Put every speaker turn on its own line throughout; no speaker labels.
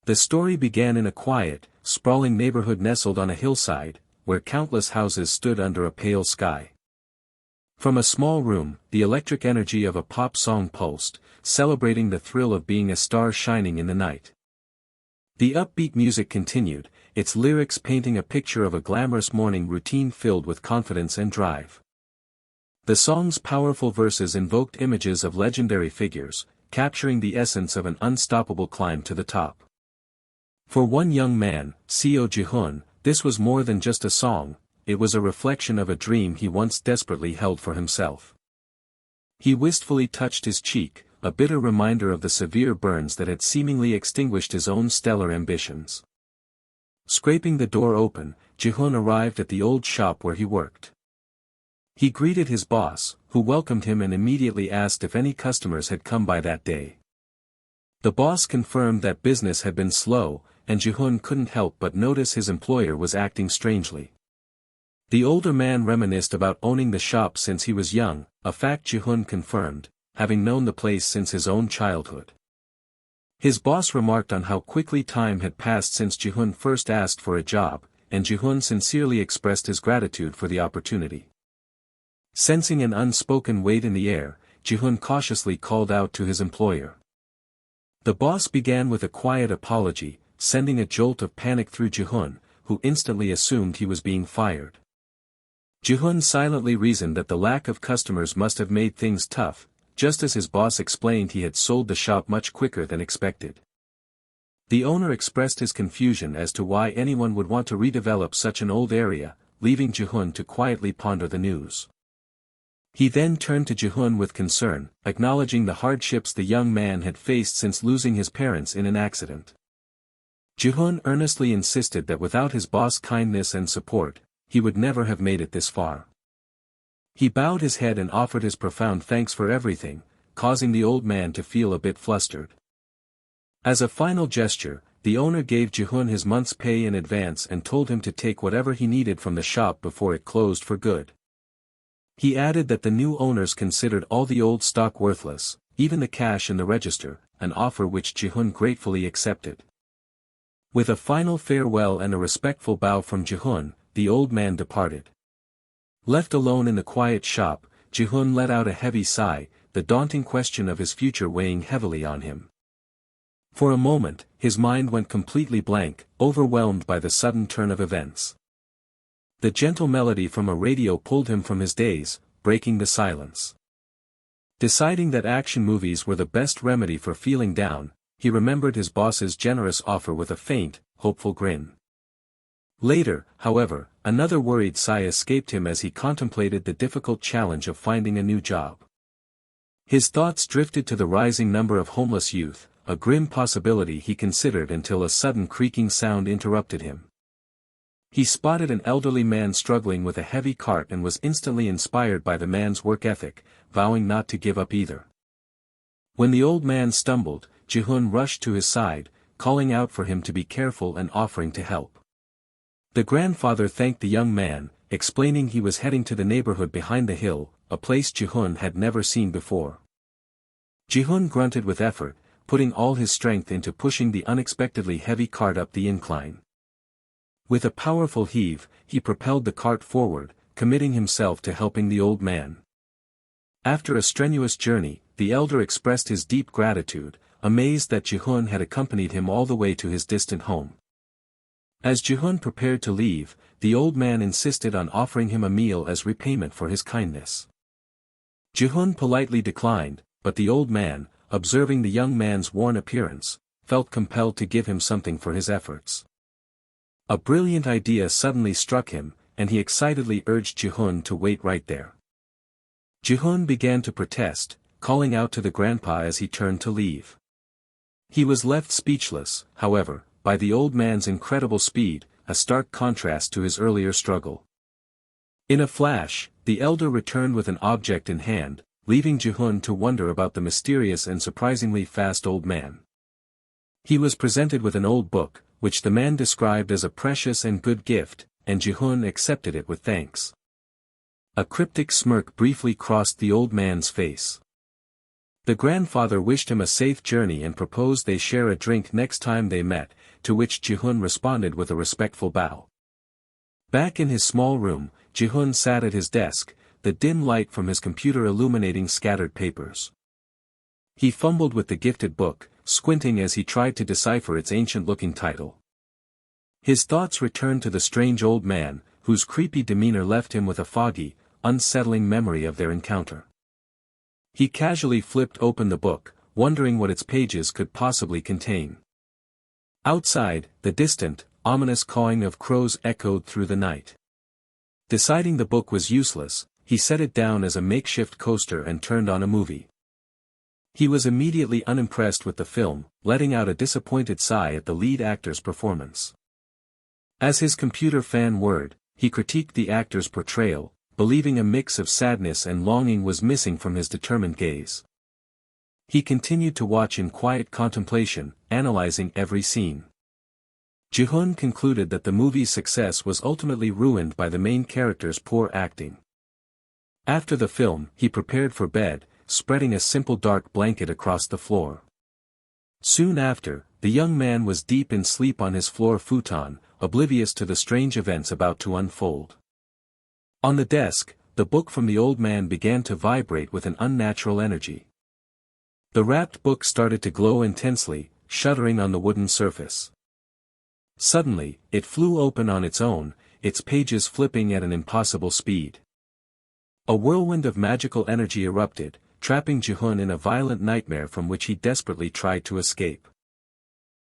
The story began in a quiet, sprawling neighborhood nestled on a hillside, where countless houses stood under a pale sky. From a small room, the electric energy of a pop song pulsed, celebrating the thrill of being a star shining in the night. The upbeat music continued, its lyrics painting a picture of a glamorous morning routine filled with confidence and drive. The song's powerful verses invoked images of legendary figures, capturing the essence of an unstoppable climb to the top. For one young man, Seo Jihoon, this was more than just a song, it was a reflection of a dream he once desperately held for himself. He wistfully touched his cheek, a bitter reminder of the severe burns that had seemingly extinguished his own stellar ambitions. Scraping the door open, Jihoon arrived at the old shop where he worked. He greeted his boss, who welcomed him and immediately asked if any customers had come by that day. The boss confirmed that business had been slow, and Jihoon couldn't help but notice his employer was acting strangely. The older man reminisced about owning the shop since he was young, a fact Jihoon confirmed, having known the place since his own childhood. His boss remarked on how quickly time had passed since Jihoon first asked for a job, and Jihoon sincerely expressed his gratitude for the opportunity. Sensing an unspoken weight in the air, Jihoon cautiously called out to his employer. The boss began with a quiet apology, sending a jolt of panic through Jihoon, who instantly assumed he was being fired. Jihoon silently reasoned that the lack of customers must have made things tough, just as his boss explained he had sold the shop much quicker than expected. The owner expressed his confusion as to why anyone would want to redevelop such an old area, leaving Jihoon to quietly ponder the news. He then turned to Jihoon with concern, acknowledging the hardships the young man had faced since losing his parents in an accident. Jihoon earnestly insisted that without his boss' kindness and support, he would never have made it this far. He bowed his head and offered his profound thanks for everything, causing the old man to feel a bit flustered. As a final gesture, the owner gave Jihoon his month's pay in advance and told him to take whatever he needed from the shop before it closed for good. He added that the new owners considered all the old stock worthless, even the cash in the register, an offer which Jihoon gratefully accepted. With a final farewell and a respectful bow from Jihoon, the old man departed. Left alone in the quiet shop, Jihoon let out a heavy sigh, the daunting question of his future weighing heavily on him. For a moment, his mind went completely blank, overwhelmed by the sudden turn of events. The gentle melody from a radio pulled him from his daze, breaking the silence. Deciding that action movies were the best remedy for feeling down, he remembered his boss's generous offer with a faint, hopeful grin. Later, however, another worried sigh escaped him as he contemplated the difficult challenge of finding a new job. His thoughts drifted to the rising number of homeless youth, a grim possibility he considered until a sudden creaking sound interrupted him. He spotted an elderly man struggling with a heavy cart and was instantly inspired by the man's work ethic, vowing not to give up either. When the old man stumbled, Jihoon rushed to his side, calling out for him to be careful and offering to help. The grandfather thanked the young man, explaining he was heading to the neighborhood behind the hill, a place Jihoon had never seen before. Jihoon grunted with effort, putting all his strength into pushing the unexpectedly heavy cart up the incline. With a powerful heave, he propelled the cart forward, committing himself to helping the old man. After a strenuous journey, the elder expressed his deep gratitude, amazed that Jihoon had accompanied him all the way to his distant home. As Jihoon prepared to leave, the old man insisted on offering him a meal as repayment for his kindness. Jihoon politely declined, but the old man, observing the young man's worn appearance, felt compelled to give him something for his efforts. A brilliant idea suddenly struck him, and he excitedly urged Jihoon to wait right there. Jihoon began to protest, calling out to the grandpa as he turned to leave. He was left speechless, however, by the old man's incredible speed, a stark contrast to his earlier struggle. In a flash, the elder returned with an object in hand, leaving Jihoon to wonder about the mysterious and surprisingly fast old man. He was presented with an old book, which the man described as a precious and good gift, and Jihoon accepted it with thanks. A cryptic smirk briefly crossed the old man's face. The grandfather wished him a safe journey and proposed they share a drink next time they met, to which Jihoon responded with a respectful bow. Back in his small room, Jihoon sat at his desk, the dim light from his computer illuminating scattered papers. He fumbled with the gifted book, squinting as he tried to decipher its ancient-looking title. His thoughts returned to the strange old man, whose creepy demeanor left him with a foggy, unsettling memory of their encounter. He casually flipped open the book, wondering what its pages could possibly contain. Outside, the distant, ominous cawing of crows echoed through the night. Deciding the book was useless, he set it down as a makeshift coaster and turned on a movie. He was immediately unimpressed with the film, letting out a disappointed sigh at the lead actor's performance. As his computer fan word, he critiqued the actor's portrayal, believing a mix of sadness and longing was missing from his determined gaze. He continued to watch in quiet contemplation, analyzing every scene. Jihoon concluded that the movie's success was ultimately ruined by the main character's poor acting. After the film, he prepared for bed, spreading a simple dark blanket across the floor. Soon after, the young man was deep in sleep on his floor futon, oblivious to the strange events about to unfold. On the desk, the book from the old man began to vibrate with an unnatural energy. The wrapped book started to glow intensely, shuddering on the wooden surface. Suddenly, it flew open on its own, its pages flipping at an impossible speed. A whirlwind of magical energy erupted, trapping Jihoon in a violent nightmare from which he desperately tried to escape.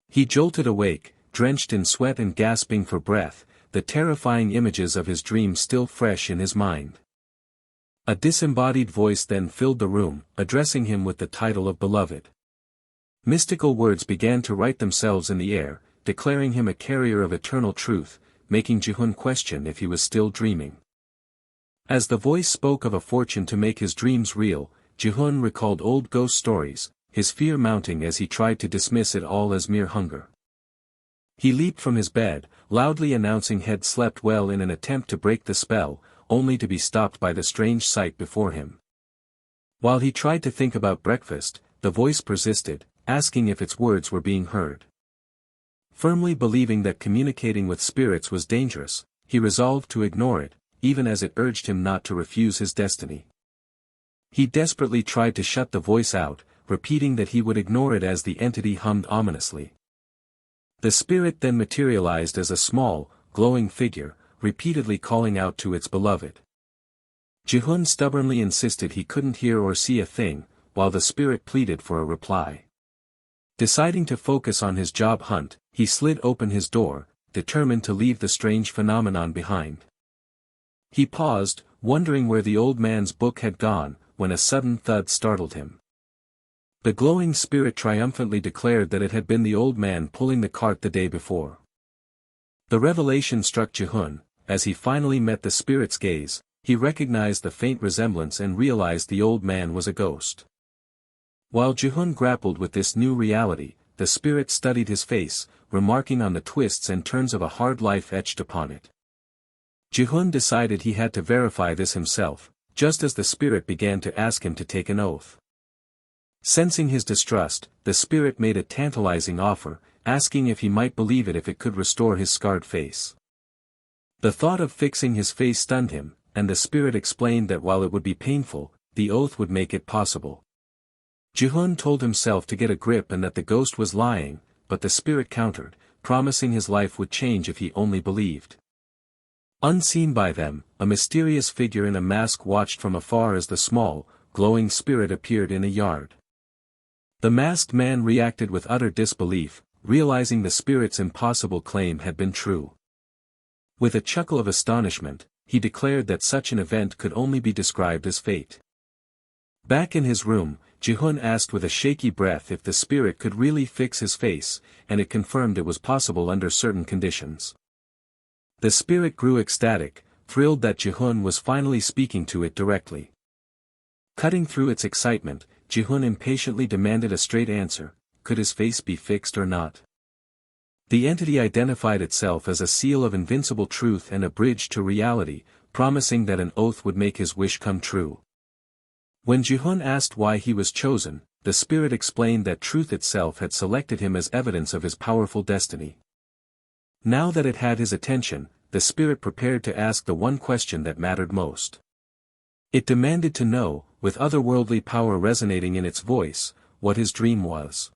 He jolted awake, drenched in sweat and gasping for breath, the terrifying images of his dream still fresh in his mind. A disembodied voice then filled the room, addressing him with the title of beloved. Mystical words began to write themselves in the air, declaring him a carrier of eternal truth, making Jihoon question if he was still dreaming. As the voice spoke of a fortune to make his dreams real, Jihoon recalled old ghost stories, his fear mounting as he tried to dismiss it all as mere hunger. He leaped from his bed, loudly announcing he'd slept well in an attempt to break the spell, only to be stopped by the strange sight before him. While he tried to think about breakfast, the voice persisted, asking if its words were being heard. Firmly believing that communicating with spirits was dangerous, he resolved to ignore it, even as it urged him not to refuse his destiny. He desperately tried to shut the voice out, repeating that he would ignore it as the entity hummed ominously. The spirit then materialized as a small, glowing figure, repeatedly calling out to its beloved. Jihoon stubbornly insisted he couldn't hear or see a thing, while the spirit pleaded for a reply. Deciding to focus on his job hunt, he slid open his door, determined to leave the strange phenomenon behind. He paused, wondering where the old man's book had gone, when a sudden thud startled him. The glowing spirit triumphantly declared that it had been the old man pulling the cart the day before. The revelation struck Jihoon. As he finally met the spirit's gaze, he recognized the faint resemblance and realized the old man was a ghost. While Jihoon grappled with this new reality, the spirit studied his face, remarking on the twists and turns of a hard life etched upon it. Jihoon decided he had to verify this himself, just as the spirit began to ask him to take an oath. Sensing his distrust, the spirit made a tantalizing offer, asking if he might believe it if it could restore his scarred face. The thought of fixing his face stunned him, and the spirit explained that while it would be painful, the oath would make it possible. Jihoon told himself to get a grip and that the ghost was lying, but the spirit countered, promising his life would change if he only believed. Unseen by them, a mysterious figure in a mask watched from afar as the small, glowing spirit appeared in a yard. The masked man reacted with utter disbelief, realizing the spirit's impossible claim had been true. With a chuckle of astonishment, he declared that such an event could only be described as fate. Back in his room, Jihoon asked with a shaky breath if the spirit could really fix his face, and it confirmed it was possible under certain conditions. The spirit grew ecstatic, thrilled that Jihoon was finally speaking to it directly. Cutting through its excitement, Jihoon impatiently demanded a straight answer: could his face be fixed or not? The entity identified itself as a seal of invincible truth and a bridge to reality, promising that an oath would make his wish come true. When Jihoon asked why he was chosen, the spirit explained that truth itself had selected him as evidence of his powerful destiny. Now that it had his attention, the spirit prepared to ask the one question that mattered most. It demanded to know, with otherworldly power resonating in its voice, what his dream was.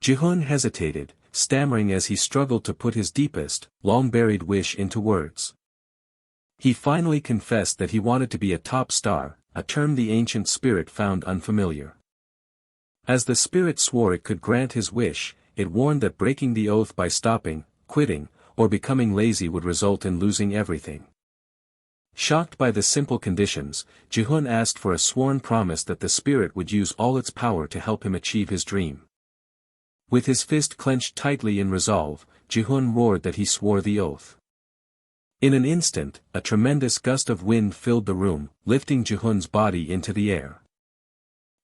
Jihoon hesitated, stammering as he struggled to put his deepest, long-buried wish into words. He finally confessed that he wanted to be a top star, a term the ancient spirit found unfamiliar. As the spirit swore it could grant his wish, it warned that breaking the oath by stopping, quitting, or becoming lazy would result in losing everything. Shocked by the simple conditions, Jihoon asked for a sworn promise that the spirit would use all its power to help him achieve his dream. With his fist clenched tightly in resolve, Jihoon roared that he swore the oath. In an instant, a tremendous gust of wind filled the room, lifting Jihoon's body into the air.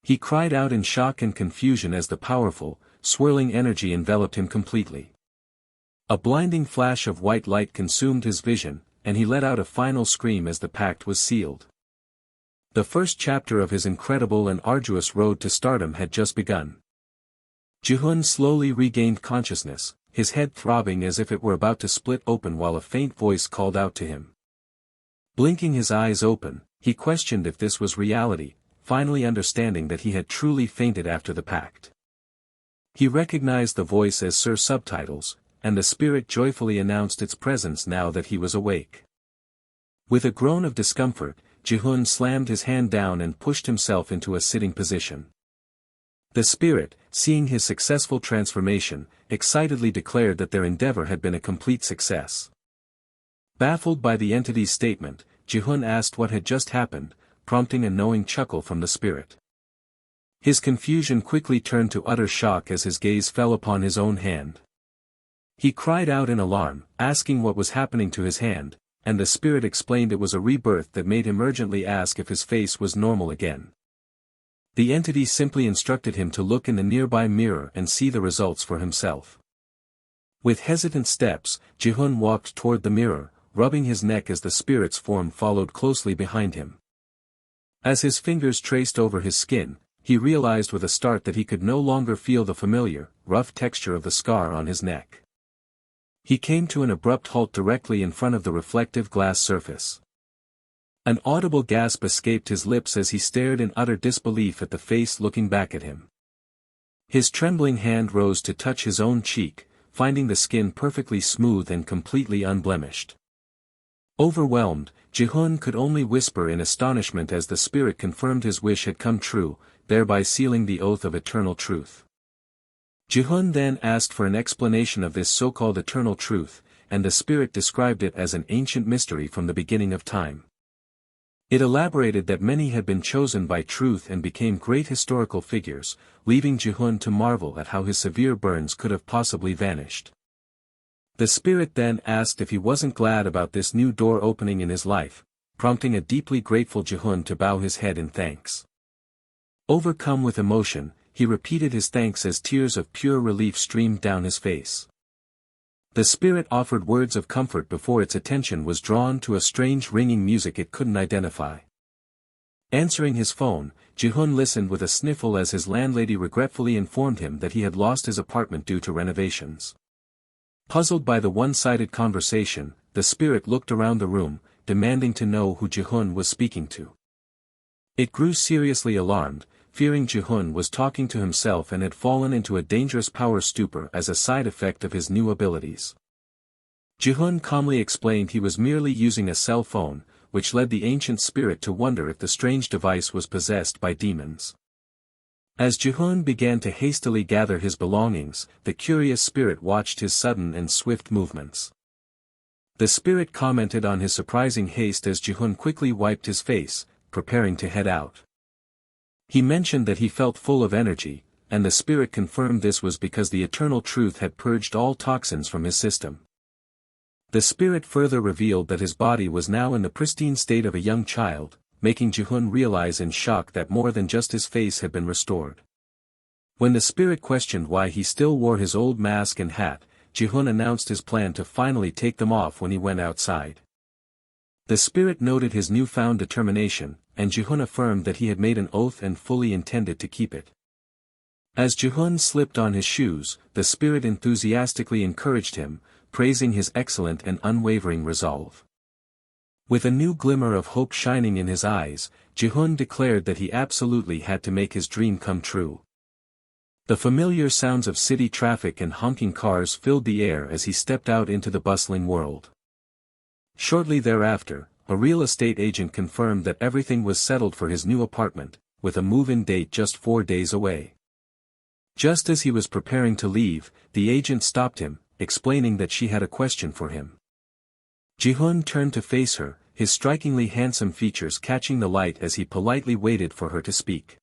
He cried out in shock and confusion as the powerful, swirling energy enveloped him completely. A blinding flash of white light consumed his vision, and he let out a final scream as the pact was sealed. The first chapter of his incredible and arduous road to stardom had just begun. Jihoon slowly regained consciousness, his head throbbing as if it were about to split open while a faint voice called out to him. Blinking his eyes open, he questioned if this was reality, finally understanding that he had truly fainted after the pact. He recognized the voice as Sir Subtitles, and the spirit joyfully announced its presence now that he was awake. With a groan of discomfort, Jihoon slammed his hand down and pushed himself into a sitting position. The spirit, seeing his successful transformation, excitedly declared that their endeavor had been a complete success. Baffled by the entity's statement, Jihoon asked what had just happened, prompting a knowing chuckle from the spirit. His confusion quickly turned to utter shock as his gaze fell upon his own hand. He cried out in alarm, asking what was happening to his hand, and the spirit explained it was a rebirth that made him urgently ask if his face was normal again. The entity simply instructed him to look in the nearby mirror and see the results for himself. With hesitant steps, Jihoon walked toward the mirror, rubbing his neck as the spirit's form followed closely behind him. As his fingers traced over his skin, he realized with a start that he could no longer feel the familiar, rough texture of the scar on his neck. He came to an abrupt halt directly in front of the reflective glass surface. An audible gasp escaped his lips as he stared in utter disbelief at the face looking back at him. His trembling hand rose to touch his own cheek, finding the skin perfectly smooth and completely unblemished. Overwhelmed, Jihoon could only whisper in astonishment as the spirit confirmed his wish had come true, thereby sealing the oath of eternal truth. Jihoon then asked for an explanation of this so-called eternal truth, and the spirit described it as an ancient mystery from the beginning of time. It elaborated that many had been chosen by truth and became great historical figures, leaving Jihoon to marvel at how his severe burns could have possibly vanished. The spirit then asked if he wasn't glad about this new door opening in his life, prompting a deeply grateful Jihoon to bow his head in thanks. Overcome with emotion, he repeated his thanks as tears of pure relief streamed down his face. The spirit offered words of comfort before its attention was drawn to a strange ringing music it couldn't identify. Answering his phone, Jihoon listened with a sniffle as his landlady regretfully informed him that he had lost his apartment due to renovations. Puzzled by the one-sided conversation, the spirit looked around the room, demanding to know who Jihoon was speaking to. It grew seriously alarmed, fearing Jihoon was talking to himself and had fallen into a dangerous power stupor as a side effect of his new abilities. Jihoon calmly explained he was merely using a cell phone, which led the ancient spirit to wonder if the strange device was possessed by demons. As Jihoon began to hastily gather his belongings, the curious spirit watched his sudden and swift movements. The spirit commented on his surprising haste as Jihoon quickly wiped his face, preparing to head out. He mentioned that he felt full of energy, and the spirit confirmed this was because the eternal truth had purged all toxins from his system. The spirit further revealed that his body was now in the pristine state of a young child, making Jihoon realize in shock that more than just his face had been restored. When the spirit questioned why he still wore his old mask and hat, Jihoon announced his plan to finally take them off when he went outside. The spirit noted his newfound determination, and Jihoon affirmed that he had made an oath and fully intended to keep it. As Jihoon slipped on his shoes, the spirit enthusiastically encouraged him, praising his excellent and unwavering resolve. With a new glimmer of hope shining in his eyes, Jihoon declared that he absolutely had to make his dream come true. The familiar sounds of city traffic and honking cars filled the air as he stepped out into the bustling world. Shortly thereafter, a real estate agent confirmed that everything was settled for his new apartment, with a move-in date just 4 days away. Just as he was preparing to leave, the agent stopped him, explaining that she had a question for him. Jihoon turned to face her, his strikingly handsome features catching the light as he politely waited for her to speak.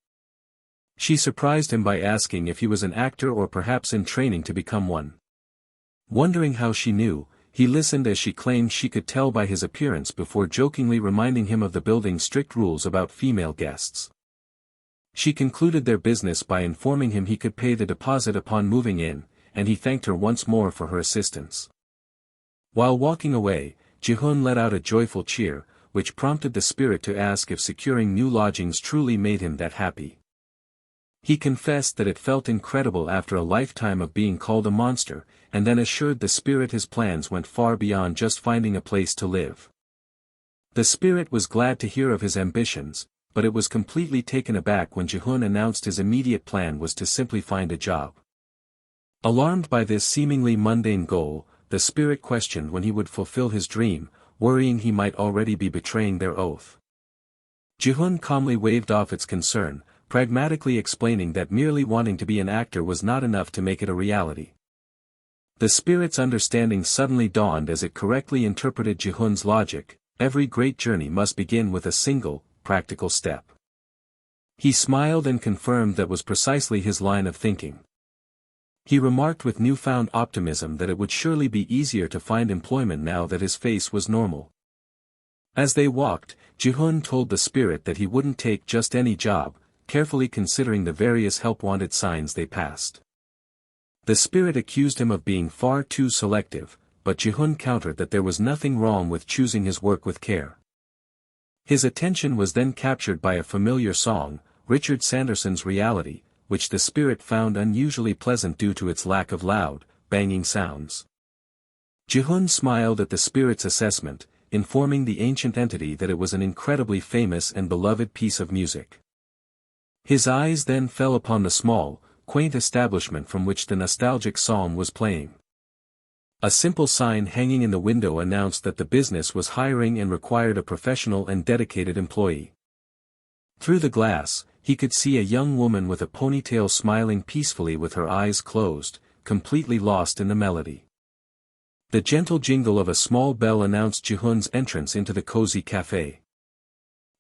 She surprised him by asking if he was an actor or perhaps in training to become one. Wondering how she knew, he listened as she claimed she could tell by his appearance before jokingly reminding him of the building's strict rules about female guests. She concluded their business by informing him he could pay the deposit upon moving in, and he thanked her once more for her assistance. While walking away, Jihoon let out a joyful cheer, which prompted the spirit to ask if securing new lodgings truly made him that happy. He confessed that it felt incredible after a lifetime of being called a monster, and then assured the spirit his plans went far beyond just finding a place to live. The spirit was glad to hear of his ambitions, but it was completely taken aback when Jihoon announced his immediate plan was to simply find a job. Alarmed by this seemingly mundane goal, the spirit questioned when he would fulfill his dream, worrying he might already be betraying their oath. Jihoon calmly waved off its concern, pragmatically explaining that merely wanting to be an actor was not enough to make it a reality. The spirit's understanding suddenly dawned as it correctly interpreted Jihoon's logic: every great journey must begin with a single, practical step. He smiled and confirmed that was precisely his line of thinking. He remarked with newfound optimism that it would surely be easier to find employment now that his face was normal. As they walked, Jihoon told the spirit that he wouldn't take just any job, carefully considering the various help-wanted signs they passed. The spirit accused him of being far too selective, but Jihoon countered that there was nothing wrong with choosing his work with care. His attention was then captured by a familiar song, Richard Sanderson's Reality, which the spirit found unusually pleasant due to its lack of loud, banging sounds. Jihoon smiled at the spirit's assessment, informing the ancient entity that it was an incredibly famous and beloved piece of music. His eyes then fell upon the small, quaint establishment from which the nostalgic song was playing. A simple sign hanging in the window announced that the business was hiring and required a professional and dedicated employee. Through the glass, he could see a young woman with a ponytail smiling peacefully with her eyes closed, completely lost in the melody. The gentle jingle of a small bell announced Jihoon's entrance into the cozy cafe.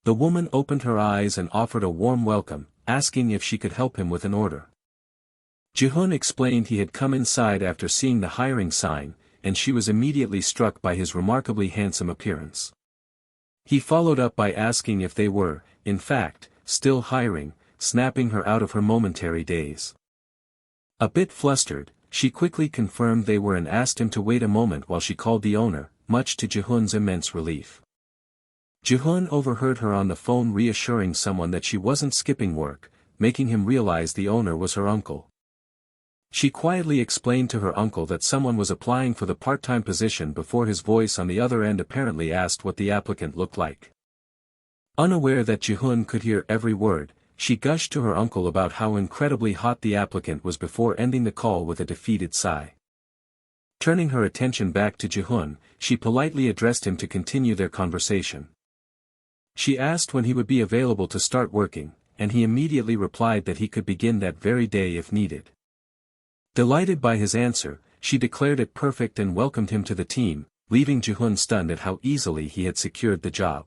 The woman opened her eyes and offered a warm welcome, asking if she could help him with an order. Jihoon explained he had come inside after seeing the hiring sign, and she was immediately struck by his remarkably handsome appearance. He followed up by asking if they were, in fact, still hiring, snapping her out of her momentary daze. A bit flustered, she quickly confirmed they were and asked him to wait a moment while she called the owner, much to Jihoon's immense relief. Jihoon overheard her on the phone reassuring someone that she wasn't skipping work, making him realize the owner was her uncle. She quietly explained to her uncle that someone was applying for the part-time position before his voice on the other end apparently asked what the applicant looked like. Unaware that Jihoon could hear every word, she gushed to her uncle about how incredibly hot the applicant was before ending the call with a defeated sigh. Turning her attention back to Jihoon, she politely addressed him to continue their conversation. She asked when he would be available to start working, and he immediately replied that he could begin that very day if needed. Delighted by his answer, she declared it perfect and welcomed him to the team, leaving Jihoon stunned at how easily he had secured the job.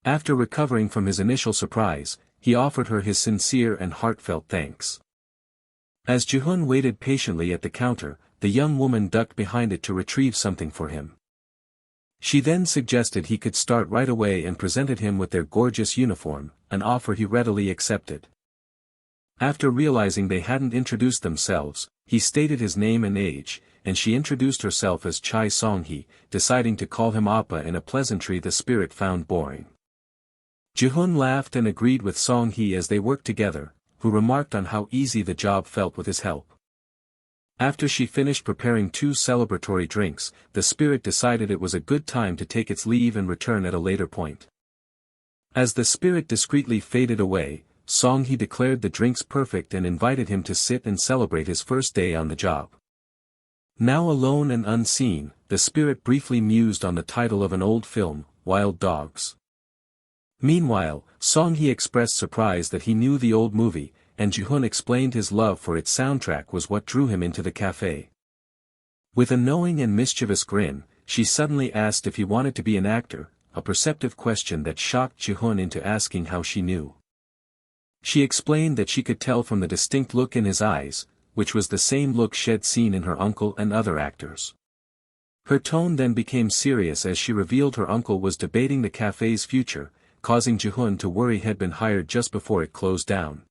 After recovering from his initial surprise, he offered her his sincere and heartfelt thanks. As Jihoon waited patiently at the counter, the young woman ducked behind it to retrieve something for him. She then suggested he could start right away and presented him with their gorgeous uniform, an offer he readily accepted. After realizing they hadn't introduced themselves, he stated his name and age, and she introduced herself as Chai Song-hee, deciding to call him Appa in a pleasantry the spirit found boring. Jihoon laughed and agreed with Song-hee as they worked together, who remarked on how easy the job felt with his help. After she finished preparing 2 celebratory drinks, the spirit decided it was a good time to take its leave and return at a later point. As the spirit discreetly faded away, Song-hee declared the drinks perfect and invited him to sit and celebrate his first day on the job. Now alone and unseen, the spirit briefly mused on the title of an old film, Wild Dogs. Meanwhile, Song-hee expressed surprise that he knew the old movie, and Jihoon explained his love for its soundtrack was what drew him into the cafe. With a knowing and mischievous grin, she suddenly asked if he wanted to be an actor, a perceptive question that shocked Jihoon into asking how she knew. She explained that she could tell from the distinct look in his eyes, which was the same look she'd seen in her uncle and other actors. Her tone then became serious as she revealed her uncle was debating the cafe's future, causing Jihoon to worry he'd been hired just before it closed down.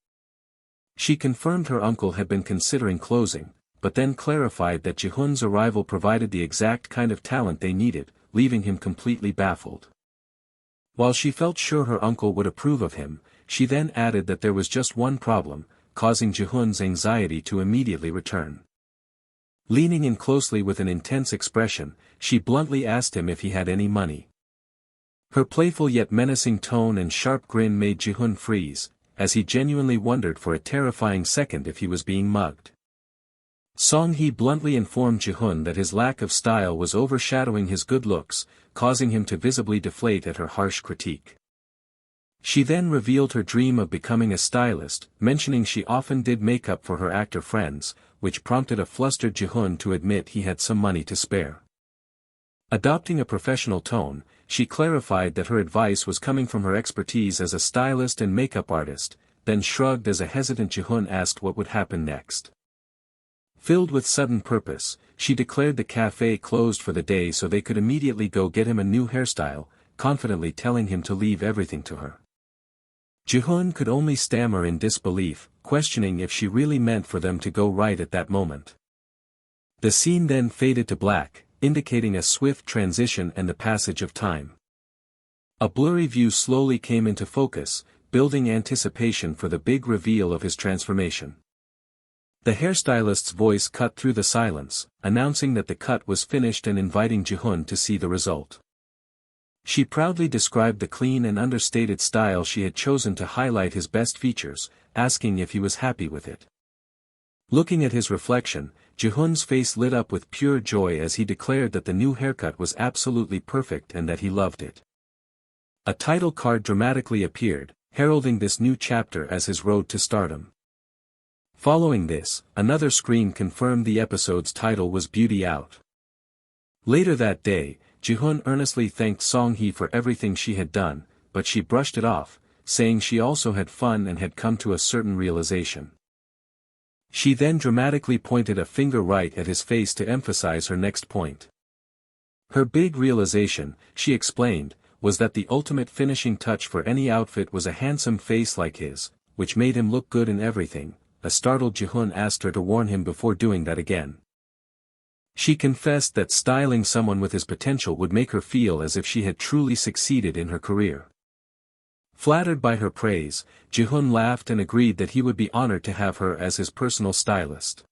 She confirmed her uncle had been considering closing, but then clarified that Jihoon's arrival provided the exact kind of talent they needed, leaving him completely baffled. While she felt sure her uncle would approve of him, she then added that there was just one problem, causing Jihoon's anxiety to immediately return. Leaning in closely with an intense expression, she bluntly asked him if he had any money. Her playful yet menacing tone and sharp grin made Jihoon freeze, as he genuinely wondered for a terrifying second if he was being mugged. Song-hee bluntly informed Jihoon that his lack of style was overshadowing his good looks, causing him to visibly deflate at her harsh critique. She then revealed her dream of becoming a stylist, mentioning she often did makeup for her actor friends, which prompted a flustered Jihoon to admit he had some money to spare. Adopting a professional tone, she clarified that her advice was coming from her expertise as a stylist and makeup artist, then shrugged as a hesitant Jihoon asked what would happen next. Filled with sudden purpose, she declared the cafe closed for the day so they could immediately go get him a new hairstyle, confidently telling him to leave everything to her. Jihoon could only stammer in disbelief, questioning if she really meant for them to go right at that moment. The scene then faded to black, indicating a swift transition and the passage of time. A blurry view slowly came into focus, building anticipation for the big reveal of his transformation. The hairstylist's voice cut through the silence, announcing that the cut was finished and inviting Jihoon to see the result. She proudly described the clean and understated style she had chosen to highlight his best features, asking if he was happy with it. Looking at his reflection, Jihoon's face lit up with pure joy as he declared that the new haircut was absolutely perfect and that he loved it. A title card dramatically appeared, heralding this new chapter as his road to stardom. Following this, another screen confirmed the episode's title was Beauty Out. Later that day, Jihoon earnestly thanked Song-hee for everything she had done, but she brushed it off, saying she also had fun and had come to a certain realization. She then dramatically pointed a finger right at his face to emphasize her next point. Her big realization, she explained, was that the ultimate finishing touch for any outfit was a handsome face like his, which made him look good in everything. A startled Jihoon asked her to warn him before doing that again. She confessed that styling someone with his potential would make her feel as if she had truly succeeded in her career. Flattered by her praise, Jihoon laughed and agreed that he would be honored to have her as his personal stylist.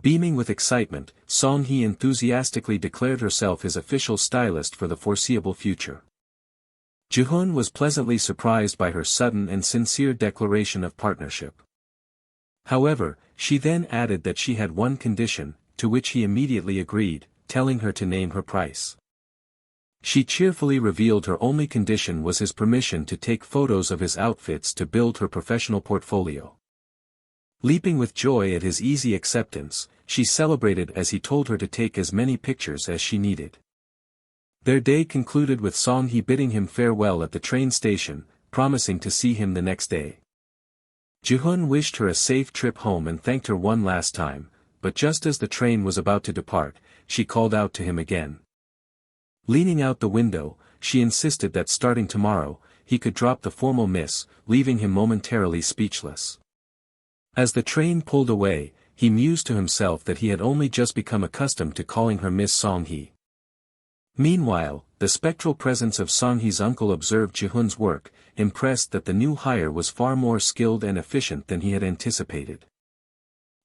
Beaming with excitement, Song-hee enthusiastically declared herself his official stylist for the foreseeable future. Jihoon was pleasantly surprised by her sudden and sincere declaration of partnership. However, she then added that she had one condition, to which he immediately agreed, telling her to name her price. She cheerfully revealed her only condition was his permission to take photos of his outfits to build her professional portfolio. Leaping with joy at his easy acceptance, she celebrated as he told her to take as many pictures as she needed. Their day concluded with Song-hee bidding him farewell at the train station, promising to see him the next day. Jihoon wished her a safe trip home and thanked her one last time, but just as the train was about to depart, she called out to him again. Leaning out the window, she insisted that starting tomorrow, he could drop the formal miss, leaving him momentarily speechless. As the train pulled away, he mused to himself that he had only just become accustomed to calling her Miss Song-hee. Meanwhile, the spectral presence of Song-hee's uncle observed Jihoon's work, impressed that the new hire was far more skilled and efficient than he had anticipated.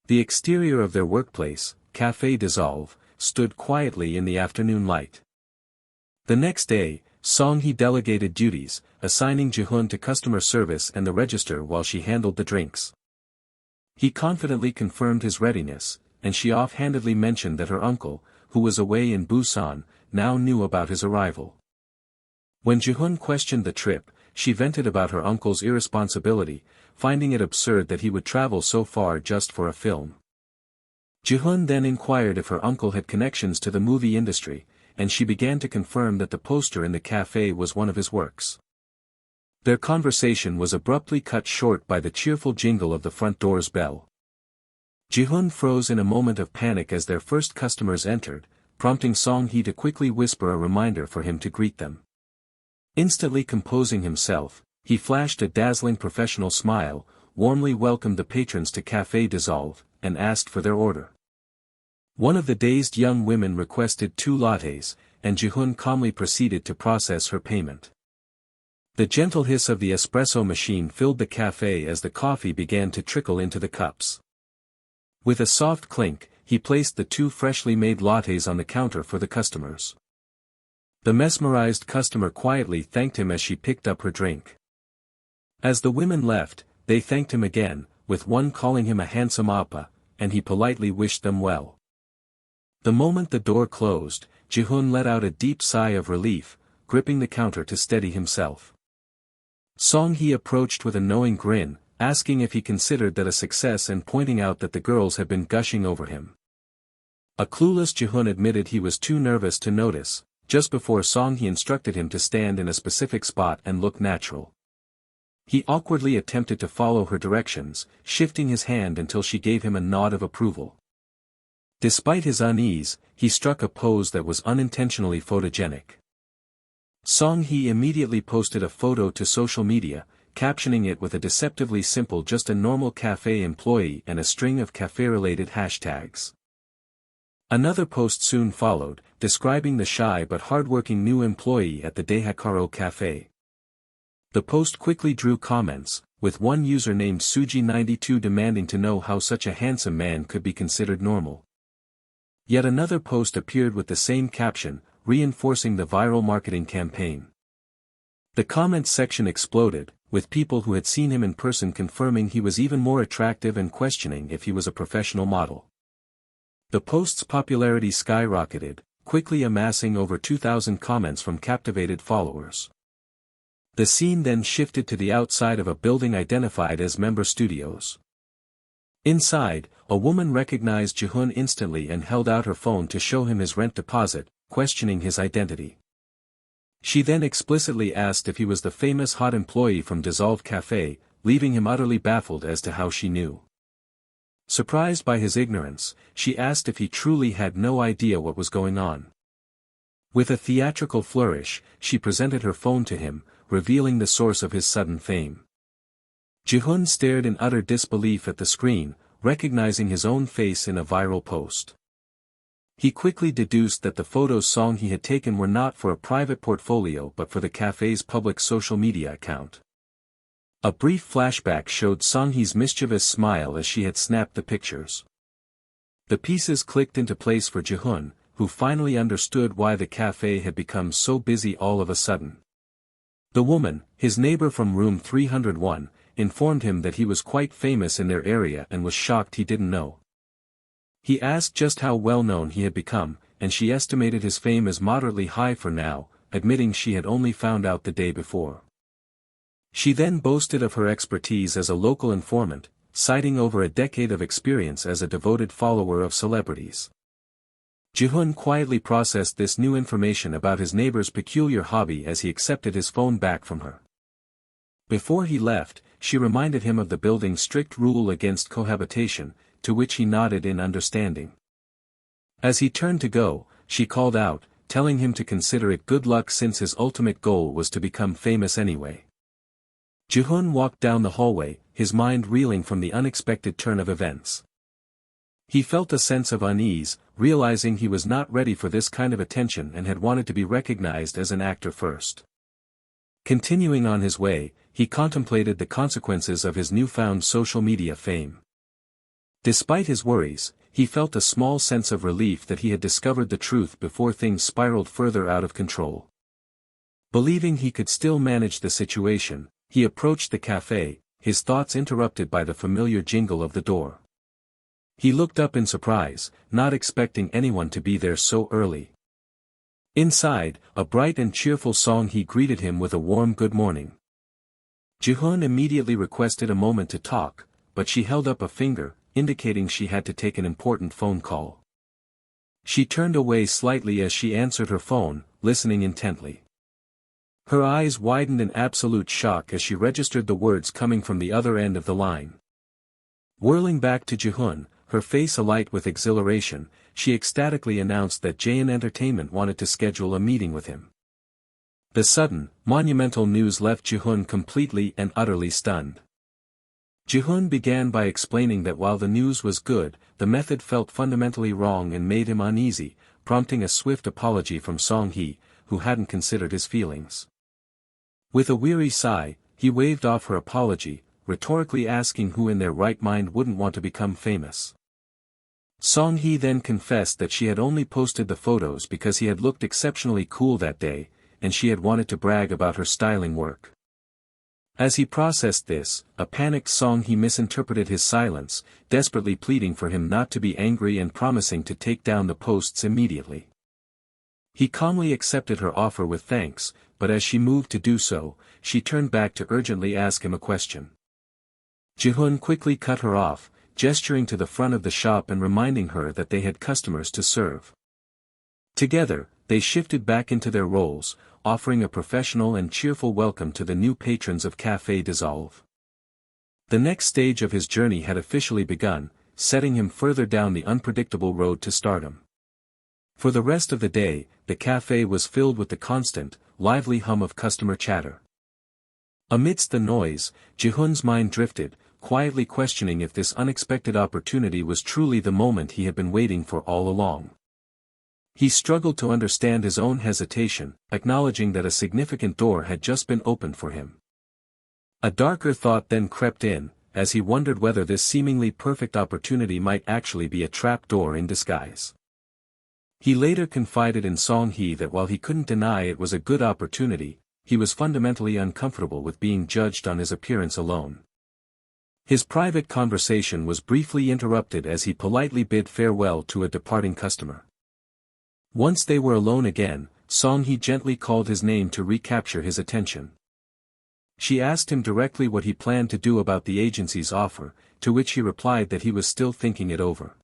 The exterior of their workplace, Café Dissolve, stood quietly in the afternoon light. The next day, Song-hee delegated duties, assigning Jihoon to customer service and the register while she handled the drinks. He confidently confirmed his readiness, and she offhandedly mentioned that her uncle, who was away in Busan, now knew about his arrival. When Jihoon questioned the trip, she vented about her uncle's irresponsibility, finding it absurd that he would travel so far just for a film. Jihoon then inquired if her uncle had connections to the movie industry, and she began to confirm that the poster in the cafe was one of his works. Their conversation was abruptly cut short by the cheerful jingle of the front door's bell. Jihoon froze in a moment of panic as their first customers entered, prompting Song-hee to quickly whisper a reminder for him to greet them. Instantly composing himself, he flashed a dazzling professional smile, warmly welcomed the patrons to Café Dissolve, and asked for their order. One of the dazed young women requested 2 lattes, and Jihoon calmly proceeded to process her payment. The gentle hiss of the espresso machine filled the cafe as the coffee began to trickle into the cups. With a soft clink, he placed the 2 freshly made lattes on the counter for the customers. The mesmerized customer quietly thanked him as she picked up her drink. As the women left, they thanked him again, with one calling him a handsome appa, and he politely wished them well. The moment the door closed, Jihoon let out a deep sigh of relief, gripping the counter to steady himself. Song-hee approached with a knowing grin, asking if he considered that a success and pointing out that the girls had been gushing over him. A clueless Jihoon admitted he was too nervous to notice, just before Song-hee instructed him to stand in a specific spot and look natural. He awkwardly attempted to follow her directions, shifting his hand until she gave him a nod of approval. Despite his unease, he struck a pose that was unintentionally photogenic. Song-hee immediately posted a photo to social media, captioning it with a deceptively simple "just a normal cafe employee" and a string of cafe-related hashtags. Another post soon followed, describing the shy but hardworking new employee at the Daehakaro Cafe. The post quickly drew comments, with one user named Suji92 demanding to know how such a handsome man could be considered normal. Yet another post appeared with the same caption, reinforcing the viral marketing campaign. The comments section exploded, with people who had seen him in person confirming he was even more attractive and questioning if he was a professional model. The post's popularity skyrocketed, quickly amassing over 2,000 comments from captivated followers. The scene then shifted to the outside of a building identified as Member Studios. Inside, a woman recognized Jihoon instantly and held out her phone to show him his rent deposit, questioning his identity. She then explicitly asked if he was the famous hot employee from Dissolve Cafe, leaving him utterly baffled as to how she knew. Surprised by his ignorance, she asked if he truly had no idea what was going on. With a theatrical flourish, she presented her phone to him, revealing the source of his sudden fame. Jihoon stared in utter disbelief at the screen, recognizing his own face in a viral post. He quickly deduced that the photos Song-hee had taken were not for a private portfolio but for the cafe's public social media account. A brief flashback showed Song-hee's mischievous smile as she had snapped the pictures. The pieces clicked into place for Jihoon, who finally understood why the cafe had become so busy all of a sudden. The woman, his neighbor from room 301, informed him that he was quite famous in their area and was shocked he didn't know. He asked just how well known he had become, and she estimated his fame as moderately high for now, admitting she had only found out the day before. She then boasted of her expertise as a local informant, citing over a decade of experience as a devoted follower of celebrities. Jihoon quietly processed this new information about his neighbor's peculiar hobby as he accepted his phone back from her. Before he left, she reminded him of the building's strict rule against cohabitation, to which he nodded in understanding. As he turned to go, she called out, telling him to consider it good luck since his ultimate goal was to become famous anyway. Jihoon walked down the hallway, his mind reeling from the unexpected turn of events. He felt a sense of unease, realizing he was not ready for this kind of attention and had wanted to be recognized as an actor first. Continuing on his way, he contemplated the consequences of his newfound social media fame. Despite his worries, he felt a small sense of relief that he had discovered the truth before things spiraled further out of control. Believing he could still manage the situation, he approached the cafe, his thoughts interrupted by the familiar jingle of the door. He looked up in surprise, not expecting anyone to be there so early. Inside, a bright and cheerful Song-hee greeted him with a warm good morning. Jihoon immediately requested a moment to talk, but she held up a finger, indicating she had to take an important phone call. She turned away slightly as she answered her phone, listening intently. Her eyes widened in absolute shock as she registered the words coming from the other end of the line. Whirling back to Jihoon, her face alight with exhilaration, she ecstatically announced that Jihoon Entertainment wanted to schedule a meeting with him. The sudden, monumental news left Jihoon completely and utterly stunned. Jihoon began by explaining that while the news was good, the method felt fundamentally wrong and made him uneasy, prompting a swift apology from Song-hee, who hadn't considered his feelings. With a weary sigh, he waved off her apology, rhetorically asking who in their right mind wouldn't want to become famous. Song-hee then confessed that she had only posted the photos because he had looked exceptionally cool that day, and she had wanted to brag about her styling work. As he processed this, a panicked Song-hee misinterpreted his silence, desperately pleading for him not to be angry and promising to take down the posts immediately. He calmly accepted her offer with thanks, but as she moved to do so, she turned back to urgently ask him a question. Jihoon quickly cut her off, gesturing to the front of the shop and reminding her that they had customers to serve. Together, they shifted back into their roles, offering a professional and cheerful welcome to the new patrons of Café Dissolve. The next stage of his journey had officially begun, setting him further down the unpredictable road to stardom. For the rest of the day, the café was filled with the constant, lively hum of customer chatter. Amidst the noise, Jihoon's mind drifted, quietly questioning if this unexpected opportunity was truly the moment he had been waiting for all along. He struggled to understand his own hesitation, acknowledging that a significant door had just been opened for him. A darker thought then crept in, as he wondered whether this seemingly perfect opportunity might actually be a trap door in disguise. He later confided in Song-hee that while he couldn't deny it was a good opportunity, he was fundamentally uncomfortable with being judged on his appearance alone. His private conversation was briefly interrupted as he politely bid farewell to a departing customer. Once they were alone again, Song-hee gently called his name to recapture his attention. She asked him directly what he planned to do about the agency's offer, to which he replied that he was still thinking it over.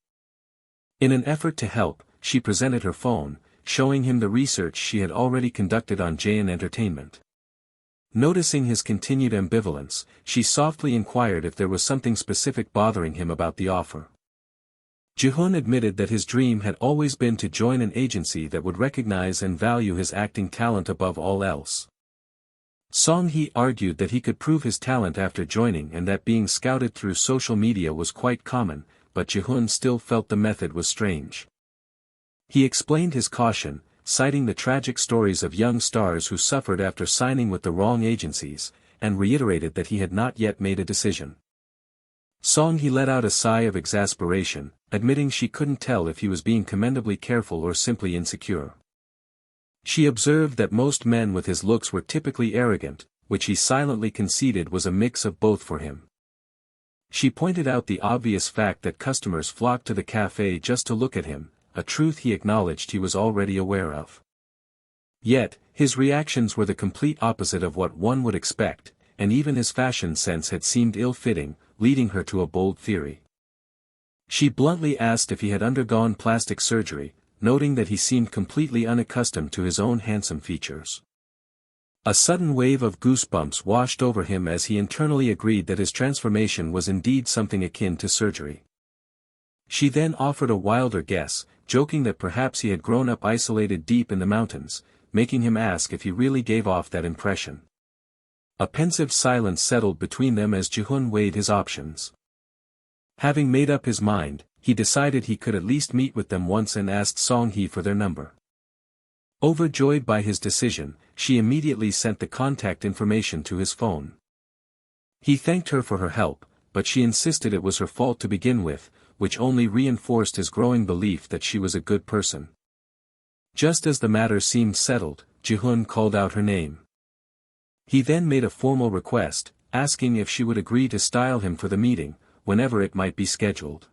In an effort to help, she presented her phone, showing him the research she had already conducted on Jihoon Entertainment. Noticing his continued ambivalence, she softly inquired if there was something specific bothering him about the offer. Jihoon admitted that his dream had always been to join an agency that would recognize and value his acting talent above all else. Song-hee argued that he could prove his talent after joining and that being scouted through social media was quite common, but Jihoon still felt the method was strange. He explained his caution, citing the tragic stories of young stars who suffered after signing with the wrong agencies, and reiterated that he had not yet made a decision. Song-hee let out a sigh of exasperation, admitting she couldn't tell if he was being commendably careful or simply insecure. She observed that most men with his looks were typically arrogant, which he silently conceded was a mix of both for him. She pointed out the obvious fact that customers flocked to the cafe just to look at him, a truth he acknowledged he was already aware of. Yet, his reactions were the complete opposite of what one would expect, and even his fashion sense had seemed ill-fitting, leading her to a bold theory. She bluntly asked if he had undergone plastic surgery, noting that he seemed completely unaccustomed to his own handsome features. A sudden wave of goosebumps washed over him as he internally agreed that his transformation was indeed something akin to surgery. She then offered a wilder guess, joking that perhaps he had grown up isolated deep in the mountains, making him ask if he really gave off that impression. A pensive silence settled between them as Jihoon weighed his options. Having made up his mind, he decided he could at least meet with them once and asked Song-hee for their number. Overjoyed by his decision, she immediately sent the contact information to his phone. He thanked her for her help, but she insisted it was her fault to begin with, which only reinforced his growing belief that she was a good person. Just as the matter seemed settled, Jihoon called out her name. He then made a formal request, asking if she would agree to style him for the meeting, whenever it might be scheduled.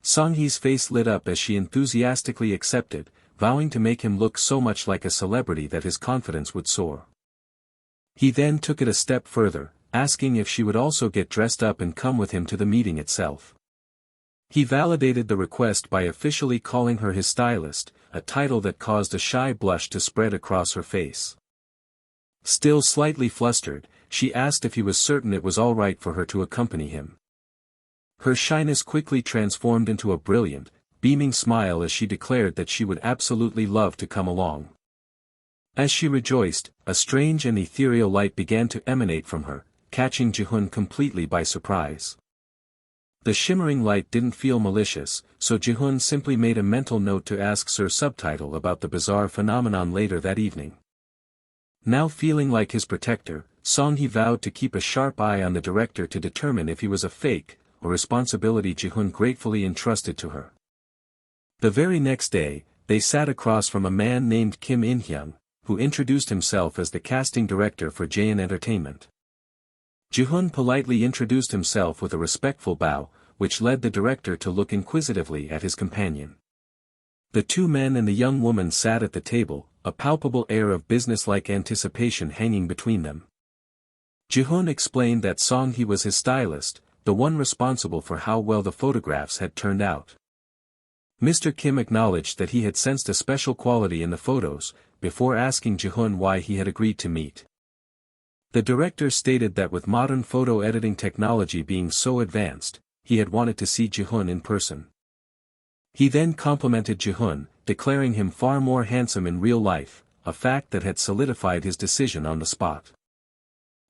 Song-hee's face lit up as she enthusiastically accepted, vowing to make him look so much like a celebrity that his confidence would soar. He then took it a step further, asking if she would also get dressed up and come with him to the meeting itself. He validated the request by officially calling her his stylist, a title that caused a shy blush to spread across her face. Still slightly flustered, she asked if he was certain it was all right for her to accompany him. Her shyness quickly transformed into a brilliant, beaming smile as she declared that she would absolutely love to come along. As she rejoiced, a strange and ethereal light began to emanate from her, catching Jihoon completely by surprise. The shimmering light didn't feel malicious, so Jihoon simply made a mental note to ask Sir Subtitle about the bizarre phenomenon later that evening. Now feeling like his protector, Song-hee vowed to keep a sharp eye on the director to determine if he was a fake, a responsibility Jihoon gratefully entrusted to her. The very next day, they sat across from a man named Kim In-hyung, who introduced himself as the casting director for Jihoon Entertainment. Jihoon politely introduced himself with a respectful bow, which led the director to look inquisitively at his companion. The two men and the young woman sat at the table, a palpable air of business-like anticipation hanging between them. Jihoon explained that Song-hee was his stylist, the one responsible for how well the photographs had turned out. Mr. Kim acknowledged that he had sensed a special quality in the photos, before asking Jihoon why he had agreed to meet. The director stated that with modern photo editing technology being so advanced, he had wanted to see Jihoon in person. He then complimented Jihoon, declaring him far more handsome in real life, a fact that had solidified his decision on the spot.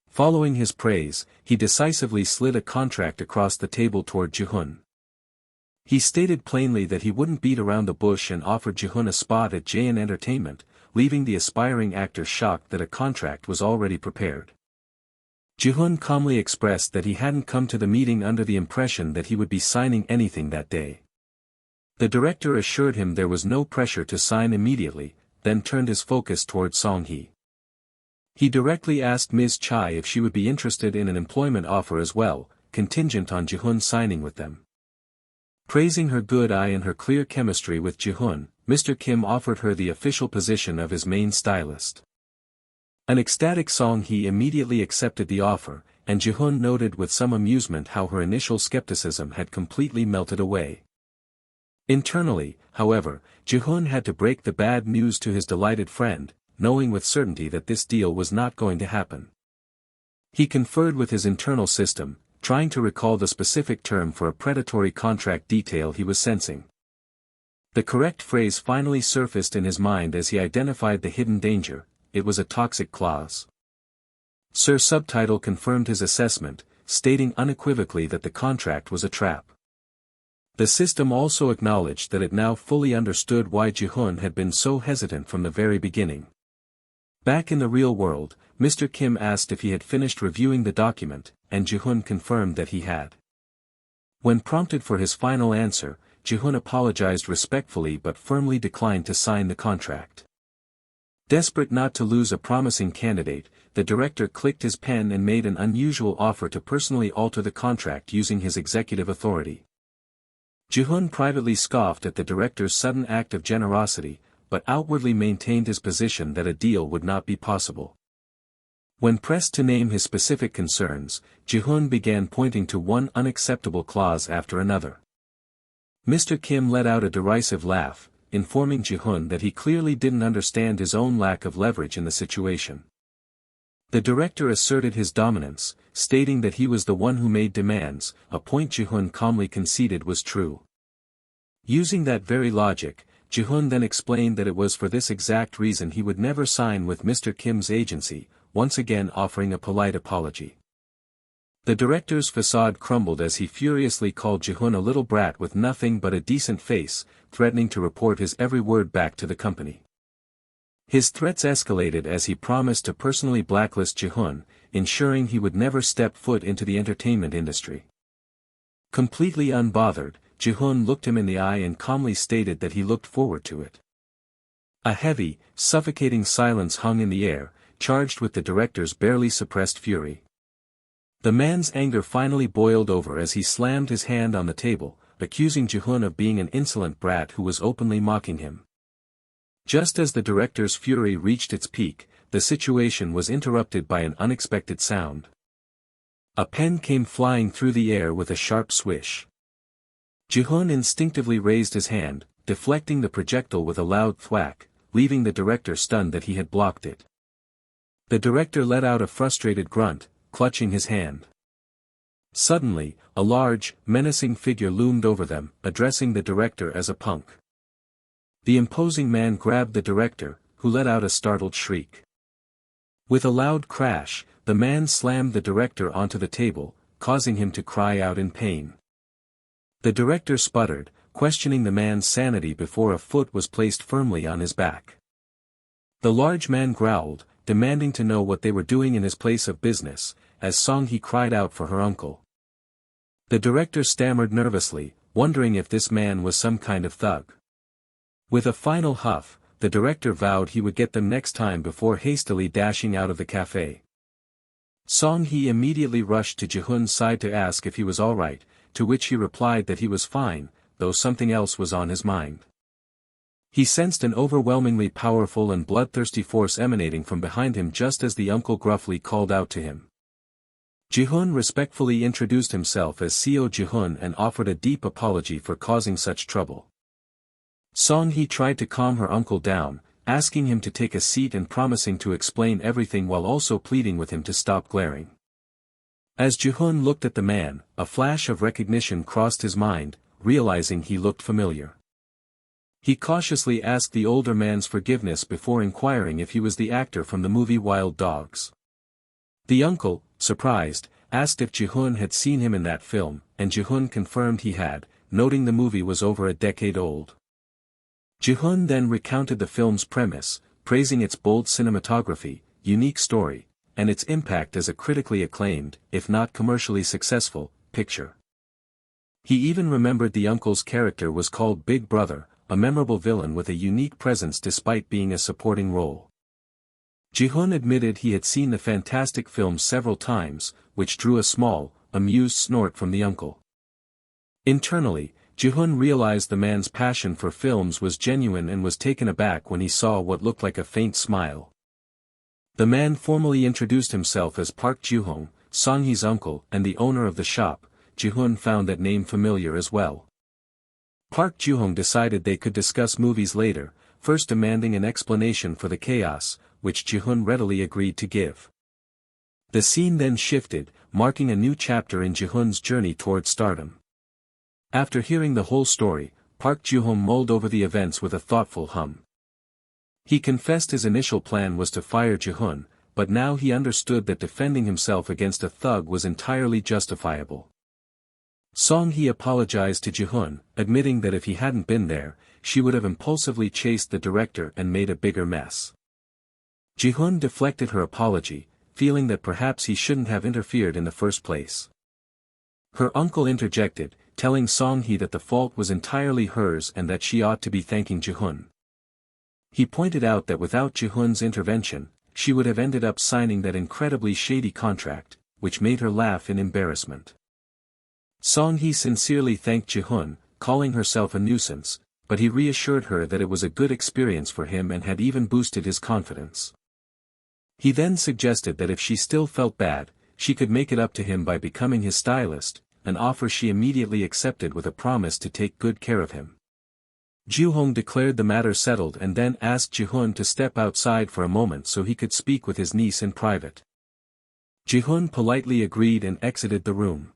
Following his praise, he decisively slid a contract across the table toward Jihoon. He stated plainly that he wouldn't beat around the bush and offered Jihoon a spot at Jihoon Entertainment, leaving the aspiring actor shocked that a contract was already prepared. Jihoon calmly expressed that he hadn't come to the meeting under the impression that he would be signing anything that day. The director assured him there was no pressure to sign immediately, then turned his focus toward Song-hee. He directly asked Ms. Chai if she would be interested in an employment offer as well, contingent on Jihoon signing with them. Praising her good eye and her clear chemistry with Jihoon, Mr. Kim offered her the official position of his main stylist. An ecstatic Song-hee immediately accepted the offer, and Jihoon noted with some amusement how her initial skepticism had completely melted away. Internally, however, Jihoon had to break the bad news to his delighted friend, knowing with certainty that this deal was not going to happen. He conferred with his internal system, trying to recall the specific term for a predatory contract detail he was sensing. The correct phrase finally surfaced in his mind as he identified the hidden danger: it was a toxic clause. Sir Subtitle confirmed his assessment, stating unequivocally that the contract was a trap. The system also acknowledged that it now fully understood why Jihoon had been so hesitant from the very beginning. Back in the real world, Mr. Kim asked if he had finished reviewing the document, and Jihoon confirmed that he had. When prompted for his final answer, Jihoon apologized respectfully but firmly declined to sign the contract. Desperate not to lose a promising candidate, the director clicked his pen and made an unusual offer to personally alter the contract using his executive authority. Jihoon privately scoffed at the director's sudden act of generosity, but outwardly maintained his position that a deal would not be possible. When pressed to name his specific concerns, Jihoon began pointing to one unacceptable clause after another. Mr. Kim let out a derisive laugh, informing Jihoon that he clearly didn't understand his own lack of leverage in the situation. The director asserted his dominance, stating that he was the one who made demands, a point Jihoon calmly conceded was true. Using that very logic, Jihoon then explained that it was for this exact reason he would never sign with Mr. Kim's agency, once again offering a polite apology. The director's facade crumbled as he furiously called Jihoon a little brat with nothing but a decent face, threatening to report his every word back to the company. His threats escalated as he promised to personally blacklist Jihoon, ensuring he would never step foot into the entertainment industry. Completely unbothered, Jihoon looked him in the eye and calmly stated that he looked forward to it. A heavy, suffocating silence hung in the air, charged with the director's barely suppressed fury. The man's anger finally boiled over as he slammed his hand on the table, accusing Jihoon of being an insolent brat who was openly mocking him. Just as the director's fury reached its peak, the situation was interrupted by an unexpected sound. A pen came flying through the air with a sharp swish. Jihoon instinctively raised his hand, deflecting the projectile with a loud thwack, leaving the director stunned that he had blocked it. The director let out a frustrated grunt, clutching his hand. Suddenly, a large, menacing figure loomed over them, addressing the director as a punk. The imposing man grabbed the director, who let out a startled shriek. With a loud crash, the man slammed the director onto the table, causing him to cry out in pain. The director sputtered, questioning the man's sanity before a foot was placed firmly on his back. The large man growled, demanding to know what they were doing in his place of business, as Song-hee cried out for her uncle. The director stammered nervously, wondering if this man was some kind of thug. With a final huff, the director vowed he would get them next time before hastily dashing out of the cafe. Song-hee immediately rushed to Jihoon's side to ask if he was alright, to which he replied that he was fine, though something else was on his mind. He sensed an overwhelmingly powerful and bloodthirsty force emanating from behind him just as the uncle gruffly called out to him. Jihoon respectfully introduced himself as Seo Jihoon and offered a deep apology for causing such trouble. Song-hee tried to calm her uncle down, asking him to take a seat and promising to explain everything while also pleading with him to stop glaring. As Jihoon looked at the man, a flash of recognition crossed his mind, realizing he looked familiar. He cautiously asked the older man's forgiveness before inquiring if he was the actor from the movie Wild Dogs. The uncle, surprised, asked if Jihoon had seen him in that film, and Jihoon confirmed he had, noting the movie was over a decade old. Jihoon then recounted the film's premise, praising its bold cinematography, unique story, and its impact as a critically acclaimed, if not commercially successful, picture. He even remembered the uncle's character was called Big Brother, a memorable villain with a unique presence despite being a supporting role. Jihoon admitted he had seen the fantastic film several times, which drew a small, amused snort from the uncle. Internally, Jihoon realized the man's passion for films was genuine and was taken aback when he saw what looked like a faint smile. The man formally introduced himself as Park Joo-hong, Song-hee's uncle and the owner of the shop. Jihoon found that name familiar as well. Park Joo-hong decided they could discuss movies later, first demanding an explanation for the chaos, which Jihoon readily agreed to give. The scene then shifted, marking a new chapter in Jihoon's journey toward stardom. After hearing the whole story, Park Joo-hong mulled over the events with a thoughtful hum. He confessed his initial plan was to fire Jihoon, but now he understood that defending himself against a thug was entirely justifiable. Song-hee apologized to Jihoon, admitting that if he hadn't been there, she would have impulsively chased the director and made a bigger mess. Jihoon deflected her apology, feeling that perhaps he shouldn't have interfered in the first place. Her uncle interjected, telling Song-hee that the fault was entirely hers and that she ought to be thanking Jihoon. He pointed out that without Jihoon's intervention, she would have ended up signing that incredibly shady contract, which made her laugh in embarrassment. Song-hee sincerely thanked Jihoon, calling herself a nuisance, but he reassured her that it was a good experience for him and had even boosted his confidence. He then suggested that if she still felt bad, she could make it up to him by becoming his stylist, an offer she immediately accepted with a promise to take good care of him. Joo-hong declared the matter settled and then asked Jihoon to step outside for a moment so he could speak with his niece in private. Jihoon politely agreed and exited the room.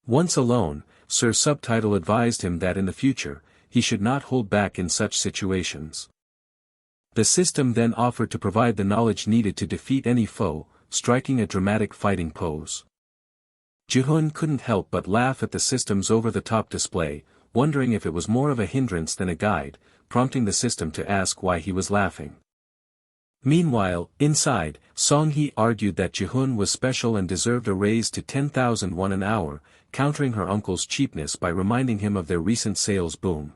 Once alone, Sir Subtitle advised him that in the future, he should not hold back in such situations. The system then offered to provide the knowledge needed to defeat any foe, striking a dramatic fighting pose. Jihoon couldn't help but laugh at the system's over-the-top display, wondering if it was more of a hindrance than a guide, prompting the system to ask why he was laughing. Meanwhile, inside, Song-hee argued that Jihoon was special and deserved a raise to 10,000 won an hour, countering her uncle's cheapness by reminding him of their recent sales boom.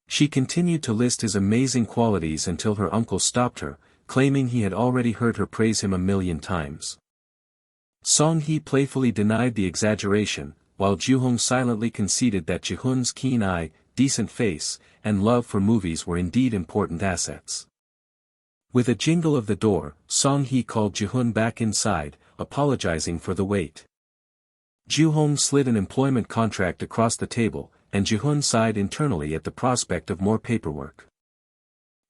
She continued to list his amazing qualities until her uncle stopped her, claiming he had already heard her praise him 1,000,000 times. Song-hee playfully denied the exaggeration, while Jihoon silently conceded that Jihoon's keen eye, decent face, and love for movies were indeed important assets. With a jingle of the door, Song-hee called Jihoon back inside, apologizing for the wait. Jihoon slid an employment contract across the table, and Jihoon sighed internally at the prospect of more paperwork.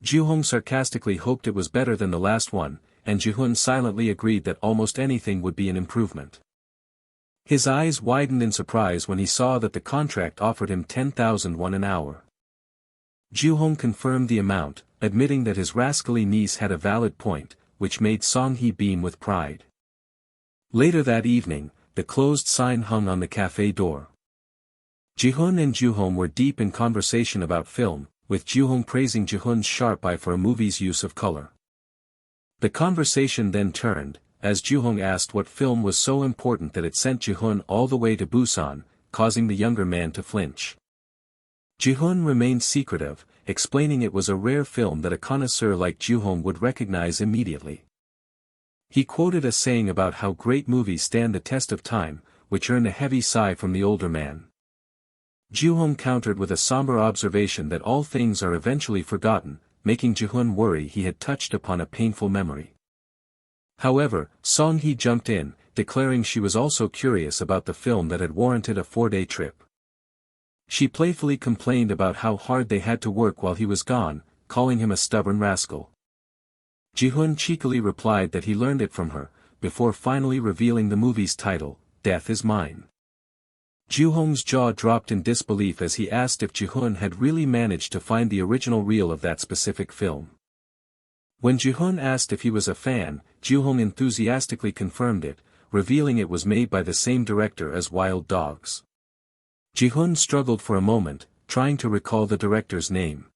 Jihoon sarcastically hoped it was better than the last one, and Jihoon silently agreed that almost anything would be an improvement. His eyes widened in surprise when he saw that the contract offered him 10,000 won an hour. Jihoon confirmed the amount, admitting that his rascally niece had a valid point, which made Song-hee beam with pride. Later that evening, the closed sign hung on the cafe door. Jihoon and Jihoon were deep in conversation about film, with Jihoon praising Jihoon's sharp eye for a movie's use of color. The conversation then turned, as Jihoon asked what film was so important that it sent Jihoon all the way to Busan, causing the younger man to flinch. Jihoon remained secretive, explaining it was a rare film that a connoisseur like Jihoon would recognize immediately. He quoted a saying about how great movies stand the test of time, which earned a heavy sigh from the older man. Jihoon countered with a somber observation that all things are eventually forgotten, making Jihoon worry he had touched upon a painful memory. However, Song-hee jumped in, declaring she was also curious about the film that had warranted a 4-day trip. She playfully complained about how hard they had to work while he was gone, calling him a stubborn rascal. Jihoon cheekily replied that he learned it from her, before finally revealing the movie's title, Death is Mine. Jihoon's jaw dropped in disbelief as he asked if Jihoon had really managed to find the original reel of that specific film. When Jihoon asked if he was a fan, Jihoon enthusiastically confirmed it, revealing it was made by the same director as Wild Dogs. Jihoon struggled for a moment, trying to recall the director's name.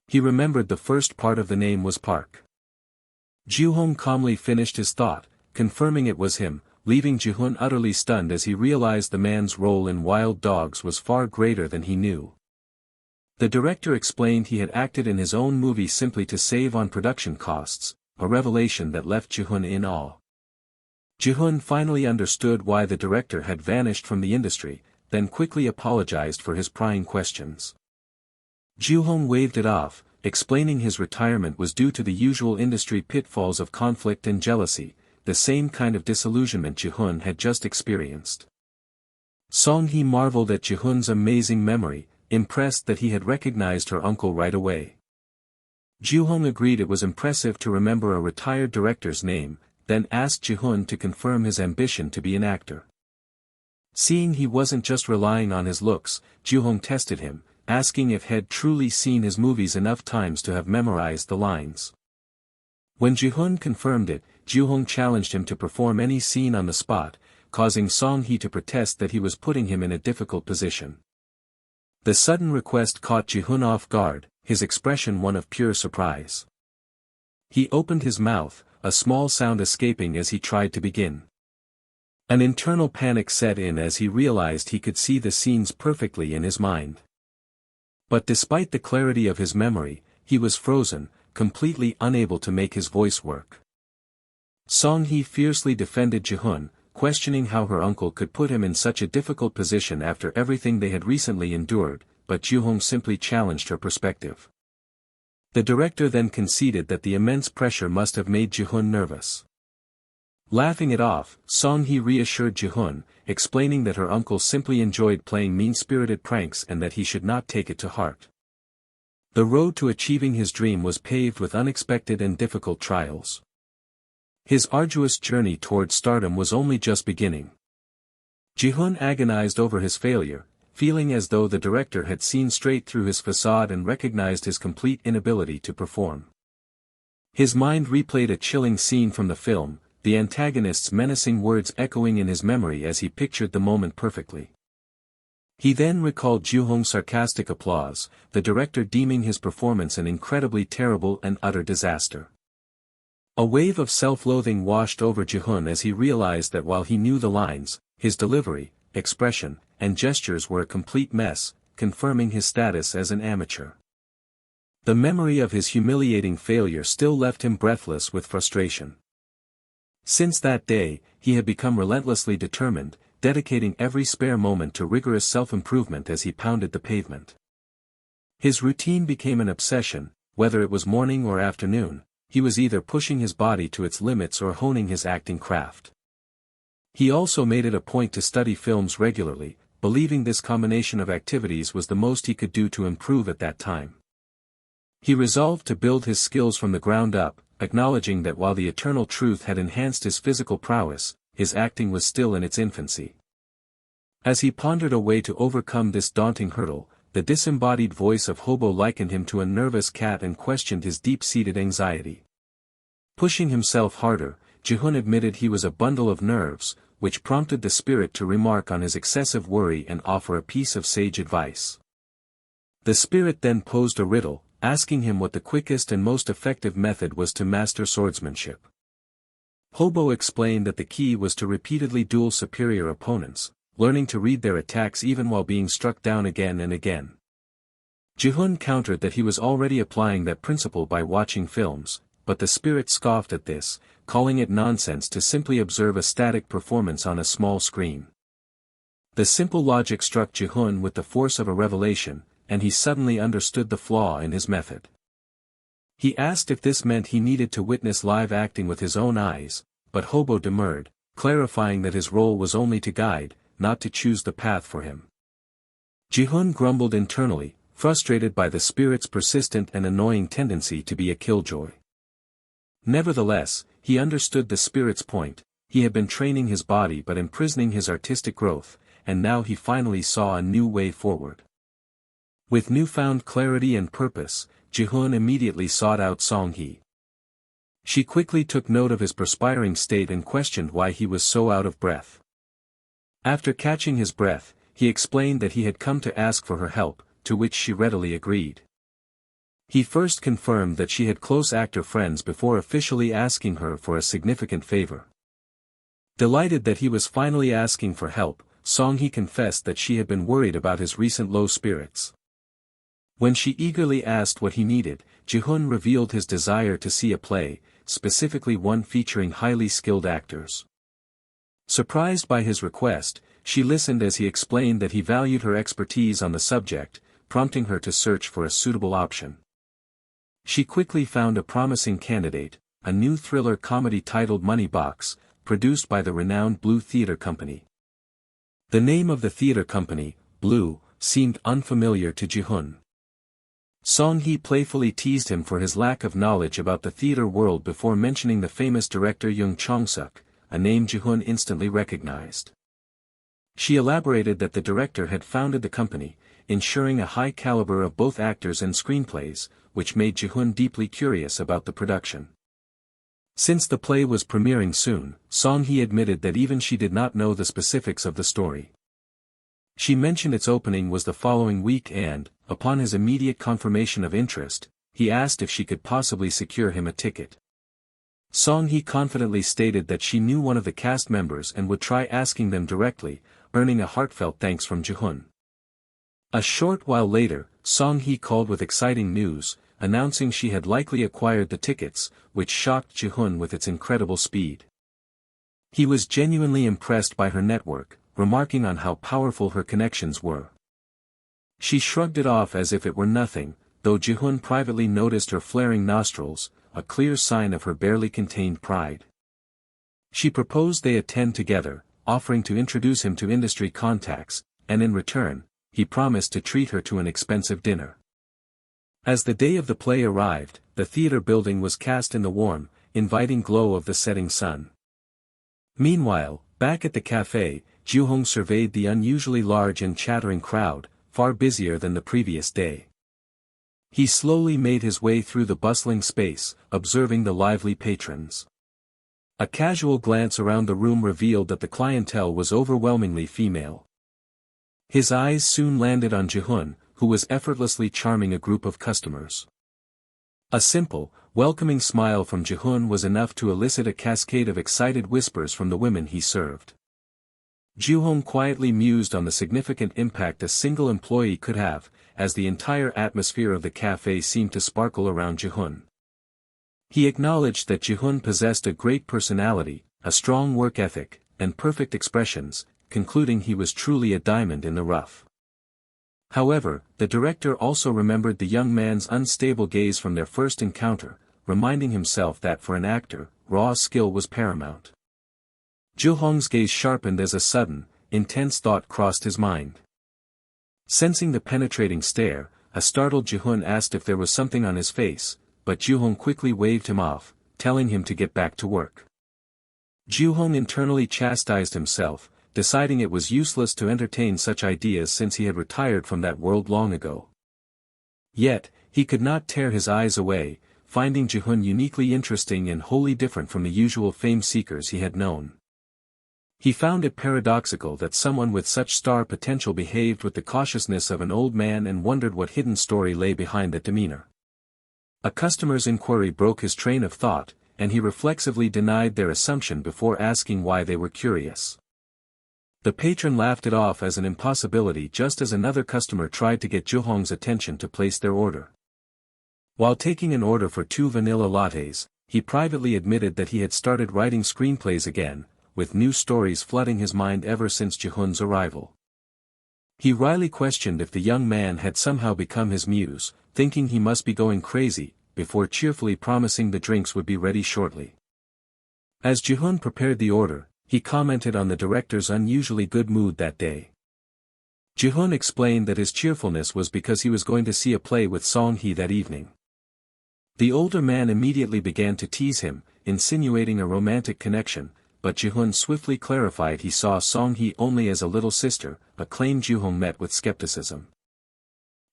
He remembered the first part of the name was Park. Jihoon calmly finished his thought, confirming it was him, leaving Jihoon utterly stunned as he realized the man's role in Wild Dogs was far greater than he knew. The director explained he had acted in his own movie simply to save on production costs, a revelation that left Jihoon in awe. Jihoon finally understood why the director had vanished from the industry, then quickly apologized for his prying questions. Jihoon waved it off, explaining his retirement was due to the usual industry pitfalls of conflict and jealousy, the same kind of disillusionment Jihoon had just experienced. Song-hee marveled at Jihoon's amazing memory, impressed that he had recognized her uncle right away. Jihoon agreed it was impressive to remember a retired director's name, then asked Jihoon to confirm his ambition to be an actor. Seeing he wasn't just relying on his looks, Jihoon tested him, asking if he'd truly seen his movies enough times to have memorized the lines. When Jihoon confirmed it, Jihoon challenged him to perform any scene on the spot, causing Song-hee to protest that he was putting him in a difficult position. The sudden request caught Jihoon off guard, his expression one of pure surprise. He opened his mouth, a small sound escaping as he tried to begin. An internal panic set in as he realized he could see the scenes perfectly in his mind. But despite the clarity of his memory, he was frozen, completely unable to make his voice work. Song-hee fiercely defended Jihoon, questioning how her uncle could put him in such a difficult position after everything they had recently endured, but Jihoon simply challenged her perspective. The director then conceded that the immense pressure must have made Jihoon nervous. Laughing it off, Song-hee reassured Jihoon, explaining that her uncle simply enjoyed playing mean-spirited pranks and that he should not take it to heart. The road to achieving his dream was paved with unexpected and difficult trials. His arduous journey toward stardom was only just beginning. Jihoon agonized over his failure, feeling as though the director had seen straight through his facade and recognized his complete inability to perform. His mind replayed a chilling scene from the film, the antagonist's menacing words echoing in his memory as he pictured the moment perfectly. He then recalled Jihoon's sarcastic applause, the director deeming his performance an incredibly terrible and utter disaster. A wave of self-loathing washed over Jihoon as he realized that while he knew the lines, his delivery, expression, and gestures were a complete mess, confirming his status as an amateur. The memory of his humiliating failure still left him breathless with frustration. Since that day, he had become relentlessly determined, dedicating every spare moment to rigorous self-improvement as he pounded the pavement. His routine became an obsession, whether it was morning or afternoon, he was either pushing his body to its limits or honing his acting craft. He also made it a point to study films regularly, believing this combination of activities was the most he could do to improve at that time. He resolved to build his skills from the ground up, acknowledging that while the eternal truth had enhanced his physical prowess, his acting was still in its infancy. As he pondered a way to overcome this daunting hurdle, the disembodied voice of Hobo likened him to a nervous cat and questioned his deep-seated anxiety. Pushing himself harder, Jihoon admitted he was a bundle of nerves, which prompted the spirit to remark on his excessive worry and offer a piece of sage advice. The spirit then posed a riddle, asking him what the quickest and most effective method was to master swordsmanship. Hobo explained that the key was to repeatedly duel superior opponents, learning to read their attacks even while being struck down again and again. Jihoon countered that he was already applying that principle by watching films, but the spirit scoffed at this, calling it nonsense to simply observe a static performance on a small screen. The simple logic struck Jihoon with the force of a revelation, and he suddenly understood the flaw in his method. He asked if this meant he needed to witness live acting with his own eyes, but Hobo demurred, clarifying that his role was only to guide, not to choose the path for him. Jihoon grumbled internally, frustrated by the spirit's persistent and annoying tendency to be a killjoy. Nevertheless, he understood the spirit's point. He had been training his body but imprisoning his artistic growth, and now he finally saw a new way forward. With newfound clarity and purpose, Jihoon immediately sought out Song-hee. She quickly took note of his perspiring state and questioned why he was so out of breath. After catching his breath, he explained that he had come to ask for her help, to which she readily agreed. He first confirmed that she had close actor friends before officially asking her for a significant favor. Delighted that he was finally asking for help, Song-hee confessed that she had been worried about his recent low spirits. When she eagerly asked what he needed, Jihoon revealed his desire to see a play, specifically one featuring highly skilled actors. Surprised by his request, she listened as he explained that he valued her expertise on the subject, prompting her to search for a suitable option. She quickly found a promising candidate, a new thriller comedy titled Money Box, produced by the renowned Blue Theatre Company. The name of the theatre company, Blue, seemed unfamiliar to Jihoon. Song-hee playfully teased him for his lack of knowledge about the theatre world before mentioning the famous director Yoon Chong-suk, a name Jihoon instantly recognized. She elaborated that the director had founded the company, ensuring a high caliber of both actors and screenplays, which made Jihoon deeply curious about the production. Since the play was premiering soon, Song-hee admitted that even she did not know the specifics of the story. She mentioned its opening was the following week and, upon his immediate confirmation of interest, he asked if she could possibly secure him a ticket. Song-hee confidently stated that she knew one of the cast members and would try asking them directly, earning a heartfelt thanks from Jihoon. A short while later, Song-hee called with exciting news, announcing she had likely acquired the tickets, which shocked Jihoon with its incredible speed. He was genuinely impressed by her network, remarking on how powerful her connections were. She shrugged it off as if it were nothing, though Jihoon privately noticed her flaring nostrils, a clear sign of her barely contained pride. She proposed they attend together, offering to introduce him to industry contacts, and in return, he promised to treat her to an expensive dinner. As the day of the play arrived, the theater building was cast in the warm, inviting glow of the setting sun. Meanwhile, back at the cafe, Jihoon surveyed the unusually large and chattering crowd, far busier than the previous day. He slowly made his way through the bustling space, observing the lively patrons. A casual glance around the room revealed that the clientele was overwhelmingly female. His eyes soon landed on Jihoon, who was effortlessly charming a group of customers. A simple, welcoming smile from Jihoon was enough to elicit a cascade of excited whispers from the women he served. Jihoon quietly mused on the significant impact a single employee could have, as the entire atmosphere of the cafe seemed to sparkle around Jihoon. He acknowledged that Jihoon possessed a great personality, a strong work ethic, and perfect expressions, concluding he was truly a diamond in the rough. However, the director also remembered the young man's unstable gaze from their first encounter, reminding himself that for an actor, raw skill was paramount. Jihoon's gaze sharpened as a sudden, intense thought crossed his mind. Sensing the penetrating stare, a startled Jihoon asked if there was something on his face, but Jihoon quickly waved him off, telling him to get back to work. Jihoon internally chastised himself, deciding it was useless to entertain such ideas since he had retired from that world long ago. Yet, he could not tear his eyes away, finding Jihoon uniquely interesting and wholly different from the usual fame-seekers he had known. He found it paradoxical that someone with such star potential behaved with the cautiousness of an old man and wondered what hidden story lay behind that demeanor. A customer's inquiry broke his train of thought, and he reflexively denied their assumption before asking why they were curious. The patron laughed it off as an impossibility just as another customer tried to get Jihoon's attention to place their order. While taking an order for 2 vanilla lattes, he privately admitted that he had started writing screenplays again, with new stories flooding his mind ever since Jihoon's arrival. He wryly questioned if the young man had somehow become his muse, thinking he must be going crazy, before cheerfully promising the drinks would be ready shortly. As Jihoon prepared the order, he commented on the director's unusually good mood that day. Jihoon explained that his cheerfulness was because he was going to see a play with Song-hee that evening. The older man immediately began to tease him, insinuating a romantic connection, but Jihoon swiftly clarified he saw Song-hee only as a little sister, a claim Jihoon met with skepticism.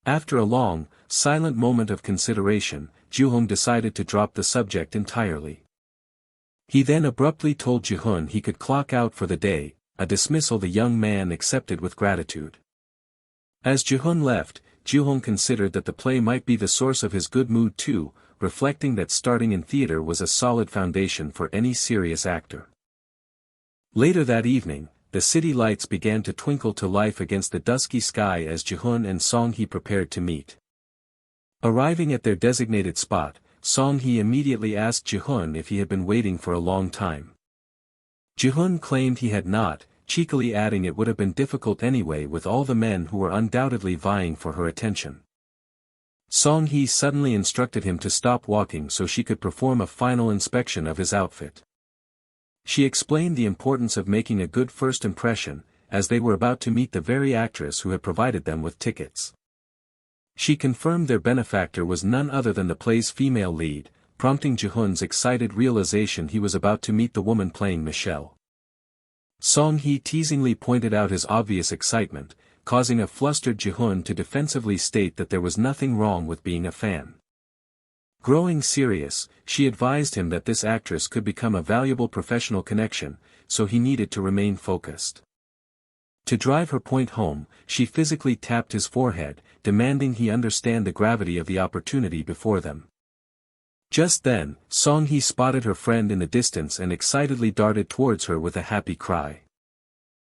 After a long, silent moment of consideration, Jihoon decided to drop the subject entirely. He then abruptly told Jihoon he could clock out for the day, a dismissal the young man accepted with gratitude. As Jihoon left, Jihoon considered that the play might be the source of his good mood too, reflecting that starting in theater was a solid foundation for any serious actor. Later that evening, the city lights began to twinkle to life against the dusky sky as Jihoon and Song-hee prepared to meet. Arriving at their designated spot, Song-hee immediately asked Jihoon if he had been waiting for a long time. Jihoon claimed he had not, cheekily adding it would have been difficult anyway with all the men who were undoubtedly vying for her attention. Song-hee suddenly instructed him to stop walking so she could perform a final inspection of his outfit. She explained the importance of making a good first impression, as they were about to meet the very actress who had provided them with tickets. She confirmed their benefactor was none other than the play's female lead, prompting Jihoon's excited realization he was about to meet the woman playing Michelle. Song-hee teasingly pointed out his obvious excitement, causing a flustered Jihoon to defensively state that there was nothing wrong with being a fan. Growing serious, she advised him that this actress could become a valuable professional connection, so he needed to remain focused. To drive her point home, she physically tapped his forehead, demanding he understand the gravity of the opportunity before them. Just then, Song-hee spotted her friend in the distance and excitedly darted towards her with a happy cry.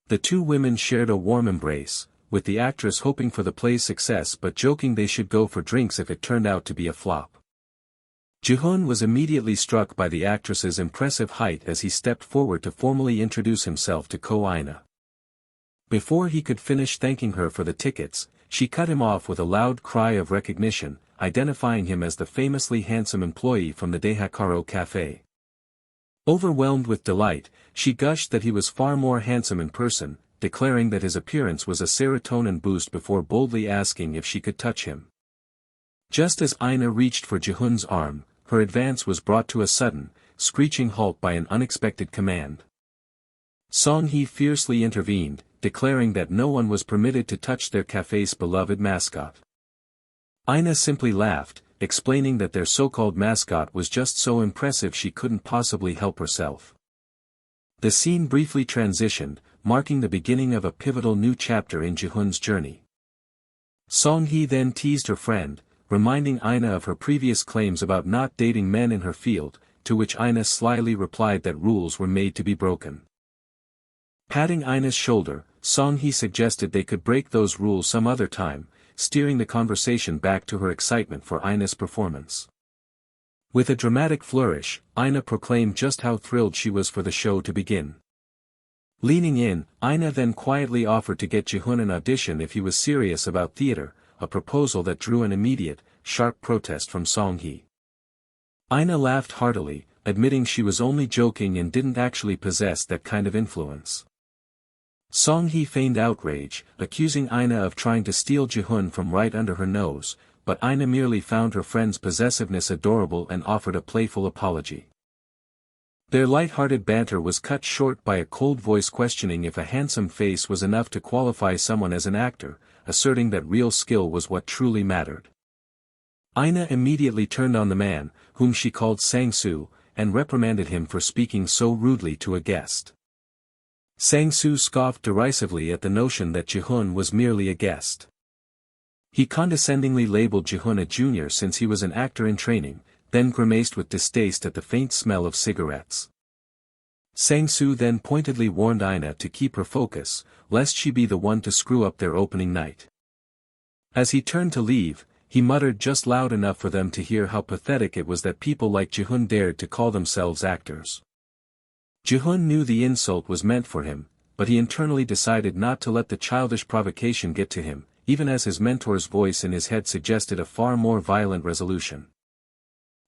The two women shared a warm embrace, with the actress hoping for the play's success but joking they should go for drinks if it turned out to be a flop. Jihoon was immediately struck by the actress's impressive height as he stepped forward to formally introduce himself to Ko-ina. Before he could finish thanking her for the tickets, she cut him off with a loud cry of recognition, identifying him as the famously handsome employee from the Daihakaro Cafe. Overwhelmed with delight, she gushed that he was far more handsome in person, declaring that his appearance was a serotonin boost before boldly asking if she could touch him. Just as Ina reached for Jihoon's arm, her advance was brought to a sudden, screeching halt by an unexpected command. Song-hee fiercely intervened, declaring that no one was permitted to touch their cafe's beloved mascot. Ina simply laughed, explaining that their so-called mascot was just so impressive she couldn't possibly help herself. The scene briefly transitioned, marking the beginning of a pivotal new chapter in Jihoon's journey. Song-hee then teased her friend, reminding Ina of her previous claims about not dating men in her field, to which Ina slyly replied that rules were made to be broken. Patting Ina's shoulder, Song-hee suggested they could break those rules some other time, steering the conversation back to her excitement for Ina's performance. With a dramatic flourish, Ina proclaimed just how thrilled she was for the show to begin. Leaning in, Ina then quietly offered to get Jihoon an audition if he was serious about theater, a proposal that drew an immediate, sharp protest from Song-hee. Ina laughed heartily, admitting she was only joking and didn't actually possess that kind of influence. Song-hee feigned outrage, accusing Ina of trying to steal Jihoon from right under her nose, but Ina merely found her friend's possessiveness adorable and offered a playful apology. Their light-hearted banter was cut short by a cold voice questioning if a handsome face was enough to qualify someone as an actor, asserting that real skill was what truly mattered. Ina immediately turned on the man, whom she called Sang-soo, and reprimanded him for speaking so rudely to a guest. Sang-soo scoffed derisively at the notion that Jihoon was merely a guest. He condescendingly labeled Jihoon a junior since he was an actor in training, then grimaced with distaste at the faint smell of cigarettes. Sang-soo then pointedly warned Ina to keep her focus, lest she be the one to screw up their opening night. As he turned to leave, he muttered just loud enough for them to hear how pathetic it was that people like Jihoon dared to call themselves actors. Jihoon knew the insult was meant for him, but he internally decided not to let the childish provocation get to him, even as his mentor's voice in his head suggested a far more violent resolution.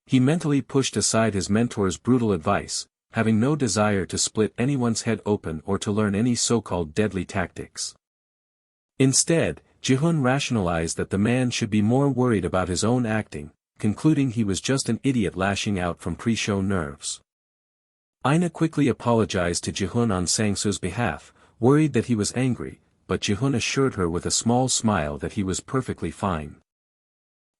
He mentally pushed aside his mentor's brutal advice, having no desire to split anyone's head open or to learn any so-called deadly tactics. Instead, Jihoon rationalized that the man should be more worried about his own acting, concluding he was just an idiot lashing out from pre-show nerves. Ina quickly apologized to Jihoon on Sang-soo's behalf, worried that he was angry, but Jihoon assured her with a small smile that he was perfectly fine.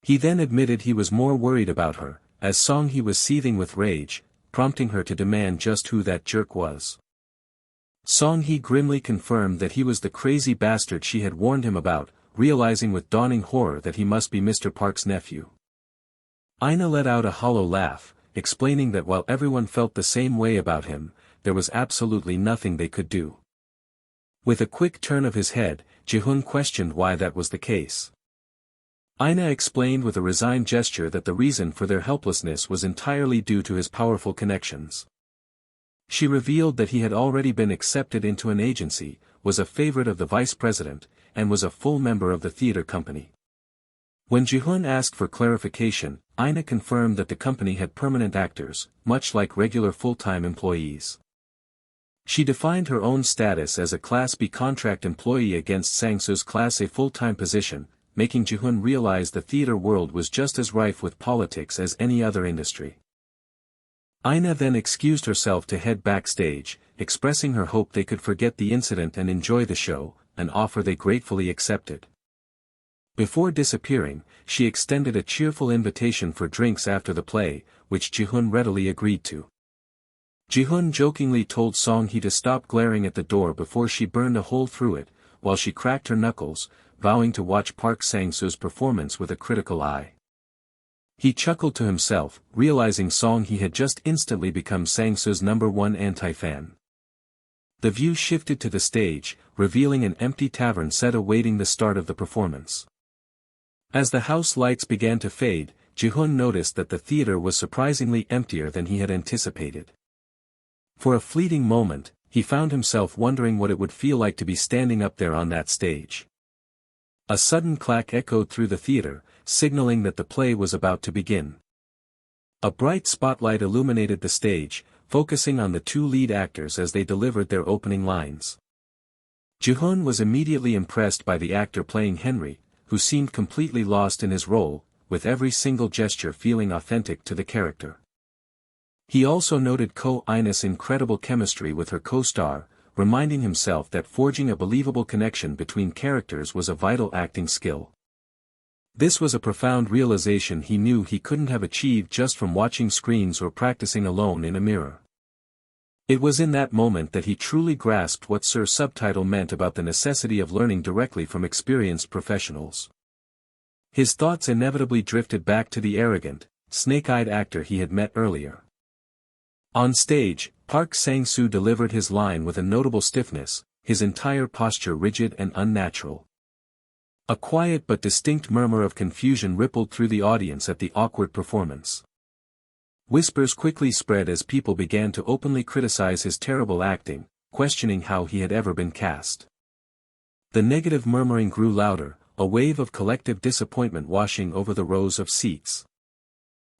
He then admitted he was more worried about her, as Song-hee was seething with rage, prompting her to demand just who that jerk was. Song-hee grimly confirmed that he was the crazy bastard she had warned him about, realizing with dawning horror that he must be Mr. Park's nephew. Ina let out a hollow laugh, explaining that while everyone felt the same way about him, there was absolutely nothing they could do. With a quick turn of his head, Jihoon questioned why that was the case. Ina explained with a resigned gesture that the reason for their helplessness was entirely due to his powerful connections. She revealed that he had already been accepted into an agency, was a favorite of the vice president, and was a full member of the theater company. When Jihoon asked for clarification, Ina confirmed that the company had permanent actors, much like regular full-time employees. She defined her own status as a Class B contract employee against Sang-soo's Class A full-time position, making Jihoon realize the theater world was just as rife with politics as any other industry. Ina then excused herself to head backstage, expressing her hope they could forget the incident and enjoy the show, an offer they gratefully accepted. Before disappearing, she extended a cheerful invitation for drinks after the play, which Jihoon readily agreed to. Jihoon jokingly told Song-hee to stop glaring at the door before she burned a hole through it, while she cracked her knuckles, vowing to watch Park Sang-soo's performance with a critical eye. He chuckled to himself, realizing Song-hee had just instantly become Sang-soo's #1 anti-fan. The view shifted to the stage, revealing an empty tavern set awaiting the start of the performance. As the house lights began to fade, Jihoon noticed that the theater was surprisingly emptier than he had anticipated. For a fleeting moment, he found himself wondering what it would feel like to be standing up there on that stage. A sudden clack echoed through the theater, signaling that the play was about to begin. A bright spotlight illuminated the stage, focusing on the two lead actors as they delivered their opening lines. Jihoon was immediately impressed by the actor playing Henry, who seemed completely lost in his role, with every single gesture feeling authentic to the character. He also noted Ina's incredible chemistry with her co-star, reminding himself that forging a believable connection between characters was a vital acting skill. This was a profound realization he knew he couldn't have achieved just from watching screens or practicing alone in a mirror. It was in that moment that he truly grasped what Sir Subtitle meant about the necessity of learning directly from experienced professionals. His thoughts inevitably drifted back to the arrogant, snake-eyed actor he had met earlier. On stage, Park Sang-soo delivered his line with a notable stiffness, his entire posture rigid and unnatural. A quiet but distinct murmur of confusion rippled through the audience at the awkward performance. Whispers quickly spread as people began to openly criticize his terrible acting, questioning how he had ever been cast. The negative murmuring grew louder, a wave of collective disappointment washing over the rows of seats.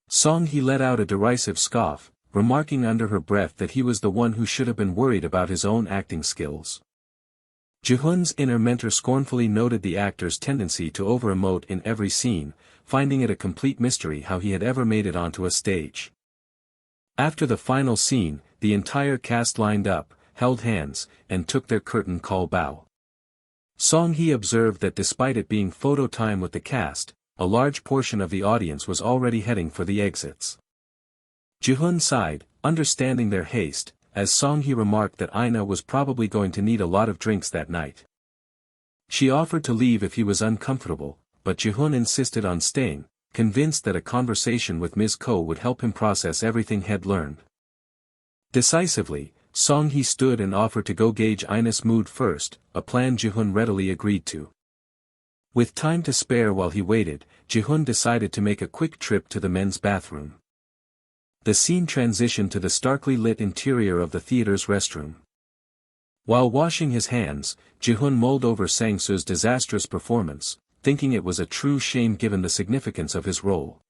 Song-hee let out a derisive scoff, remarking under her breath that he was the one who should have been worried about his own acting skills. Jihoon's inner mentor scornfully noted the actor's tendency to over-emote in every scene, finding it a complete mystery how he had ever made it onto a stage. After the final scene, the entire cast lined up, held hands, and took their curtain call bow. Song-hee observed that despite it being photo time with the cast, a large portion of the audience was already heading for the exits. Jihoon sighed, understanding their haste, as Song-hee remarked that Ina was probably going to need a lot of drinks that night. She offered to leave if he was uncomfortable, but Jihoon insisted on staying, convinced that a conversation with Ms. Ko would help him process everything he'd learned. Decisively, Song-hee stood and offered to go gauge Ina's mood first, a plan Jihoon readily agreed to. With time to spare while he waited, Jihoon decided to make a quick trip to the men's bathroom. The scene transitioned to the starkly lit interior of the theater's restroom. While washing his hands, Jihoon mulled over Sang-soo's disastrous performance, thinking it was a true shame given the significance of his role.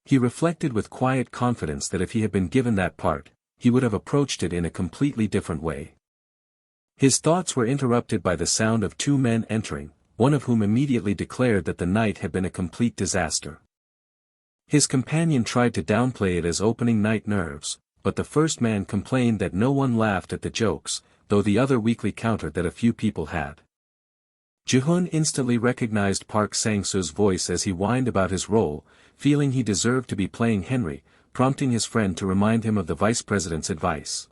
He reflected with quiet confidence that if he had been given that part, he would have approached it in a completely different way. His thoughts were interrupted by the sound of two men entering, one of whom immediately declared that the night had been a complete disaster. His companion tried to downplay it as opening night nerves, but the first man complained that no one laughed at the jokes, though the other weakly countered that a few people had. Jihoon instantly recognized Park Sang-soo's voice as he whined about his role, feeling he deserved to be playing Henry, prompting his friend to remind him of the vice president's advice.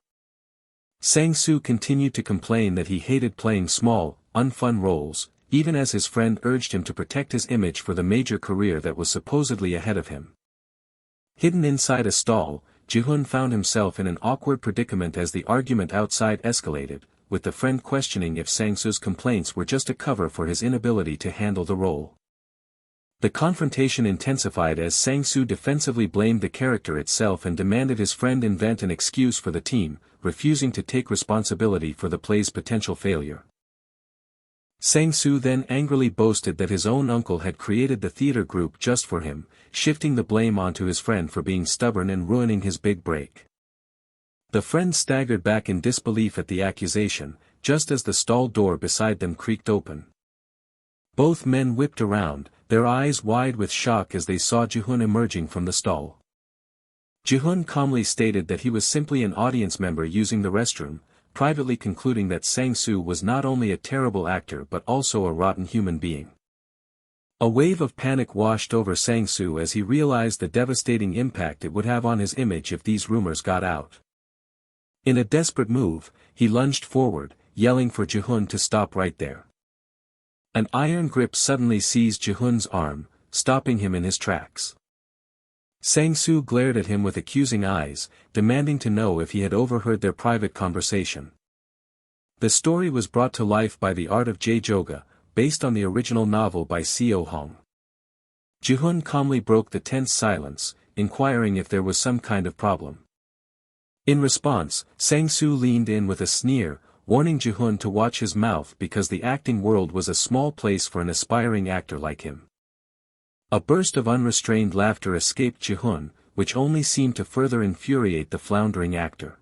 Sang-soo continued to complain that he hated playing small, unfun roles, even as his friend urged him to protect his image for the major career that was supposedly ahead of him. Hidden inside a stall, Jihoon found himself in an awkward predicament as the argument outside escalated, with the friend questioning if Sang-soo's complaints were just a cover for his inability to handle the role. The confrontation intensified as Sang-soo defensively blamed the character itself and demanded his friend invent an excuse for the team, refusing to take responsibility for the play's potential failure. Sang-soo then angrily boasted that his own uncle had created the theater group just for him, shifting the blame onto his friend for being stubborn and ruining his big break. The friend staggered back in disbelief at the accusation, just as the stall door beside them creaked open. Both men whipped around, their eyes wide with shock as they saw Jihoon emerging from the stall. Jihoon calmly stated that he was simply an audience member using the restroom, privately concluding that Sang-soo was not only a terrible actor but also a rotten human being. A wave of panic washed over Sang-soo as he realized the devastating impact it would have on his image if these rumors got out. In a desperate move, he lunged forward, yelling for Jihoon to stop right there. An iron grip suddenly seized Jihoon's arm, stopping him in his tracks. Sang-soo glared at him with accusing eyes, demanding to know if he had overheard their private conversation. The story was brought to life by The Art of J-Joga, based on the original novel by Seo Hong. Jihoon calmly broke the tense silence, inquiring if there was some kind of problem. In response, Sang-soo leaned in with a sneer, warning Jihoon to watch his mouth because the acting world was a small place for an aspiring actor like him. A burst of unrestrained laughter escaped Jihoon, which only seemed to further infuriate the floundering actor.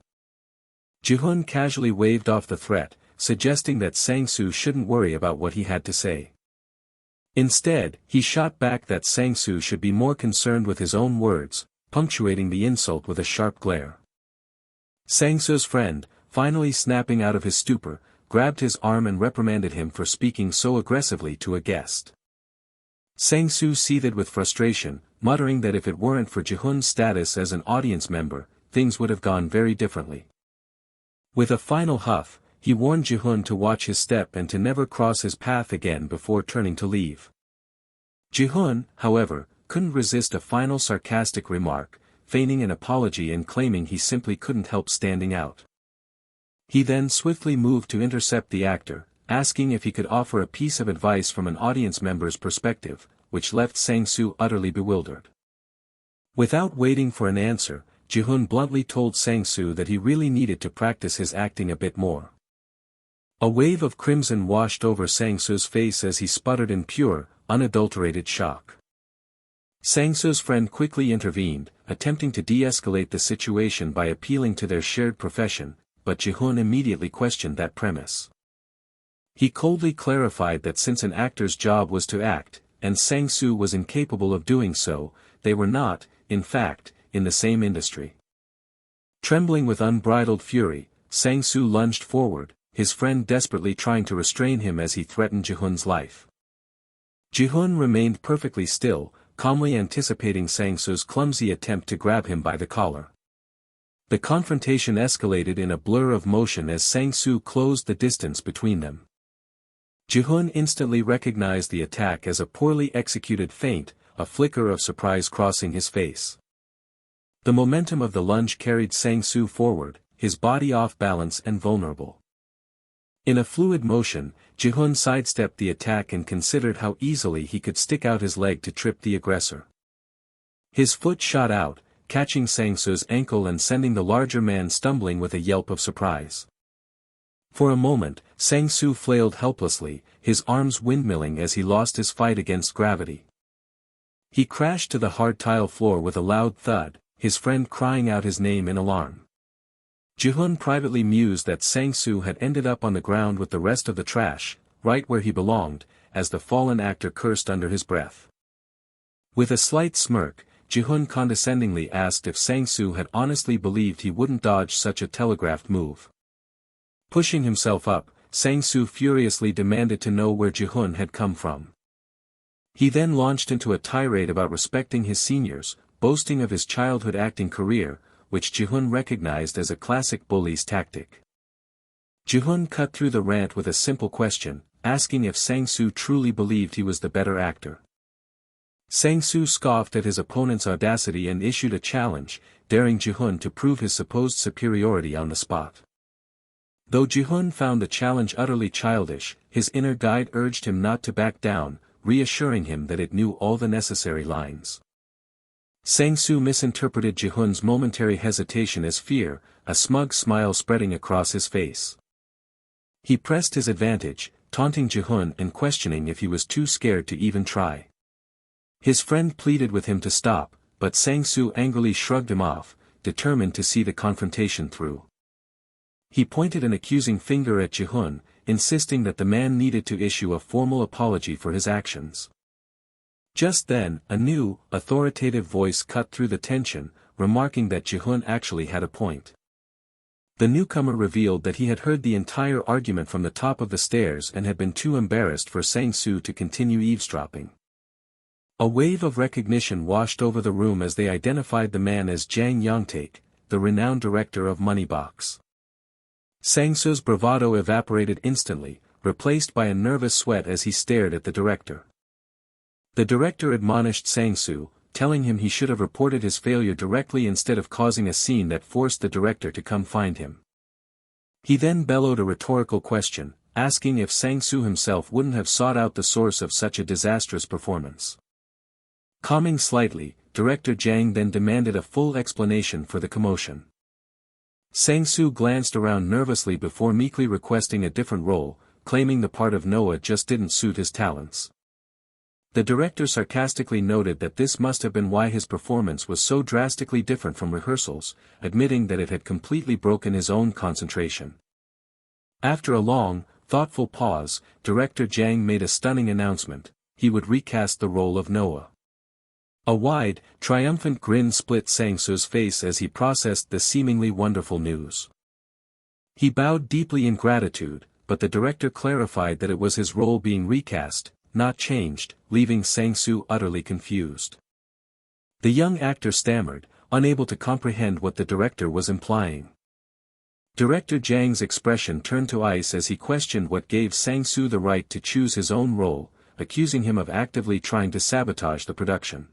Jihoon casually waved off the threat, suggesting that Sang-soo shouldn't worry about what he had to say. Instead, he shot back that Sang-soo should be more concerned with his own words, punctuating the insult with a sharp glare. Sang-soo's friend, finally snapping out of his stupor, grabbed his arm and reprimanded him for speaking so aggressively to a guest. Sang-soo seethed with frustration, muttering that if it weren't for Jihoon's status as an audience member, things would have gone very differently. With a final huff, he warned Jihoon to watch his step and to never cross his path again before turning to leave. Jihoon, however, couldn't resist a final sarcastic remark, feigning an apology and claiming he simply couldn't help standing out. He then swiftly moved to intercept the actor, asking if he could offer a piece of advice from an audience member's perspective, which left Sang-soo utterly bewildered. Without waiting for an answer, Jihoon bluntly told Sang-soo that he really needed to practice his acting a bit more. A wave of crimson washed over Sang-soo's face as he sputtered in pure, unadulterated shock. Sang-soo's friend quickly intervened, attempting to de-escalate the situation by appealing to their shared profession, but Jihoon immediately questioned that premise. He coldly clarified that since an actor's job was to act, and Sang-soo was incapable of doing so, they were not, in fact, in the same industry. Trembling with unbridled fury, Sang-soo lunged forward, his friend desperately trying to restrain him as he threatened Jihoon's life. Jihoon remained perfectly still, calmly anticipating Sang-soo's clumsy attempt to grab him by the collar. The confrontation escalated in a blur of motion as Sang-soo closed the distance between them. Jihoon instantly recognized the attack as a poorly executed feint, a flicker of surprise crossing his face. The momentum of the lunge carried Sang-soo forward, his body off balance and vulnerable. In a fluid motion, Jihoon sidestepped the attack and considered how easily he could stick out his leg to trip the aggressor. His foot shot out, catching Sang-soo's ankle and sending the larger man stumbling with a yelp of surprise. For a moment, Sang-soo flailed helplessly, his arms windmilling as he lost his fight against gravity. He crashed to the hard tile floor with a loud thud, his friend crying out his name in alarm. Jihoon privately mused that Sang-soo had ended up on the ground with the rest of the trash, right where he belonged, as the fallen actor cursed under his breath. With a slight smirk, Jihoon condescendingly asked if Sang-soo had honestly believed he wouldn't dodge such a telegraphed move. Pushing himself up, Sang-soo furiously demanded to know where Jihoon had come from. He then launched into a tirade about respecting his seniors, boasting of his childhood acting career, which Jihoon recognized as a classic bully's tactic. Jihoon cut through the rant with a simple question, asking if Sang-soo truly believed he was the better actor. Sang-soo scoffed at his opponent's audacity and issued a challenge, daring Jihoon to prove his supposed superiority on the spot. Though Jihoon found the challenge utterly childish, his inner guide urged him not to back down, reassuring him that it knew all the necessary lines. Sang-soo misinterpreted Jihoon's momentary hesitation as fear, a smug smile spreading across his face. He pressed his advantage, taunting Jihoon and questioning if he was too scared to even try. His friend pleaded with him to stop, but Sang-soo angrily shrugged him off, determined to see the confrontation through. He pointed an accusing finger at Jihoon, insisting that the man needed to issue a formal apology for his actions. Just then, a new, authoritative voice cut through the tension, remarking that Jihoon actually had a point. The newcomer revealed that he had heard the entire argument from the top of the stairs and had been too embarrassed for Sang-soo to continue eavesdropping. A wave of recognition washed over the room as they identified the man as Jang Yongtaek, the renowned director of Moneybox. Sang-soo's bravado evaporated instantly, replaced by a nervous sweat as he stared at the director. The director admonished Sang-soo, telling him he should have reported his failure directly instead of causing a scene that forced the director to come find him. He then bellowed a rhetorical question, asking if Sang-soo himself wouldn't have sought out the source of such a disastrous performance. Calming slightly, Director Jang then demanded a full explanation for the commotion. Sang-soo glanced around nervously before meekly requesting a different role, claiming the part of Noah just didn't suit his talents. The director sarcastically noted that this must have been why his performance was so drastically different from rehearsals, admitting that it had completely broken his own concentration. After a long, thoughtful pause, Director Jang made a stunning announcement: he would recast the role of Noah. A wide, triumphant grin split Sang-soo's face as he processed the seemingly wonderful news. He bowed deeply in gratitude, but the director clarified that it was his role being recast, not changed, leaving Sang-soo utterly confused. The young actor stammered, unable to comprehend what the director was implying. Director Jang's expression turned to ice as he questioned what gave Sang-soo the right to choose his own role, accusing him of actively trying to sabotage the production.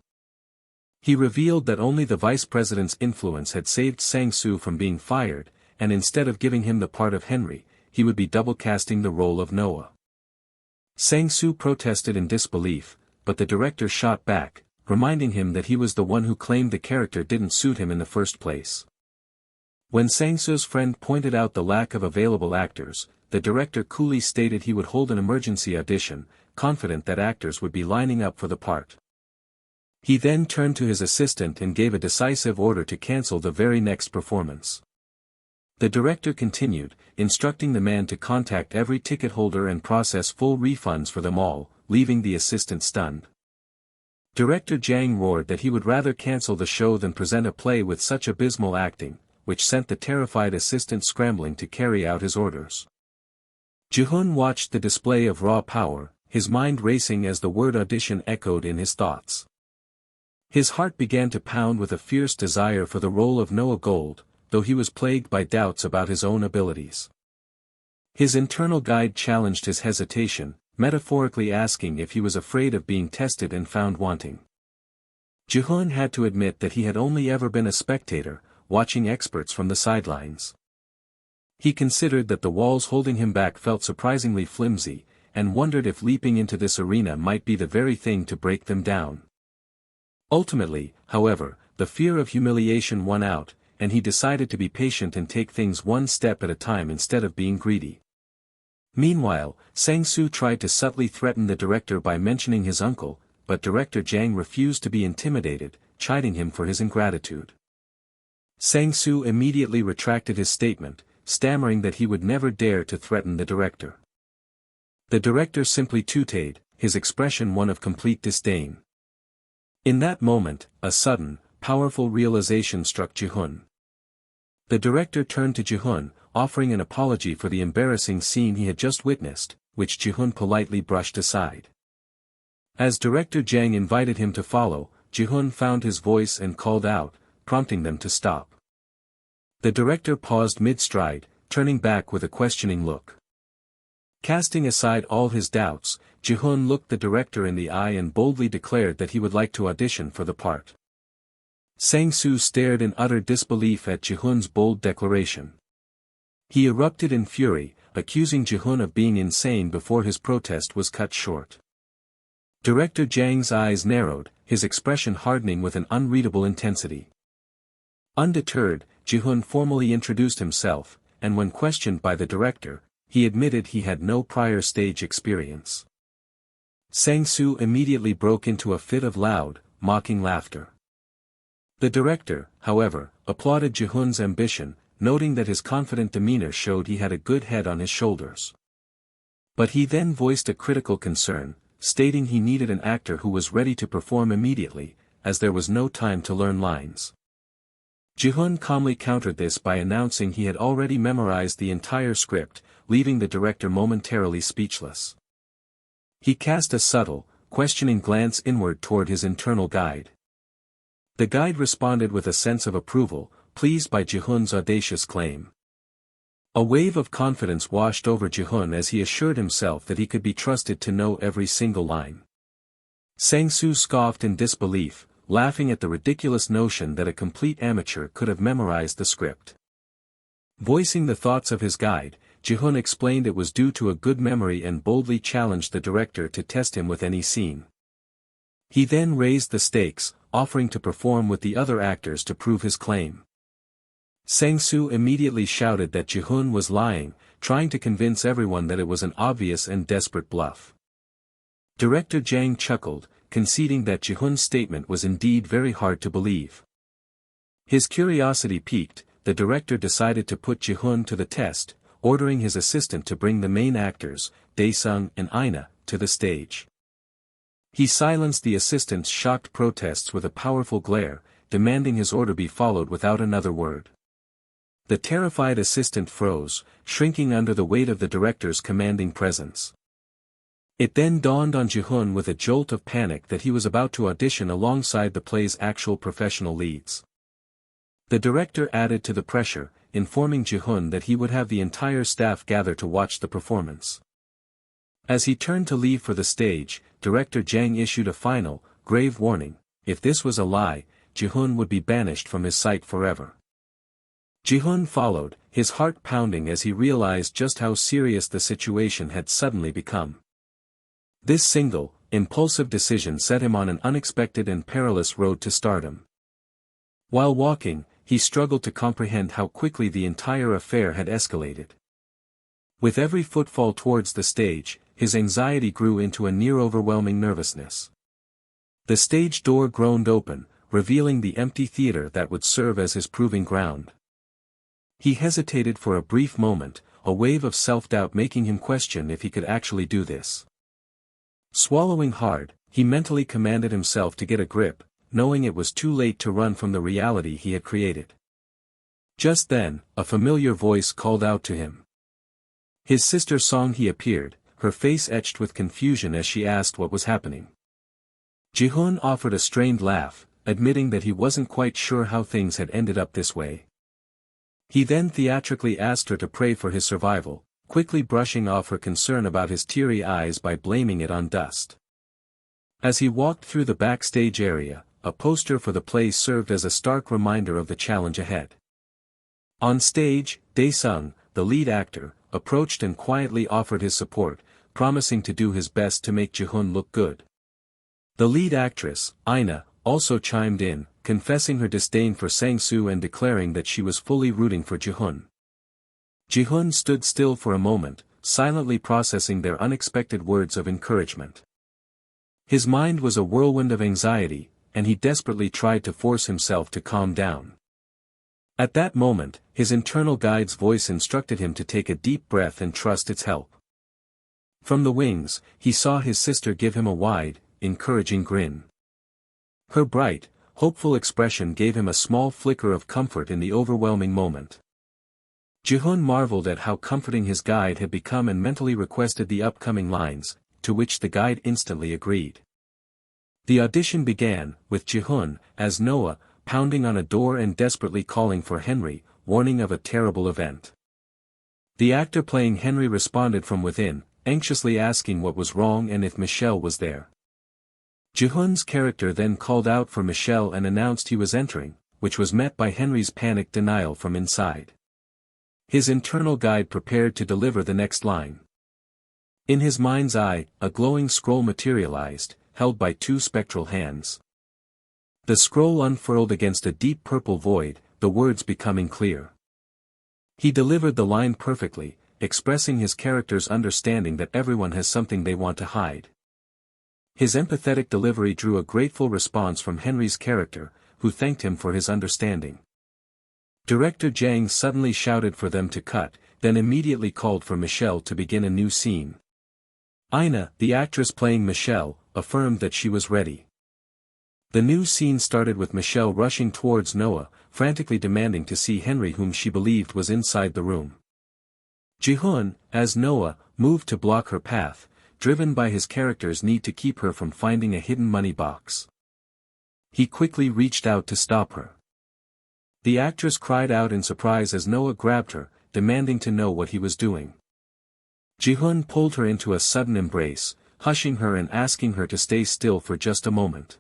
He revealed that only the vice president's influence had saved Sang-soo from being fired, and instead of giving him the part of Henry, he would be double-casting the role of Noah. Sang-soo protested in disbelief, but the director shot back, reminding him that he was the one who claimed the character didn't suit him in the first place. When Sang-soo's friend pointed out the lack of available actors, the director coolly stated he would hold an emergency audition, confident that actors would be lining up for the part. He then turned to his assistant and gave a decisive order to cancel the very next performance. The director continued, instructing the man to contact every ticket holder and process full refunds for them all, leaving the assistant stunned. Director Jang roared that he would rather cancel the show than present a play with such abysmal acting, which sent the terrified assistant scrambling to carry out his orders. Jihoon watched the display of raw power, his mind racing as the word audition echoed in his thoughts. His heart began to pound with a fierce desire for the role of Noah Gold, though he was plagued by doubts about his own abilities. His internal guide challenged his hesitation, metaphorically asking if he was afraid of being tested and found wanting. Jihoon had to admit that he had only ever been a spectator, watching experts from the sidelines. He considered that the walls holding him back felt surprisingly flimsy, and wondered if leaping into this arena might be the very thing to break them down. Ultimately, however, the fear of humiliation won out, and he decided to be patient and take things one step at a time instead of being greedy. Meanwhile, Sang-soo tried to subtly threaten the director by mentioning his uncle, but Director Jang refused to be intimidated, chiding him for his ingratitude. Sang-soo immediately retracted his statement, stammering that he would never dare to threaten the director. The director simply tooted, his expression one of complete disdain. In that moment, a sudden, powerful realization struck Jihoon. The director turned to Jihoon, offering an apology for the embarrassing scene he had just witnessed, which Jihoon politely brushed aside. As Director Jang invited him to follow, Jihoon found his voice and called out, prompting them to stop. The director paused mid-stride, turning back with a questioning look. Casting aside all his doubts, Jihoon looked the director in the eye and boldly declared that he would like to audition for the part. Sang-soo stared in utter disbelief at Jihoon's bold declaration. He erupted in fury, accusing Jihoon of being insane before his protest was cut short. Director Jang's eyes narrowed, his expression hardening with an unreadable intensity. Undeterred, Jihoon formally introduced himself, and when questioned by the director, he admitted he had no prior stage experience. Sang-soo immediately broke into a fit of loud, mocking laughter. The director, however, applauded Jihoon's ambition, noting that his confident demeanor showed he had a good head on his shoulders. But he then voiced a critical concern, stating he needed an actor who was ready to perform immediately, as there was no time to learn lines. Jihoon calmly countered this by announcing he had already memorized the entire script, leaving the director momentarily speechless. He cast a subtle, questioning glance inward toward his internal guide. The guide responded with a sense of approval, pleased by Jihoon's audacious claim. A wave of confidence washed over Jihoon as he assured himself that he could be trusted to know every single line. Sang-soo scoffed in disbelief, laughing at the ridiculous notion that a complete amateur could have memorized the script. Voicing the thoughts of his guide, Jihoon explained it was due to a good memory and boldly challenged the director to test him with any scene. He then raised the stakes, offering to perform with the other actors to prove his claim. Sang-soo immediately shouted that Jihoon was lying, trying to convince everyone that it was an obvious and desperate bluff. Director Jang chuckled, conceding that Jihoon's statement was indeed very hard to believe. His curiosity piqued, the director decided to put Jihoon to the test, ordering his assistant to bring the main actors, Daesung and Ina, to the stage. He silenced the assistant's shocked protests with a powerful glare, demanding his order be followed without another word. The terrified assistant froze, shrinking under the weight of the director's commanding presence. It then dawned on Jihoon with a jolt of panic that he was about to audition alongside the play's actual professional leads. The director added to the pressure, informing Jihoon that he would have the entire staff gather to watch the performance. As he turned to leave for the stage, director Jang issued a final, grave warning: if this was a lie, Jihoon would be banished from his sight forever. Jihoon followed, his heart pounding as he realized just how serious the situation had suddenly become. This single, impulsive decision set him on an unexpected and perilous road to stardom. While walking, he struggled to comprehend how quickly the entire affair had escalated. With every footfall towards the stage, his anxiety grew into a near-overwhelming nervousness. The stage door groaned open, revealing the empty theater that would serve as his proving ground. He hesitated for a brief moment, a wave of self-doubt making him question if he could actually do this. Swallowing hard, he mentally commanded himself to get a grip, knowing it was too late to run from the reality he had created. Just then, a familiar voice called out to him. His sister Song Hee appeared, her face etched with confusion as she asked what was happening. Jihoon offered a strained laugh, admitting that he wasn't quite sure how things had ended up this way. He then theatrically asked her to pray for his survival, quickly brushing off her concern about his teary eyes by blaming it on dust. As he walked through the backstage area, a poster for the play served as a stark reminder of the challenge ahead. On stage, Dae-sung, the lead actor, approached and quietly offered his support, promising to do his best to make Jihoon look good. The lead actress, Ina, also chimed in, confessing her disdain for Sang-soo and declaring that she was fully rooting for Jihoon. Jihoon stood still for a moment, silently processing their unexpected words of encouragement. His mind was a whirlwind of anxiety, and he desperately tried to force himself to calm down. At that moment, his internal guide's voice instructed him to take a deep breath and trust its help. From the wings, he saw his sister give him a wide, encouraging grin. Her bright, hopeful expression gave him a small flicker of comfort in the overwhelming moment. Jihoon marveled at how comforting his guide had become and mentally requested the upcoming lines, to which the guide instantly agreed. The audition began, with Jihoon, as Noah, pounding on a door and desperately calling for Henry, warning of a terrible event. The actor playing Henry responded from within, anxiously asking what was wrong and if Michelle was there. Jihoon's character then called out for Michelle and announced he was entering, which was met by Henry's panicked denial from inside. His internal guide prepared to deliver the next line. In his mind's eye, a glowing scroll materialized, held by two spectral hands. The scroll unfurled against a deep purple void, the words becoming clear. He delivered the line perfectly, expressing his character's understanding that everyone has something they want to hide. His empathetic delivery drew a grateful response from Henry's character, who thanked him for his understanding. Director Jang suddenly shouted for them to cut, then immediately called for Michelle to begin a new scene. Ina, the actress playing Michelle, affirmed that she was ready. The new scene started with Michelle rushing towards Noah, frantically demanding to see Henry whom she believed was inside the room. Jihoon, as Noah, moved to block her path, driven by his character's need to keep her from finding a hidden money box. He quickly reached out to stop her. The actress cried out in surprise as Noah grabbed her, demanding to know what he was doing. Jihoon pulled her into a sudden embrace, hushing her and asking her to stay still for just a moment.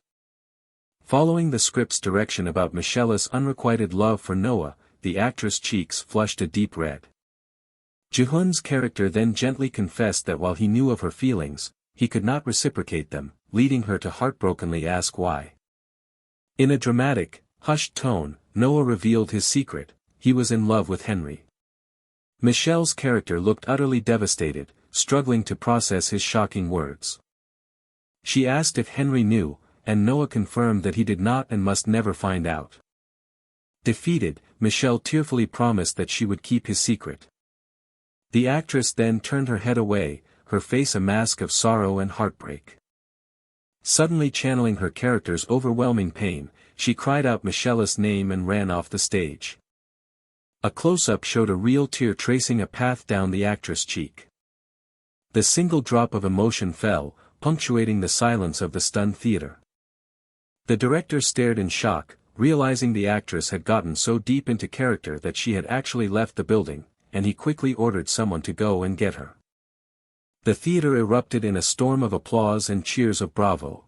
Following the script's direction about Michelle's unrequited love for Noah, the actress' cheeks flushed a deep red. Jihoon's character then gently confessed that while he knew of her feelings, he could not reciprocate them, leading her to heartbrokenly ask why. In a dramatic, hushed tone, Noah revealed his secret: he was in love with Henry. Michelle's character looked utterly devastated, struggling to process his shocking words. She asked if Henry knew, and Noah confirmed that he did not and must never find out. Defeated, Michelle tearfully promised that she would keep his secret. The actress then turned her head away, her face a mask of sorrow and heartbreak. Suddenly channeling her character's overwhelming pain, she cried out Michelle's name and ran off the stage. A close-up showed a real tear tracing a path down the actress' cheek. The single drop of emotion fell, punctuating the silence of the stunned theater. The director stared in shock, realizing the actress had gotten so deep into character that she had actually left the building, and he quickly ordered someone to go and get her. The theater erupted in a storm of applause and cheers of bravo.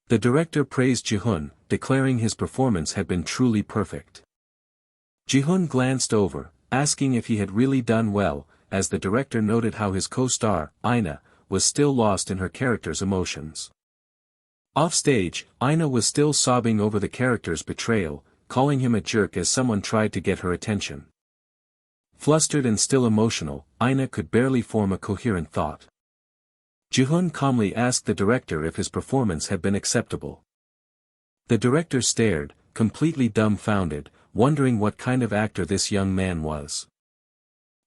The director praised Jihoon, declaring his performance had been truly perfect. Jihoon glanced over, asking if he had really done well, as the director noted how his co-star, Ina, was still lost in her character's emotions. Offstage, Ina was still sobbing over the character's betrayal, calling him a jerk as someone tried to get her attention. Flustered and still emotional, Ina could barely form a coherent thought. Jihoon calmly asked the director if his performance had been acceptable. The director stared, completely dumbfounded, wondering what kind of actor this young man was.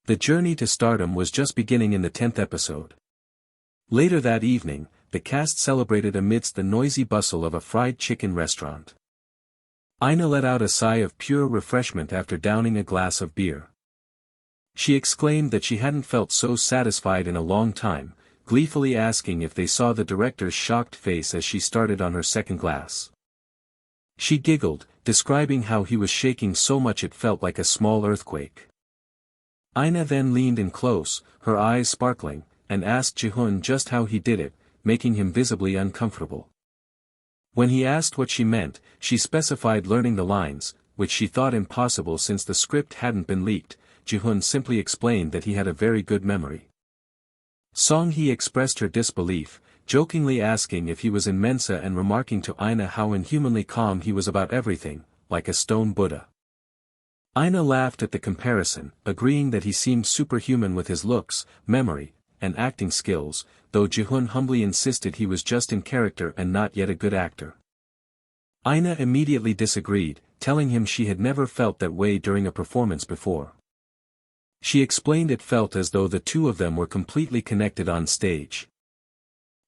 The journey to stardom was just beginning in the 10th episode. Later that evening, the cast celebrated amidst the noisy bustle of a fried chicken restaurant. Ina let out a sigh of pure refreshment after downing a glass of beer. She exclaimed that she hadn't felt so satisfied in a long time, gleefully asking if they saw the director's shocked face as she started on her second glass. She giggled, describing how he was shaking so much it felt like a small earthquake. Ina then leaned in close, her eyes sparkling, and asked Jihoon just how he did it, making him visibly uncomfortable. When he asked what she meant, she specified learning the lines, which she thought impossible since the script hadn't been leaked. Jihoon simply explained that he had a very good memory. Song-hee expressed her disbelief, jokingly asking if he was in Mensa and remarking to Ina how inhumanly calm he was about everything, like a stone Buddha. Ina laughed at the comparison, agreeing that he seemed superhuman with his looks, memory, and acting skills, though Jihoon humbly insisted he was just in character and not yet a good actor. Ina immediately disagreed, telling him she had never felt that way during a performance before. She explained it felt as though the two of them were completely connected on stage.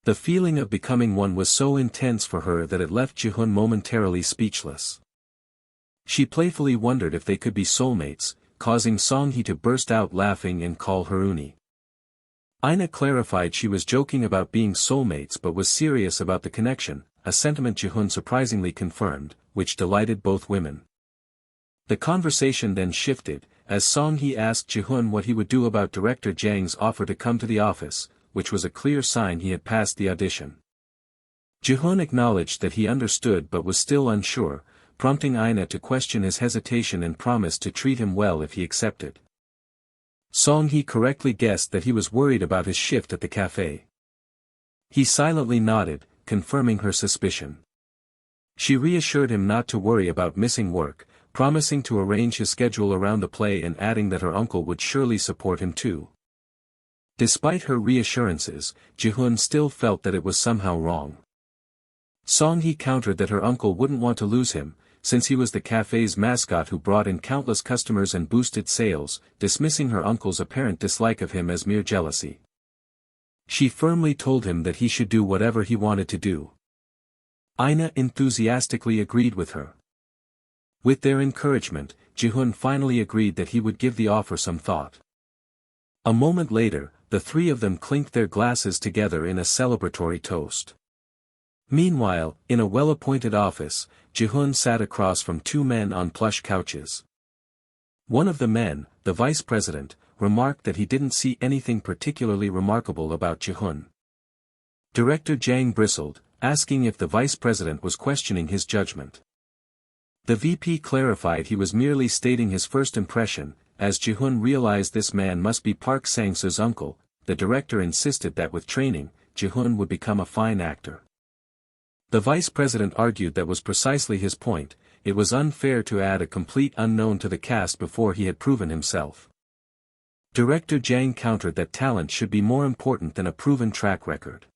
The feeling of becoming one was so intense for her that it left Jihoon momentarily speechless. She playfully wondered if they could be soulmates, causing Song-hee to burst out laughing and call her Uni. Ina clarified she was joking about being soulmates but was serious about the connection, a sentiment Jihoon surprisingly confirmed, which delighted both women. The conversation then shifted, as Song-hee asked Jihoon what he would do about director Jang's offer to come to the office, which was a clear sign he had passed the audition. Jihoon acknowledged that he understood but was still unsure, prompting Ina to question his hesitation and promised to treat him well if he accepted. Song-hee correctly guessed that he was worried about his shift at the cafe. He silently nodded, confirming her suspicion. She reassured him not to worry about missing work, promising to arrange his schedule around the play and adding that her uncle would surely support him too. Despite her reassurances, Jihoon still felt that it was somehow wrong. Song-hee countered that her uncle wouldn't want to lose him, since he was the cafe's mascot who brought in countless customers and boosted sales, dismissing her uncle's apparent dislike of him as mere jealousy. She firmly told him that he should do whatever he wanted to do. Ina enthusiastically agreed with her. With their encouragement, Jihoon finally agreed that he would give the offer some thought. A moment later, the three of them clinked their glasses together in a celebratory toast. Meanwhile, in a well-appointed office, Jihoon sat across from two men on plush couches. One of the men, the vice president, remarked that he didn't see anything particularly remarkable about Jihoon. Director Jang bristled, asking if the vice president was questioning his judgment. The VP clarified he was merely stating his first impression. As Jihoon realized this man must be Park Sang-soo's uncle, the director insisted that with training, Jihoon would become a fine actor. The vice president argued that was precisely his point. It was unfair to add a complete unknown to the cast before he had proven himself. Director Jang countered that talent should be more important than a proven track record.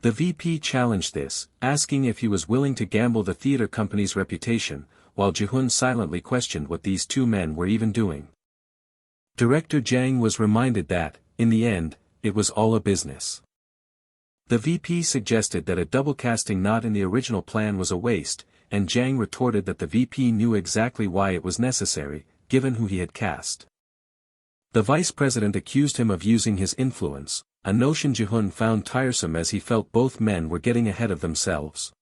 The VP challenged this, asking if he was willing to gamble the theater company's reputation, while Jihoon silently questioned what these two men were even doing. Director Jang was reminded that, in the end, it was all a business. The VP suggested that a double casting not in the original plan was a waste, and Jang retorted that the VP knew exactly why it was necessary, given who he had cast. The vice president accused him of using his influence, a notion Jihoon found tiresome as he felt both men were getting ahead of themselves.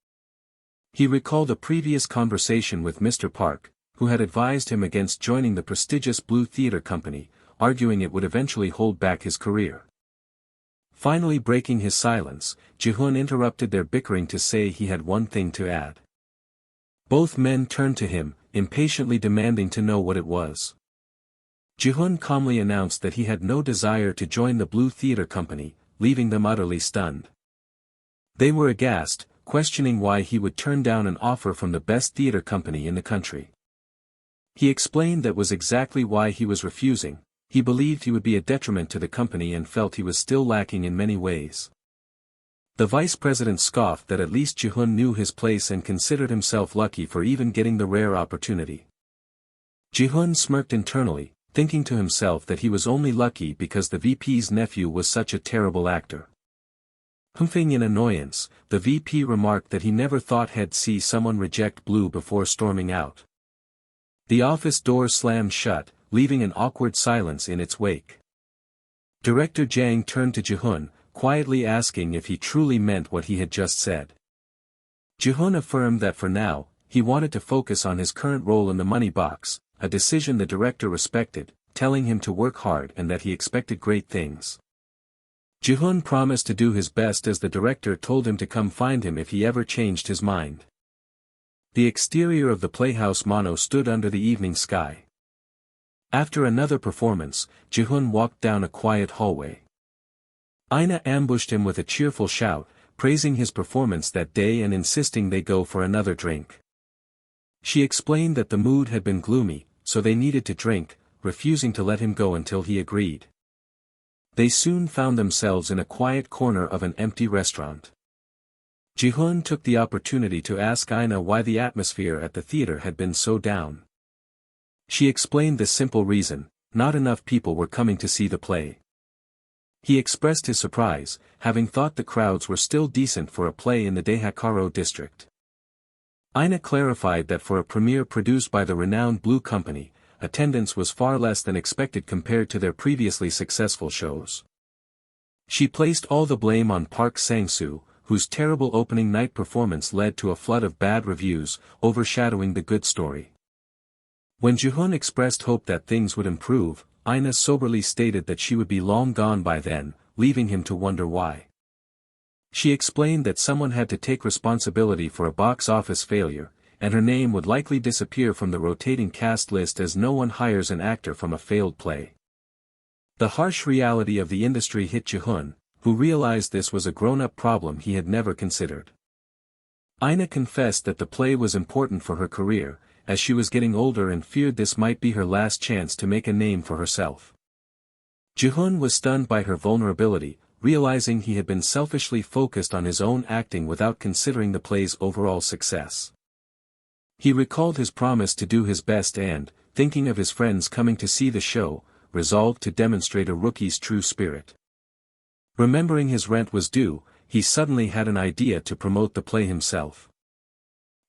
He recalled a previous conversation with Mr. Park, who had advised him against joining the prestigious Blue Theatre Company, arguing it would eventually hold back his career. Finally breaking his silence, Jihoon interrupted their bickering to say he had one thing to add. Both men turned to him, impatiently demanding to know what it was. Jihoon calmly announced that he had no desire to join the Blue Theatre Company, leaving them utterly stunned. They were aghast, questioning why he would turn down an offer from the best theatre company in the country. He explained that was exactly why he was refusing. He believed he would be a detriment to the company and felt he was still lacking in many ways. The vice president scoffed that at least Jihoon knew his place and considered himself lucky for even getting the rare opportunity. Jihoon smirked internally, thinking to himself that he was only lucky because the VP's nephew was such a terrible actor. Humping in annoyance, the VP remarked that he never thought he'd see someone reject Blue before storming out. The office door slammed shut, leaving an awkward silence in its wake. Director Jang turned to Jihoon, quietly asking if he truly meant what he had just said. Jihoon affirmed that for now, he wanted to focus on his current role in the money box, a decision the director respected, telling him to work hard and that he expected great things. Jihoon promised to do his best as the director told him to come find him if he ever changed his mind. The exterior of the Playhouse Mono stood under the evening sky. After another performance, Jihoon walked down a quiet hallway. Ina ambushed him with a cheerful shout, praising his performance that day and insisting they go for another drink. She explained that the mood had been gloomy, so they needed to drink, refusing to let him go until he agreed. They soon found themselves in a quiet corner of an empty restaurant. Jihoon took the opportunity to ask Ina why the atmosphere at the theater had been so down. She explained the simple reason: not enough people were coming to see the play. He expressed his surprise, having thought the crowds were still decent for a play in the Daehakaro district. Ina clarified that for a premiere produced by the renowned Blue Company, attendance was far less than expected compared to their previously successful shows. She placed all the blame on Park Sang-soo, whose terrible opening night performance led to a flood of bad reviews, overshadowing the good story. When Jihoon expressed hope that things would improve, Ina soberly stated that she would be long gone by then, leaving him to wonder why. She explained that someone had to take responsibility for a box office failure, and her name would likely disappear from the rotating cast list as no one hires an actor from a failed play. The harsh reality of the industry hit Jihoon, who realized this was a grown-up problem he had never considered. Ina confessed that the play was important for her career, as she was getting older and feared this might be her last chance to make a name for herself. Jihoon was stunned by her vulnerability, realizing he had been selfishly focused on his own acting without considering the play's overall success. He recalled his promise to do his best and, thinking of his friends coming to see the show, resolved to demonstrate a rookie's true spirit. Remembering his rent was due, he suddenly had an idea to promote the play himself.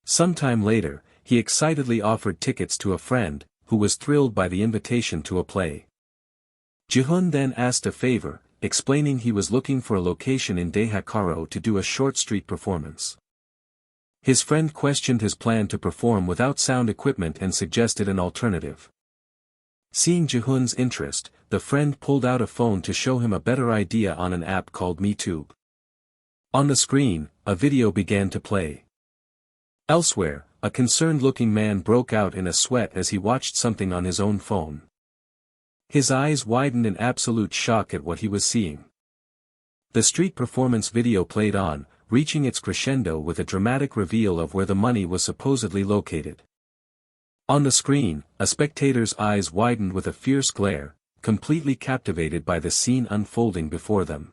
Sometime later, he excitedly offered tickets to a friend, who was thrilled by the invitation to a play. Jihoon then asked a favor, explaining he was looking for a location in Daehakaro to do a short street performance. His friend questioned his plan to perform without sound equipment and suggested an alternative. Seeing Jihoon's interest, the friend pulled out a phone to show him a better idea on an app called MeTube. On the screen, a video began to play. Elsewhere, a concerned-looking man broke out in a sweat as he watched something on his own phone. His eyes widened in absolute shock at what he was seeing. The street performance video played on, reaching its crescendo with a dramatic reveal of where the money was supposedly located. On the screen, a spectator's eyes widened with a fierce glare, completely captivated by the scene unfolding before them.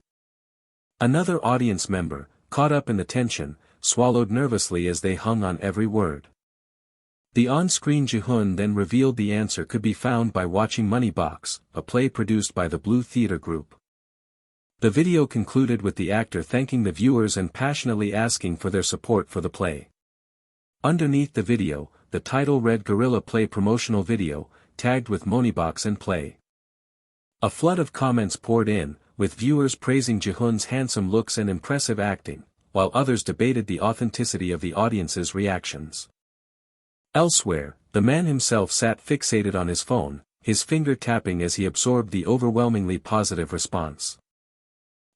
Another audience member, caught up in the tension, swallowed nervously as they hung on every word. The on-screen Jihoon then revealed the answer could be found by watching Money Box, a play produced by the Blue Theatre Group. The video concluded with the actor thanking the viewers and passionately asking for their support for the play. Underneath the video, the title read Guerrilla Play Promotional Video, tagged with Moneybox and Play. A flood of comments poured in, with viewers praising Jihoon's handsome looks and impressive acting, while others debated the authenticity of the audience's reactions. Elsewhere, the man himself sat fixated on his phone, his finger tapping as he absorbed the overwhelmingly positive response.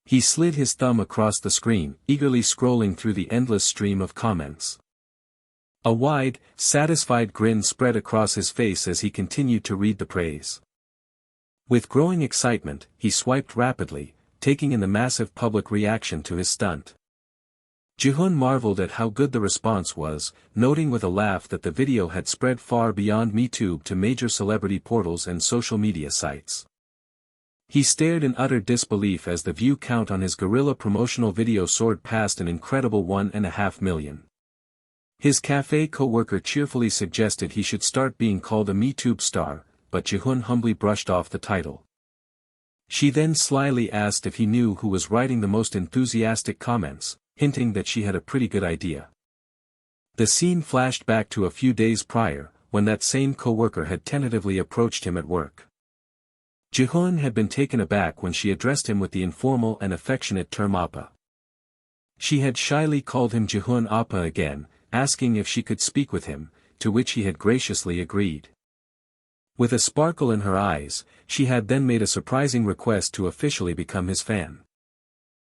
He slid his thumb across the screen, eagerly scrolling through the endless stream of comments. A wide, satisfied grin spread across his face as he continued to read the praise. With growing excitement, he swiped rapidly, taking in the massive public reaction to his stunt. Jihoon marveled at how good the response was, noting with a laugh that the video had spread far beyond MeTube to major celebrity portals and social media sites. He stared in utter disbelief as the view count on his guerrilla promotional video soared past an incredible 1.5 million. His cafe co-worker cheerfully suggested he should start being called a MeTube star, but Jihoon humbly brushed off the title. She then slyly asked if he knew who was writing the most enthusiastic comments, hinting that she had a pretty good idea. The scene flashed back to a few days prior, when that same co-worker had tentatively approached him at work. Jihoon had been taken aback when she addressed him with the informal and affectionate term Appa. She had shyly called him Jihoon Appa again, asking if she could speak with him, to which he had graciously agreed. With a sparkle in her eyes, she had then made a surprising request to officially become his fan.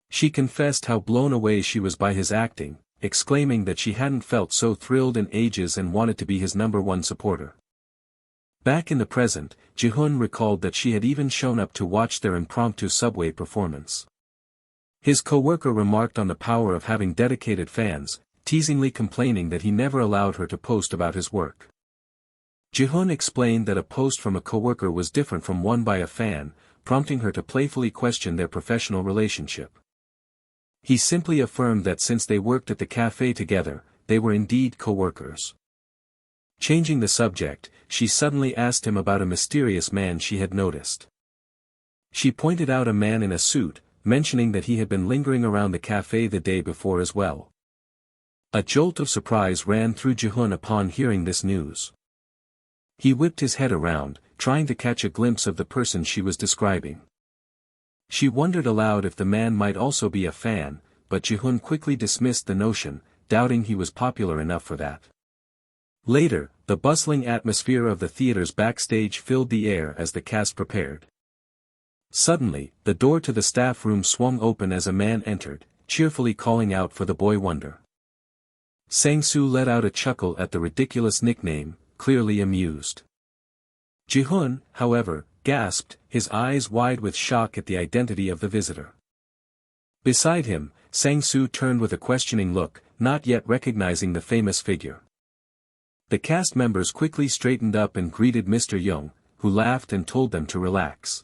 She confessed how blown away she was by his acting, exclaiming that she hadn't felt so thrilled in ages and wanted to be his #1 supporter. Back in the present, Jihoon recalled that she had even shown up to watch their impromptu subway performance. His co-worker remarked on the power of having dedicated fans, teasingly complaining that he never allowed her to post about his work. Jihoon explained that a post from a co-worker was different from one by a fan, prompting her to playfully question their professional relationship. He simply affirmed that since they worked at the cafe together, they were indeed co-workers. Changing the subject, she suddenly asked him about a mysterious man she had noticed. She pointed out a man in a suit, mentioning that he had been lingering around the cafe the day before as well. A jolt of surprise ran through Jihoon upon hearing this news. He whipped his head around, trying to catch a glimpse of the person she was describing. She wondered aloud if the man might also be a fan, but Jihoon quickly dismissed the notion, doubting he was popular enough for that. Later, the bustling atmosphere of the theater's backstage filled the air as the cast prepared. Suddenly, the door to the staff room swung open as a man entered, cheerfully calling out for the boy wonder. Sang-soo let out a chuckle at the ridiculous nickname, clearly amused. Jihoon, however, gasped, his eyes wide with shock at the identity of the visitor. Beside him, Sang-soo turned with a questioning look, not yet recognizing the famous figure. The cast members quickly straightened up and greeted Mr. Young, who laughed and told them to relax.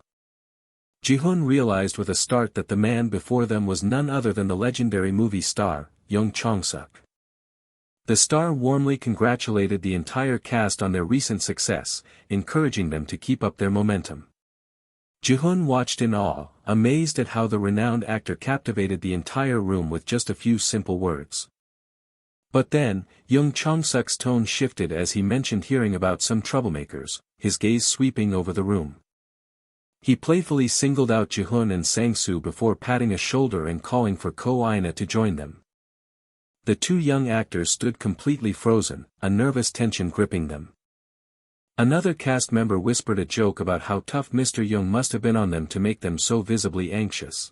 Jihoon realized with a start that the man before them was none other than the legendary movie star, Young Chong-suk. The star warmly congratulated the entire cast on their recent success, encouraging them to keep up their momentum. Jihoon watched in awe, amazed at how the renowned actor captivated the entire room with just a few simple words. But then, Young Chong-suk's tone shifted as he mentioned hearing about some troublemakers, his gaze sweeping over the room. He playfully singled out Jihoon and Sang-soo before patting a shoulder and calling for Ko-Ina to join them. The two young actors stood completely frozen, a nervous tension gripping them. Another cast member whispered a joke about how tough Mr. Young must have been on them to make them so visibly anxious.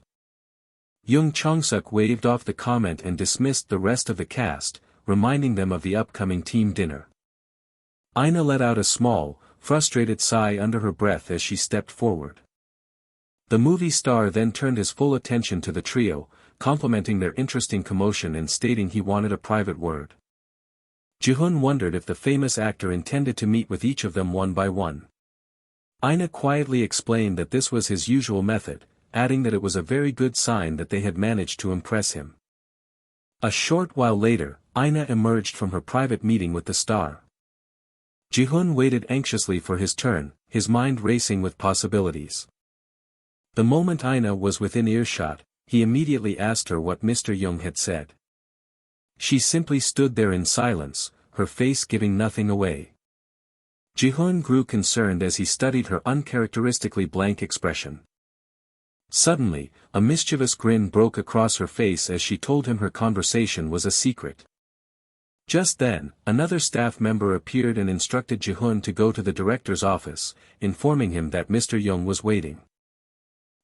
Young Chong-suk waved off the comment and dismissed the rest of the cast, reminding them of the upcoming team dinner. Ina let out a small, frustrated sigh under her breath as she stepped forward. The movie star then turned his full attention to the trio, complimenting their interesting commotion and stating he wanted a private word. Jihoon wondered if the famous actor intended to meet with each of them one by one. Ina quietly explained that this was his usual method, adding that it was a very good sign that they had managed to impress him. A short while later, Ina emerged from her private meeting with the star. Jihoon waited anxiously for his turn, his mind racing with possibilities. The moment Ina was within earshot, he immediately asked her what Mr. Young had said. She simply stood there in silence, her face giving nothing away. Jihoon grew concerned as he studied her uncharacteristically blank expression. Suddenly, a mischievous grin broke across her face as she told him her conversation was a secret. Just then, another staff member appeared and instructed Jihoon to go to the director's office, informing him that Mr. Young was waiting.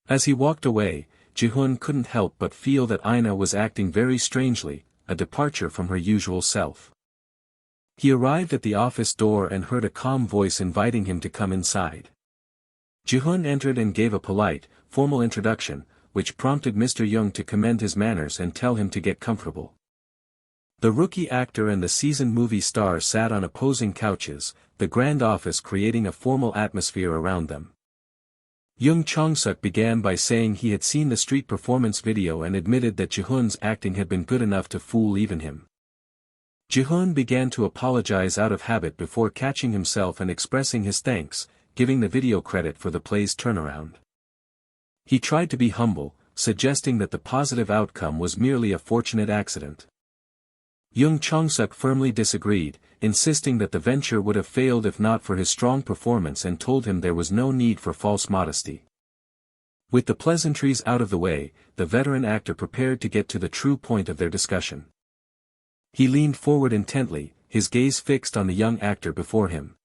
As he walked away, Jihoon couldn't help but feel that Ina was acting very strangely, a departure from her usual self. He arrived at the office door and heard a calm voice inviting him to come inside. Jihoon entered and gave a polite, formal introduction, which prompted Mr. Young to commend his manners and tell him to get comfortable. The rookie actor and the seasoned movie star sat on opposing couches, the grand office creating a formal atmosphere around them. Young Chong-suk began by saying he had seen the street performance video and admitted that Jihoon's acting had been good enough to fool even him. Jihoon began to apologize out of habit before catching himself and expressing his thanks, giving the video credit for the play's turnaround. He tried to be humble, suggesting that the positive outcome was merely a fortunate accident. Young Chong-suk firmly disagreed, insisting that the venture would have failed if not for his strong performance and told him there was no need for false modesty. With the pleasantries out of the way, the veteran actor prepared to get to the true point of their discussion. He leaned forward intently, his gaze fixed on the young actor before him.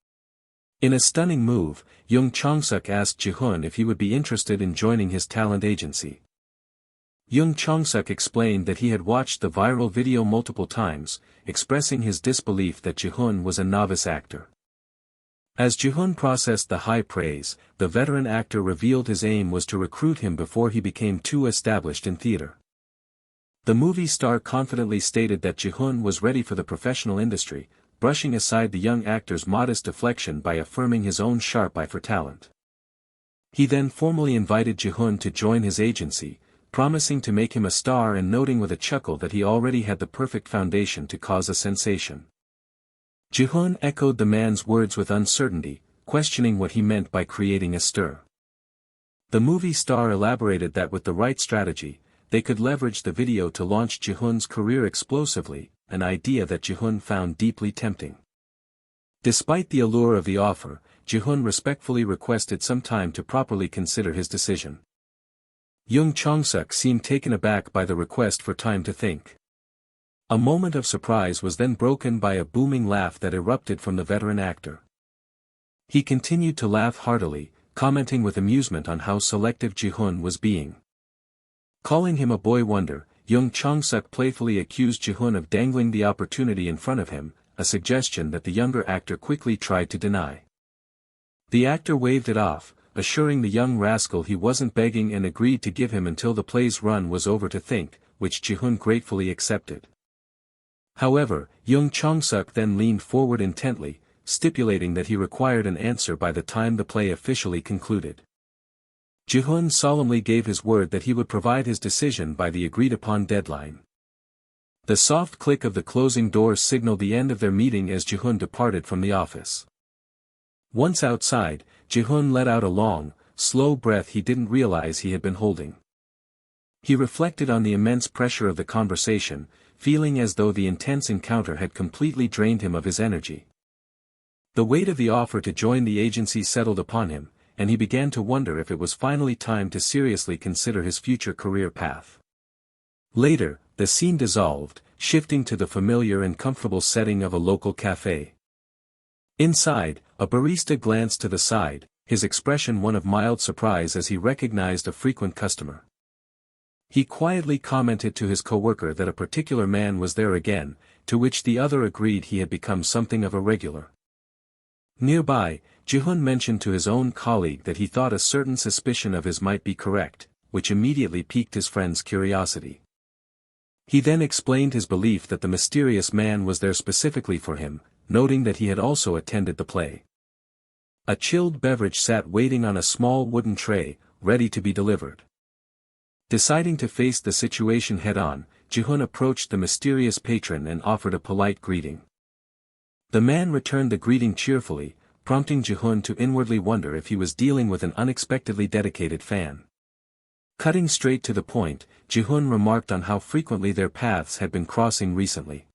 In a stunning move, Young Chong-suk asked Jihoon if he would be interested in joining his talent agency. Young Chong-suk explained that he had watched the viral video multiple times, expressing his disbelief that Jihoon was a novice actor. As Jihoon processed the high praise, the veteran actor revealed his aim was to recruit him before he became too established in theater. The movie star confidently stated that Jihoon was ready for the professional industry, brushing aside the young actor's modest deflection by affirming his own sharp eye for talent. He then formally invited Jihoon to join his agency, promising to make him a star and noting with a chuckle that he already had the perfect foundation to cause a sensation. Jihoon echoed the man's words with uncertainty, questioning what he meant by creating a stir. The movie star elaborated that with the right strategy, they could leverage the video to launch Jihoon's career explosively, an idea that Jihoon found deeply tempting. Despite the allure of the offer, Jihoon respectfully requested some time to properly consider his decision. Young Chong-suk seemed taken aback by the request for time to think. A moment of surprise was then broken by a booming laugh that erupted from the veteran actor. He continued to laugh heartily, commenting with amusement on how selective Jihoon was being. Calling him a boy wonder, Young Chong-suk playfully accused Jihoon of dangling the opportunity in front of him, a suggestion that the younger actor quickly tried to deny. The actor waved it off, assuring the young rascal he wasn't begging and agreed to give him until the play's run was over to think, which Jihoon gratefully accepted. However, Young Chong-suk then leaned forward intently, stipulating that he required an answer by the time the play officially concluded. Jihoon solemnly gave his word that he would provide his decision by the agreed-upon deadline. The soft click of the closing doors signaled the end of their meeting as Jihoon departed from the office. Once outside, Jihoon let out a long, slow breath he didn't realize he had been holding. He reflected on the immense pressure of the conversation, feeling as though the intense encounter had completely drained him of his energy. The weight of the offer to join the agency settled upon him, and he began to wonder if it was finally time to seriously consider his future career path. Later, the scene dissolved, shifting to the familiar and comfortable setting of a local cafe. Inside, a barista glanced to the side, his expression one of mild surprise as he recognized a frequent customer. He quietly commented to his coworker that a particular man was there again, to which the other agreed he had become something of a regular. Nearby, Jihoon mentioned to his own colleague that he thought a certain suspicion of his might be correct, which immediately piqued his friend's curiosity. He then explained his belief that the mysterious man was there specifically for him, noting that he had also attended the play. A chilled beverage sat waiting on a small wooden tray, ready to be delivered. Deciding to face the situation head-on, Jihoon approached the mysterious patron and offered a polite greeting. The man returned the greeting cheerfully, prompting Jihoon to inwardly wonder if he was dealing with an unexpectedly dedicated fan. Cutting straight to the point, Jihoon remarked on how frequently their paths had been crossing recently.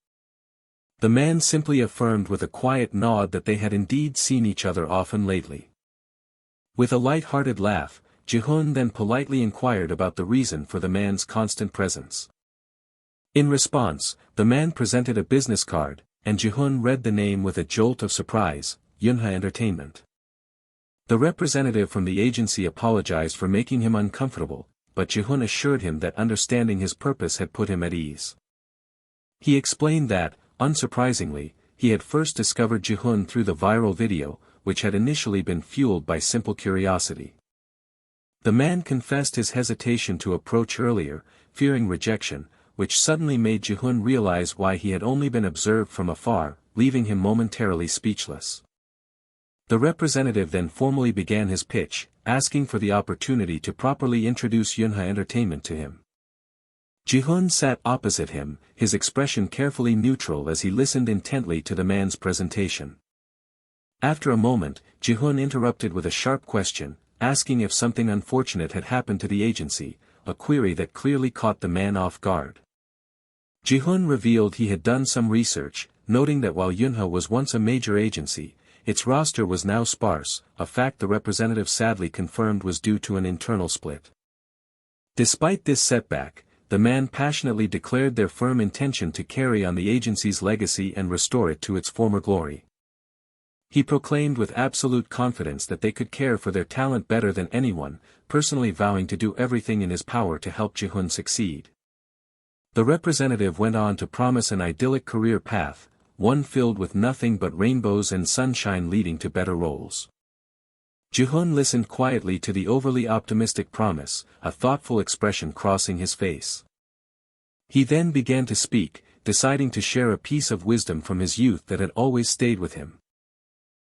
The man simply affirmed with a quiet nod that they had indeed seen each other often lately. With a light-hearted laugh, Jihoon then politely inquired about the reason for the man's constant presence. In response, the man presented a business card, and Jihoon read the name with a jolt of surprise: Yunha Entertainment. The representative from the agency apologized for making him uncomfortable, but Jihoon assured him that understanding his purpose had put him at ease. He explained that, unsurprisingly, he had first discovered Jihoon through the viral video, which had initially been fueled by simple curiosity. The man confessed his hesitation to approach earlier, fearing rejection, which suddenly made Jihoon realize why he had only been observed from afar, leaving him momentarily speechless. The representative then formally began his pitch, asking for the opportunity to properly introduce Yunha Entertainment to him. Jihoon sat opposite him, his expression carefully neutral as he listened intently to the man's presentation. After a moment, Jihoon interrupted with a sharp question, asking if something unfortunate had happened to the agency, a query that clearly caught the man off guard. Jihoon revealed he had done some research, noting that while Yunha was once a major agency, its roster was now sparse, a fact the representative sadly confirmed was due to an internal split. Despite this setback, the man passionately declared their firm intention to carry on the agency's legacy and restore it to its former glory. He proclaimed with absolute confidence that they could care for their talent better than anyone, personally vowing to do everything in his power to help Jihoon succeed. The representative went on to promise an idyllic career path, one filled with nothing but rainbows and sunshine leading to better roles. Jihoon listened quietly to the overly optimistic promise, a thoughtful expression crossing his face. He then began to speak, deciding to share a piece of wisdom from his youth that had always stayed with him.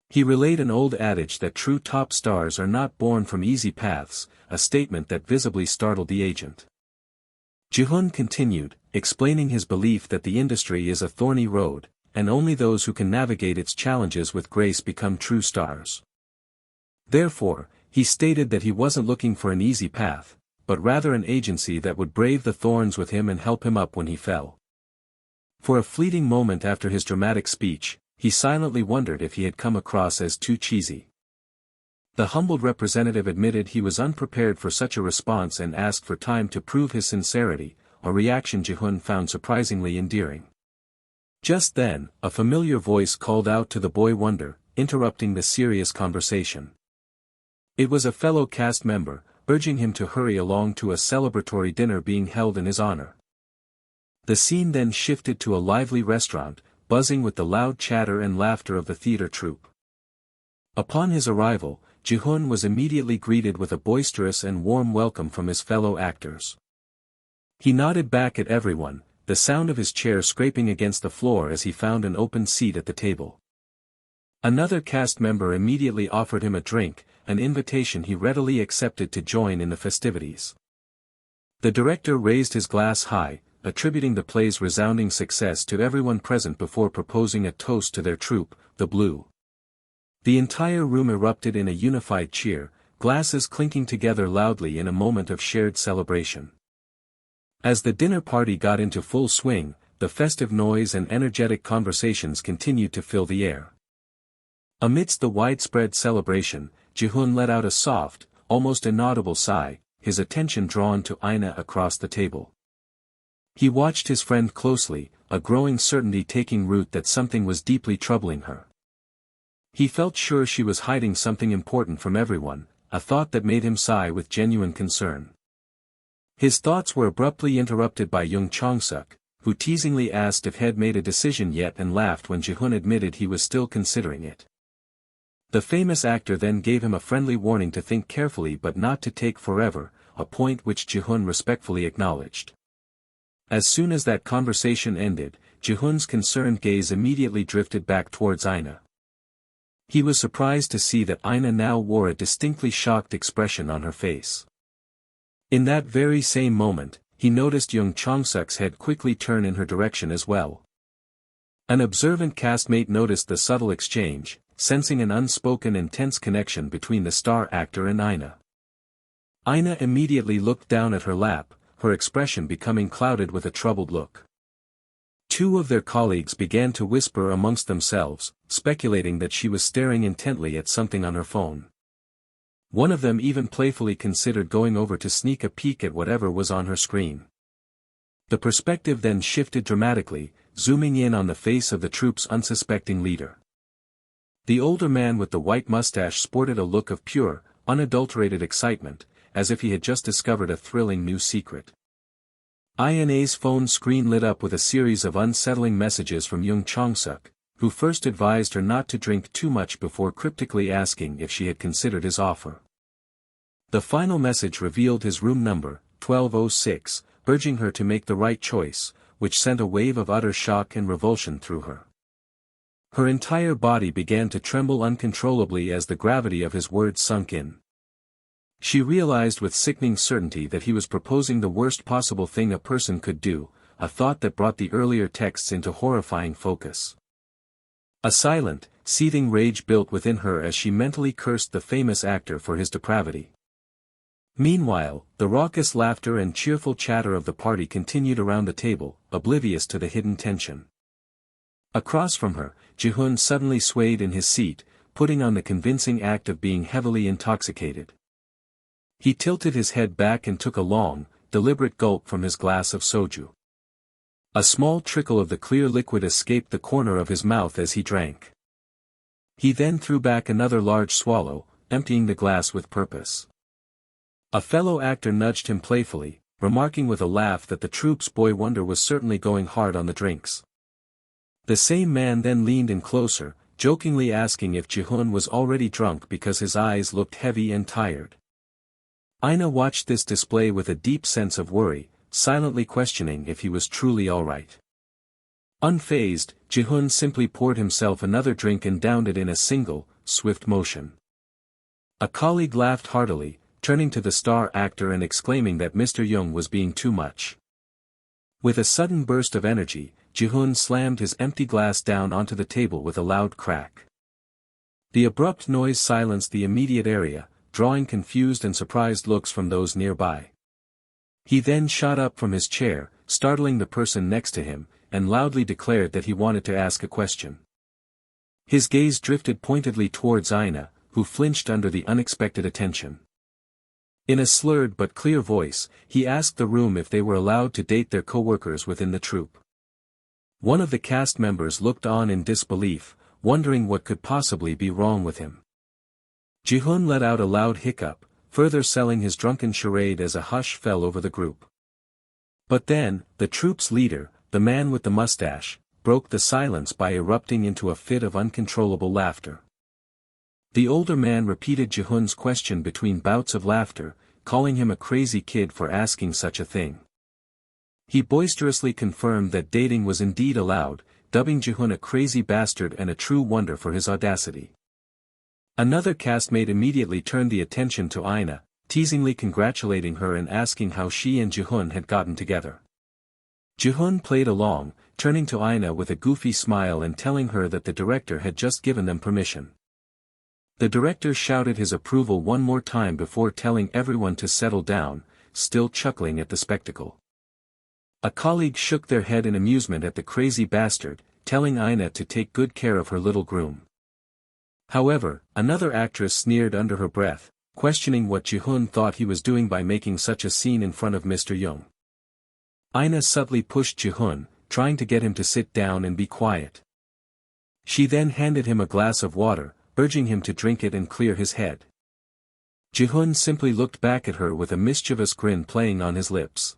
He relayed an old adage that true top stars are not born from easy paths, a statement that visibly startled the agent. Jihoon continued, explaining his belief that the industry is a thorny road, and only those who can navigate its challenges with grace become true stars. Therefore, he stated that he wasn't looking for an easy path, but rather an agency that would brave the thorns with him and help him up when he fell. For a fleeting moment after his dramatic speech, he silently wondered if he had come across as too cheesy. The humbled representative admitted he was unprepared for such a response and asked for time to prove his sincerity, a reaction Jihoon found surprisingly endearing. Just then, a familiar voice called out to the boy wonder, interrupting the serious conversation. It was a fellow cast member, urging him to hurry along to a celebratory dinner being held in his honor. The scene then shifted to a lively restaurant, buzzing with the loud chatter and laughter of the theater troupe. Upon his arrival, Jihoon was immediately greeted with a boisterous and warm welcome from his fellow actors. He nodded back at everyone, the sound of his chair scraping against the floor as he found an open seat at the table. Another cast member immediately offered him a drink, an invitation he readily accepted to join in the festivities. The director raised his glass high, attributing the play's resounding success to everyone present before proposing a toast to their troupe, the Blue. The entire room erupted in a unified cheer, glasses clinking together loudly in a moment of shared celebration. As the dinner party got into full swing, the festive noise and energetic conversations continued to fill the air. Amidst the widespread celebration, Jihoon let out a soft, almost inaudible sigh, his attention drawn to Aina across the table. He watched his friend closely, a growing certainty taking root that something was deeply troubling her. He felt sure she was hiding something important from everyone, a thought that made him sigh with genuine concern. His thoughts were abruptly interrupted by Young Chong-suk, who teasingly asked if he had made a decision yet and laughed when Jihoon admitted he was still considering it. The famous actor then gave him a friendly warning to think carefully but not to take forever, a point which Jihoon respectfully acknowledged. As soon as that conversation ended, Jihoon's concerned gaze immediately drifted back towards Aina. He was surprised to see that Aina now wore a distinctly shocked expression on her face. In that very same moment, he noticed Young Chong-suk's head quickly turn in her direction as well. An observant castmate noticed the subtle exchange, sensing an unspoken and tense connection between the star actor and Aina. Aina immediately looked down at her lap, her expression becoming clouded with a troubled look. Two of their colleagues began to whisper amongst themselves, speculating that she was staring intently at something on her phone. One of them even playfully considered going over to sneak a peek at whatever was on her screen. The perspective then shifted dramatically, zooming in on the face of the troop's unsuspecting leader. The older man with the white mustache sported a look of pure, unadulterated excitement, as if he had just discovered a thrilling new secret. Ina's phone screen lit up with a series of unsettling messages from Young Chong-suk, who first advised her not to drink too much before cryptically asking if she had considered his offer. The final message revealed his room number, 1206, urging her to make the right choice, which sent a wave of utter shock and revulsion through her. Her entire body began to tremble uncontrollably as the gravity of his words sunk in. She realized with sickening certainty that he was proposing the worst possible thing a person could do, a thought that brought the earlier texts into horrifying focus. A silent, seething rage built within her as she mentally cursed the famous actor for his depravity. Meanwhile, the raucous laughter and cheerful chatter of the party continued around the table, oblivious to the hidden tension. Across from her, Jihoon suddenly swayed in his seat, putting on the convincing act of being heavily intoxicated. He tilted his head back and took a long, deliberate gulp from his glass of soju. A small trickle of the clear liquid escaped the corner of his mouth as he drank. He then threw back another large swallow, emptying the glass with purpose. A fellow actor nudged him playfully, remarking with a laugh that the troupe's boy wonder was certainly going hard on the drinks. The same man then leaned in closer, jokingly asking if Jihoon was already drunk because his eyes looked heavy and tired. Ina watched this display with a deep sense of worry, silently questioning if he was truly all right. Unfazed, Jihoon simply poured himself another drink and downed it in a single, swift motion. A colleague laughed heartily, turning to the star actor and exclaiming that Mr. Young was being too much. With a sudden burst of energy, Jihoon slammed his empty glass down onto the table with a loud crack. The abrupt noise silenced the immediate area, drawing confused and surprised looks from those nearby. He then shot up from his chair, startling the person next to him, and loudly declared that he wanted to ask a question. His gaze drifted pointedly towards Ina, who flinched under the unexpected attention. In a slurred but clear voice, he asked the room if they were allowed to date their co-workers within the troupe. One of the cast members looked on in disbelief, wondering what could possibly be wrong with him. Jihoon let out a loud hiccup, further selling his drunken charade as a hush fell over the group. But then, the troupe's leader, the man with the mustache, broke the silence by erupting into a fit of uncontrollable laughter. The older man repeated Jihoon's question between bouts of laughter, calling him a crazy kid for asking such a thing. He boisterously confirmed that dating was indeed allowed, dubbing Jihoon a crazy bastard and a true wonder for his audacity. Another castmate immediately turned the attention to Ina, teasingly congratulating her and asking how she and Jihoon had gotten together. Jihoon played along, turning to Ina with a goofy smile and telling her that the director had just given them permission. The director shouted his approval one more time before telling everyone to settle down, still chuckling at the spectacle. A colleague shook their head in amusement at the crazy bastard, telling Ina to take good care of her little groom. However, another actress sneered under her breath, questioning what Jihoon thought he was doing by making such a scene in front of Mr. Young. Ina subtly pushed Jihoon, trying to get him to sit down and be quiet. She then handed him a glass of water, urging him to drink it and clear his head. Jihoon simply looked back at her with a mischievous grin playing on his lips.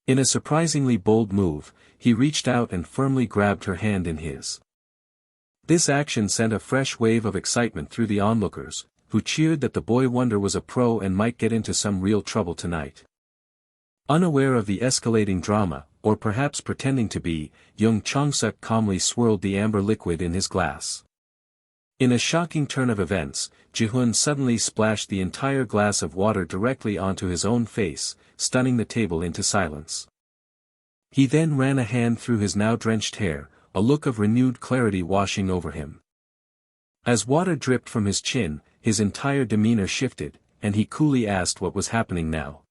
In a surprisingly bold move, he reached out and firmly grabbed her hand in his. This action sent a fresh wave of excitement through the onlookers, who cheered that the boy wonder was a pro and might get into some real trouble tonight. Unaware of the escalating drama, or perhaps pretending to be, Young Chong-suk calmly swirled the amber liquid in his glass. In a shocking turn of events, Jihoon suddenly splashed the entire glass of water directly onto his own face, stunning the table into silence. He then ran a hand through his now drenched hair, a look of renewed clarity washing over him. As water dripped from his chin, his entire demeanor shifted, and he coolly asked what was happening now.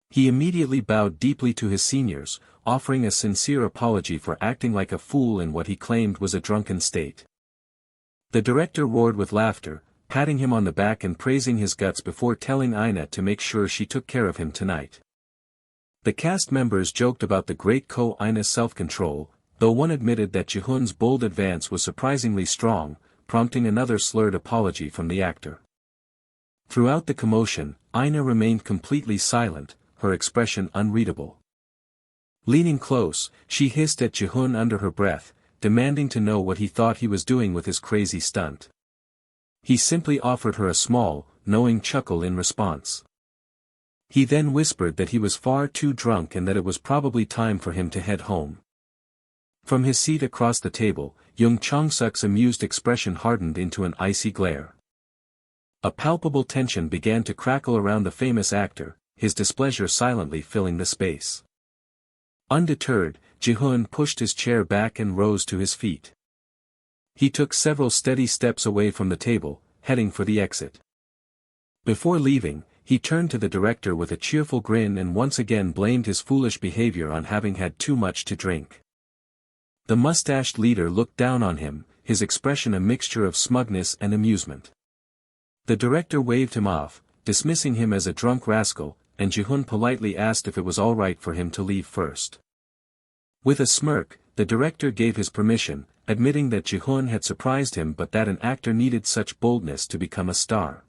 He immediately bowed deeply to his seniors, offering a sincere apology for acting like a fool in what he claimed was a drunken state. The director roared with laughter, patting him on the back and praising his guts before telling Ina to make sure she took care of him tonight. The cast members joked about the great Ina's self-control, though one admitted that Jihoon's bold advance was surprisingly strong, prompting another slurred apology from the actor. Throughout the commotion, Ina remained completely silent, her expression unreadable. Leaning close, she hissed at Jihoon under her breath, demanding to know what he thought he was doing with his crazy stunt. He simply offered her a small, knowing chuckle in response. He then whispered that he was far too drunk and that it was probably time for him to head home. From his seat across the table, Young Chong-suk's amused expression hardened into an icy glare. A palpable tension began to crackle around the famous actor, his displeasure silently filling the space. Undeterred, Jihoon pushed his chair back and rose to his feet. He took several steady steps away from the table, heading for the exit. Before leaving, he turned to the director with a cheerful grin and once again blamed his foolish behavior on having had too much to drink. The mustached leader looked down on him, his expression a mixture of smugness and amusement. The director waved him off, dismissing him as a drunk rascal, and Jihoon politely asked if it was all right for him to leave first. With a smirk, the director gave his permission, admitting that Jihoon had surprised him but that an actor needed such boldness to become a star.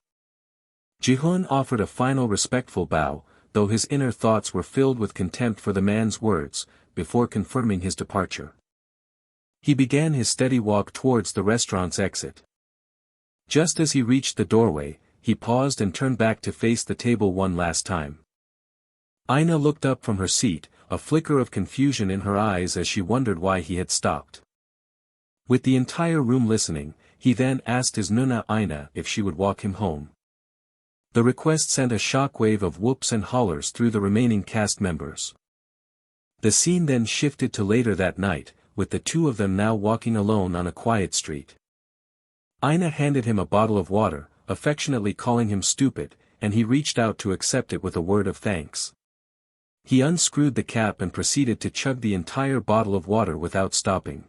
Jihoon offered a final respectful bow, though his inner thoughts were filled with contempt for the man's words, before confirming his departure. He began his steady walk towards the restaurant's exit. Just as he reached the doorway, he paused and turned back to face the table one last time. Ina looked up from her seat, a flicker of confusion in her eyes as she wondered why he had stopped. With the entire room listening, he then asked his Nuna Ina if she would walk him home. The request sent a shockwave of whoops and hollers through the remaining cast members. The scene then shifted to later that night, with the two of them now walking alone on a quiet street. Ina handed him a bottle of water, affectionately calling him stupid, and he reached out to accept it with a word of thanks. He unscrewed the cap and proceeded to chug the entire bottle of water without stopping.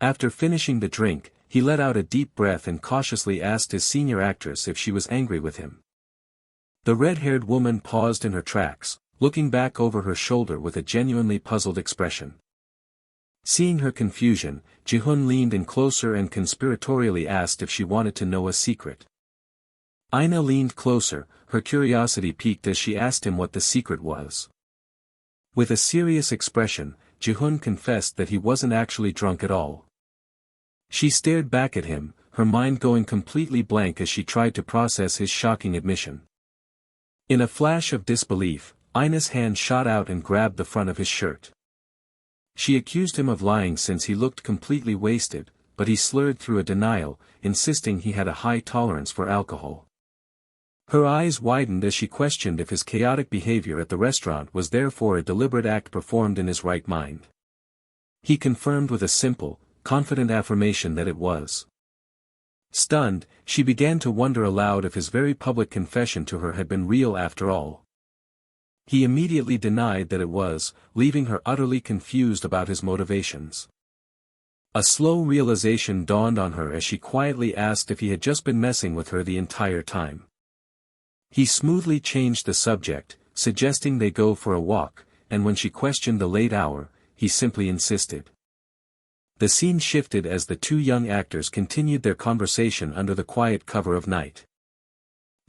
After finishing the drink, he let out a deep breath and cautiously asked his senior actress if she was angry with him. The red-haired woman paused in her tracks, looking back over her shoulder with a genuinely puzzled expression. Seeing her confusion, Jihoon leaned in closer and conspiratorially asked if she wanted to know a secret. Ina leaned closer, her curiosity piqued as she asked him what the secret was. With a serious expression, Jihoon confessed that he wasn't actually drunk at all. She stared back at him, her mind going completely blank as she tried to process his shocking admission. In a flash of disbelief, Ina's hand shot out and grabbed the front of his shirt. She accused him of lying since he looked completely wasted, but he slurred through a denial, insisting he had a high tolerance for alcohol. Her eyes widened as she questioned if his chaotic behavior at the restaurant was therefore a deliberate act performed in his right mind. He confirmed with a simple, confident affirmation that it was. Stunned, she began to wonder aloud if his very public confession to her had been real after all. He immediately denied that it was, leaving her utterly confused about his motivations. A slow realization dawned on her as she quietly asked if he had just been messing with her the entire time. He smoothly changed the subject, suggesting they go for a walk, and when she questioned the late hour, he simply insisted. The scene shifted as the two young actors continued their conversation under the quiet cover of night.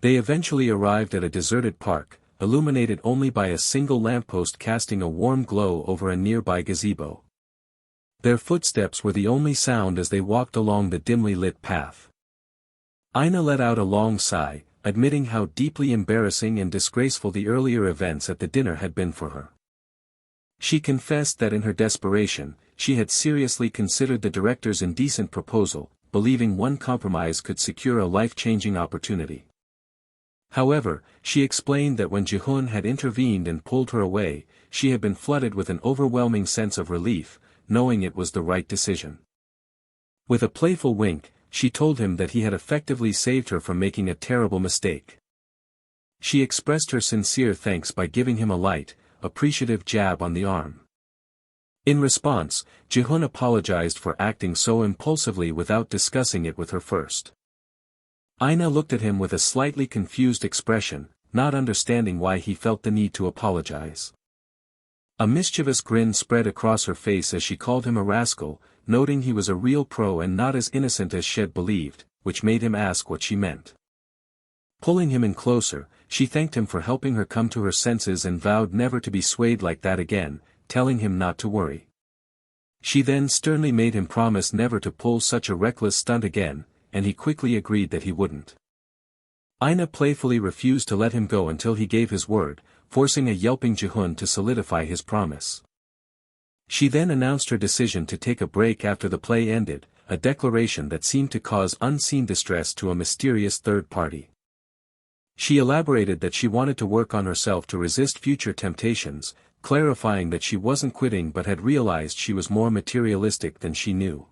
They eventually arrived at a deserted park, illuminated only by a single lamppost casting a warm glow over a nearby gazebo. Their footsteps were the only sound as they walked along the dimly lit path. Ina let out a long sigh, admitting how deeply embarrassing and disgraceful the earlier events at the dinner had been for her. She confessed that in her desperation, she had seriously considered the director's indecent proposal, believing one compromise could secure a life-changing opportunity. However, she explained that when Jihoon had intervened and pulled her away, she had been flooded with an overwhelming sense of relief, knowing it was the right decision. With a playful wink, she told him that he had effectively saved her from making a terrible mistake. She expressed her sincere thanks by giving him a light, appreciative jab on the arm. In response, Jihoon apologized for acting so impulsively without discussing it with her first. Aina looked at him with a slightly confused expression, not understanding why he felt the need to apologize. A mischievous grin spread across her face as she called him a rascal, noting he was a real pro and not as innocent as she'd believed, which made him ask what she meant. Pulling him in closer, she thanked him for helping her come to her senses and vowed never to be swayed like that again, telling him not to worry. She then sternly made him promise never to pull such a reckless stunt again, and he quickly agreed that he wouldn't. Aina playfully refused to let him go until he gave his word, forcing a yelping Jihoon to solidify his promise. She then announced her decision to take a break after the play ended, a declaration that seemed to cause unseen distress to a mysterious third party. She elaborated that she wanted to work on herself to resist future temptations, clarifying that she wasn't quitting but had realized she was more materialistic than she knew.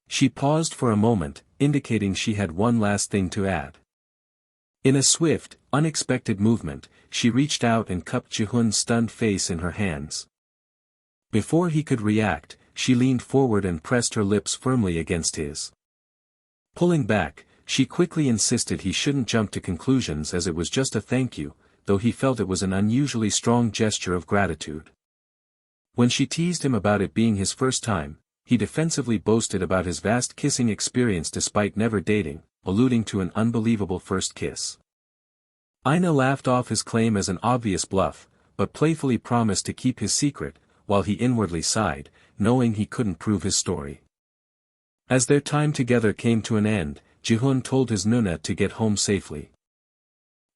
She paused for a moment, indicating she had one last thing to add. In a swift, unexpected movement, she reached out and cupped Jihoon's stunned face in her hands. Before he could react, she leaned forward and pressed her lips firmly against his. Pulling back, she quickly insisted he shouldn't jump to conclusions as it was just a thank you, though he felt it was an unusually strong gesture of gratitude. When she teased him about it being his first time, he defensively boasted about his vast kissing experience despite never dating, alluding to an unbelievable first kiss. Aina laughed off his claim as an obvious bluff, but playfully promised to keep his secret, while he inwardly sighed, knowing he couldn't prove his story. As their time together came to an end, Jihoon told his Nuna to get home safely.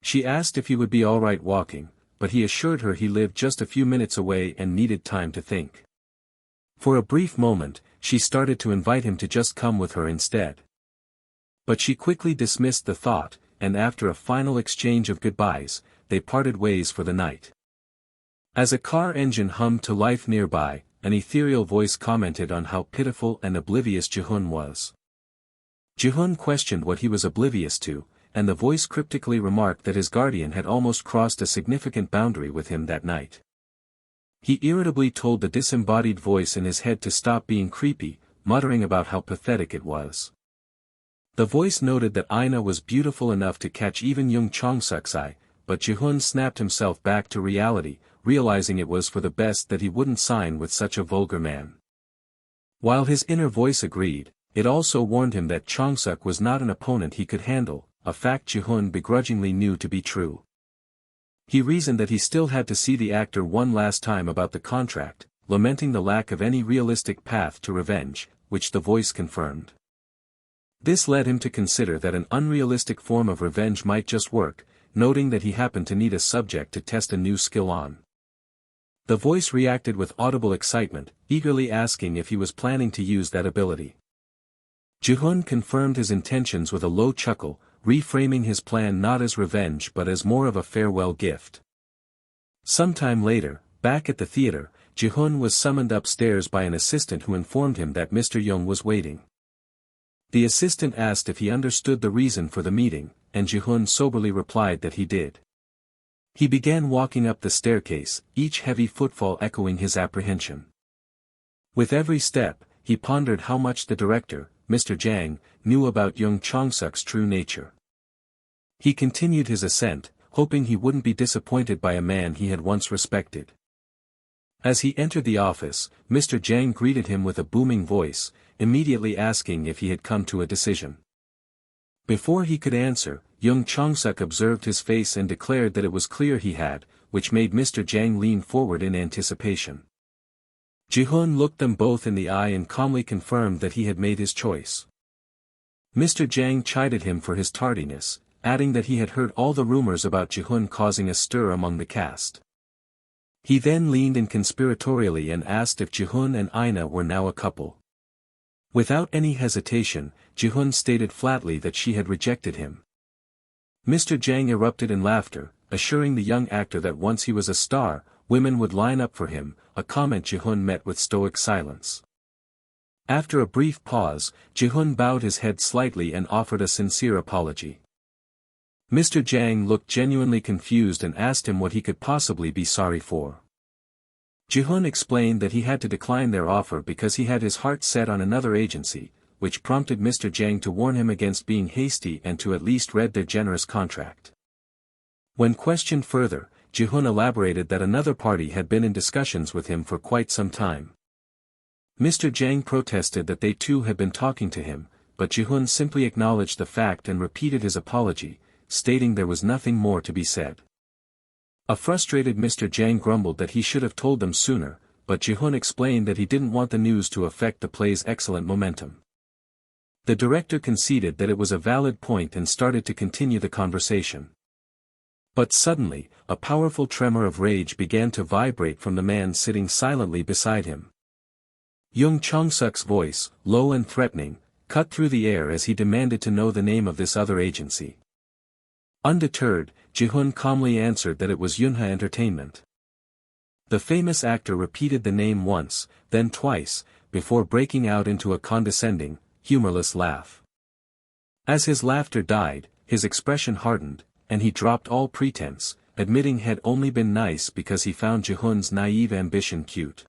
She asked if he would be alright walking, but he assured her he lived just a few minutes away and needed time to think. For a brief moment, she started to invite him to just come with her instead. But she quickly dismissed the thought, and after a final exchange of goodbyes, they parted ways for the night. As a car engine hummed to life nearby, an ethereal voice commented on how pitiful and oblivious Jihoon was. Jihoon questioned what he was oblivious to, and the voice cryptically remarked that his guardian had almost crossed a significant boundary with him that night. He irritably told the disembodied voice in his head to stop being creepy, muttering about how pathetic it was. The voice noted that Aina was beautiful enough to catch even young Chongsuk's eye, but Jihoon snapped himself back to reality, realizing it was for the best that he wouldn't sign with such a vulgar man. While his inner voice agreed, it also warned him that Chongsuk was not an opponent he could handle, a fact Jihoon begrudgingly knew to be true. He reasoned that he still had to see the actor one last time about the contract, lamenting the lack of any realistic path to revenge, which the voice confirmed. This led him to consider that an unrealistic form of revenge might just work, noting that he happened to need a subject to test a new skill on. The voice reacted with audible excitement, eagerly asking if he was planning to use that ability. Jihoon confirmed his intentions with a low chuckle, reframing his plan not as revenge but as more of a farewell gift. Sometime later, back at the theater, Jihoon was summoned upstairs by an assistant who informed him that Mr. Young was waiting. The assistant asked if he understood the reason for the meeting, and Jihoon soberly replied that he did. He began walking up the staircase, each heavy footfall echoing his apprehension. With every step, he pondered how much the director, Mr. Jang, knew about young Chongsuk's true nature. He continued his ascent, hoping he wouldn't be disappointed by a man he had once respected. As he entered the office, Mr. Jang greeted him with a booming voice, immediately asking if he had come to a decision. Before he could answer, young Chongsuk observed his face and declared that it was clear he had, which made Mr. Jang lean forward in anticipation. Jihoon looked them both in the eye and calmly confirmed that he had made his choice. Mr. Jang chided him for his tardiness, adding that he had heard all the rumors about Jihoon causing a stir among the cast. He then leaned in conspiratorially and asked if Jihoon and Aina were now a couple. Without any hesitation, Jihoon stated flatly that she had rejected him. Mr. Jang erupted in laughter, assuring the young actor that once he was a star, women would line up for him, a comment Jihoon met with stoic silence. After a brief pause, Jihoon bowed his head slightly and offered a sincere apology. Mr. Jang looked genuinely confused and asked him what he could possibly be sorry for. Jihoon explained that he had to decline their offer because he had his heart set on another agency, which prompted Mr. Jang to warn him against being hasty and to at least read their generous contract. When questioned further, Jihoon elaborated that another party had been in discussions with him for quite some time. Mr. Jang protested that they too had been talking to him, but Jihoon simply acknowledged the fact and repeated his apology, stating there was nothing more to be said. A frustrated Mr. Jang grumbled that he should have told them sooner, but Jihoon explained that he didn't want the news to affect the play's excellent momentum. The director conceded that it was a valid point and started to continue the conversation. But suddenly, a powerful tremor of rage began to vibrate from the man sitting silently beside him. Young Chong-suk's voice, low and threatening, cut through the air as he demanded to know the name of this other agency. Undeterred, Jihoon calmly answered that it was Yunha Entertainment. The famous actor repeated the name once, then twice, before breaking out into a condescending, humorless laugh. As his laughter died, his expression hardened, and he dropped all pretense, admitting had only been nice because he found Jihoon's naive ambition cute.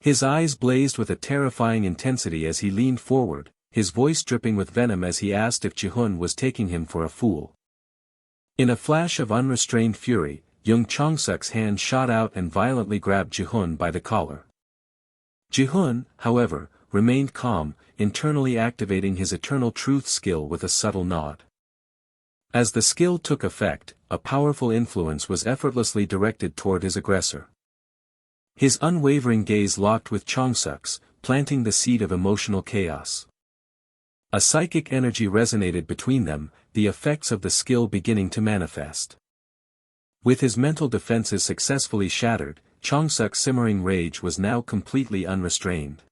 His eyes blazed with a terrifying intensity as he leaned forward, his voice dripping with venom as he asked if Jihoon was taking him for a fool. In a flash of unrestrained fury, young Chong-suk's hand shot out and violently grabbed Jihoon by the collar. Jihoon, however, remained calm, internally activating his eternal truth skill with a subtle nod. As the skill took effect, a powerful influence was effortlessly directed toward his aggressor. His unwavering gaze locked with Chong-suk's, planting the seed of emotional chaos. A psychic energy resonated between them, the effects of the skill beginning to manifest. With his mental defenses successfully shattered, Chong-suk's simmering rage was now completely unrestrained.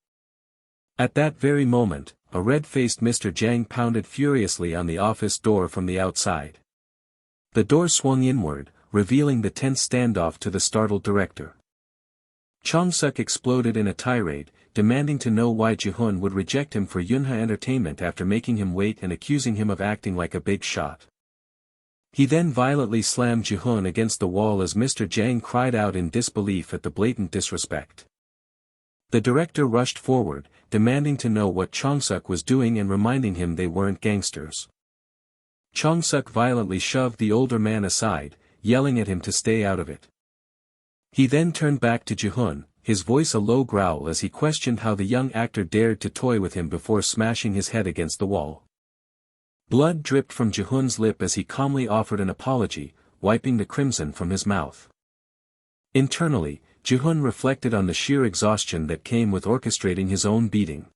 At that very moment, a red-faced Mr. Jang pounded furiously on the office door from the outside. The door swung inward, revealing the tense standoff to the startled director. Chong-suk exploded in a tirade, demanding to know why Jihoon would reject him for Yunha Entertainment after making him wait and accusing him of acting like a big shot. He then violently slammed Jihoon against the wall as Mr. Jang cried out in disbelief at the blatant disrespect. The director rushed forward, demanding to know what Chong-suk was doing and reminding him they weren't gangsters. Chong-suk violently shoved the older man aside, yelling at him to stay out of it. He then turned back to Jihoon, his voice a low growl as he questioned how the young actor dared to toy with him before smashing his head against the wall. Blood dripped from Jihoon's lip as he calmly offered an apology, wiping the crimson from his mouth. Internally, Jihoon reflected on the sheer exhaustion that came with orchestrating his own beating.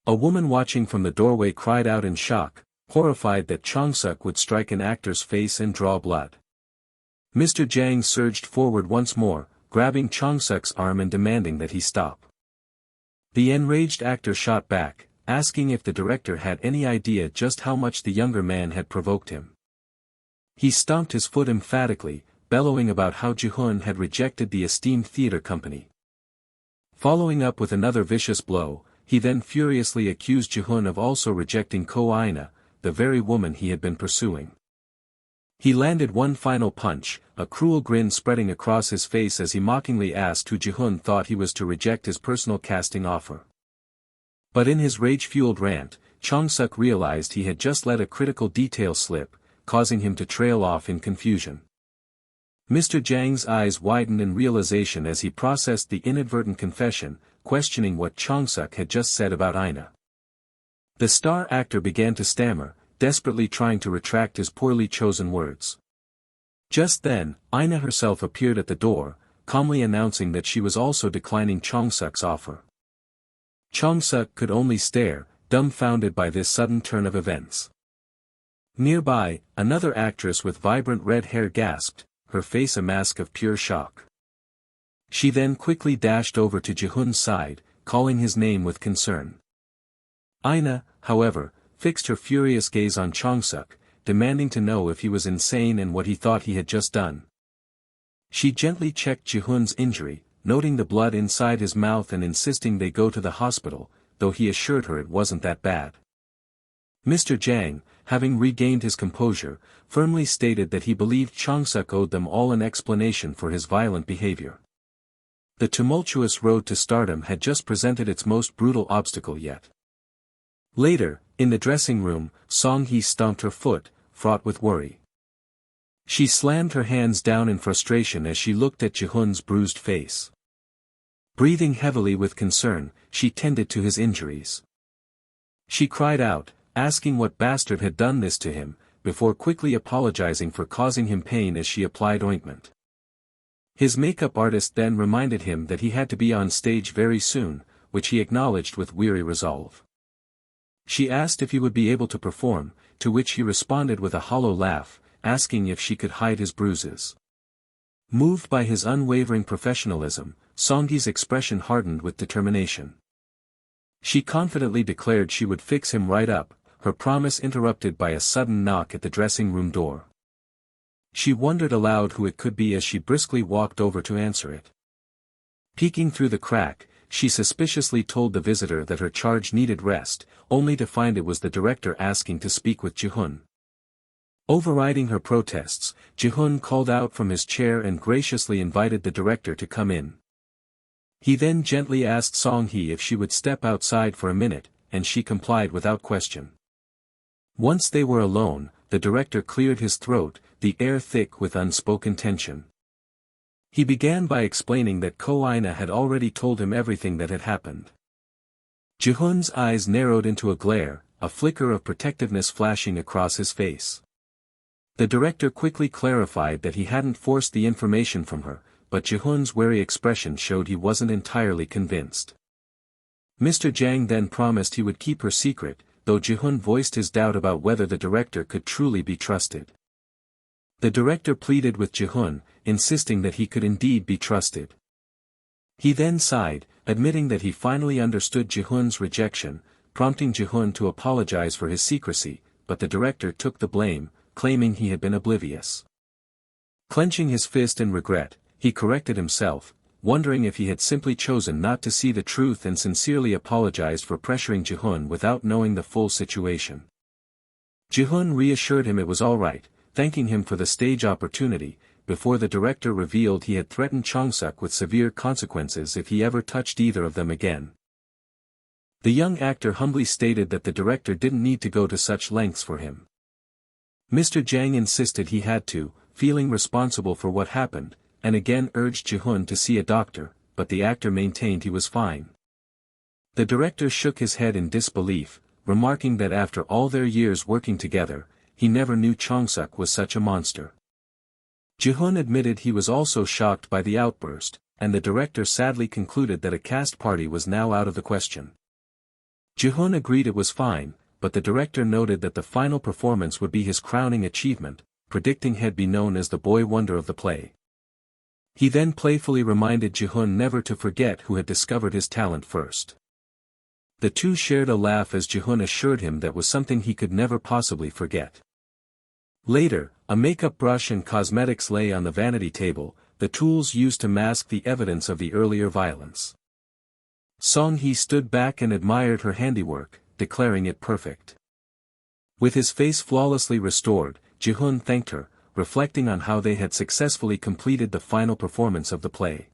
A woman watching from the doorway cried out in shock, horrified that Chong-suk would strike an actor's face and draw blood. Mr. Jang surged forward once more, grabbing Chong-suk's arm and demanding that he stop. The enraged actor shot back, asking if the director had any idea just how much the younger man had provoked him. He stomped his foot emphatically, bellowing about how Jihoon had rejected the esteemed theater company. Following up with another vicious blow, he then furiously accused Jihoon of also rejecting Ko Aina, the very woman he had been pursuing. He landed one final punch, a cruel grin spreading across his face as he mockingly asked who Jihoon thought he was to reject his personal casting offer. But in his rage-fueled rant, Chong-suk realized he had just let a critical detail slip, causing him to trail off in confusion. Mr. Jang's eyes widened in realization as he processed the inadvertent confession, questioning what Chong-suk had just said about Aina. The star actor began to stammer, desperately trying to retract his poorly chosen words. Just then, Aina herself appeared at the door, calmly announcing that she was also declining Chong-suk's offer. Chong-suk could only stare, dumbfounded by this sudden turn of events. Nearby, another actress with vibrant red hair gasped, her face a mask of pure shock. She then quickly dashed over to Jihoon's side, calling his name with concern. Aina, however, fixed her furious gaze on Chong-suk, demanding to know if he was insane and what he thought he had just done. She gently checked Jihoon's injury, noting the blood inside his mouth and insisting they go to the hospital, though he assured her it wasn't that bad. Mr. Jang, having regained his composure, firmly stated that he believed Chong-suk owed them all an explanation for his violent behavior. The tumultuous road to stardom had just presented its most brutal obstacle yet. Later, in the dressing room, Song-hee stomped her foot, fraught with worry. She slammed her hands down in frustration as she looked at Jihoon's bruised face. Breathing heavily with concern, she tended to his injuries. She cried out, asking what bastard had done this to him, before quickly apologizing for causing him pain as she applied ointment. His makeup artist then reminded him that he had to be on stage very soon, which he acknowledged with weary resolve. She asked if he would be able to perform, to which he responded with a hollow laugh, asking if she could hide his bruises. Moved by his unwavering professionalism, Song-hee's expression hardened with determination. She confidently declared she would fix him right up, her promise interrupted by a sudden knock at the dressing room door. She wondered aloud who it could be as she briskly walked over to answer it. Peeking through the crack, she suspiciously told the visitor that her charge needed rest, only to find it was the director asking to speak with Jihoon. Overriding her protests, Jihoon called out from his chair and graciously invited the director to come in. He then gently asked Song-hee if she would step outside for a minute, and she complied without question. Once they were alone, the director cleared his throat, the air thick with unspoken tension. He began by explaining that Ko-ina had already told him everything that had happened. Jihoon's eyes narrowed into a glare, a flicker of protectiveness flashing across his face. The director quickly clarified that he hadn't forced the information from her, but Jihoon's wary expression showed he wasn't entirely convinced. Mr. Jang then promised he would keep her secret, though Jihoon voiced his doubt about whether the director could truly be trusted. The director pleaded with Jihoon, insisting that he could indeed be trusted. He then sighed, admitting that he finally understood Jihoon's rejection, prompting Jihoon to apologize for his secrecy, but the director took the blame, claiming he had been oblivious. Clenching his fist in regret, he corrected himself, wondering if he had simply chosen not to see the truth and sincerely apologized for pressuring Jihoon without knowing the full situation. Jihoon reassured him it was all right, thanking him for the stage opportunity, before the director revealed he had threatened Chongsuk with severe consequences if he ever touched either of them again. The young actor humbly stated that the director didn't need to go to such lengths for him. Mr. Jang insisted he had to, feeling responsible for what happened, and again urged Jihoon to see a doctor, but the actor maintained he was fine. The director shook his head in disbelief, remarking that after all their years working together, he never knew Chongsuk was such a monster. Jihoon admitted he was also shocked by the outburst, and the director sadly concluded that a cast party was now out of the question. Jihoon agreed it was fine, but the director noted that the final performance would be his crowning achievement, predicting he'd be known as the boy wonder of the play. He then playfully reminded Jihoon never to forget who had discovered his talent first. The two shared a laugh as Jihoon assured him that was something he could never possibly forget. Later, a makeup brush and cosmetics lay on the vanity table, the tools used to mask the evidence of the earlier violence. Song-hee stood back and admired her handiwork, declaring it perfect. With his face flawlessly restored, Jihoon thanked her, reflecting on how they had successfully completed the final performance of the play.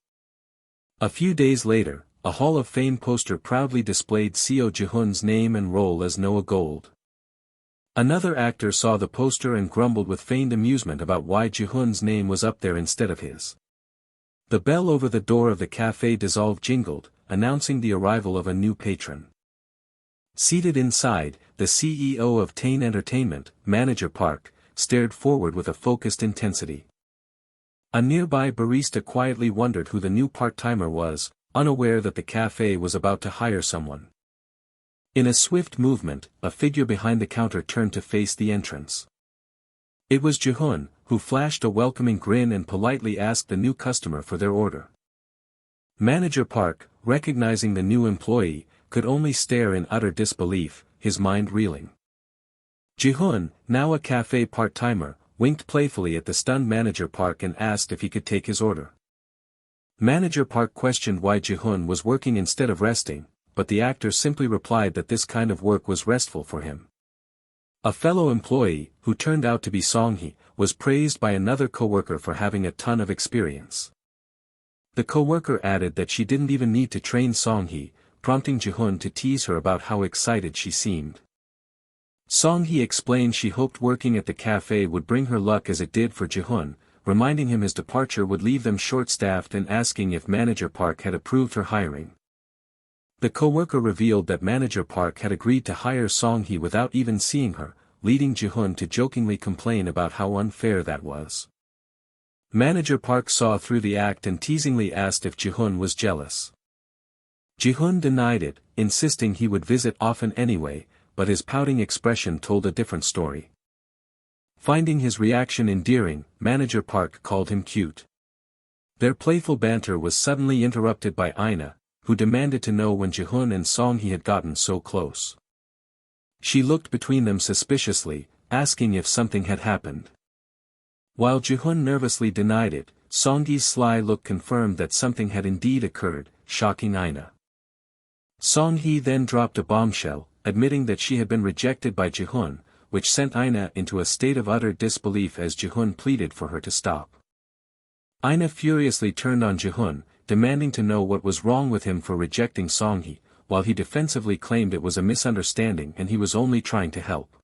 A few days later, a Hall of Fame poster proudly displayed Seo Jihoon's name and role as Noah Gold. Another actor saw the poster and grumbled with feigned amusement about why Jihoon's name was up there instead of his. The bell over the door of the Café Dissolve jingled, announcing the arrival of a new patron. Seated inside, the CEO of Tain Entertainment, Manager Park, stared forward with a focused intensity. A nearby barista quietly wondered who the new part-timer was, unaware that the cafe was about to hire someone. In a swift movement, a figure behind the counter turned to face the entrance. It was Jihoon, who flashed a welcoming grin and politely asked the new customer for their order. Manager Park, recognizing the new employee, could only stare in utter disbelief, his mind reeling. Jihoon, now a cafe part-timer, winked playfully at the stunned Manager Park and asked if he could take his order. Manager Park questioned why Jihoon was working instead of resting, but the actor simply replied that this kind of work was restful for him. A fellow employee, who turned out to be Song-hee, was praised by another coworker for having a ton of experience. The coworker added that she didn't even need to train Song-hee, prompting Jihoon to tease her about how excited she seemed. Song-hee explained she hoped working at the cafe would bring her luck as it did for Jihoon, reminding him his departure would leave them short-staffed and asking if Manager Park had approved her hiring. The co-worker revealed that Manager Park had agreed to hire Song-hee without even seeing her, leading Jihoon to jokingly complain about how unfair that was. Manager Park saw through the act and teasingly asked if Jihoon was jealous. Jihoon denied it, insisting he would visit often anyway, but his pouting expression told a different story. Finding his reaction endearing, Manager Park called him cute. Their playful banter was suddenly interrupted by Ina, who demanded to know when Jihoon and Song-hee had gotten so close. She looked between them suspiciously, asking if something had happened. While Jihoon nervously denied it, Song-hee's sly look confirmed that something had indeed occurred, shocking Ina. Song-hee then dropped a bombshell, admitting that she had been rejected by Jihoon, which sent Ina into a state of utter disbelief as Jihoon pleaded for her to stop. Ina furiously turned on Jihoon, demanding to know what was wrong with him for rejecting Song-hee, while he defensively claimed it was a misunderstanding and he was only trying to help.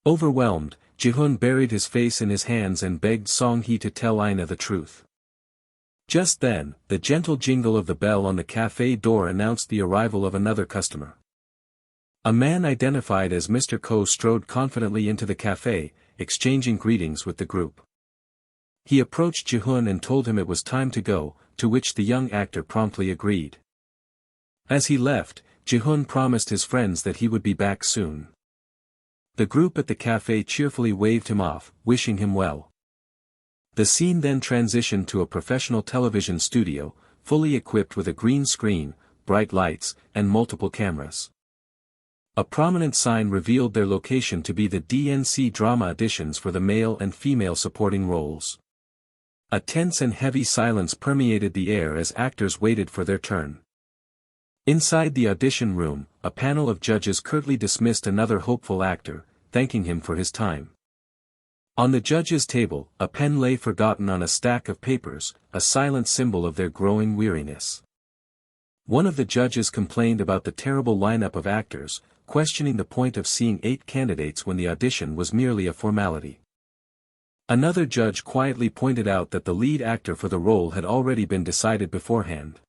Overwhelmed, Jihoon buried his face in his hands and begged Song-hee to tell Ina the truth. Just then, the gentle jingle of the bell on the cafe door announced the arrival of another customer. A man identified as Mr. Ko strode confidently into the cafe, exchanging greetings with the group. He approached Jihoon and told him it was time to go, to which the young actor promptly agreed. As he left, Jihoon promised his friends that he would be back soon. The group at the cafe cheerfully waved him off, wishing him well. The scene then transitioned to a professional television studio, fully equipped with a green screen, bright lights, and multiple cameras. A prominent sign revealed their location to be the DNC drama auditions for the male and female supporting roles. A tense and heavy silence permeated the air as actors waited for their turn. Inside the audition room, a panel of judges curtly dismissed another hopeful actor, thanking him for his time. On the judges' table, a pen lay forgotten on a stack of papers, a silent symbol of their growing weariness. One of the judges complained about the terrible lineup of actors, questioning the point of seeing 8 candidates when the audition was merely a formality. Another judge quietly pointed out that the lead actor for the role had already been decided beforehand.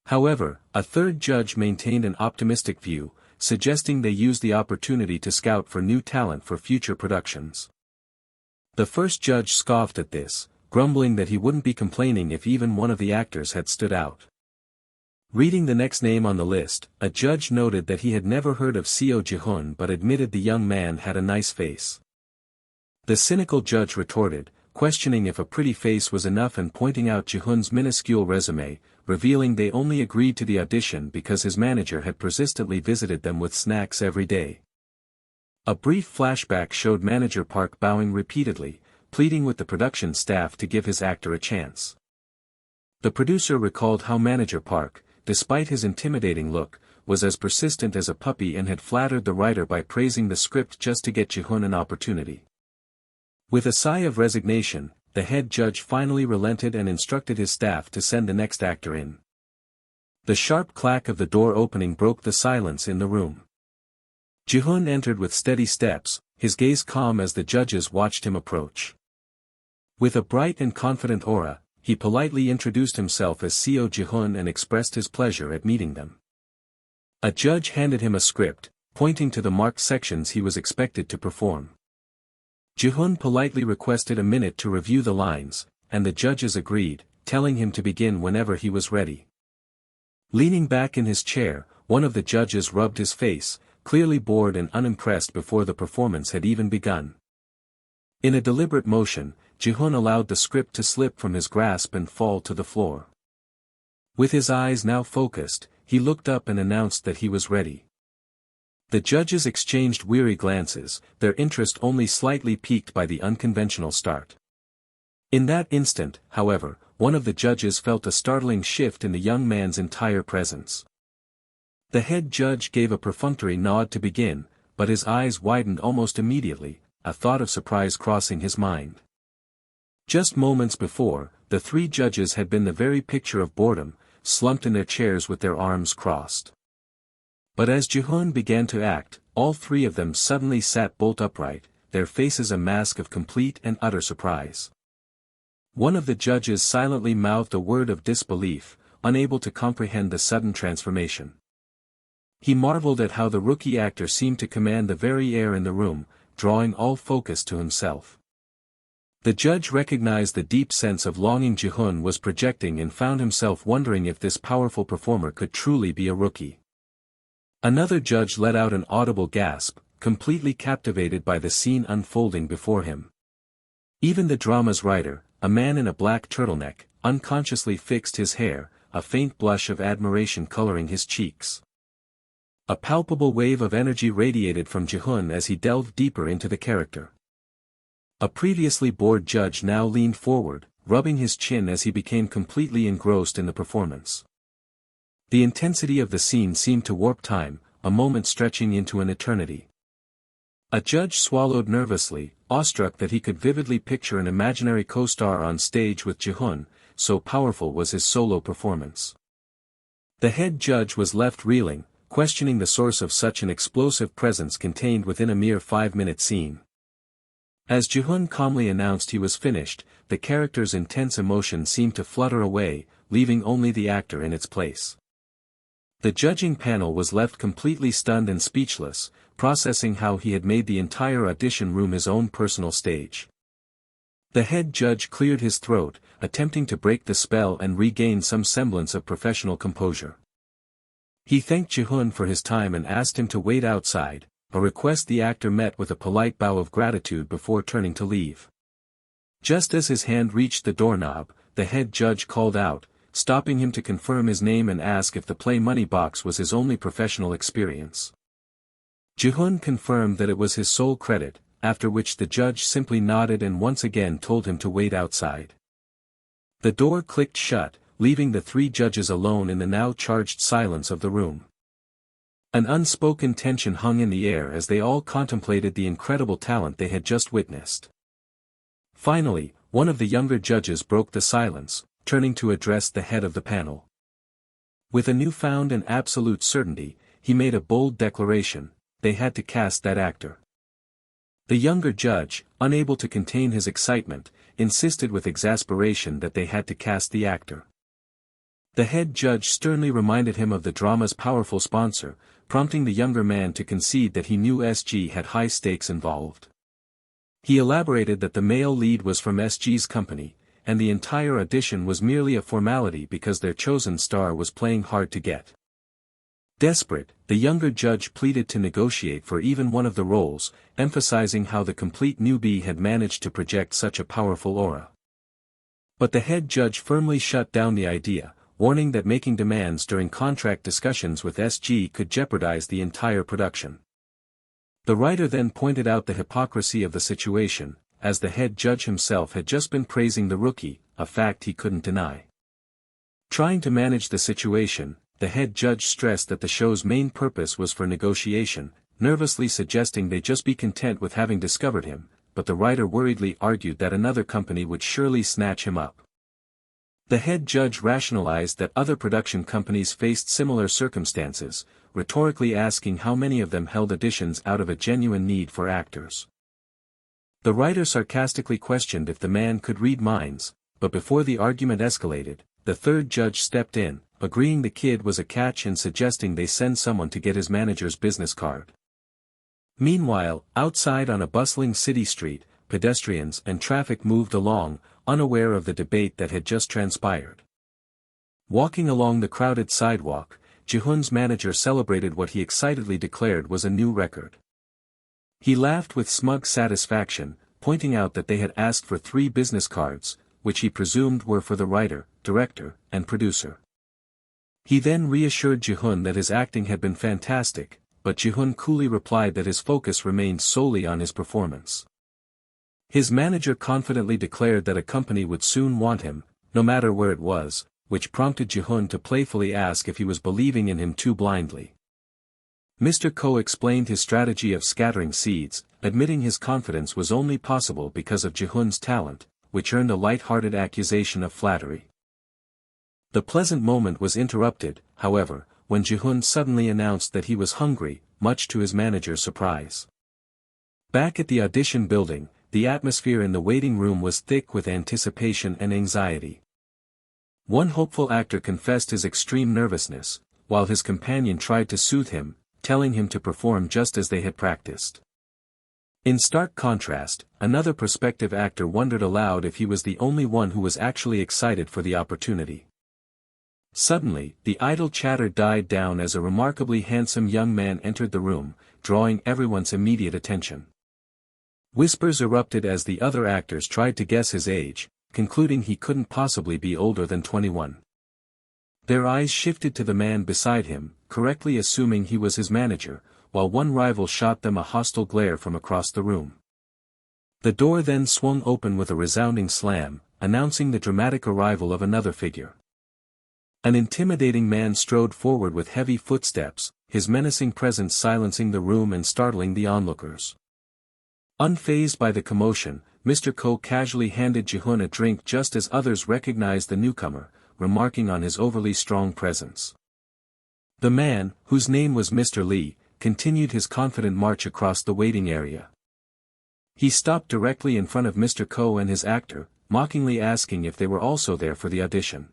However, a third judge maintained an optimistic view, suggesting they use the opportunity to scout for new talent for future productions. The first judge scoffed at this, grumbling that he wouldn't be complaining if even one of the actors had stood out. Reading the next name on the list, a judge noted that he had never heard of Seo Jihoon but admitted the young man had a nice face. The cynical judge retorted, questioning if a pretty face was enough and pointing out Jihoon's minuscule resume, revealing they only agreed to the audition because his manager had persistently visited them with snacks every day. A brief flashback showed Manager Park bowing repeatedly, pleading with the production staff to give his actor a chance. The producer recalled how Manager Park, despite his intimidating look, was as persistent as a puppy and had flattered the writer by praising the script just to get Jihoon an opportunity. With a sigh of resignation, the head judge finally relented and instructed his staff to send the next actor in. The sharp clack of the door opening broke the silence in the room. Jihoon entered with steady steps, his gaze calm as the judges watched him approach. With a bright and confident aura, he politely introduced himself as Seo Jihoon and expressed his pleasure at meeting them. A judge handed him a script, pointing to the marked sections he was expected to perform. Jihoon politely requested a minute to review the lines, and the judges agreed, telling him to begin whenever he was ready. Leaning back in his chair, one of the judges rubbed his face, clearly bored and unimpressed before the performance had even begun. In a deliberate motion, Jihoon allowed the script to slip from his grasp and fall to the floor. With his eyes now focused, he looked up and announced that he was ready. The judges exchanged weary glances, their interest only slightly piqued by the unconventional start. In that instant, however, one of the judges felt a startling shift in the young man's entire presence. The head judge gave a perfunctory nod to begin, but his eyes widened almost immediately, a thought of surprise crossing his mind. Just moments before, the 3 judges had been the very picture of boredom, slumped in their chairs with their arms crossed. But as Jihoon began to act, all three of them suddenly sat bolt upright, their faces a mask of complete and utter surprise. One of the judges silently mouthed a word of disbelief, unable to comprehend the sudden transformation. He marveled at how the rookie actor seemed to command the very air in the room, drawing all focus to himself. The judge recognized the deep sense of longing Jihoon was projecting and found himself wondering if this powerful performer could truly be a rookie. Another judge let out an audible gasp, completely captivated by the scene unfolding before him. Even the drama's writer, a man in a black turtleneck, unconsciously fixed his hair, a faint blush of admiration coloring his cheeks. A palpable wave of energy radiated from Jihoon as he delved deeper into the character. A previously bored judge now leaned forward, rubbing his chin as he became completely engrossed in the performance. The intensity of the scene seemed to warp time, a moment stretching into an eternity. A judge swallowed nervously, awestruck that he could vividly picture an imaginary co-star on stage with Jihoon, so powerful was his solo performance. The head judge was left reeling, questioning the source of such an explosive presence contained within a mere 5-minute scene. As Jihoon calmly announced he was finished, the character's intense emotion seemed to flutter away, leaving only the actor in its place. The judging panel was left completely stunned and speechless, processing how he had made the entire audition room his own personal stage. The head judge cleared his throat, attempting to break the spell and regain some semblance of professional composure. He thanked Jihoon for his time and asked him to wait outside, a request the actor met with a polite bow of gratitude before turning to leave. Just as his hand reached the doorknob, the head judge called out, stopping him to confirm his name and ask if the play money box was his only professional experience. Jihoon confirmed that it was his sole credit, after which the judge simply nodded and once again told him to wait outside. The door clicked shut, leaving the three judges alone in the now charged silence of the room. An unspoken tension hung in the air as they all contemplated the incredible talent they had just witnessed. Finally, one of the younger judges broke the silence, turning to address the head of the panel. With a newfound and absolute certainty, he made a bold declaration: they had to cast that actor. The younger judge, unable to contain his excitement, insisted with exasperation that they had to cast the actor. The head judge sternly reminded him of the drama's powerful sponsor, prompting the younger man to concede that he knew SG had high stakes involved. He elaborated that the male lead was from SG's company, and the entire audition was merely a formality because their chosen star was playing hard to get. Desperate, the younger judge pleaded to negotiate for even one of the roles, emphasizing how the complete newbie had managed to project such a powerful aura. But the head judge firmly shut down the idea, warning that making demands during contract discussions with SG could jeopardize the entire production. The writer then pointed out the hypocrisy of the situation, as the head judge himself had just been praising the rookie, a fact he couldn't deny. Trying to manage the situation, the head judge stressed that the show's main purpose was for negotiation, nervously suggesting they just be content with having discovered him, but the writer worriedly argued that another company would surely snatch him up. The head judge rationalized that other production companies faced similar circumstances, rhetorically asking how many of them held auditions out of a genuine need for actors. The writer sarcastically questioned if the man could read minds, but before the argument escalated, the third judge stepped in, agreeing the kid was a catch and suggesting they send someone to get his manager's business card. Meanwhile, outside on a bustling city street, pedestrians and traffic moved along, unaware of the debate that had just transpired. Walking along the crowded sidewalk, Jihoon's manager celebrated what he excitedly declared was a new record. He laughed with smug satisfaction, pointing out that they had asked for 3 business cards, which he presumed were for the writer, director, and producer. He then reassured Jihoon that his acting had been fantastic, but Jihoon coolly replied that his focus remained solely on his performance. His manager confidently declared that a company would soon want him, no matter where it was, which prompted Jihoon to playfully ask if he was believing in him too blindly. Mr. Ko explained his strategy of scattering seeds, admitting his confidence was only possible because of Jihoon's talent, which earned a light-hearted accusation of flattery. The pleasant moment was interrupted, however, when Jihoon suddenly announced that he was hungry, much to his manager's surprise. Back at the audition building, the atmosphere in the waiting room was thick with anticipation and anxiety. One hopeful actor confessed his extreme nervousness, while his companion tried to soothe him, telling him to perform just as they had practiced. In stark contrast, another prospective actor wondered aloud if he was the only one who was actually excited for the opportunity. Suddenly, the idle chatter died down as a remarkably handsome young man entered the room, drawing everyone's immediate attention. Whispers erupted as the other actors tried to guess his age, concluding he couldn't possibly be older than 21. Their eyes shifted to the man beside him, correctly assuming he was his manager, while one rival shot them a hostile glare from across the room. The door then swung open with a resounding slam, announcing the dramatic arrival of another figure. An intimidating man strode forward with heavy footsteps, his menacing presence silencing the room and startling the onlookers. Unfazed by the commotion, Mr. Ko casually handed Jihoon a drink just as others recognized the newcomer, remarking on his overly strong presence. The man, whose name was Mr. Lee, continued his confident march across the waiting area. He stopped directly in front of Mr. Ko and his actor, mockingly asking if they were also there for the audition.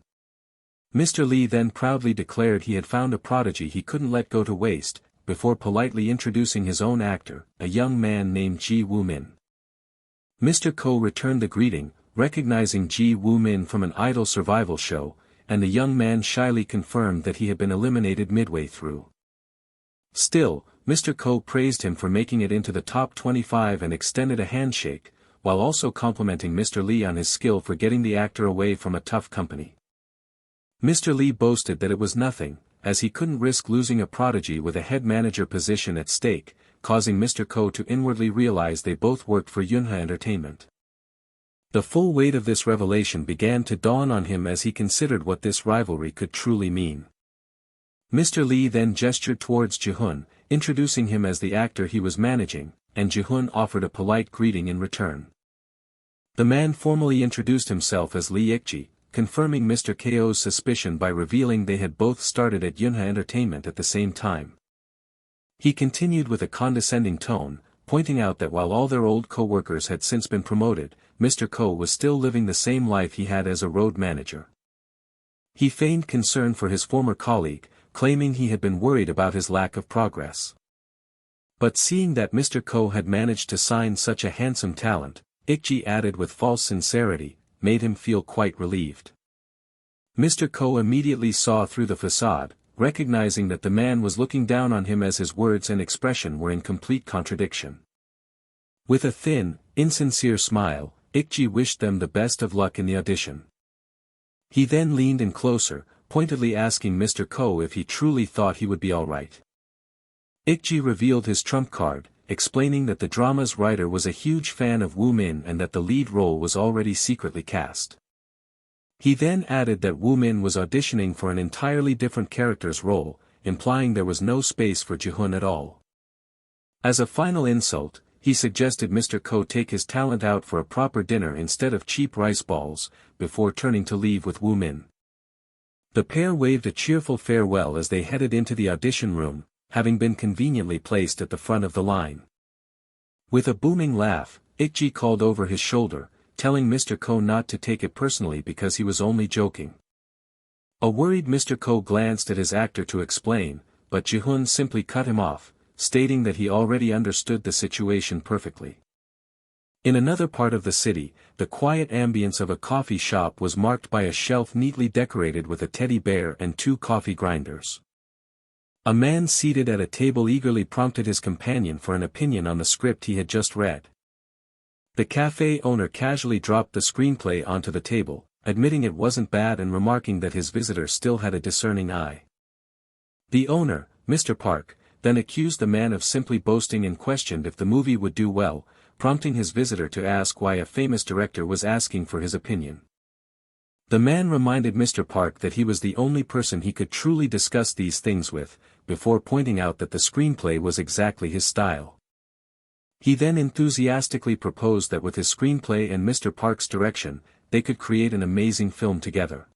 Mr. Lee then proudly declared he had found a prodigy he couldn't let go to waste, before politely introducing his own actor, a young man named Ji Woo-min. Mr. Ko returned the greeting, recognizing Ji Woo-min from an idol survival show, and the young man shyly confirmed that he had been eliminated midway through. Still, Mr. Ko praised him for making it into the top 25 and extended a handshake, while also complimenting Mr. Lee on his skill for getting the actor away from a tough company. Mr. Lee boasted that it was nothing, as he couldn't risk losing a prodigy with a head manager position at stake, causing Mr. Ko to inwardly realize they both worked for Yunha Entertainment. The full weight of this revelation began to dawn on him as he considered what this rivalry could truly mean. Mr. Lee then gestured towards Jihoon, introducing him as the actor he was managing, and Jihoon offered a polite greeting in return. The man formally introduced himself as Lee Ik-ji, confirming Mr. Ko's suspicion by revealing they had both started at Yunha Entertainment at the same time. He continued with a condescending tone, pointing out that while all their old co-workers had since been promoted, Mr. Ko was still living the same life he had as a road manager. He feigned concern for his former colleague, claiming he had been worried about his lack of progress. But seeing that Mr. Ko had managed to sign such a handsome talent, Ik-ji added with false sincerity, made him feel quite relieved. Mr. Ko immediately saw through the facade, recognizing that the man was looking down on him as his words and expression were in complete contradiction. With a thin, insincere smile, Ik-ji wished them the best of luck in the audition. He then leaned in closer, pointedly asking Mr. Ko if he truly thought he would be alright. Ik-ji revealed his trump card, explaining that the drama's writer was a huge fan of Woo-min and that the lead role was already secretly cast. He then added that Woo-min was auditioning for an entirely different character's role, implying there was no space for Jihoon at all. As a final insult, he suggested Mr. Ko take his talent out for a proper dinner instead of cheap rice balls, before turning to leave with Woo-min. The pair waved a cheerful farewell as they headed into the audition room, having been conveniently placed at the front of the line. With a booming laugh, Ik-ji called over his shoulder, telling Mr. Ko not to take it personally because he was only joking. A worried Mr. Ko glanced at his actor to explain, but Jihoon simply cut him off, stating that he already understood the situation perfectly. In another part of the city, the quiet ambience of a coffee shop was marked by a shelf neatly decorated with a teddy bear and 2 coffee grinders. A man seated at a table eagerly prompted his companion for an opinion on the script he had just read. The cafe owner casually dropped the screenplay onto the table, admitting it wasn't bad and remarking that his visitor still had a discerning eye. The owner, Mr. Park, then accused the man of simply boasting and questioned if the movie would do well, prompting his visitor to ask why a famous director was asking for his opinion. The man reminded Mr. Park that he was the only person he could truly discuss these things with, before pointing out that the screenplay was exactly his style. He then enthusiastically proposed that with his screenplay and Mr. Park's direction, they could create an amazing film together.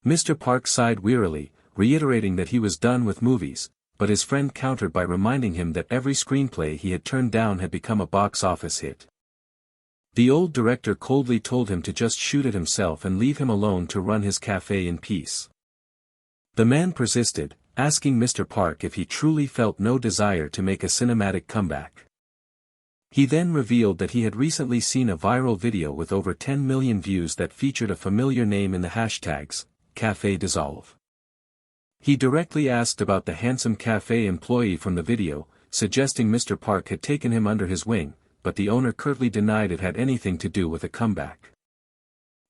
Mr. Park sighed wearily, reiterating that he was done with movies, but his friend countered by reminding him that every screenplay he had turned down had become a box office hit. The old director coldly told him to just shoot it himself and leave him alone to run his cafe in peace. The man persisted, asking Mr. Park if he truly felt no desire to make a cinematic comeback. He then revealed that he had recently seen a viral video with over 10 million views that featured a familiar name in the hashtags, Café Dissolve. He directly asked about the handsome cafe employee from the video, suggesting Mr. Park had taken him under his wing, but the owner curtly denied it had anything to do with a comeback.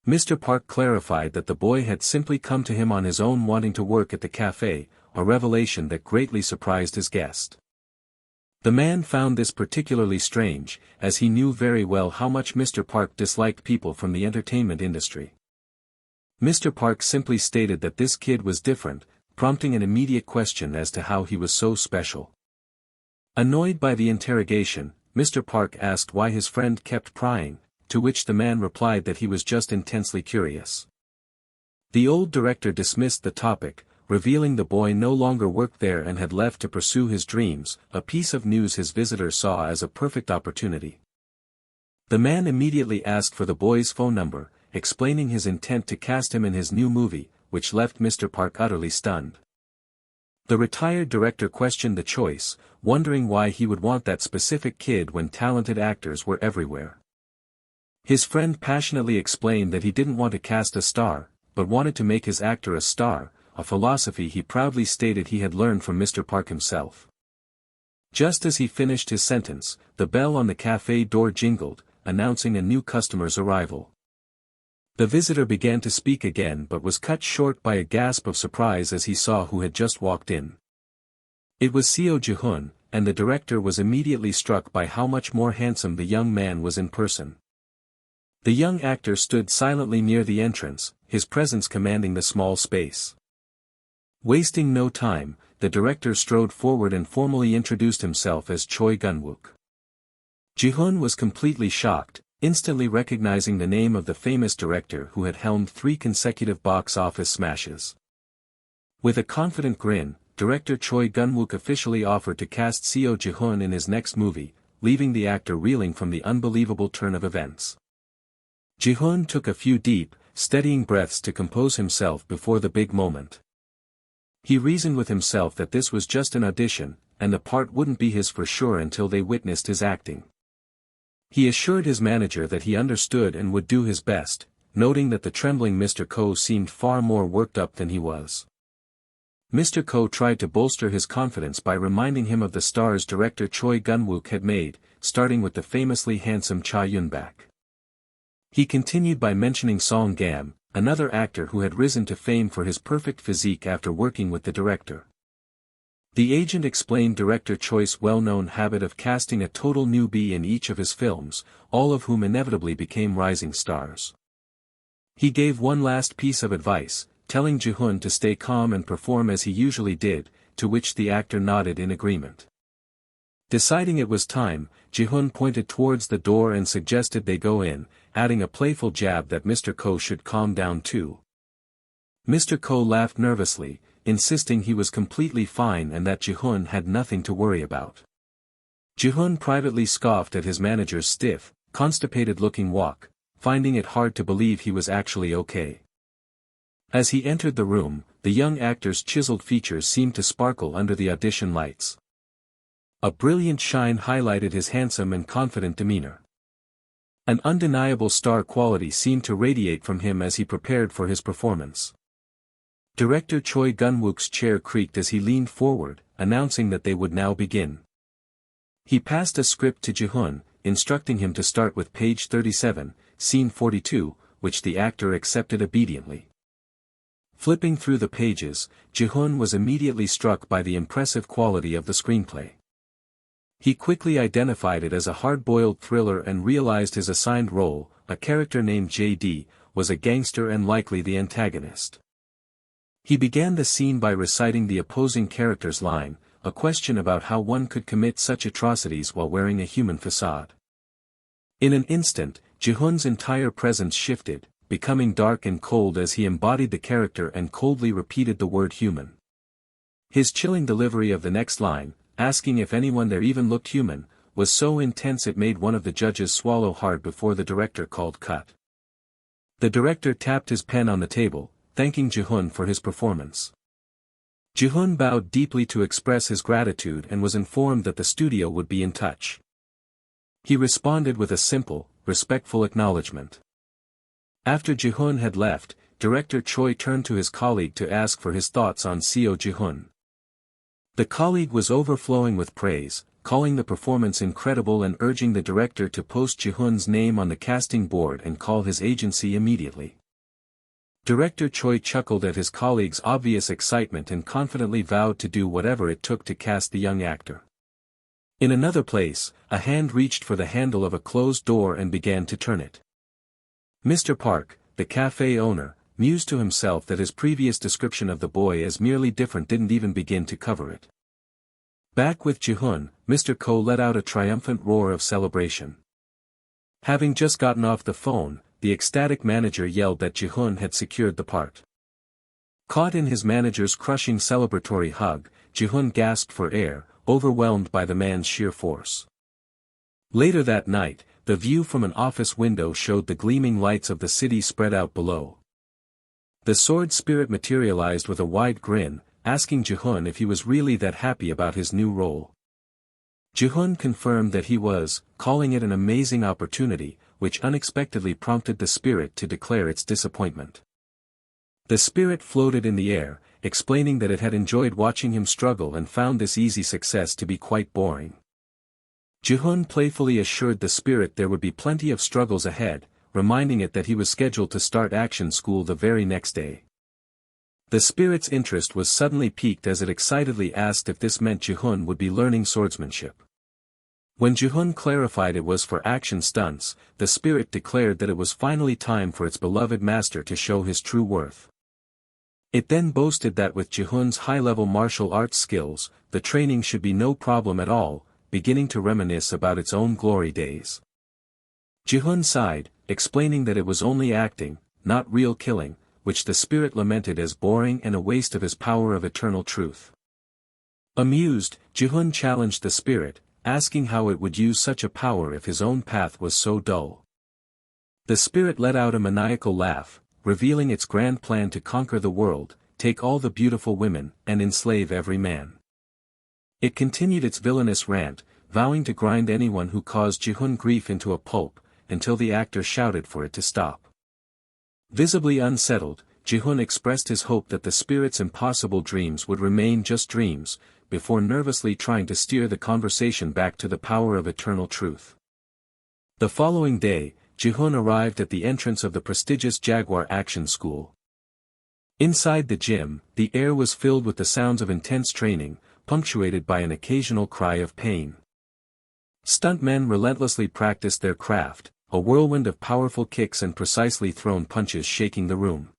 Mr. Park clarified that the boy had simply come to him on his own wanting to work at the cafe, a revelation that greatly surprised his guest. The man found this particularly strange, as he knew very well how much Mr. Park disliked people from the entertainment industry. Mr. Park simply stated that this kid was different, prompting an immediate question as to how he was so special. Annoyed by the interrogation, Mr. Park asked why his friend kept prying, to which the man replied that he was just intensely curious. The old director dismissed the topic, revealing the boy no longer worked there and had left to pursue his dreams, a piece of news his visitor saw as a perfect opportunity. The man immediately asked for the boy's phone number, explaining his intent to cast him in his new movie, which left Mr. Park utterly stunned. The retired director questioned the choice, wondering why he would want that specific kid when talented actors were everywhere. His friend passionately explained that he didn't want to cast a star, but wanted to make his actor a star, a philosophy he proudly stated he had learned from Mr. Park himself. Just as he finished his sentence, the bell on the cafe door jingled, announcing a new customer's arrival. The visitor began to speak again but was cut short by a gasp of surprise as he saw who had just walked in. It was Seo Jihoon, and the director was immediately struck by how much more handsome the young man was in person. The young actor stood silently near the entrance, his presence commanding the small space. Wasting no time, the director strode forward and formally introduced himself as Choi Gun-wook. Jihoon was completely shocked, instantly recognizing the name of the famous director who had helmed 3 consecutive box office smashes. With a confident grin, director Choi Gun-wook officially offered to cast Seo Jihoon in his next movie, leaving the actor reeling from the unbelievable turn of events. Jihoon took a few deep, steadying breaths to compose himself before the big moment. He reasoned with himself that this was just an audition, and the part wouldn't be his for sure until they witnessed his acting. He assured his manager that he understood and would do his best, noting that the trembling Mr. Ko seemed far more worked up than he was. Mr. Ko tried to bolster his confidence by reminding him of the stars director Choi Gun-wook had made, starting with the famously handsome Cha Yun-bak. He continued by mentioning Song Gam, another actor who had risen to fame for his perfect physique after working with the director. The agent explained director Choi's well-known habit of casting a total newbie in each of his films, all of whom inevitably became rising stars. He gave one last piece of advice, telling Jihoon to stay calm and perform as he usually did, to which the actor nodded in agreement. Deciding it was time, Jihoon pointed towards the door and suggested they go in, adding a playful jab that Mr. Ko should calm down too. Mr. Ko laughed nervously, insisting he was completely fine and that Jihoon had nothing to worry about. Jihoon privately scoffed at his manager's stiff, constipated-looking walk, finding it hard to believe he was actually okay. As he entered the room, the young actor's chiseled features seemed to sparkle under the audition lights. A brilliant shine highlighted his handsome and confident demeanor. An undeniable star quality seemed to radiate from him as he prepared for his performance. Director Choi Gun-wook's chair creaked as he leaned forward, announcing that they would now begin. He passed a script to Jihoon, instructing him to start with page 37, scene 42, which the actor accepted obediently. Flipping through the pages, Jihoon was immediately struck by the impressive quality of the screenplay. He quickly identified it as a hard-boiled thriller and realized his assigned role, a character named J.D., was a gangster and likely the antagonist. He began the scene by reciting the opposing character's line, a question about how one could commit such atrocities while wearing a human facade. In an instant, Jihoon's entire presence shifted, becoming dark and cold as he embodied the character and coldly repeated the word human. His chilling delivery of the next line, asking if anyone there even looked human, was so intense it made one of the judges swallow hard before the director called cut. The director tapped his pen on the table, thanking Jihoon for his performance. Jihoon bowed deeply to express his gratitude and was informed that the studio would be in touch. He responded with a simple, respectful acknowledgement. After Jihoon had left, director Choi turned to his colleague to ask for his thoughts on Seo Jihoon. The colleague was overflowing with praise, calling the performance incredible and urging the director to post Jihoon's name on the casting board and call his agency immediately. Director Choi chuckled at his colleague's obvious excitement and confidently vowed to do whatever it took to cast the young actor. In another place, a hand reached for the handle of a closed door and began to turn it. Mr. Park, the cafe owner, mused to himself that his previous description of the boy as merely different didn't even begin to cover it. Back with Jihoon, Mr. Ko let out a triumphant roar of celebration. Having just gotten off the phone, the ecstatic manager yelled that Jihoon had secured the part. Caught in his manager's crushing celebratory hug, Jihoon gasped for air, overwhelmed by the man's sheer force. Later that night, the view from an office window showed the gleaming lights of the city spread out below. The sword spirit materialized with a wide grin, asking Jihoon if he was really that happy about his new role. Jihoon confirmed that he was, calling it an amazing opportunity, which unexpectedly prompted the spirit to declare its disappointment. The spirit floated in the air, explaining that it had enjoyed watching him struggle and found this easy success to be quite boring. Jihoon playfully assured the spirit there would be plenty of struggles ahead, reminding it that he was scheduled to start action school the very next day. The spirit's interest was suddenly piqued as it excitedly asked if this meant Jihoon would be learning swordsmanship. When Jihoon clarified it was for action stunts, the spirit declared that it was finally time for its beloved master to show his true worth. It then boasted that with Jihoon's high-level martial arts skills, the training should be no problem at all, beginning to reminisce about its own glory days. Jihoon sighed, explaining that it was only acting, not real killing, which the spirit lamented as boring and a waste of his power of eternal truth. Amused, Jihoon challenged the spirit, asking how it would use such a power if his own path was so dull. The spirit let out a maniacal laugh, revealing its grand plan to conquer the world, take all the beautiful women, and enslave every man. It continued its villainous rant, vowing to grind anyone who caused Jihoon grief into a pulp, until the actor shouted for it to stop. Visibly unsettled, Jihoon expressed his hope that the spirit's impossible dreams would remain just dreams, before nervously trying to steer the conversation back to the power of eternal truth. The following day, Jihoon arrived at the entrance of the prestigious Jaguar Action School. Inside the gym, the air was filled with the sounds of intense training, punctuated by an occasional cry of pain. Stuntmen relentlessly practiced their craft, a whirlwind of powerful kicks and precisely thrown punches shaking the room.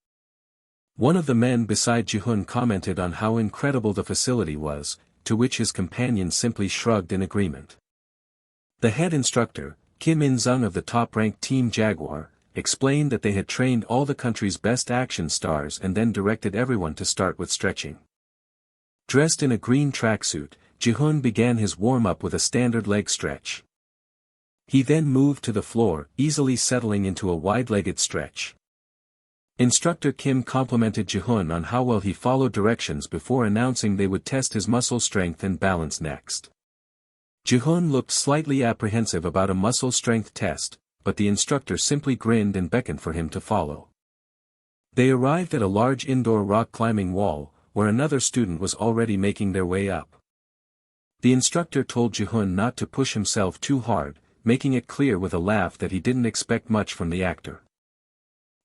One of the men beside Jihoon commented on how incredible the facility was, to which his companion simply shrugged in agreement. The head instructor, Kim In-sung of the top-ranked Team Jaguar, explained that they had trained all the country's best action stars and then directed everyone to start with stretching. Dressed in a green tracksuit, Jihoon began his warm-up with a standard leg stretch. He then moved to the floor, easily settling into a wide-legged stretch. Instructor Kim complimented Jihoon on how well he followed directions before announcing they would test his muscle strength and balance next. Jihoon looked slightly apprehensive about a muscle strength test, but the instructor simply grinned and beckoned for him to follow. They arrived at a large indoor rock-climbing wall, where another student was already making their way up. The instructor told Jihoon not to push himself too hard, making it clear with a laugh that he didn't expect much from the actor.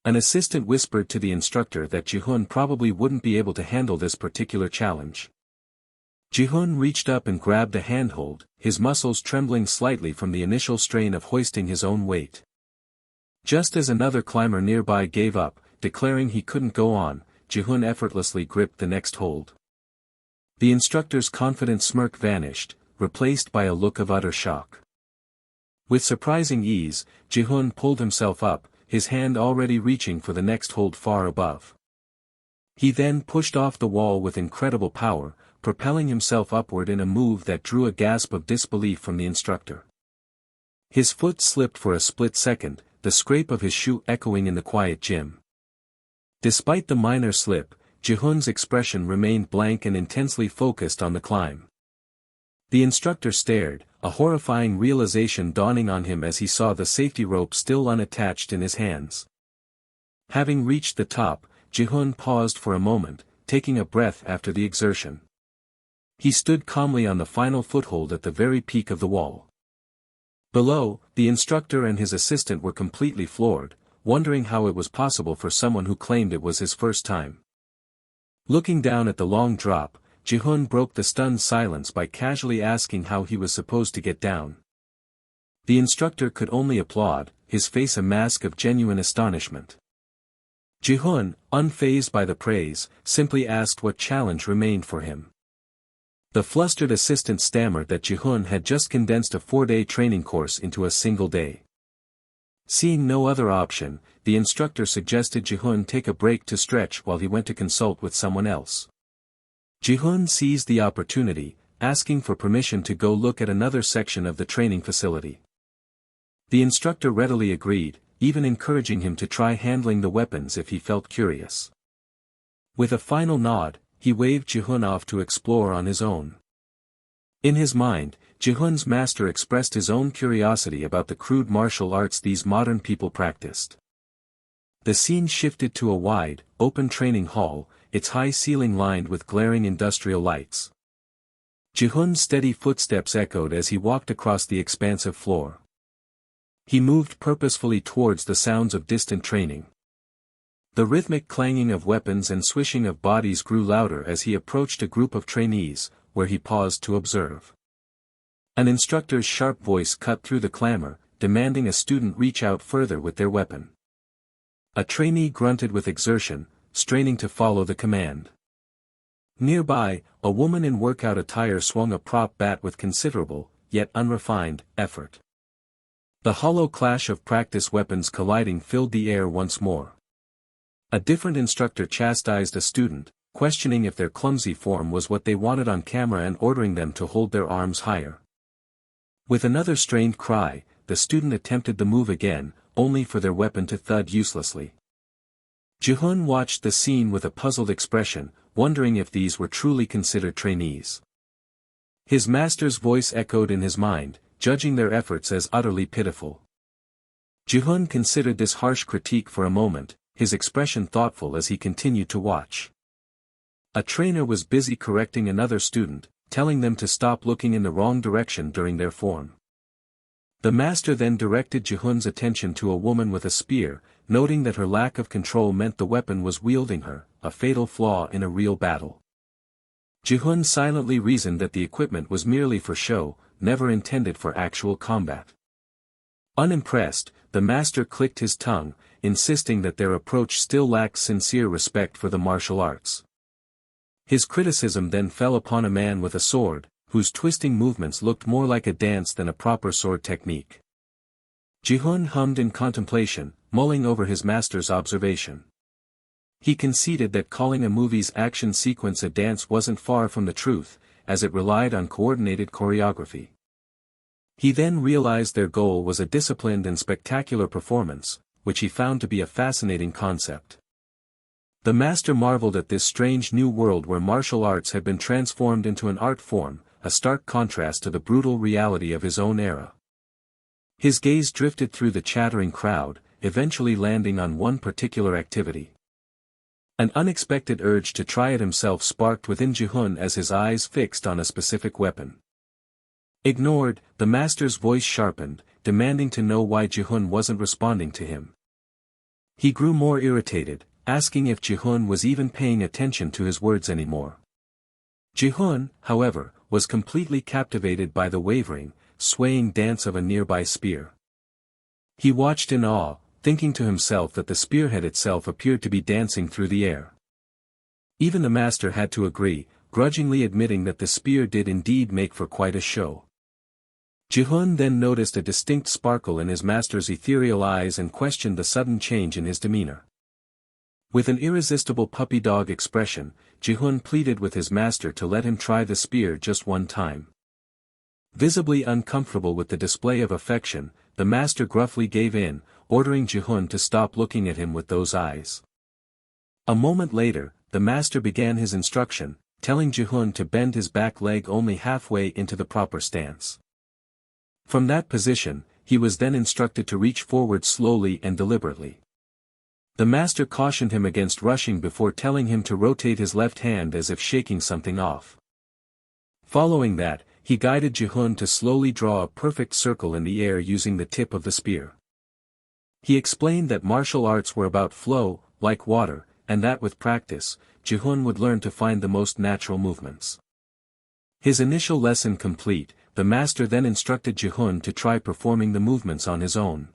An assistant whispered to the instructor that Jihoon probably wouldn't be able to handle this particular challenge. Jihoon reached up and grabbed a handhold, his muscles trembling slightly from the initial strain of hoisting his own weight. Just as another climber nearby gave up, declaring he couldn't go on, Jihoon effortlessly gripped the next hold. The instructor's confident smirk vanished, replaced by a look of utter shock. With surprising ease, Jihoon pulled himself up, his hand already reaching for the next hold far above. He then pushed off the wall with incredible power, propelling himself upward in a move that drew a gasp of disbelief from the instructor. His foot slipped for a split second, the scrape of his shoe echoing in the quiet gym. Despite the minor slip, Jihoon's expression remained blank and intensely focused on the climb. The instructor stared, a horrifying realization dawning on him as he saw the safety rope still unattached in his hands. Having reached the top, Jihoon paused for a moment, taking a breath after the exertion. He stood calmly on the final foothold at the very peak of the wall. Below, the instructor and his assistant were completely floored, wondering how it was possible for someone who claimed it was his first time. Looking down at the long drop, Jihoon broke the stunned silence by casually asking how he was supposed to get down. The instructor could only applaud, his face a mask of genuine astonishment. Jihoon, unfazed by the praise, simply asked what challenge remained for him. The flustered assistant stammered that Jihoon had just condensed a 4-day training course into a single day. Seeing no other option, the instructor suggested Jihoon take a break to stretch while he went to consult with someone else. Jihoon seized the opportunity, asking for permission to go look at another section of the training facility. The instructor readily agreed, even encouraging him to try handling the weapons if he felt curious. With a final nod, he waved Jihoon off to explore on his own. In his mind, Jihoon's master expressed his own curiosity about the crude martial arts these modern people practiced. The scene shifted to a wide, open training hall, its high ceiling lined with glaring industrial lights. Jihoon's steady footsteps echoed as he walked across the expansive floor. He moved purposefully towards the sounds of distant training. The rhythmic clanging of weapons and swishing of bodies grew louder as he approached a group of trainees, where he paused to observe. An instructor's sharp voice cut through the clamor, demanding a student reach out further with their weapon. A trainee grunted with exertion, straining to follow the command. Nearby, a woman in workout attire swung a prop bat with considerable, yet unrefined, effort. The hollow clash of practice weapons colliding filled the air once more. A different instructor chastised a student, questioning if their clumsy form was what they wanted on camera and ordering them to hold their arms higher. With another strained cry, the student attempted the move again, only for their weapon to thud uselessly. Jihoon watched the scene with a puzzled expression, wondering if these were truly considered trainees. His master's voice echoed in his mind, judging their efforts as utterly pitiful. Jihoon considered this harsh critique for a moment, his expression thoughtful as he continued to watch. A trainer was busy correcting another student, telling them to stop looking in the wrong direction during their form. The master then directed Jihoon's attention to a woman with a spear, noting that her lack of control meant the weapon was wielding her, a fatal flaw in a real battle. Jihoon silently reasoned that the equipment was merely for show, never intended for actual combat. Unimpressed, the master clicked his tongue, insisting that their approach still lacked sincere respect for the martial arts. His criticism then fell upon a man with a sword, whose twisting movements looked more like a dance than a proper sword technique. Jihoon hummed in contemplation, mulling over his master's observation. He conceded that calling a movie's action sequence a dance wasn't far from the truth, as it relied on coordinated choreography. He then realized their goal was a disciplined and spectacular performance, which he found to be a fascinating concept. The master marveled at this strange new world where martial arts had been transformed into an art form, a stark contrast to the brutal reality of his own era. His gaze drifted through the chattering crowd, eventually landing on one particular activity. An unexpected urge to try it himself sparked within Jihoon as his eyes fixed on a specific weapon. Ignored, the master's voice sharpened, demanding to know why Jihoon wasn't responding to him. He grew more irritated, asking if Jihoon was even paying attention to his words anymore. Jihoon, however, was completely captivated by the wavering, swaying dance of a nearby spear. He watched in awe, thinking to himself that the spearhead itself appeared to be dancing through the air. Even the master had to agree, grudgingly admitting that the spear did indeed make for quite a show. Jihoon then noticed a distinct sparkle in his master's ethereal eyes and questioned the sudden change in his demeanor. With an irresistible puppy dog expression, Jihoon pleaded with his master to let him try the spear just one time. Visibly uncomfortable with the display of affection, the master gruffly gave in, ordering Jihoon to stop looking at him with those eyes. A moment later, the master began his instruction, telling Jihoon to bend his back leg only halfway into the proper stance. From that position, he was then instructed to reach forward slowly and deliberately. The master cautioned him against rushing before telling him to rotate his left hand as if shaking something off. Following that, he guided Jihoon to slowly draw a perfect circle in the air using the tip of the spear. He explained that martial arts were about flow, like water, and that with practice, Jihoon would learn to find the most natural movements. His initial lesson complete, the master then instructed Jihoon to try performing the movements on his own.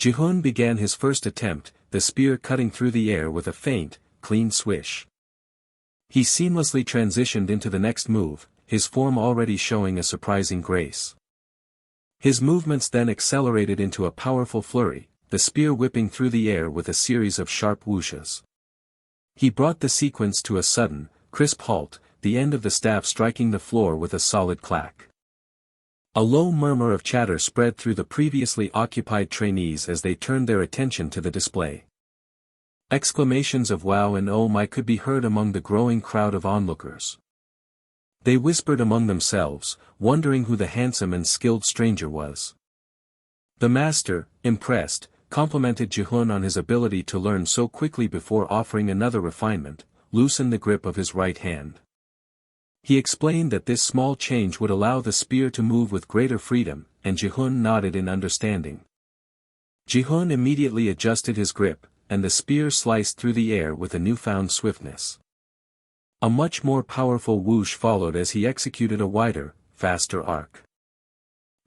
Jihoon began his first attempt, the spear cutting through the air with a faint, clean swish. He seamlessly transitioned into the next move, his form already showing a surprising grace. His movements then accelerated into a powerful flurry, the spear whipping through the air with a series of sharp whooshes. He brought the sequence to a sudden, crisp halt, the end of the staff striking the floor with a solid clack. A low murmur of chatter spread through the previously occupied trainees as they turned their attention to the display. Exclamations of wow and oh my could be heard among the growing crowd of onlookers. They whispered among themselves, wondering who the handsome and skilled stranger was. The master, impressed, complimented Jihoon on his ability to learn so quickly before offering another refinement: loosen the grip of his right hand. He explained that this small change would allow the spear to move with greater freedom, and Jihoon nodded in understanding. Jihoon immediately adjusted his grip, and the spear sliced through the air with a newfound swiftness. A much more powerful whoosh followed as he executed a wider, faster arc.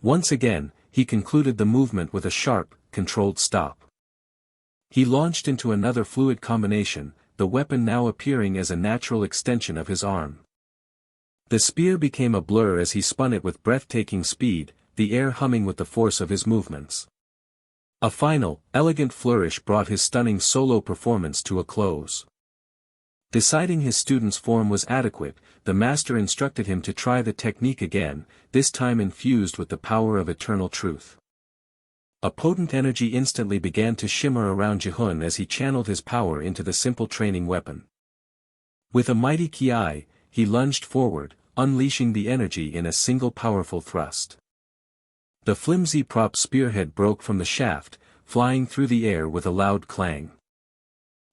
Once again, he concluded the movement with a sharp, controlled stop. He launched into another fluid combination, the weapon now appearing as a natural extension of his arm. The spear became a blur as he spun it with breathtaking speed, the air humming with the force of his movements. A final, elegant flourish brought his stunning solo performance to a close. Deciding his student's form was adequate, the master instructed him to try the technique again, this time infused with the power of eternal truth. A potent energy instantly began to shimmer around Jihoon as he channeled his power into the simple training weapon. With a mighty ki, he lunged forward, unleashing the energy in a single powerful thrust. The flimsy prop spearhead broke from the shaft, flying through the air with a loud clang.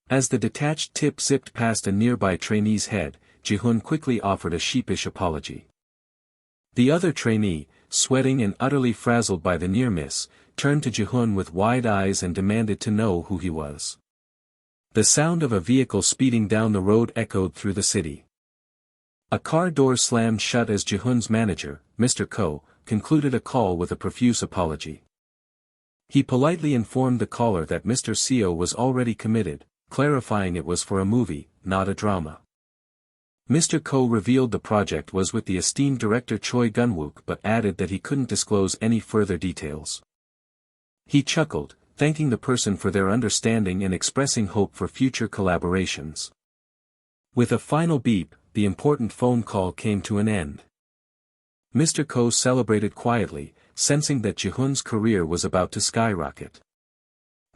As the detached tip zipped past a nearby trainee's head, Jihoon quickly offered a sheepish apology. The other trainee, sweating and utterly frazzled by the near miss, turned to Jihoon with wide eyes and demanded to know who he was. The sound of a vehicle speeding down the road echoed through the city. A car door slammed shut as Jihoon's manager, Mr. Ko, concluded a call with a profuse apology. He politely informed the caller that Mr. Seo was already committed, clarifying it was for a movie, not a drama. Mr. Ko revealed the project was with the esteemed director Choi Gun-wook but added that he couldn't disclose any further details. He chuckled, thanking the person for their understanding and expressing hope for future collaborations. With a final beep, the important phone call came to an end. Mr. Ko celebrated quietly, sensing that Jihoon's career was about to skyrocket.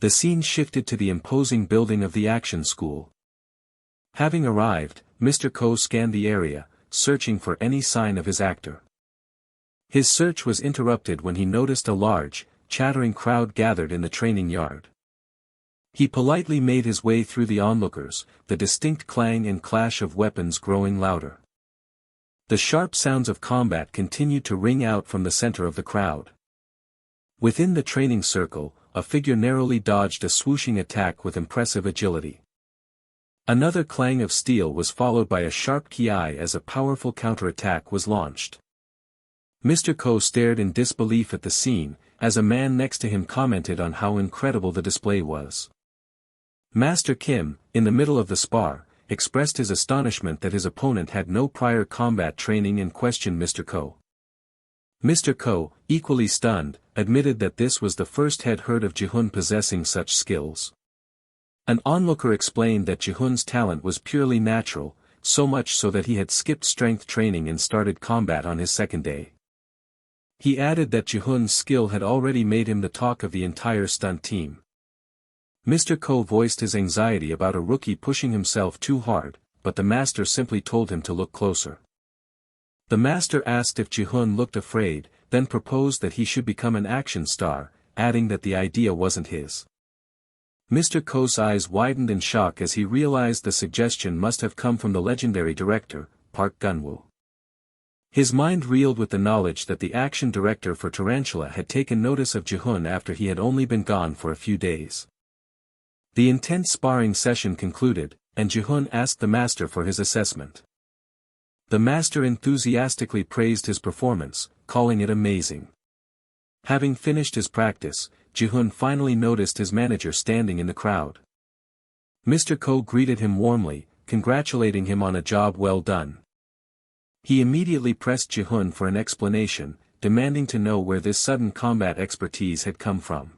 The scene shifted to the imposing building of the action school. Having arrived, Mr. Ko scanned the area, searching for any sign of his actor. His search was interrupted when he noticed a large, chattering crowd gathered in the training yard. He politely made his way through the onlookers, the distinct clang and clash of weapons growing louder. The sharp sounds of combat continued to ring out from the center of the crowd. Within the training circle, a figure narrowly dodged a swooshing attack with impressive agility. Another clang of steel was followed by a sharp ki as a powerful counterattack was launched. Mr. Ko stared in disbelief at the scene, as a man next to him commented on how incredible the display was. Master Kim, in the middle of the spar, expressed his astonishment that his opponent had no prior combat training and questioned Mr. Ko. Mr. Ko, equally stunned, admitted that this was the first he'd heard of Jihoon possessing such skills. An onlooker explained that Jihoon's talent was purely natural, so much so that he had skipped strength training and started combat on his second day. He added that Jihoon's skill had already made him the talk of the entire stunt team. Mr. Ko voiced his anxiety about a rookie pushing himself too hard, but the master simply told him to look closer. The master asked if Jihoon looked afraid, then proposed that he should become an action star, adding that the idea wasn't his. Mr. Ko's eyes widened in shock as he realized the suggestion must have come from the legendary director, Park Gun-woo. His mind reeled with the knowledge that the action director for Tarantula had taken notice of Jihoon after he had only been gone for a few days. The intense sparring session concluded, and Jihoon asked the master for his assessment. The master enthusiastically praised his performance, calling it amazing. Having finished his practice, Jihoon finally noticed his manager standing in the crowd. Mr. Ko greeted him warmly, congratulating him on a job well done. He immediately pressed Jihoon for an explanation, demanding to know where this sudden combat expertise had come from.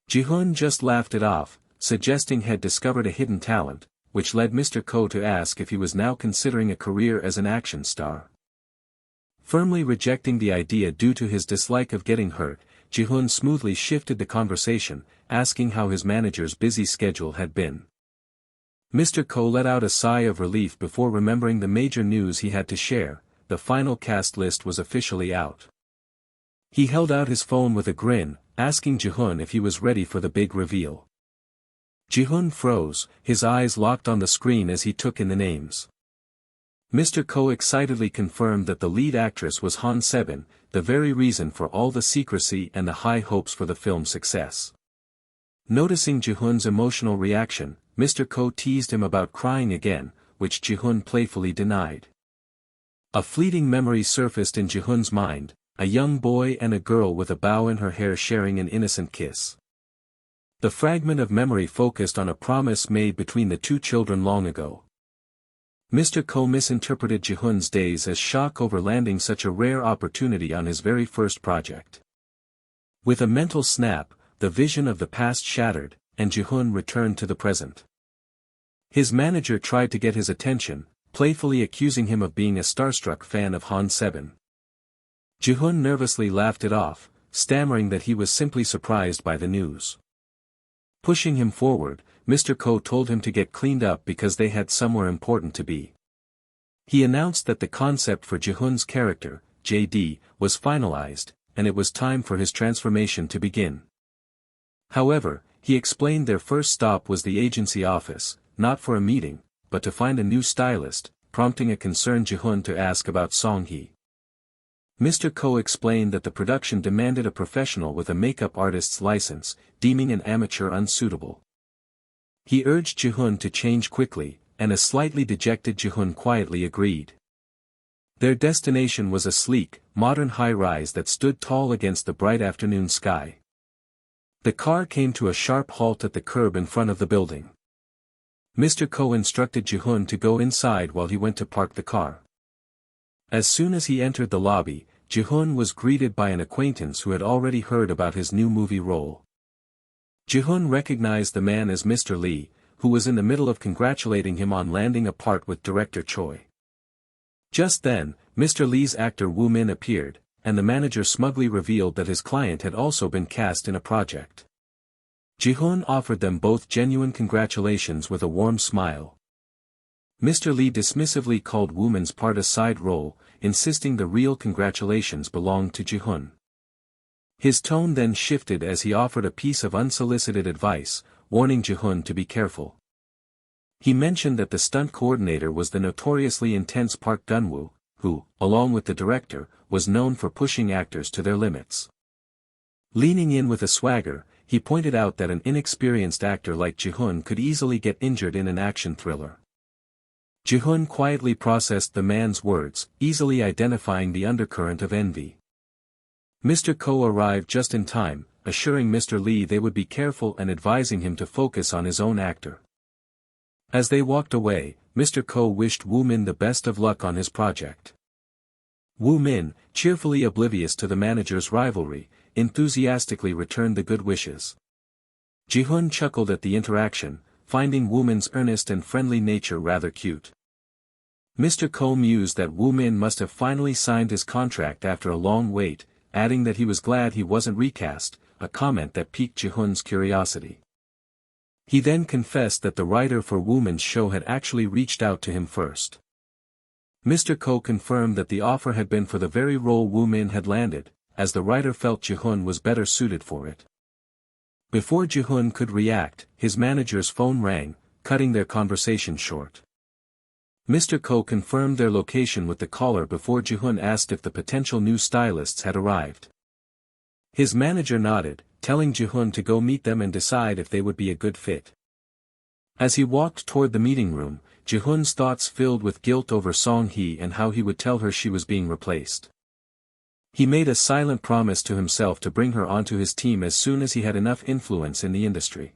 Jihoon just laughed it off, suggesting he had discovered a hidden talent, which led Mr. Ko to ask if he was now considering a career as an action star. Firmly rejecting the idea due to his dislike of getting hurt, Jihoon smoothly shifted the conversation, asking how his manager's busy schedule had been. Mr. Ko let out a sigh of relief before remembering the major news he had to share: the final cast list was officially out. He held out his phone with a grin, asking Jihoon if he was ready for the big reveal. Jihoon froze, his eyes locked on the screen as he took in the names. Mr. Ko excitedly confirmed that the lead actress was Han Sebin, the very reason for all the secrecy and the high hopes for the film's success. Noticing Jihoon's emotional reaction, Mr. Ko teased him about crying again, which Jihoon playfully denied. A fleeting memory surfaced in Jihoon's mind, a young boy and a girl with a bow in her hair sharing an innocent kiss. The fragment of memory focused on a promise made between the two children long ago. Mr. Ko misinterpreted Jihoon's daze as shock over landing such a rare opportunity on his very first project. With a mental snap, the vision of the past shattered, and Jihoon returned to the present. His manager tried to get his attention, playfully accusing him of being a starstruck fan of Han Sebin. Jihoon nervously laughed it off, stammering that he was simply surprised by the news. Pushing him forward, Mr. Ko told him to get cleaned up because they had somewhere important to be. He announced that the concept for Jihoon's character, JD, was finalized, and it was time for his transformation to begin. However, he explained their first stop was the agency office, not for a meeting, but to find a new stylist, prompting a concerned Jihoon to ask about Song-hee. Mr. Ko explained that the production demanded a professional with a makeup artist's license, deeming an amateur unsuitable. He urged Jihoon to change quickly, and a slightly dejected Jihoon quietly agreed. Their destination was a sleek, modern high-rise that stood tall against the bright afternoon sky. The car came to a sharp halt at the curb in front of the building. Mr. Ko instructed Jihoon to go inside while he went to park the car. As soon as he entered the lobby, Jihoon was greeted by an acquaintance who had already heard about his new movie role. Jihoon recognized the man as Mr. Lee, who was in the middle of congratulating him on landing a part with director Choi. Just then, Mr. Lee's actor Woo Min appeared, and the manager smugly revealed that his client had also been cast in a project. Jihoon offered them both genuine congratulations with a warm smile. Mr. Lee dismissively called Woo Min's part a side role, insisting the real congratulations belonged to Jihoon. His tone then shifted as he offered a piece of unsolicited advice, warning Jihoon to be careful. He mentioned that the stunt coordinator was the notoriously intense Park Gun-woo, who, along with the director, was known for pushing actors to their limits. Leaning in with a swagger, he pointed out that an inexperienced actor like Jihoon could easily get injured in an action thriller. Jihoon quietly processed the man's words, easily identifying the undercurrent of envy. Mr. Ko arrived just in time, assuring Mr. Lee they would be careful and advising him to focus on his own actor. As they walked away, Mr. Ko wished Woo Min the best of luck on his project. Woo Min, cheerfully oblivious to the manager's rivalry, enthusiastically returned the good wishes. Jihoon chuckled at the interaction, finding Woo Min's earnest and friendly nature rather cute. Mr. Ko mused that Woo Min must have finally signed his contract after a long wait, adding that he was glad he wasn't recast, a comment that piqued Jihoon's curiosity. He then confessed that the writer for Woo Min's show had actually reached out to him first. Mr. Ko confirmed that the offer had been for the very role Woo Min had landed, as the writer felt Jihoon was better suited for it. Before Jihoon could react, his manager's phone rang, cutting their conversation short. Mr. Ko confirmed their location with the caller before Jihoon asked if the potential new stylists had arrived. His manager nodded, telling Jihoon to go meet them and decide if they would be a good fit. As he walked toward the meeting room, Jihoon's thoughts filled with guilt over Song-hee and how he would tell her she was being replaced. He made a silent promise to himself to bring her onto his team as soon as he had enough influence in the industry.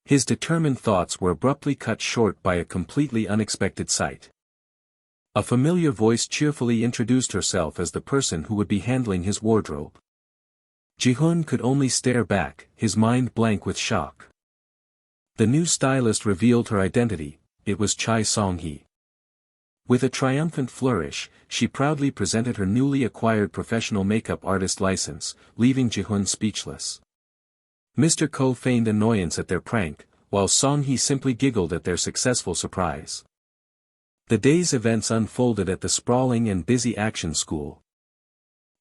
His determined thoughts were abruptly cut short by a completely unexpected sight. A familiar voice cheerfully introduced herself as the person who would be handling his wardrobe. Jihoon could only stare back, his mind blank with shock. The new stylist revealed her identity. It was Chai Song-hee. With a triumphant flourish, she proudly presented her newly acquired professional makeup artist license, leaving Jihoon speechless. Mr. Ko feigned annoyance at their prank, while Song-hee simply giggled at their successful surprise. The day's events unfolded at the sprawling and busy action school.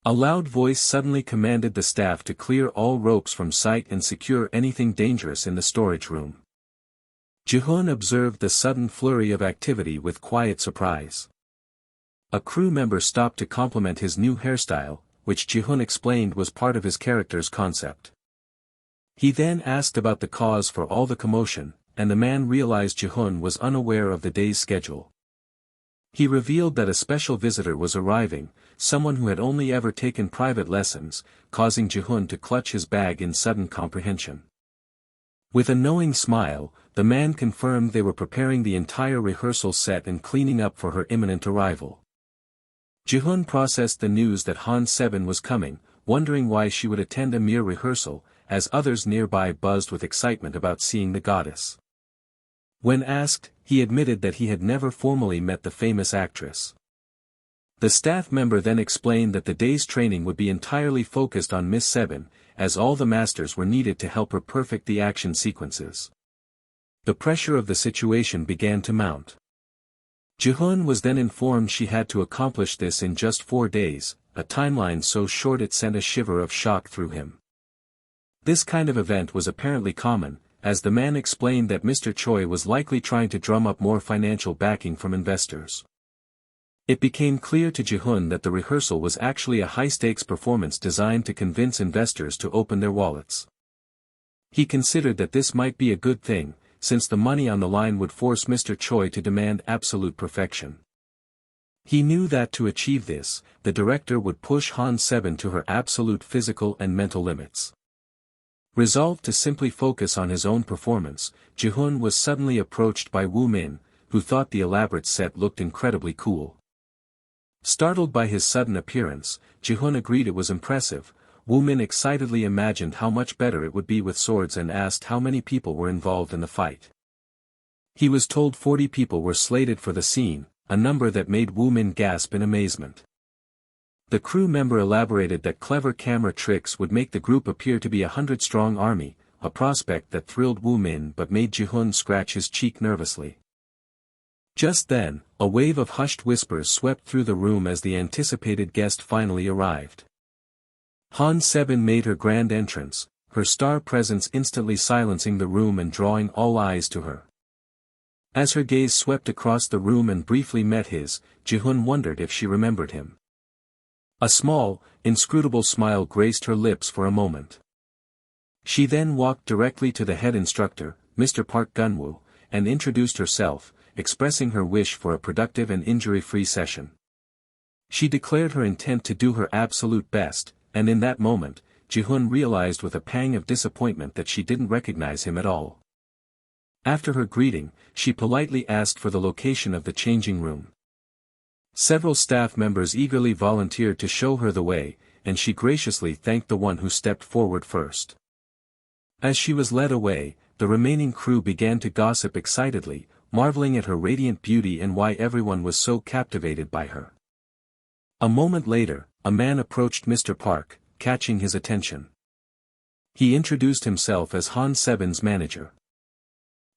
A loud voice suddenly commanded the staff to clear all ropes from sight and secure anything dangerous in the storage room. Jihoon observed the sudden flurry of activity with quiet surprise. A crew member stopped to compliment his new hairstyle, which Jihoon explained was part of his character's concept. He then asked about the cause for all the commotion, and the man realized Jihoon was unaware of the day's schedule. He revealed that a special visitor was arriving, someone who had only ever taken private lessons, causing Jihoon to clutch his bag in sudden comprehension. With a knowing smile, the man confirmed they were preparing the entire rehearsal set and cleaning up for her imminent arrival. Jihoon processed the news that Han Sebin was coming, wondering why she would attend a mere rehearsal, as others nearby buzzed with excitement about seeing the goddess. When asked, he admitted that he had never formally met the famous actress. The staff member then explained that the day's training would be entirely focused on Miss Sebin, as all the masters were needed to help her perfect the action sequences. The pressure of the situation began to mount. Jihoon was then informed she had to accomplish this in just 4 days, a timeline so short it sent a shiver of shock through him. This kind of event was apparently common, as the man explained that Mr. Choi was likely trying to drum up more financial backing from investors. It became clear to Jihoon that the rehearsal was actually a high-stakes performance designed to convince investors to open their wallets. He considered that this might be a good thing, since the money on the line would force Mr. Choi to demand absolute perfection. He knew that to achieve this, the director would push Han Sebin to her absolute physical and mental limits. Resolved to simply focus on his own performance, Jihoon was suddenly approached by Woo Min, who thought the elaborate set looked incredibly cool. Startled by his sudden appearance, Jihoon agreed it was impressive. Woo Min excitedly imagined how much better it would be with swords and asked how many people were involved in the fight. He was told 40 people were slated for the scene, a number that made Woo Min gasp in amazement. The crew member elaborated that clever camera tricks would make the group appear to be a 100-strong army, a prospect that thrilled Woo Min but made Jihoon scratch his cheek nervously. Just then, a wave of hushed whispers swept through the room as the anticipated guest finally arrived. Han Sebin made her grand entrance, her star presence instantly silencing the room and drawing all eyes to her. As her gaze swept across the room and briefly met his, Jihoon wondered if she remembered him. A small, inscrutable smile graced her lips for a moment. She then walked directly to the head instructor, Mr. Park Gunwoo, and introduced herself, expressing her wish for a productive and injury-free session. She declared her intent to do her absolute best, and in that moment, Jihoon realized with a pang of disappointment that she didn't recognize him at all. After her greeting, she politely asked for the location of the changing room. Several staff members eagerly volunteered to show her the way, and she graciously thanked the one who stepped forward first. As she was led away, the remaining crew began to gossip excitedly, marveling at her radiant beauty and why everyone was so captivated by her. A moment later, a man approached Mr. Park, catching his attention. He introduced himself as Han Seben's manager.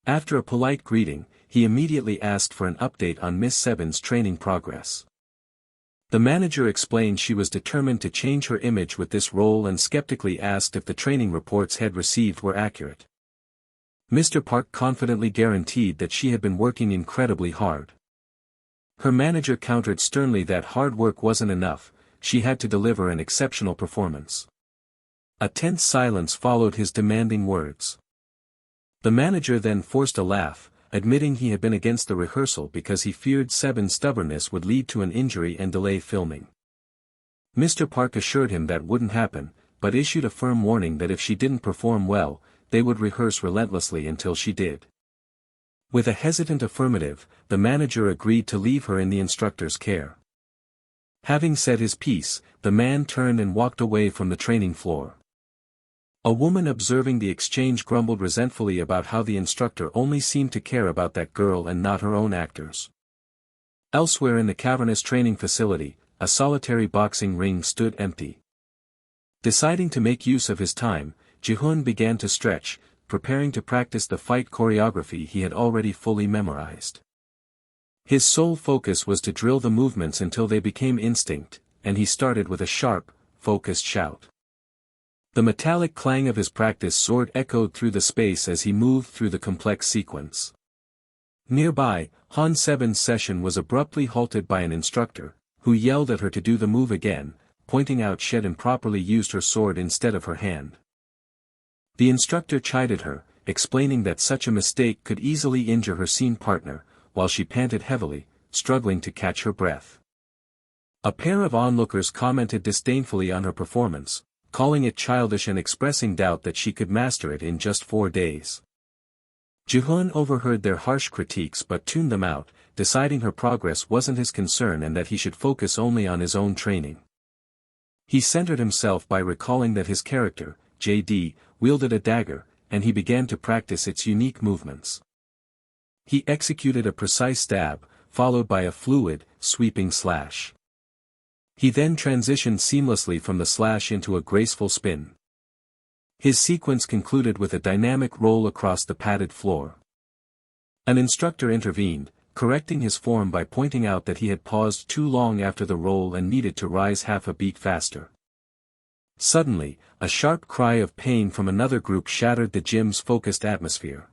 After a polite greeting, he immediately asked for an update on Miss Seben's training progress. The manager explained she was determined to change her image with this role and skeptically asked if the training reports had received were accurate. Mr. Park confidently guaranteed that she had been working incredibly hard. Her manager countered sternly that hard work wasn't enough, she had to deliver an exceptional performance. A tense silence followed his demanding words. The manager then forced a laugh, admitting he had been against the rehearsal because he feared Seben's stubbornness would lead to an injury and delay filming. Mr. Park assured him that wouldn't happen, but issued a firm warning that if she didn't perform well, they would rehearse relentlessly until she did. With a hesitant affirmative, the manager agreed to leave her in the instructor's care. Having said his piece, the man turned and walked away from the training floor. A woman observing the exchange grumbled resentfully about how the instructor only seemed to care about that girl and not her own actors. Elsewhere in the cavernous training facility, a solitary boxing ring stood empty. Deciding to make use of his time, Jihoon began to stretch, preparing to practice the fight choreography he had already fully memorized. His sole focus was to drill the movements until they became instinct, and he started with a sharp, focused shout. The metallic clang of his practice sword echoed through the space as he moved through the complex sequence. Nearby, Han Seben's session was abruptly halted by an instructor, who yelled at her to do the move again, pointing out she had improperly used her sword instead of her hand. The instructor chided her, explaining that such a mistake could easily injure her scene partner, while she panted heavily, struggling to catch her breath. A pair of onlookers commented disdainfully on her performance, calling it childish and expressing doubt that she could master it in just 4 days. Jihoon overheard their harsh critiques but tuned them out, deciding her progress wasn't his concern and that he should focus only on his own training. He centered himself by recalling that his character, JD, wielded a dagger, and he began to practice its unique movements. He executed a precise stab, followed by a fluid, sweeping slash. He then transitioned seamlessly from the slash into a graceful spin. His sequence concluded with a dynamic roll across the padded floor. An instructor intervened, correcting his form by pointing out that he had paused too long after the roll and needed to rise half a beat faster. Suddenly, a sharp cry of pain from another group shattered the gym's focused atmosphere.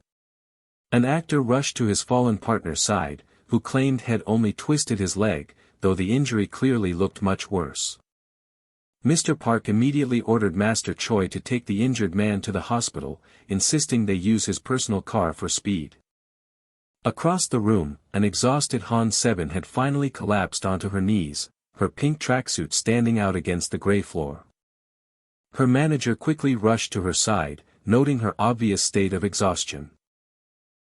An actor rushed to his fallen partner's side, who claimed had only twisted his leg, though the injury clearly looked much worse. Mr. Park immediately ordered Master Choi to take the injured man to the hospital, insisting they use his personal car for speed. Across the room, an exhausted Han Seben had finally collapsed onto her knees, her pink tracksuit standing out against the gray floor. Her manager quickly rushed to her side, noting her obvious state of exhaustion.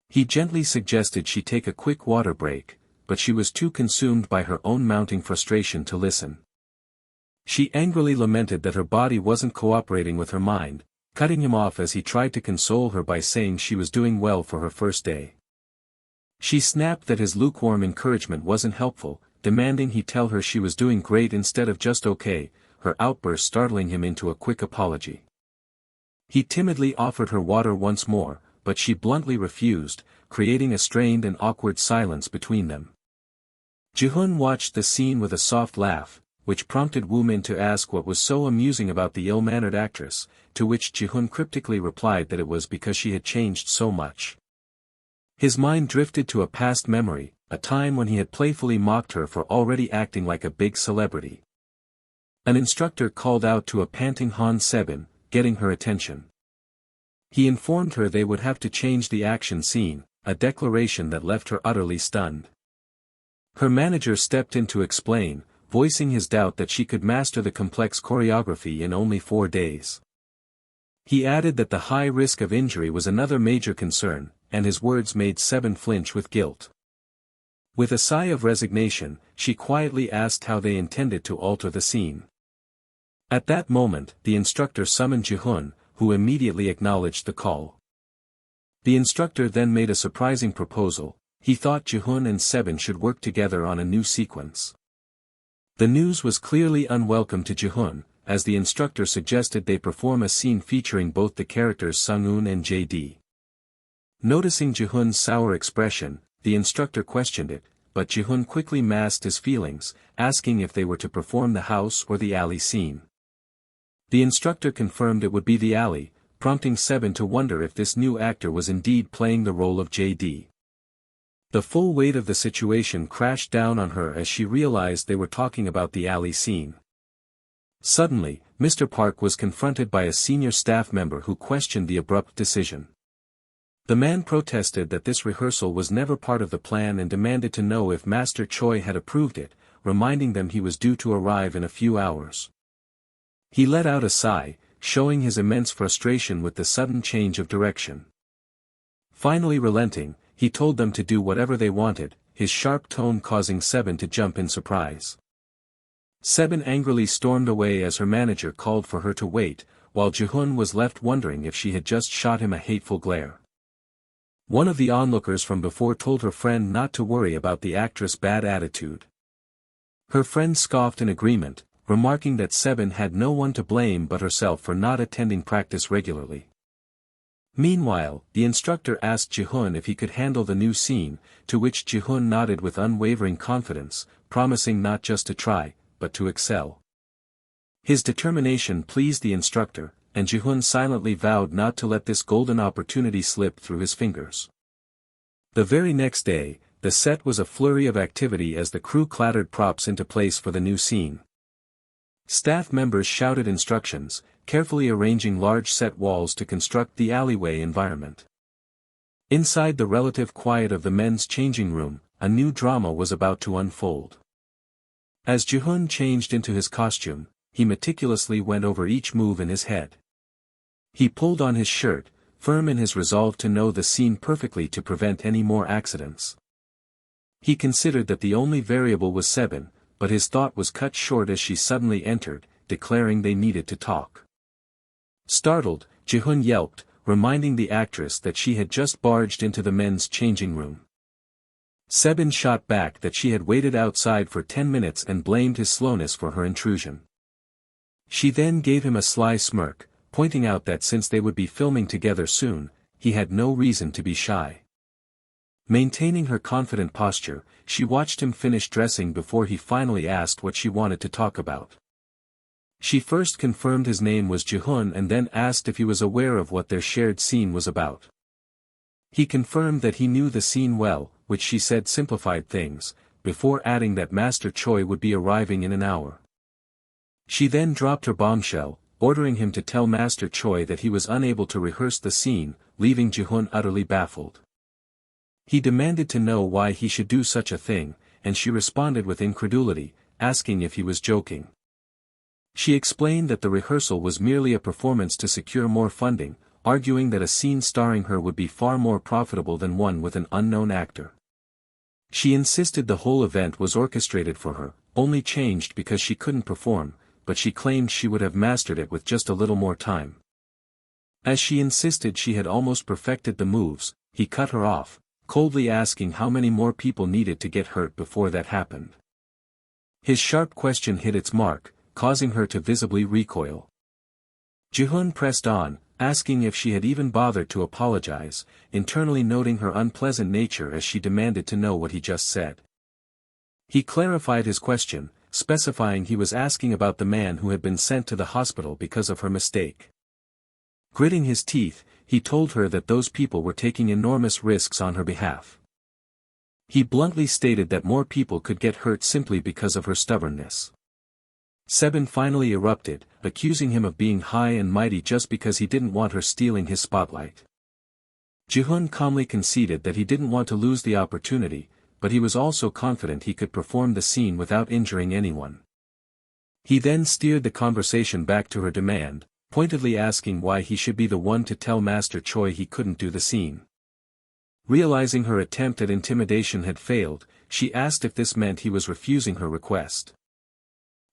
He gently suggested she take a quick water break, but she was too consumed by her own mounting frustration to listen. She angrily lamented that her body wasn't cooperating with her mind, cutting him off as he tried to console her by saying she was doing well for her first day. She snapped that his lukewarm encouragement wasn't helpful, demanding he tell her she was doing great instead of just okay, her outburst startling him into a quick apology. He timidly offered her water once more, but she bluntly refused, creating a strained and awkward silence between them. Jihoon watched the scene with a soft laugh, which prompted Woo Min to ask what was so amusing about the ill-mannered actress, to which Jihoon cryptically replied that it was because she had changed so much. His mind drifted to a past memory, a time when he had playfully mocked her for already acting like a big celebrity. An instructor called out to a panting Han Seben, getting her attention. He informed her they would have to change the action scene, a declaration that left her utterly stunned. Her manager stepped in to explain, voicing his doubt that she could master the complex choreography in only 4 days. He added that the high risk of injury was another major concern, and his words made Seben flinch with guilt. With a sigh of resignation, she quietly asked how they intended to alter the scene. At that moment, the instructor summoned Jihoon, who immediately acknowledged the call. The instructor then made a surprising proposal. He thought Jihoon and Sebin should work together on a new sequence. The news was clearly unwelcome to Jihoon, as the instructor suggested they perform a scene featuring both the characters Sung-eun and JD. Noticing Jihoon's sour expression, the instructor questioned it, but Jihoon quickly masked his feelings, asking if they were to perform the house or the alley scene. The instructor confirmed it would be the alley, prompting Sebin to wonder if this new actor was indeed playing the role of JD. The full weight of the situation crashed down on her as she realized they were talking about the alley scene. Suddenly, Mr. Park was confronted by a senior staff member who questioned the abrupt decision. The man protested that this rehearsal was never part of the plan and demanded to know if Master Choi had approved it, reminding them he was due to arrive in a few hours. He let out a sigh, showing his immense frustration with the sudden change of direction. Finally relenting, he told them to do whatever they wanted, his sharp tone causing Sebin to jump in surprise. Sebin angrily stormed away as her manager called for her to wait, while Jihoon was left wondering if she had just shot him a hateful glare. One of the onlookers from before told her friend not to worry about the actress' bad attitude. Her friend scoffed in agreement, remarking that Sebin had no one to blame but herself for not attending practice regularly. Meanwhile, the instructor asked Jihoon if he could handle the new scene, to which Jihoon nodded with unwavering confidence, promising not just to try, but to excel. His determination pleased the instructor, and Jihoon silently vowed not to let this golden opportunity slip through his fingers. The very next day, the set was a flurry of activity as the crew clattered props into place for the new scene. Staff members shouted instructions, carefully arranging large set walls to construct the alleyway environment. Inside the relative quiet of the men's changing room, a new drama was about to unfold. As Jihoon changed into his costume, he meticulously went over each move in his head. He pulled on his shirt, firm in his resolve to know the scene perfectly to prevent any more accidents. He considered that the only variable was Sebin, but his thought was cut short as she suddenly entered, declaring they needed to talk. Startled, Jihoon yelped, reminding the actress that she had just barged into the men's changing room. Sebin shot back that she had waited outside for 10 minutes and blamed his slowness for her intrusion. She then gave him a sly smirk, pointing out that since they would be filming together soon, he had no reason to be shy. Maintaining her confident posture, she watched him finish dressing before he finally asked what she wanted to talk about. She first confirmed his name was Jihoon and then asked if he was aware of what their shared scene was about. He confirmed that he knew the scene well, which she said simplified things, before adding that Master Choi would be arriving in an hour. She then dropped her bombshell, ordering him to tell Master Choi that he was unable to rehearse the scene, leaving Jihoon utterly baffled. He demanded to know why he should do such a thing, and she responded with incredulity, asking if he was joking. She explained that the rehearsal was merely a performance to secure more funding, arguing that a scene starring her would be far more profitable than one with an unknown actor. She insisted the whole event was orchestrated for her, only changed because she couldn't perform, but she claimed she would have mastered it with just a little more time. As she insisted she had almost perfected the moves, he cut her off, coldly asking how many more people needed to get hurt before that happened. His sharp question hit its mark, causing her to visibly recoil. Jihoon pressed on, asking if she had even bothered to apologize, internally noting her unpleasant nature as she demanded to know what he just said. He clarified his question, specifying he was asking about the man who had been sent to the hospital because of her mistake. Gritting his teeth, he told her that those people were taking enormous risks on her behalf. He bluntly stated that more people could get hurt simply because of her stubbornness. Sebin finally erupted, accusing him of being high and mighty just because he didn't want her stealing his spotlight. Jihoon calmly conceded that he didn't want to lose the opportunity, but he was also confident he could perform the scene without injuring anyone. He then steered the conversation back to her demand, pointedly asking why he should be the one to tell Master Choi he couldn't do the scene. Realizing her attempt at intimidation had failed, she asked if this meant he was refusing her request.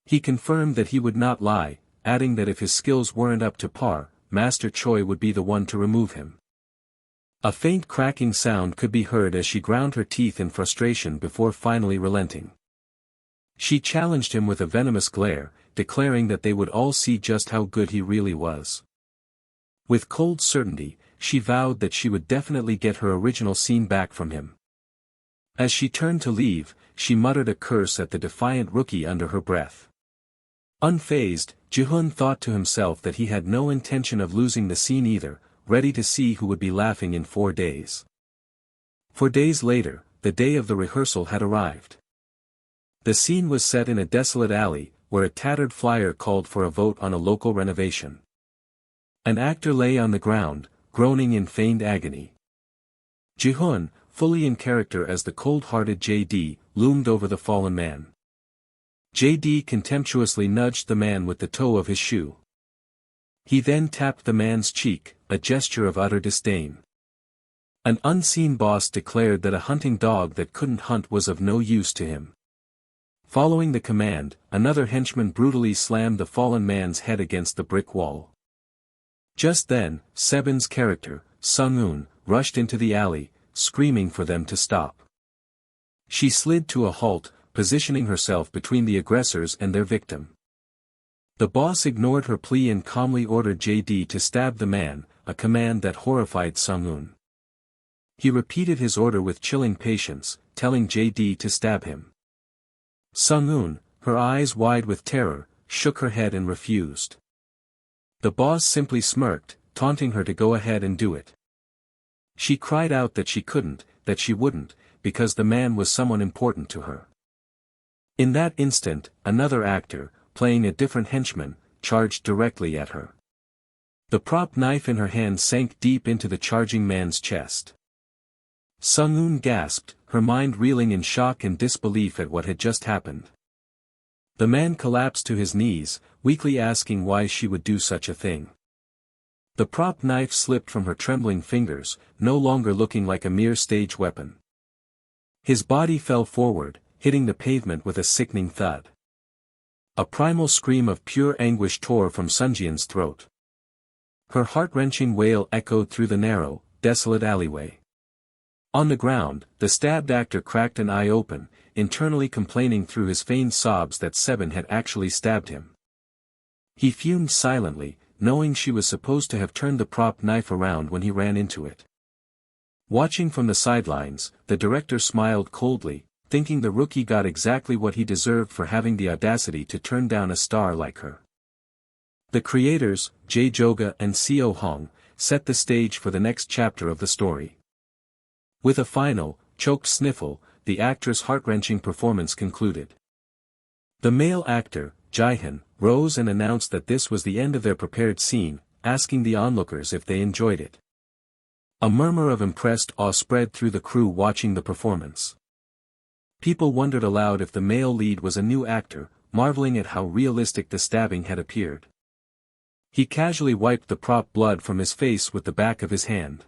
He confirmed that he would not lie, adding that if his skills weren't up to par, Master Choi would be the one to remove him. A faint cracking sound could be heard as she ground her teeth in frustration before finally relenting. She challenged him with a venomous glare, declaring that they would all see just how good he really was. With cold certainty, she vowed that she would definitely get her original scene back from him. As she turned to leave, she muttered a curse at the defiant rookie under her breath. Unfazed, Jihoon thought to himself that he had no intention of losing the scene either, ready to see who would be laughing in 4 days. 4 days later, the day of the rehearsal had arrived. The scene was set in a desolate alley, where a tattered flyer called for a vote on a local renovation. An actor lay on the ground, groaning in feigned agony. Jihoon, fully in character as the cold-hearted JD, loomed over the fallen man. JD contemptuously nudged the man with the toe of his shoe. He then tapped the man's cheek, a gesture of utter disdain. An unseen boss declared that a hunting dog that couldn't hunt was of no use to him. Following the command, another henchman brutally slammed the fallen man's head against the brick wall. Just then, Sebin's character, Sung-eun, rushed into the alley, screaming for them to stop. She slid to a halt, positioning herself between the aggressors and their victim. The boss ignored her plea and calmly ordered JD to stab the man, a command that horrified Sung-eun. He repeated his order with chilling patience, telling JD to stab him. Sung-eun, her eyes wide with terror, shook her head and refused. The boss simply smirked, taunting her to go ahead and do it. She cried out that she couldn't, that she wouldn't, because the man was someone important to her. In that instant, another actor, playing a different henchman, charged directly at her. The prop knife in her hand sank deep into the charging man's chest. Sung-eun gasped, her mind reeling in shock and disbelief at what had just happened. The man collapsed to his knees, weakly asking why she would do such a thing. The prop knife slipped from her trembling fingers, no longer looking like a mere stage weapon. His body fell forward, hitting the pavement with a sickening thud. A primal scream of pure anguish tore from Sunjian's throat. Her heart-wrenching wail echoed through the narrow, desolate alleyway. On the ground, the stabbed actor cracked an eye open, internally complaining through his feigned sobs that Sebin had actually stabbed him. He fumed silently, knowing she was supposed to have turned the prop knife around when he ran into it. Watching from the sidelines, the director smiled coldly, thinking the rookie got exactly what he deserved for having the audacity to turn down a star like her. The creators, Jae Joga and Seo Hong, set the stage for the next chapter of the story. With a final, choked sniffle, the actress' heart-wrenching performance concluded. The male actor, Jihoon, rose and announced that this was the end of their prepared scene, asking the onlookers if they enjoyed it. A murmur of impressed awe spread through the crew watching the performance. People wondered aloud if the male lead was a new actor, marveling at how realistic the stabbing had appeared. He casually wiped the prop blood from his face with the back of his hand.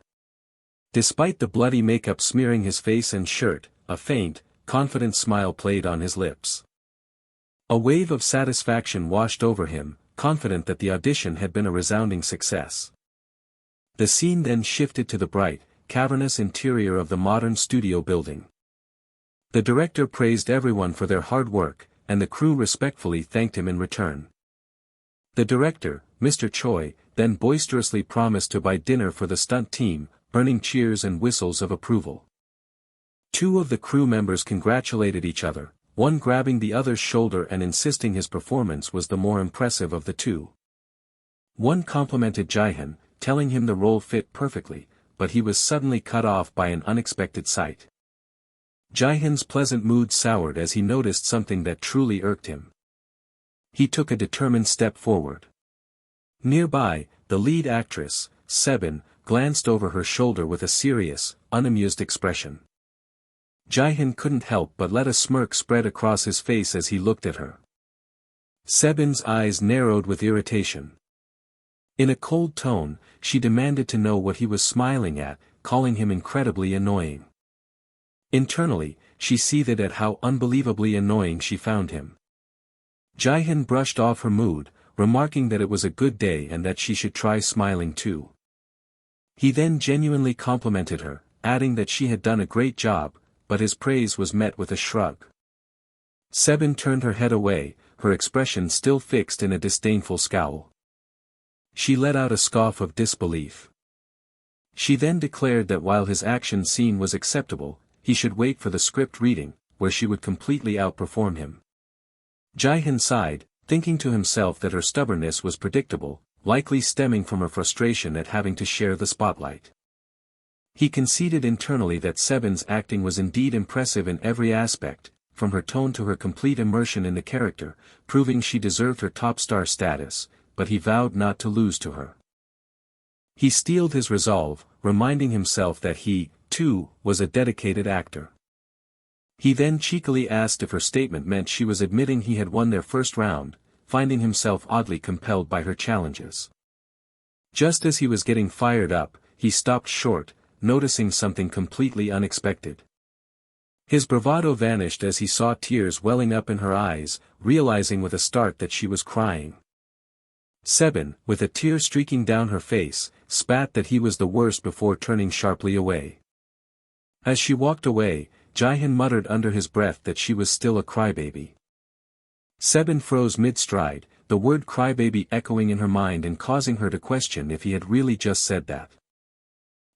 Despite the bloody makeup smearing his face and shirt, a faint, confident smile played on his lips. A wave of satisfaction washed over him, confident that the audition had been a resounding success. The scene then shifted to the bright, cavernous interior of the modern studio building. The director praised everyone for their hard work, and the crew respectfully thanked him in return. The director, Mr. Choi, then boisterously promised to buy dinner for the stunt team, earning cheers and whistles of approval. 2 of the crew members congratulated each other, one grabbing the other's shoulder and insisting his performance was the more impressive of the 2. One complimented Jihoon, telling him the role fit perfectly, but he was suddenly cut off by an unexpected sight. Jihoon's pleasant mood soured as he noticed something that truly irked him. He took a determined step forward. Nearby, the lead actress, Sebin, glanced over her shoulder with a serious, unamused expression. Jihoon couldn't help but let a smirk spread across his face as he looked at her. Sebin's eyes narrowed with irritation. In a cold tone, she demanded to know what he was smiling at, calling him incredibly annoying. Internally, she seethed at how unbelievably annoying she found him. Jihoon brushed off her mood, remarking that it was a good day and that she should try smiling too. He then genuinely complimented her, adding that she had done a great job, but his praise was met with a shrug. Sebin turned her head away, her expression still fixed in a disdainful scowl. She let out a scoff of disbelief. She then declared that while his action scene was acceptable, he should wait for the script reading, where she would completely outperform him. Jihoon sighed, thinking to himself that her stubbornness was predictable, likely stemming from her frustration at having to share the spotlight. He conceded internally that Sebin's acting was indeed impressive in every aspect, from her tone to her complete immersion in the character, proving she deserved her top star status, but he vowed not to lose to her. He steeled his resolve, reminding himself that he, too, was a dedicated actor. He then cheekily asked if her statement meant she was admitting he had won their first round, finding himself oddly compelled by her challenges. Just as he was getting fired up, he stopped short, noticing something completely unexpected. His bravado vanished as he saw tears welling up in her eyes, realizing with a start that she was crying. Sebin, with a tear streaking down her face, spat that he was the worst before turning sharply away. As she walked away, Jihoon muttered under his breath that she was still a crybaby. Sebin froze mid-stride, the word crybaby echoing in her mind and causing her to question if he had really just said that.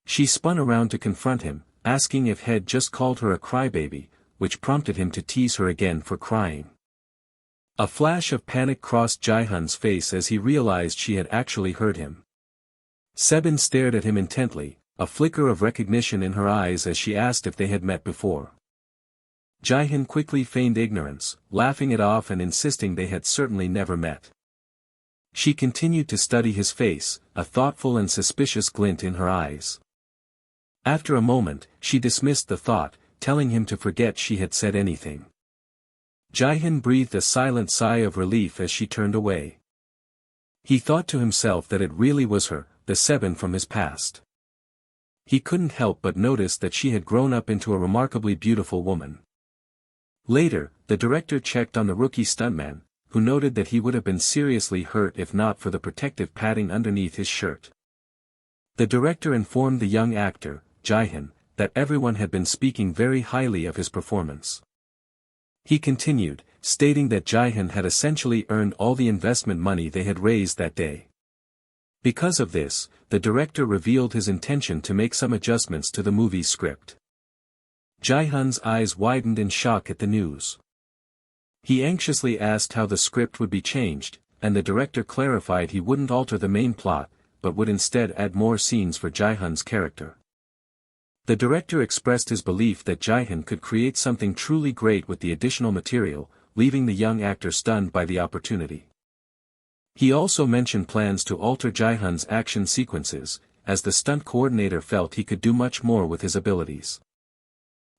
She spun around to confront him, asking if he had just called her a crybaby, which prompted him to tease her again for crying. A flash of panic crossed Jihoon's face as he realized she had actually heard him. Sebin stared at him intently, a flicker of recognition in her eyes as she asked if they had met before. Jihoon quickly feigned ignorance, laughing it off and insisting they had certainly never met. She continued to study his face, a thoughtful and suspicious glint in her eyes. After a moment, she dismissed the thought, telling him to forget she had said anything. Jihoon breathed a silent sigh of relief as she turned away. He thought to himself that it really was her, the Sebin from his past. He couldn't help but notice that she had grown up into a remarkably beautiful woman. Later, the director checked on the rookie stuntman, who noted that he would have been seriously hurt if not for the protective padding underneath his shirt. The director informed the young actor, Jihoon, that everyone had been speaking very highly of his performance. He continued, stating that Jihoon had essentially earned all the investment money they had raised that day. Because of this, the director revealed his intention to make some adjustments to the movie's script. Jihoon's eyes widened in shock at the news. He anxiously asked how the script would be changed, and the director clarified he wouldn't alter the main plot, but would instead add more scenes for Jihoon's character. The director expressed his belief that Jihoon could create something truly great with the additional material, leaving the young actor stunned by the opportunity. He also mentioned plans to alter Jihoon's action sequences, as the stunt coordinator felt he could do much more with his abilities.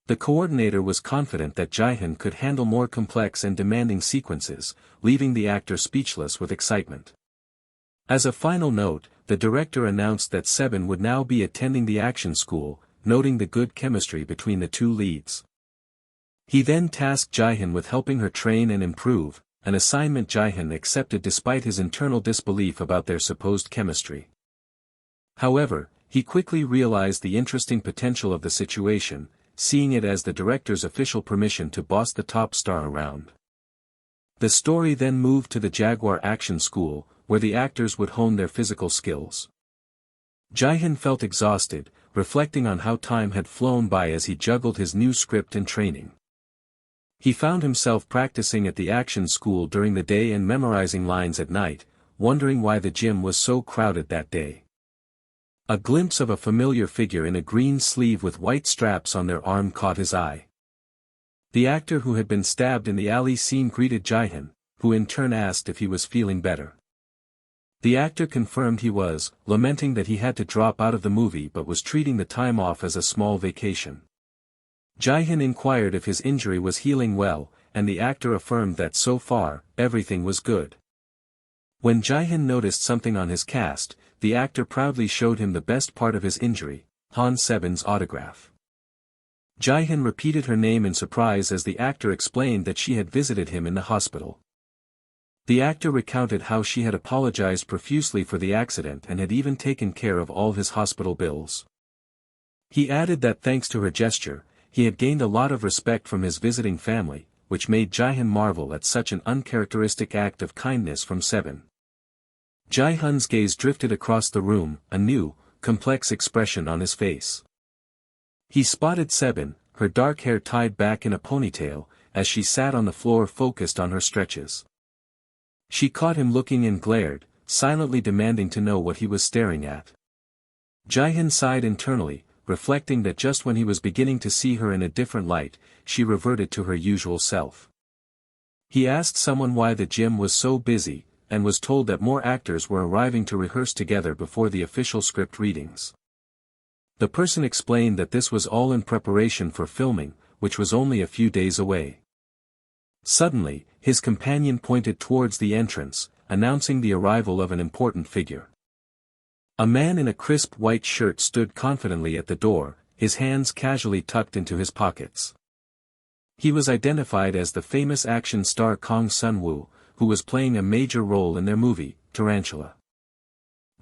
The coordinator was confident that Jihoon could handle more complex and demanding sequences, leaving the actor speechless with excitement. As a final note, the director announced that Sebin would now be attending the action school, noting the good chemistry between the two leads. He then tasked Jihoon with helping her train and improve, an assignment Jihoon accepted despite his internal disbelief about their supposed chemistry. However, he quickly realized the interesting potential of the situation, seeing it as the director's official permission to boss the top star around. The story then moved to the Jaguar Action School, where the actors would hone their physical skills. Jihoon felt exhausted, reflecting on how time had flown by as he juggled his new script and training. He found himself practicing at the action school during the day and memorizing lines at night, wondering why the gym was so crowded that day. A glimpse of a familiar figure in a green sleeve with white straps on their arm caught his eye. The actor who had been stabbed in the alley scene greeted Jihoon, who in turn asked if he was feeling better. The actor confirmed he was, lamenting that he had to drop out of the movie but was treating the time off as a small vacation. Jihoon inquired if his injury was healing well, and the actor affirmed that so far, everything was good. When Jihoon noticed something on his cast, the actor proudly showed him the best part of his injury, Han Sebin's autograph. Jihoon repeated her name in surprise as the actor explained that she had visited him in the hospital. The actor recounted how she had apologized profusely for the accident and had even taken care of all his hospital bills. He added that thanks to her gesture, he had gained a lot of respect from his visiting family, which made Jihoon marvel at such an uncharacteristic act of kindness from Sebin. Jihoon's gaze drifted across the room, a new, complex expression on his face. He spotted Sebin, her dark hair tied back in a ponytail, as she sat on the floor focused on her stretches. She caught him looking and glared, silently demanding to know what he was staring at. Jihoon sighed internally, reflecting that just when he was beginning to see her in a different light, she reverted to her usual self. He asked someone why the gym was so busy, and was told that more actors were arriving to rehearse together before the official script readings. The person explained that this was all in preparation for filming, which was only a few days away. Suddenly, his companion pointed towards the entrance, announcing the arrival of an important figure. A man in a crisp white shirt stood confidently at the door, his hands casually tucked into his pockets. He was identified as the famous action star Kang Sun-woo, who was playing a major role in their movie, Tarantula.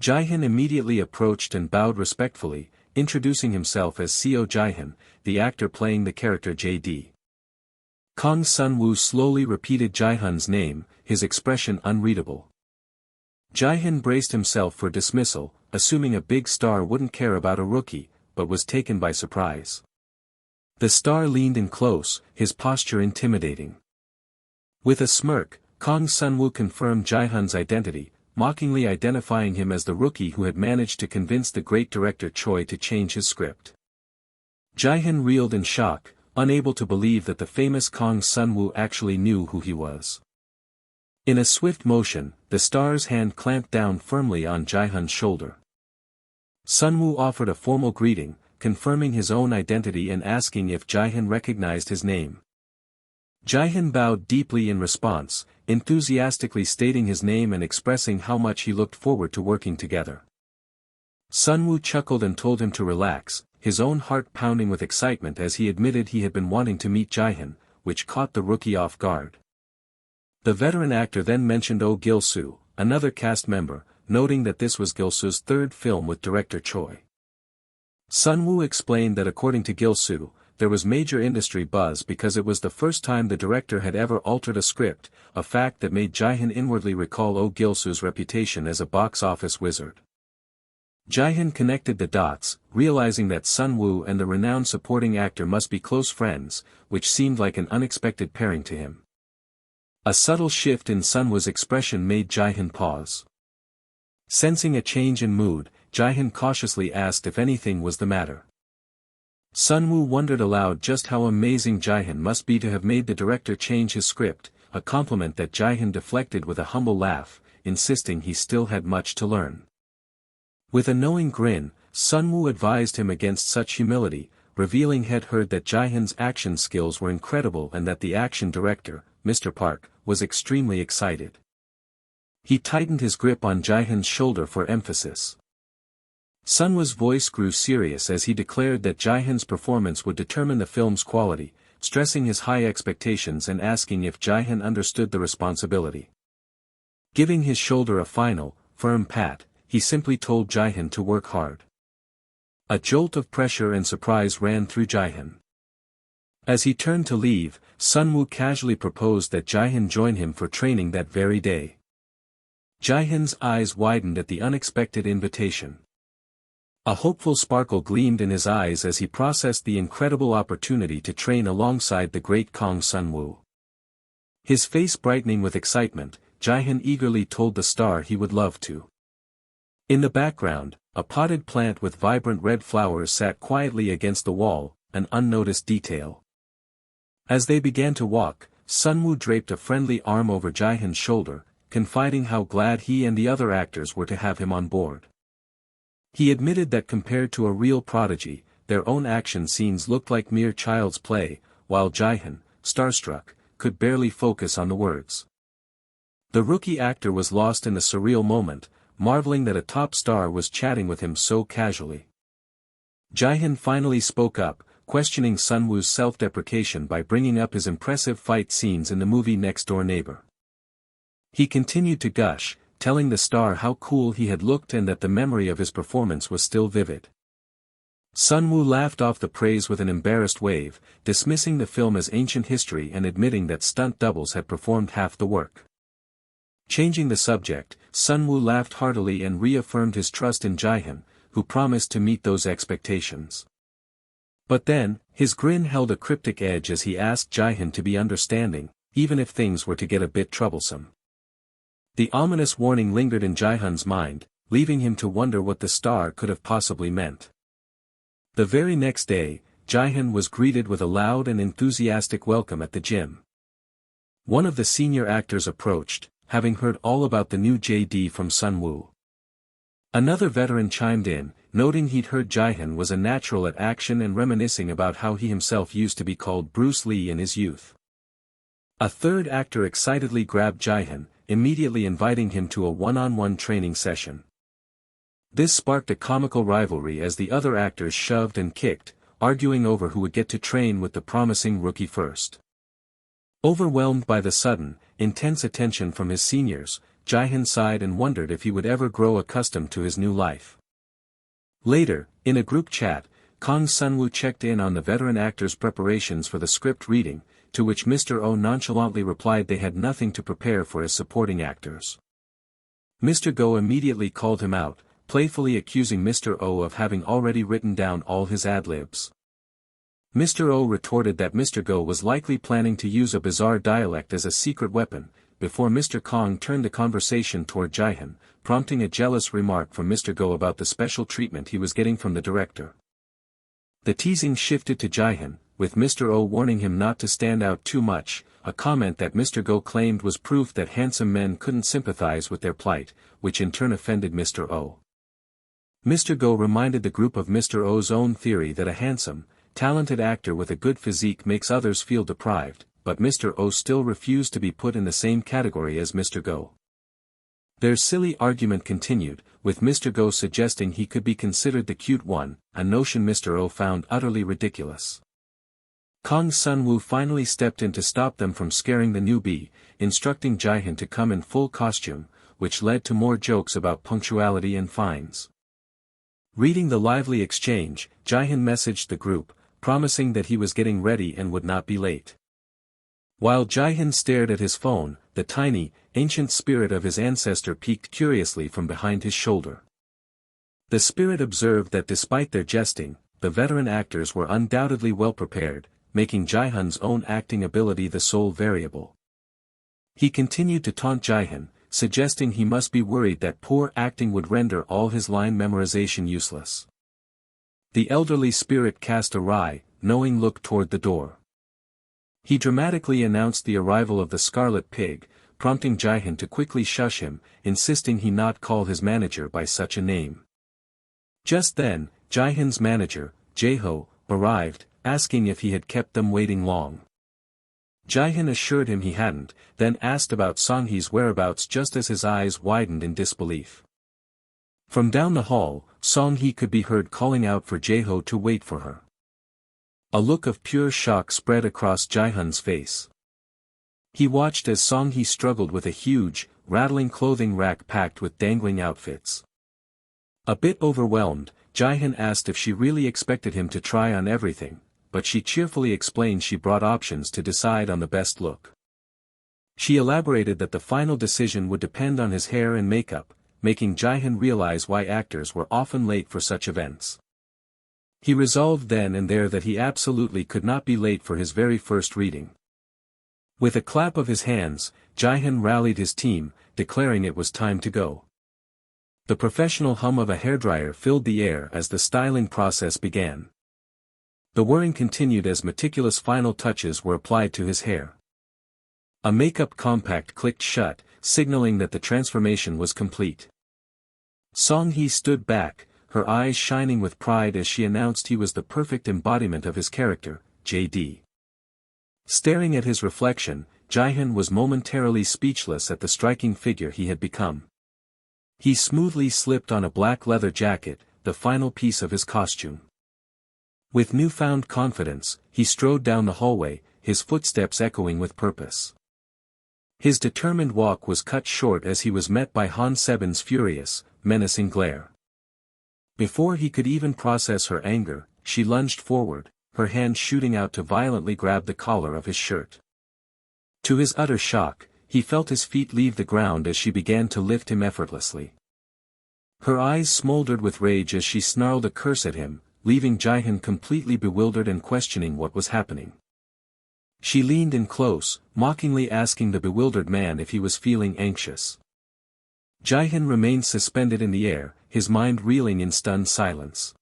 Jihoon immediately approached and bowed respectfully, introducing himself as Seo Jihoon, the actor playing the character J.D. Kang Sun-woo slowly repeated Jihoon's name, his expression unreadable. Jihoon braced himself for dismissal, assuming a big star wouldn't care about a rookie, but was taken by surprise. The star leaned in close, his posture intimidating. With a smirk, Kang Sun-woo confirmed Jihoon's identity, mockingly identifying him as the rookie who had managed to convince the great director Choi to change his script. Jihoon reeled in shock, unable to believe that the famous Kang Sun-woo actually knew who he was. In a swift motion, the star's hand clamped down firmly on Jihoon's shoulder. Sun-woo offered a formal greeting, confirming his own identity and asking if Jihoon recognized his name. Jihoon bowed deeply in response, enthusiastically stating his name and expressing how much he looked forward to working together. Sun-woo chuckled and told him to relax, his own heart pounding with excitement as he admitted he had been wanting to meet Jihoon, which caught the rookie off guard. The veteran actor then mentioned Oh Gil-soo, another cast member, noting that this was Gil-soo's third film with director Choi. Sun-woo explained that according to Gil-soo, there was major industry buzz because it was the first time the director had ever altered a script, a fact that made Jihoon inwardly recall Oh Gil-soo's reputation as a box office wizard. Jihoon connected the dots, realizing that Sun-woo and the renowned supporting actor must be close friends, which seemed like an unexpected pairing to him. A subtle shift in Sun-woo's expression made Jihoon pause. Sensing a change in mood, Jihoon cautiously asked if anything was the matter. Sun-woo wondered aloud just how amazing Jihoon must be to have made the director change his script, a compliment that Jihoon deflected with a humble laugh, insisting he still had much to learn. With a knowing grin, Sun-woo advised him against such humility, revealing he had heard that Jihoon's action skills were incredible and that the action director, Mr. Park, was extremely excited. He tightened his grip on Jihoon's shoulder for emphasis. Sun-woo's voice grew serious as he declared that Jihoon's performance would determine the film's quality, stressing his high expectations and asking if Jihoon understood the responsibility. Giving his shoulder a final, firm pat, he simply told Jihoon to work hard. A jolt of pressure and surprise ran through Jihoon. As he turned to leave, Sun-woo casually proposed that Jihoon join him for training that very day. Jihoon's eyes widened at the unexpected invitation. A hopeful sparkle gleamed in his eyes as he processed the incredible opportunity to train alongside the great Kang Sun-woo. His face brightening with excitement, Jihoon eagerly told the star he would love to. In the background, a potted plant with vibrant red flowers sat quietly against the wall, an unnoticed detail. As they began to walk, Sun-woo draped a friendly arm over Jihoon's shoulder, confiding how glad he and the other actors were to have him on board. He admitted that compared to a real prodigy, their own action scenes looked like mere child's play, while Jihoon, starstruck, could barely focus on the words. The rookie actor was lost in the surreal moment, marveling that a top star was chatting with him so casually. Jihoon finally spoke up, questioning Sunwoo's self-deprecation by bringing up his impressive fight scenes in the movie Next Door Neighbor. He continued to gush, telling the star how cool he had looked and that the memory of his performance was still vivid. Sunwoo laughed off the praise with an embarrassed wave, dismissing the film as ancient history and admitting that stunt doubles had performed half the work. Changing the subject, Sunwoo laughed heartily and reaffirmed his trust in Jihoon, who promised to meet those expectations. But then, his grin held a cryptic edge as he asked Jihoon to be understanding, even if things were to get a bit troublesome. The ominous warning lingered in Jihoon's mind, leaving him to wonder what the star could have possibly meant. The very next day, Jihoon was greeted with a loud and enthusiastic welcome at the gym. One of the senior actors approached, having heard all about the new JD from Sunwoo. Another veteran chimed in, noting he'd heard Jihoon was a natural at action and reminiscing about how he himself used to be called Bruce Lee in his youth. A third actor excitedly grabbed Jihoon, immediately inviting him to a one-on-one training session. This sparked a comical rivalry as the other actors shoved and kicked, arguing over who would get to train with the promising rookie first. Overwhelmed by the sudden, intense attention from his seniors, Jihoon sighed and wondered if he would ever grow accustomed to his new life. Later, in a group chat, Kang Sunwoo checked in on the veteran actors' preparations for the script reading, to which Mr. Oh nonchalantly replied they had nothing to prepare for as supporting actors. Mr. Go immediately called him out, playfully accusing Mr. Oh of having already written down all his ad-libs. Mr. Oh retorted that Mr. Go was likely planning to use a bizarre dialect as a secret weapon, before Mr. Kong turned the conversation toward Jihoon, prompting a jealous remark from Mr. Go about the special treatment he was getting from the director. The teasing shifted to Jihoon, with Mr. Oh warning him not to stand out too much, a comment that Mr. Go claimed was proof that handsome men couldn't sympathize with their plight, which in turn offended Mr. Oh. Mr. Go reminded the group of Mr. Oh's own theory that a handsome, talented actor with a good physique makes others feel deprived, but Mr. Oh still refused to be put in the same category as Mr. Go. Their silly argument continued, with Mr. Go suggesting he could be considered the cute one, a notion Mr. Oh found utterly ridiculous. Kang Sunwoo finally stepped in to stop them from scaring the newbie, instructing Jihoon to come in full costume, which led to more jokes about punctuality and fines. Reading the lively exchange, Jihoon messaged the group, promising that he was getting ready and would not be late. While Jihoon stared at his phone, the tiny, ancient spirit of his ancestor peeked curiously from behind his shoulder. The spirit observed that despite their jesting, the veteran actors were undoubtedly well prepared, making Jihoon's own acting ability the sole variable. He continued to taunt Jihoon, suggesting he must be worried that poor acting would render all his line memorization useless. The elderly spirit cast a wry, knowing look toward the door. He dramatically announced the arrival of the Scarlet Pig, prompting Jihoon to quickly shush him, insisting he not call his manager by such a name. Just then, Jihoon's manager, Jae-ho, arrived, asking if he had kept them waiting long. Jihoon assured him he hadn't, then asked about Song-hee's whereabouts just as his eyes widened in disbelief. From down the hall, Song-hee could be heard calling out for Jae-ho to wait for her. A look of pure shock spread across Jihoon's face. He watched as Song-hee struggled with a huge, rattling clothing rack packed with dangling outfits. A bit overwhelmed, Jihoon asked if she really expected him to try on everything, but she cheerfully explained she brought options to decide on the best look. She elaborated that the final decision would depend on his hair and makeup, making Jihoon realize why actors were often late for such events. He resolved then and there that he absolutely could not be late for his very first reading. With a clap of his hands, Jihoon rallied his team, declaring it was time to go. The professional hum of a hairdryer filled the air as the styling process began. The whirring continued as meticulous final touches were applied to his hair. A makeup compact clicked shut, signaling that the transformation was complete. Song-hee stood back, her eyes shining with pride as she announced he was the perfect embodiment of his character, JD. Staring at his reflection, Jihoon was momentarily speechless at the striking figure he had become. He smoothly slipped on a black leather jacket, the final piece of his costume. With newfound confidence, he strode down the hallway, his footsteps echoing with purpose. His determined walk was cut short as he was met by Han Seben's furious, menacing glare. Before he could even process her anger, she lunged forward, her hand shooting out to violently grab the collar of his shirt. To his utter shock, he felt his feet leave the ground as she began to lift him effortlessly. Her eyes smoldered with rage as she snarled a curse at him, leaving Jihoon completely bewildered and questioning what was happening. She leaned in close, mockingly asking the bewildered man if he was feeling anxious. Jihoon remained suspended in the air, his mind reeling in stunned silence.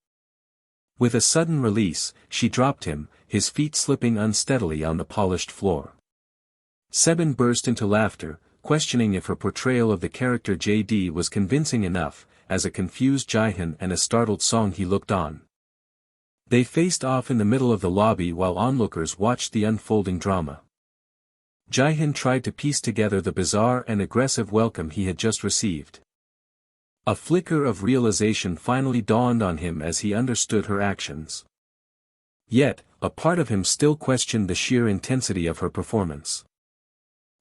With a sudden release, she dropped him, his feet slipping unsteadily on the polished floor. Seben burst into laughter, questioning if her portrayal of the character JD was convincing enough. As a confused Jihoon and a startled Song he looked on. They faced off in the middle of the lobby while onlookers watched the unfolding drama. Jihoon tried to piece together the bizarre and aggressive welcome he had just received. A flicker of realization finally dawned on him as he understood her actions. Yet, a part of him still questioned the sheer intensity of her performance.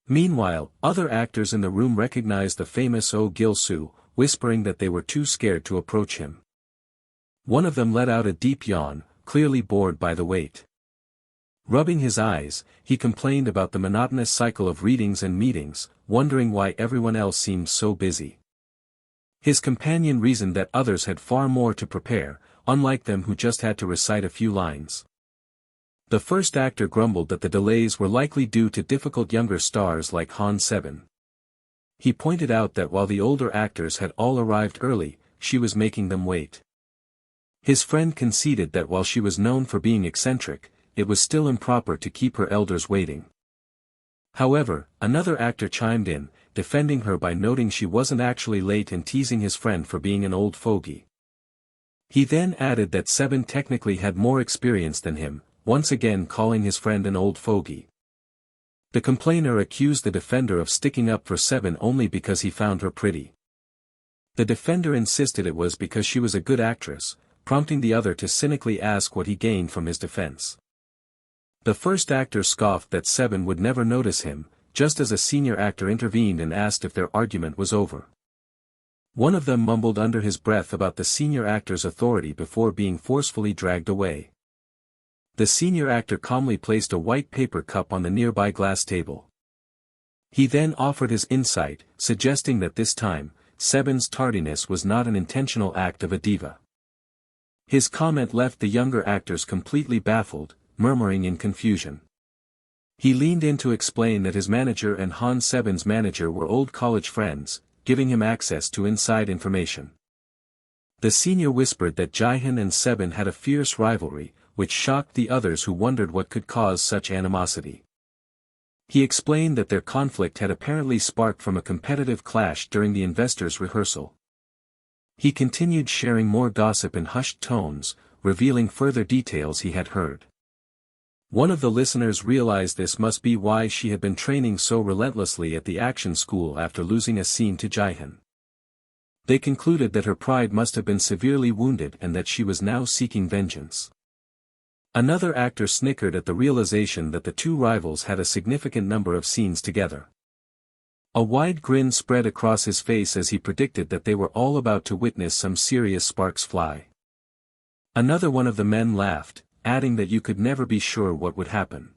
Meanwhile, other actors in the room recognized the famous Oh Gil-soo, whispering that they were too scared to approach him. One of them let out a deep yawn, clearly bored by the wait. Rubbing his eyes, he complained about the monotonous cycle of readings and meetings, wondering why everyone else seemed so busy. His companion reasoned that others had far more to prepare, unlike them who just had to recite a few lines. The first actor grumbled that the delays were likely due to difficult younger stars like Han Seben. He pointed out that while the older actors had all arrived early, she was making them wait. His friend conceded that while she was known for being eccentric, it was still improper to keep her elders waiting. However, another actor chimed in, defending her by noting she wasn't actually late and teasing his friend for being an old fogey. He then added that Seben technically had more experience than him, once again calling his friend an old fogey. The complainer accused the defender of sticking up for Seben only because he found her pretty. The defender insisted it was because she was a good actress, prompting the other to cynically ask what he gained from his defense. The first actor scoffed that Seben would never notice him, just as a senior actor intervened and asked if their argument was over. One of them mumbled under his breath about the senior actor's authority before being forcefully dragged away. The senior actor calmly placed a white paper cup on the nearby glass table. He then offered his insight, suggesting that this time, Seben's tardiness was not an intentional act of a diva. His comment left the younger actors completely baffled, murmuring in confusion. He leaned in to explain that his manager and Han Seben's manager were old college friends, giving him access to inside information. The senior whispered that Jihoon and Seben had a fierce rivalry, which shocked the others who wondered what could cause such animosity. He explained that their conflict had apparently sparked from a competitive clash during the investors' rehearsal. He continued sharing more gossip in hushed tones, revealing further details he had heard. One of the listeners realized this must be why she had been training so relentlessly at the action school after losing a scene to Jihoon. They concluded that her pride must have been severely wounded and that she was now seeking vengeance. Another actor snickered at the realization that the two rivals had a significant number of scenes together. A wide grin spread across his face as he predicted that they were all about to witness some serious sparks fly. Another one of the men laughed, adding that you could never be sure what would happen.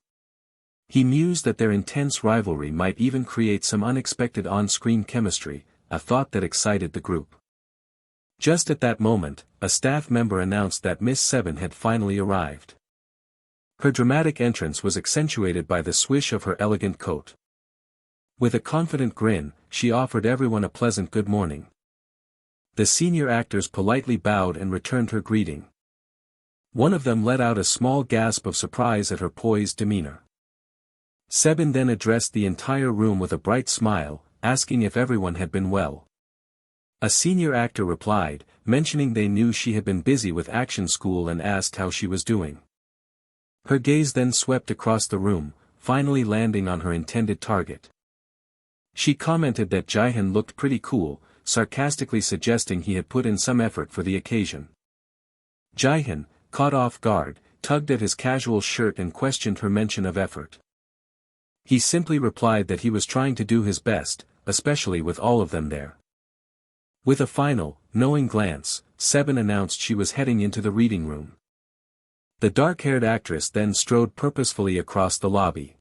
He mused that their intense rivalry might even create some unexpected on-screen chemistry, a thought that excited the group. Just at that moment, a staff member announced that Miss Seben had finally arrived. Her dramatic entrance was accentuated by the swish of her elegant coat. With a confident grin, she offered everyone a pleasant good morning. The senior actors politely bowed and returned her greeting. One of them let out a small gasp of surprise at her poised demeanor. Seben then addressed the entire room with a bright smile, asking if everyone had been well. A senior actor replied, mentioning they knew she had been busy with action school and asked how she was doing. Her gaze then swept across the room, finally landing on her intended target. She commented that Jihoon looked pretty cool, sarcastically suggesting he had put in some effort for the occasion. Jihoon, caught off guard, tugged at his casual shirt and questioned her mention of effort. He simply replied that he was trying to do his best, especially with all of them there. With a final, knowing glance, Sebin announced she was heading into the reading room. The dark-haired actress then strode purposefully across the lobby.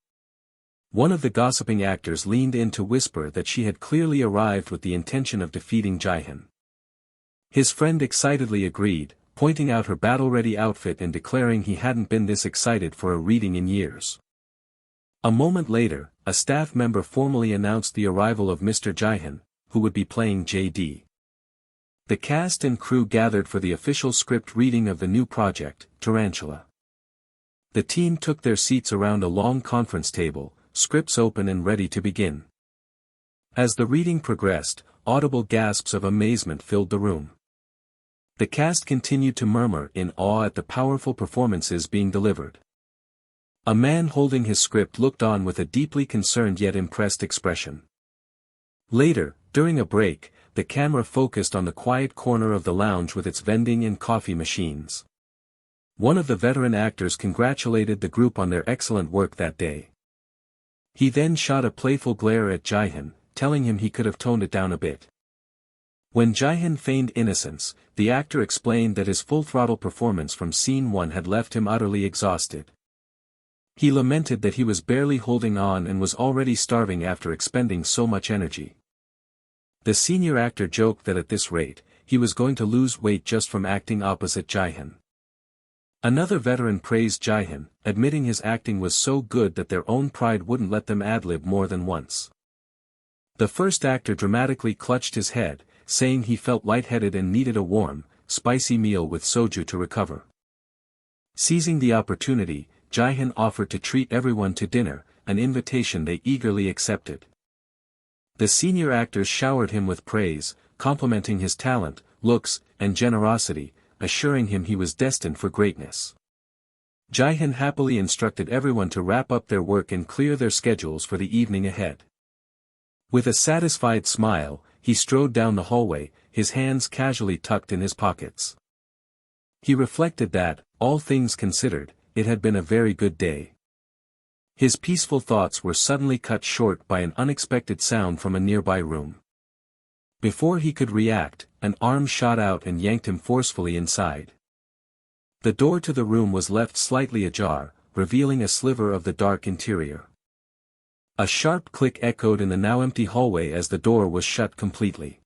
One of the gossiping actors leaned in to whisper that she had clearly arrived with the intention of defeating Jihoon. His friend excitedly agreed, pointing out her battle-ready outfit and declaring he hadn't been this excited for a reading in years. A moment later, a staff member formally announced the arrival of Mr. Jihoon, who would be playing JD. The cast and crew gathered for the official script reading of the new project, Tarantula. The team took their seats around a long conference table, scripts open and ready to begin. As the reading progressed, audible gasps of amazement filled the room. The cast continued to murmur in awe at the powerful performances being delivered. A man holding his script looked on with a deeply concerned yet impressed expression. Later, during a break, the camera focused on the quiet corner of the lounge with its vending and coffee machines. One of the veteran actors congratulated the group on their excellent work that day. He then shot a playful glare at Jihoon, telling him he could have toned it down a bit. When Jihoon feigned innocence, the actor explained that his full-throttle performance from scene 1 had left him utterly exhausted. He lamented that he was barely holding on and was already starving after expending so much energy. The senior actor joked that at this rate, he was going to lose weight just from acting opposite Jihoon. Another veteran praised Jihoon, admitting his acting was so good that their own pride wouldn't let them ad-lib more than once. The first actor dramatically clutched his head, saying he felt lightheaded and needed a warm, spicy meal with soju to recover. Seizing the opportunity, Jihoon offered to treat everyone to dinner, an invitation they eagerly accepted. The senior actors showered him with praise, complimenting his talent, looks, and generosity, assuring him he was destined for greatness. Jihoon happily instructed everyone to wrap up their work and clear their schedules for the evening ahead. With a satisfied smile, he strode down the hallway, his hands casually tucked in his pockets. He reflected that, all things considered, it had been a very good day. His peaceful thoughts were suddenly cut short by an unexpected sound from a nearby room. Before he could react, an arm shot out and yanked him forcefully inside. The door to the room was left slightly ajar, revealing a sliver of the dark interior. A sharp click echoed in the now empty hallway as the door was shut completely.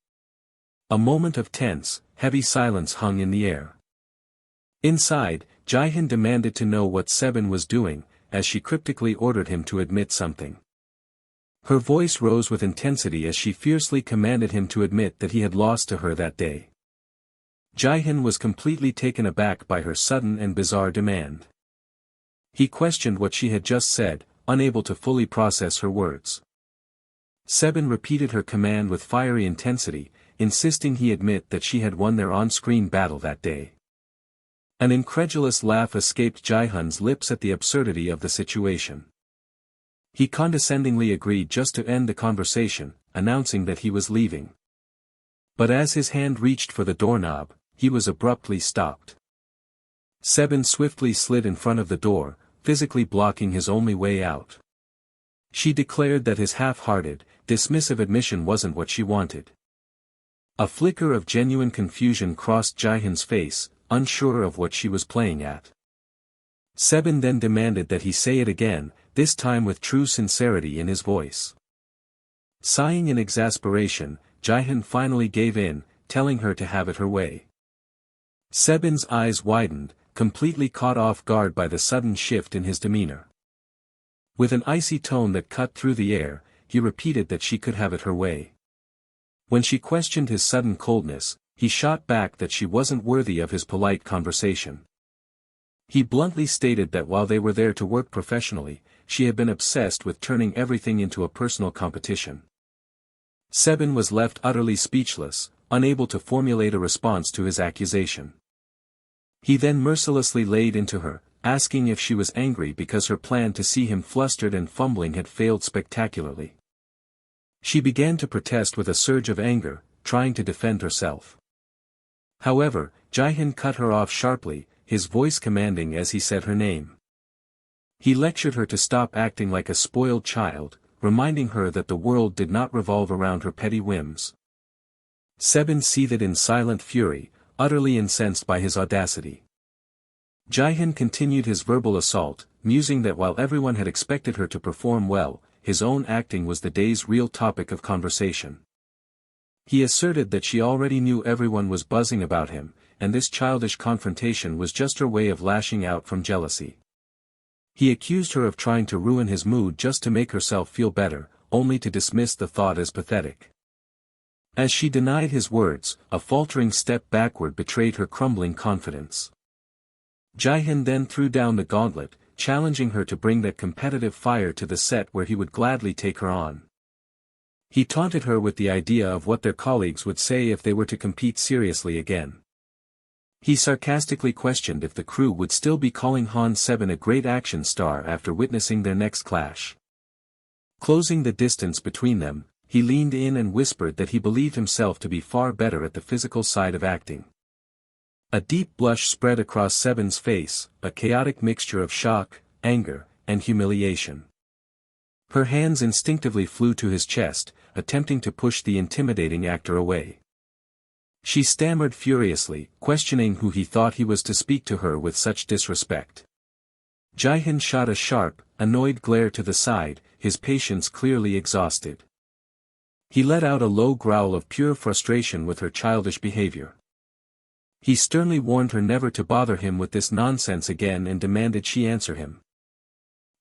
A moment of tense, heavy silence hung in the air. Inside, Jihoon demanded to know what Sebin was doing, as she cryptically ordered him to admit something. Her voice rose with intensity as she fiercely commanded him to admit that he had lost to her that day. Jihoon was completely taken aback by her sudden and bizarre demand. He questioned what she had just said, unable to fully process her words. Sebin repeated her command with fiery intensity, insisting he admit that she had won their on-screen battle that day. An incredulous laugh escaped Jihoon's lips at the absurdity of the situation. He condescendingly agreed just to end the conversation, announcing that he was leaving. But as his hand reached for the doorknob, he was abruptly stopped. Sebin swiftly slid in front of the door, physically blocking his only way out. She declared that his half-hearted, dismissive admission wasn't what she wanted. A flicker of genuine confusion crossed Jihoon's face, unsure of what she was playing at. Sebin then demanded that he say it again, this time with true sincerity in his voice. Sighing in exasperation, Jihoon finally gave in, telling her to have it her way. Sebin's eyes widened, completely caught off guard by the sudden shift in his demeanor. With an icy tone that cut through the air, he repeated that she could have it her way. When she questioned his sudden coldness, he shot back that she wasn't worthy of his polite conversation. He bluntly stated that while they were there to work professionally, she had been obsessed with turning everything into a personal competition. Sebin was left utterly speechless, unable to formulate a response to his accusation. He then mercilessly laid into her, asking if she was angry because her plan to see him flustered and fumbling had failed spectacularly. She began to protest with a surge of anger, trying to defend herself. However, Jihoon cut her off sharply, his voice commanding as he said her name. He lectured her to stop acting like a spoiled child, reminding her that the world did not revolve around her petty whims. Sebin seethed in silent fury, utterly incensed by his audacity. Jihoon continued his verbal assault, musing that while everyone had expected her to perform well, his own acting was the day's real topic of conversation. He asserted that she already knew everyone was buzzing about him, and this childish confrontation was just her way of lashing out from jealousy. He accused her of trying to ruin his mood just to make herself feel better, only to dismiss the thought as pathetic. As she denied his words, a faltering step backward betrayed her crumbling confidence. Jihoon then threw down the gauntlet, challenging her to bring that competitive fire to the set where he would gladly take her on. He taunted her with the idea of what their colleagues would say if they were to compete seriously again. He sarcastically questioned if the crew would still be calling Han Sebin a great action star after witnessing their next clash. Closing the distance between them, he leaned in and whispered that he believed himself to be far better at the physical side of acting. A deep blush spread across Sebin's face, a chaotic mixture of shock, anger, and humiliation. Her hands instinctively flew to his chest, attempting to push the intimidating actor away. She stammered furiously, questioning who he thought he was to speak to her with such disrespect. Jihoon shot a sharp, annoyed glare to the side, his patience clearly exhausted. He let out a low growl of pure frustration with her childish behavior. He sternly warned her never to bother him with this nonsense again and demanded she answer him.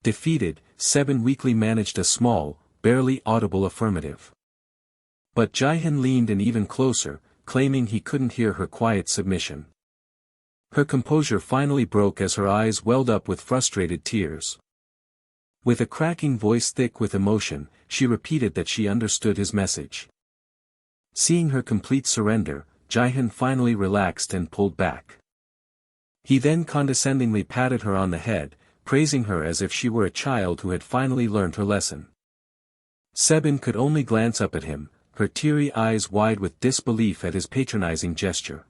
Defeated, Sebin weakly managed a small, barely audible affirmative. But Jihoon leaned in even closer, claiming he couldn't hear her quiet submission. Her composure finally broke as her eyes welled up with frustrated tears. With a cracking voice thick with emotion, she repeated that she understood his message. Seeing her complete surrender, Jihoon finally relaxed and pulled back. He then condescendingly patted her on the head, praising her as if she were a child who had finally learned her lesson. Sebin could only glance up at him, her teary eyes wide with disbelief at his patronizing gesture.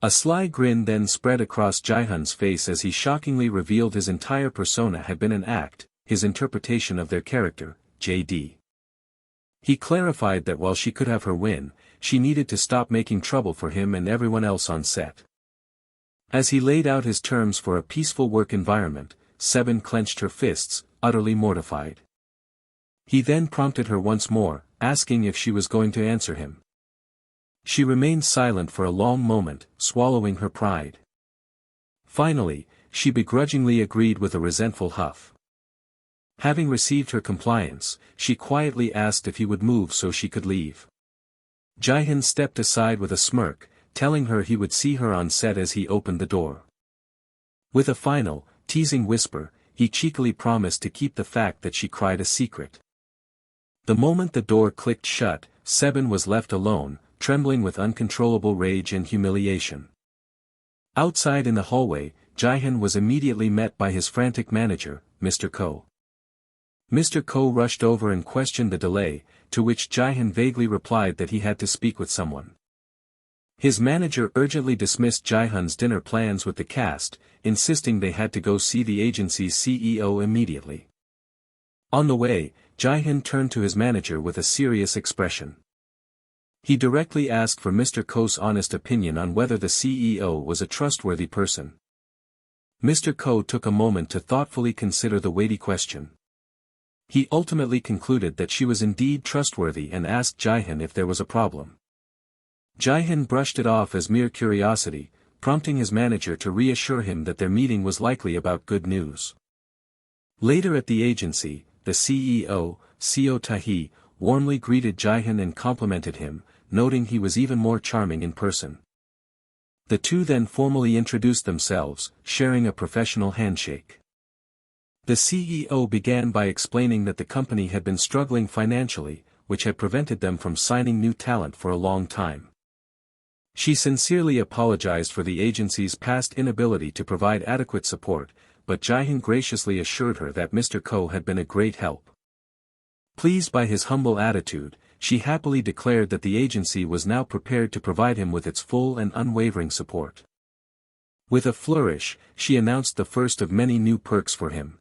A sly grin then spread across Jihoon's face as he shockingly revealed his entire persona had been an act, his interpretation of their character, J.D. He clarified that while she could have her win, she needed to stop making trouble for him and everyone else on set. As he laid out his terms for a peaceful work environment, Sebin clenched her fists, utterly mortified. He then prompted her once more, asking if she was going to answer him. She remained silent for a long moment, swallowing her pride. Finally, she begrudgingly agreed with a resentful huff. Having received her compliance, she quietly asked if he would move so she could leave. Jihoon stepped aside with a smirk, telling her he would see her on set as he opened the door. With a final, teasing whisper, he cheekily promised to keep the fact that she cried a secret. The moment the door clicked shut, Sebin was left alone, trembling with uncontrollable rage and humiliation. Outside in the hallway, Jihoon was immediately met by his frantic manager, Mr. Ko. Mr. Ko rushed over and questioned the delay, to which Jihoon vaguely replied that he had to speak with someone. His manager urgently dismissed Jihoon's dinner plans with the cast, insisting they had to go see the agency's CEO immediately. On the way, Jihoon turned to his manager with a serious expression. He directly asked for Mr. Ko's honest opinion on whether the CEO was a trustworthy person. Mr. Ko took a moment to thoughtfully consider the weighty question. He ultimately concluded that she was indeed trustworthy and asked Jihoon if there was a problem. Jihoon brushed it off as mere curiosity, prompting his manager to reassure him that their meeting was likely about good news. Later at the agency, the CEO, Seo Tahi, warmly greeted Jihoon and complimented him, noting he was even more charming in person. The two then formally introduced themselves, sharing a professional handshake. The CEO began by explaining that the company had been struggling financially, which had prevented them from signing new talent for a long time. She sincerely apologized for the agency's past inability to provide adequate support, but Jihoon graciously assured her that Mr. Ko had been a great help. Pleased by his humble attitude, she happily declared that the agency was now prepared to provide him with its full and unwavering support. With a flourish, she announced the first of many new perks for him.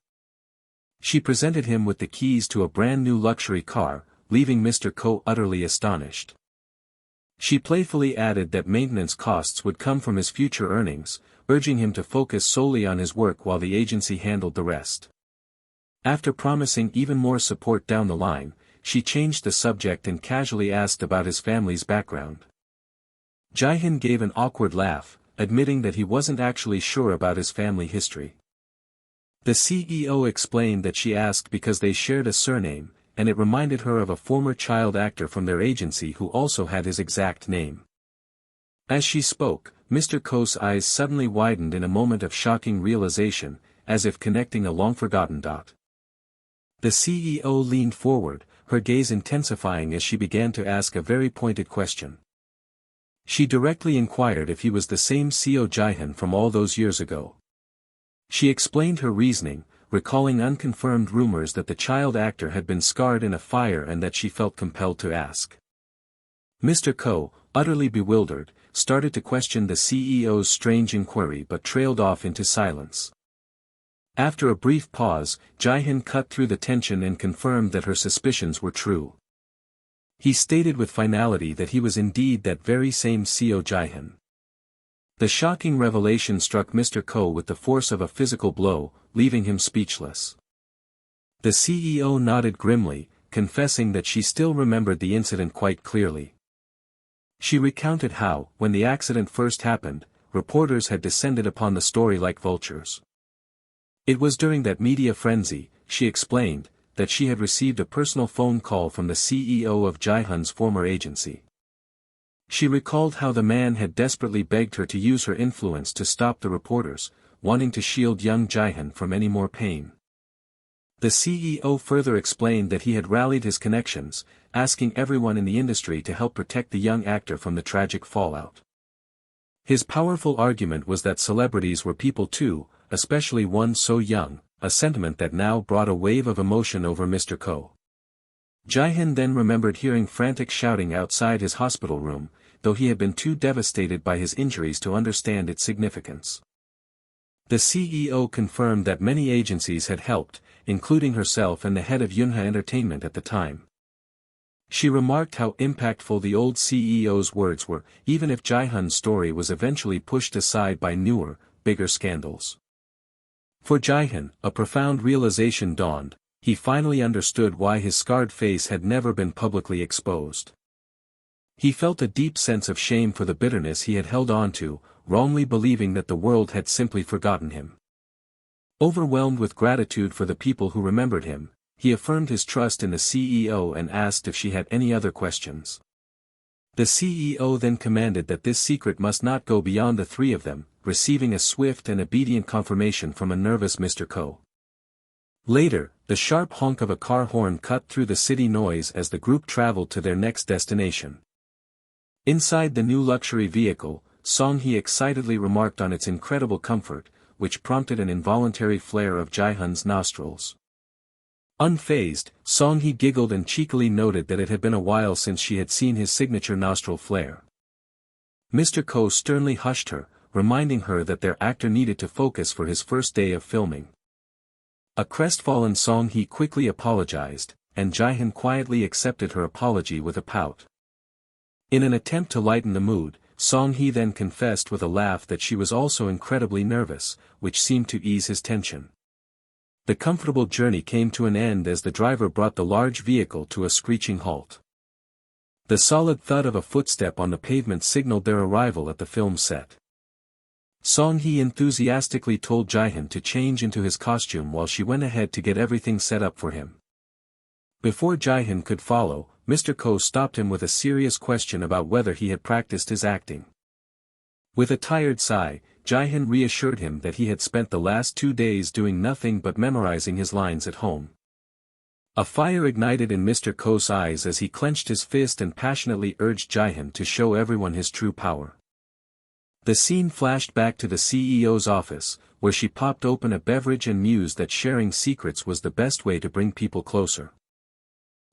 She presented him with the keys to a brand new luxury car, leaving Mr. Ko utterly astonished. She playfully added that maintenance costs would come from his future earnings, urging him to focus solely on his work while the agency handled the rest. After promising even more support down the line, she changed the subject and casually asked about his family's background. Jihoon gave an awkward laugh, admitting that he wasn't actually sure about his family history. The CEO explained that she asked because they shared a surname, and it reminded her of a former child actor from their agency who also had his exact name. As she spoke, Mr. Ko's eyes suddenly widened in a moment of shocking realization, as if connecting a long-forgotten dot. The CEO leaned forward, her gaze intensifying as she began to ask a very pointed question. She directly inquired if he was the same Seo Jihoon from all those years ago. She explained her reasoning, recalling unconfirmed rumors that the child actor had been scarred in a fire and that she felt compelled to ask. Mr. Ko, utterly bewildered, started to question the CEO's strange inquiry but trailed off into silence. After a brief pause, Jihoon cut through the tension and confirmed that her suspicions were true. He stated with finality that he was indeed that very same Seo Jihoon. The shocking revelation struck Mr. Ko with the force of a physical blow, leaving him speechless. The CEO nodded grimly, confessing that she still remembered the incident quite clearly. She recounted how, when the accident first happened, reporters had descended upon the story like vultures. It was during that media frenzy, she explained, that she had received a personal phone call from the CEO of Jihoon's former agency. She recalled how the man had desperately begged her to use her influence to stop the reporters, wanting to shield young Jihoon from any more pain. The CEO further explained that he had rallied his connections, asking everyone in the industry to help protect the young actor from the tragic fallout. His powerful argument was that celebrities were people too, especially one so young, a sentiment that now brought a wave of emotion over Mr. Ko. Jihoon then remembered hearing frantic shouting outside his hospital room, though he had been too devastated by his injuries to understand its significance. The CEO confirmed that many agencies had helped, including herself and the head of Yunha Entertainment at the time. She remarked how impactful the old CEO's words were, even if Jihoon's story was eventually pushed aside by newer, bigger scandals. For Jihoon, a profound realization dawned. He finally understood why his scarred face had never been publicly exposed. He felt a deep sense of shame for the bitterness he had held on to, wrongly believing that the world had simply forgotten him. Overwhelmed with gratitude for the people who remembered him, he affirmed his trust in the CEO and asked if she had any other questions. The CEO then commanded that this secret must not go beyond the three of them, receiving a swift and obedient confirmation from a nervous Mr. Ko. Later, the sharp honk of a car horn cut through the city noise as the group traveled to their next destination. Inside the new luxury vehicle, Song-hee excitedly remarked on its incredible comfort, which prompted an involuntary flare of Jihoon's nostrils. Unfazed, Song-hee giggled and cheekily noted that it had been a while since she had seen his signature nostril flare. Mr. Ko sternly hushed her, reminding her that their actor needed to focus for his first day of filming. A crestfallen Song-hee quickly apologized, and Jihoon quietly accepted her apology with a pout. In an attempt to lighten the mood, Song-hee then confessed with a laugh that she was also incredibly nervous, which seemed to ease his tension. The comfortable journey came to an end as the driver brought the large vehicle to a screeching halt. The solid thud of a footstep on the pavement signaled their arrival at the film set. Song-hee enthusiastically told Jihoon to change into his costume while she went ahead to get everything set up for him. Before Jihoon could follow, Mr. Ko stopped him with a serious question about whether he had practiced his acting. With a tired sigh, Jihoon reassured him that he had spent the last 2 days doing nothing but memorizing his lines at home. A fire ignited in Mr. Ko's eyes as he clenched his fist and passionately urged Jihoon to show everyone his true power. The scene flashed back to the CEO's office, where she popped open a beverage and mused that sharing secrets was the best way to bring people closer.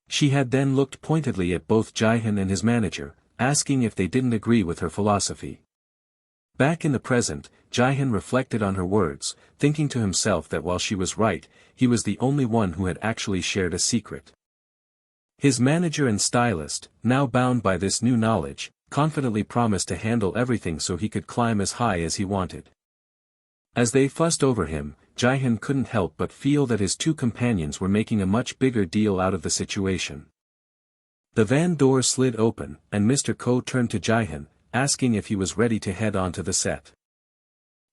She had then looked pointedly at both Jihoon and his manager, asking if they didn't agree with her philosophy. Back in the present, Jihoon reflected on her words, thinking to himself that while she was right, he was the only one who had actually shared a secret. His manager and stylist, now bound by this new knowledge, confidently promised to handle everything so he could climb as high as he wanted. As they fussed over him, Jihoon couldn't help but feel that his two companions were making a much bigger deal out of the situation. The van door slid open, and Mr. Ko turned to Jihoon, asking if he was ready to head onto the set.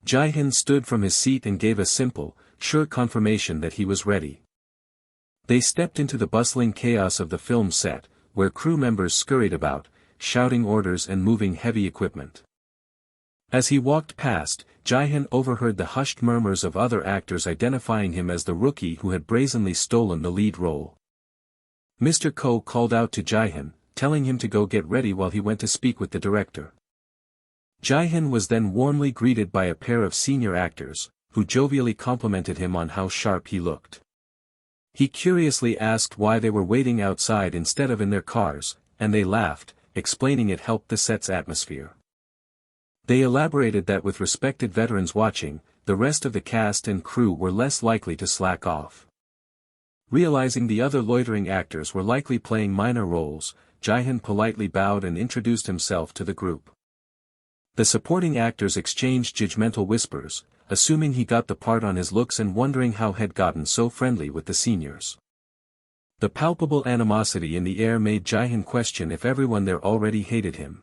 Jihoon stood from his seat and gave a simple, sure confirmation that he was ready. They stepped into the bustling chaos of the film set, where crew members scurried about, shouting orders and moving heavy equipment. As he walked past, Jihoon overheard the hushed murmurs of other actors identifying him as the rookie who had brazenly stolen the lead role. Mr. Ko called out to Jihoon, telling him to go get ready while he went to speak with the director. Jihoon was then warmly greeted by a pair of senior actors, who jovially complimented him on how sharp he looked. He curiously asked why they were waiting outside instead of in their cars, and they laughed, explaining it helped the set's atmosphere. They elaborated that with respected veterans watching, the rest of the cast and crew were less likely to slack off. Realizing the other loitering actors were likely playing minor roles, Jihoon politely bowed and introduced himself to the group. The supporting actors exchanged judgmental whispers, assuming he got the part on his looks and wondering how he'd gotten so friendly with the seniors. The palpable animosity in the air made Jihoon question if everyone there already hated him.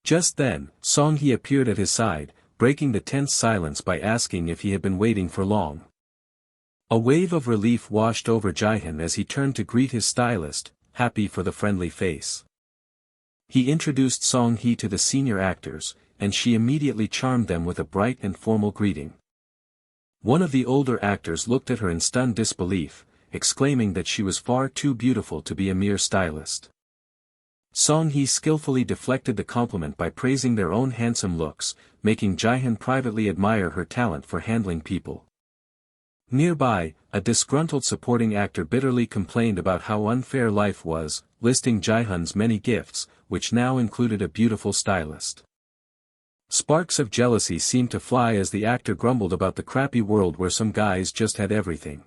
Just then, Song-hee appeared at his side, breaking the tense silence by asking if he had been waiting for long. A wave of relief washed over Jihoon as he turned to greet his stylist, happy for the friendly face. He introduced Song-hee to the senior actors, and she immediately charmed them with a bright and formal greeting. One of the older actors looked at her in stunned disbelief, exclaiming that she was far too beautiful to be a mere stylist. Song-hee skillfully deflected the compliment by praising their own handsome looks, making Jihoon privately admire her talent for handling people. Nearby, a disgruntled supporting actor bitterly complained about how unfair life was, listing Jihoon's many gifts, which now included a beautiful stylist. Sparks of jealousy seemed to fly as the actor grumbled about the crappy world where some guys just had everything.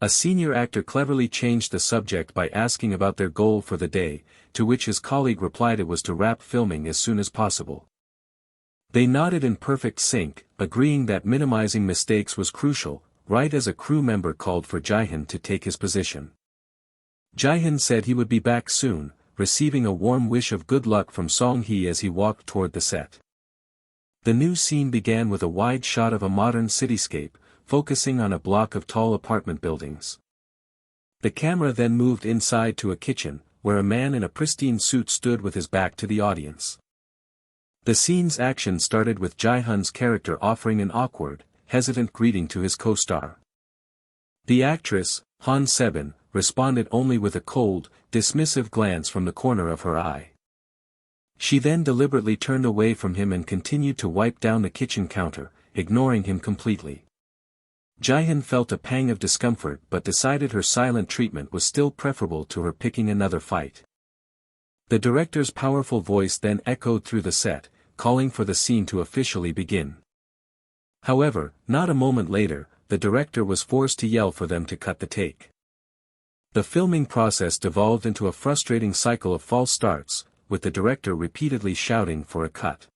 A senior actor cleverly changed the subject by asking about their goal for the day, to which his colleague replied it was to wrap filming as soon as possible. They nodded in perfect sync, agreeing that minimizing mistakes was crucial, right as a crew member called for Jihoon to take his position. Jihoon said he would be back soon, receiving a warm wish of good luck from Song-hee as he walked toward the set. The new scene began with a wide shot of a modern cityscape, focusing on a block of tall apartment buildings. The camera then moved inside to a kitchen, where a man in a pristine suit stood with his back to the audience. The scene's action started with Jihoon's character offering an awkward, hesitant greeting to his co-star. The actress, Han Sebin, responded only with a cold, dismissive glance from the corner of her eye. She then deliberately turned away from him and continued to wipe down the kitchen counter, ignoring him completely. Jihoon felt a pang of discomfort but decided her silent treatment was still preferable to her picking another fight. The director's powerful voice then echoed through the set, calling for the scene to officially begin. However, not a moment later, the director was forced to yell for them to cut the take. The filming process devolved into a frustrating cycle of false starts, with the director repeatedly shouting for a cut.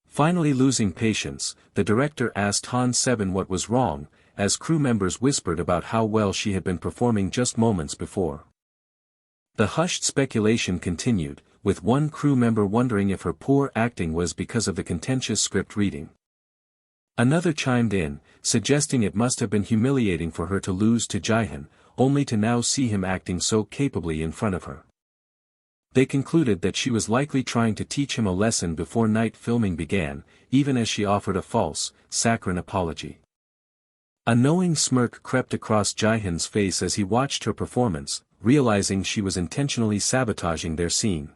Finally losing patience, the director asked Han Sebin what was wrong, as crew members whispered about how well she had been performing just moments before. The hushed speculation continued, with one crew member wondering if her poor acting was because of the contentious script reading. Another chimed in, suggesting it must have been humiliating for her to lose to Jihoon, only to now see him acting so capably in front of her. They concluded that she was likely trying to teach him a lesson before night filming began, even as she offered a false, saccharine apology. A knowing smirk crept across Jihoon's face as he watched her performance, realizing she was intentionally sabotaging their scene.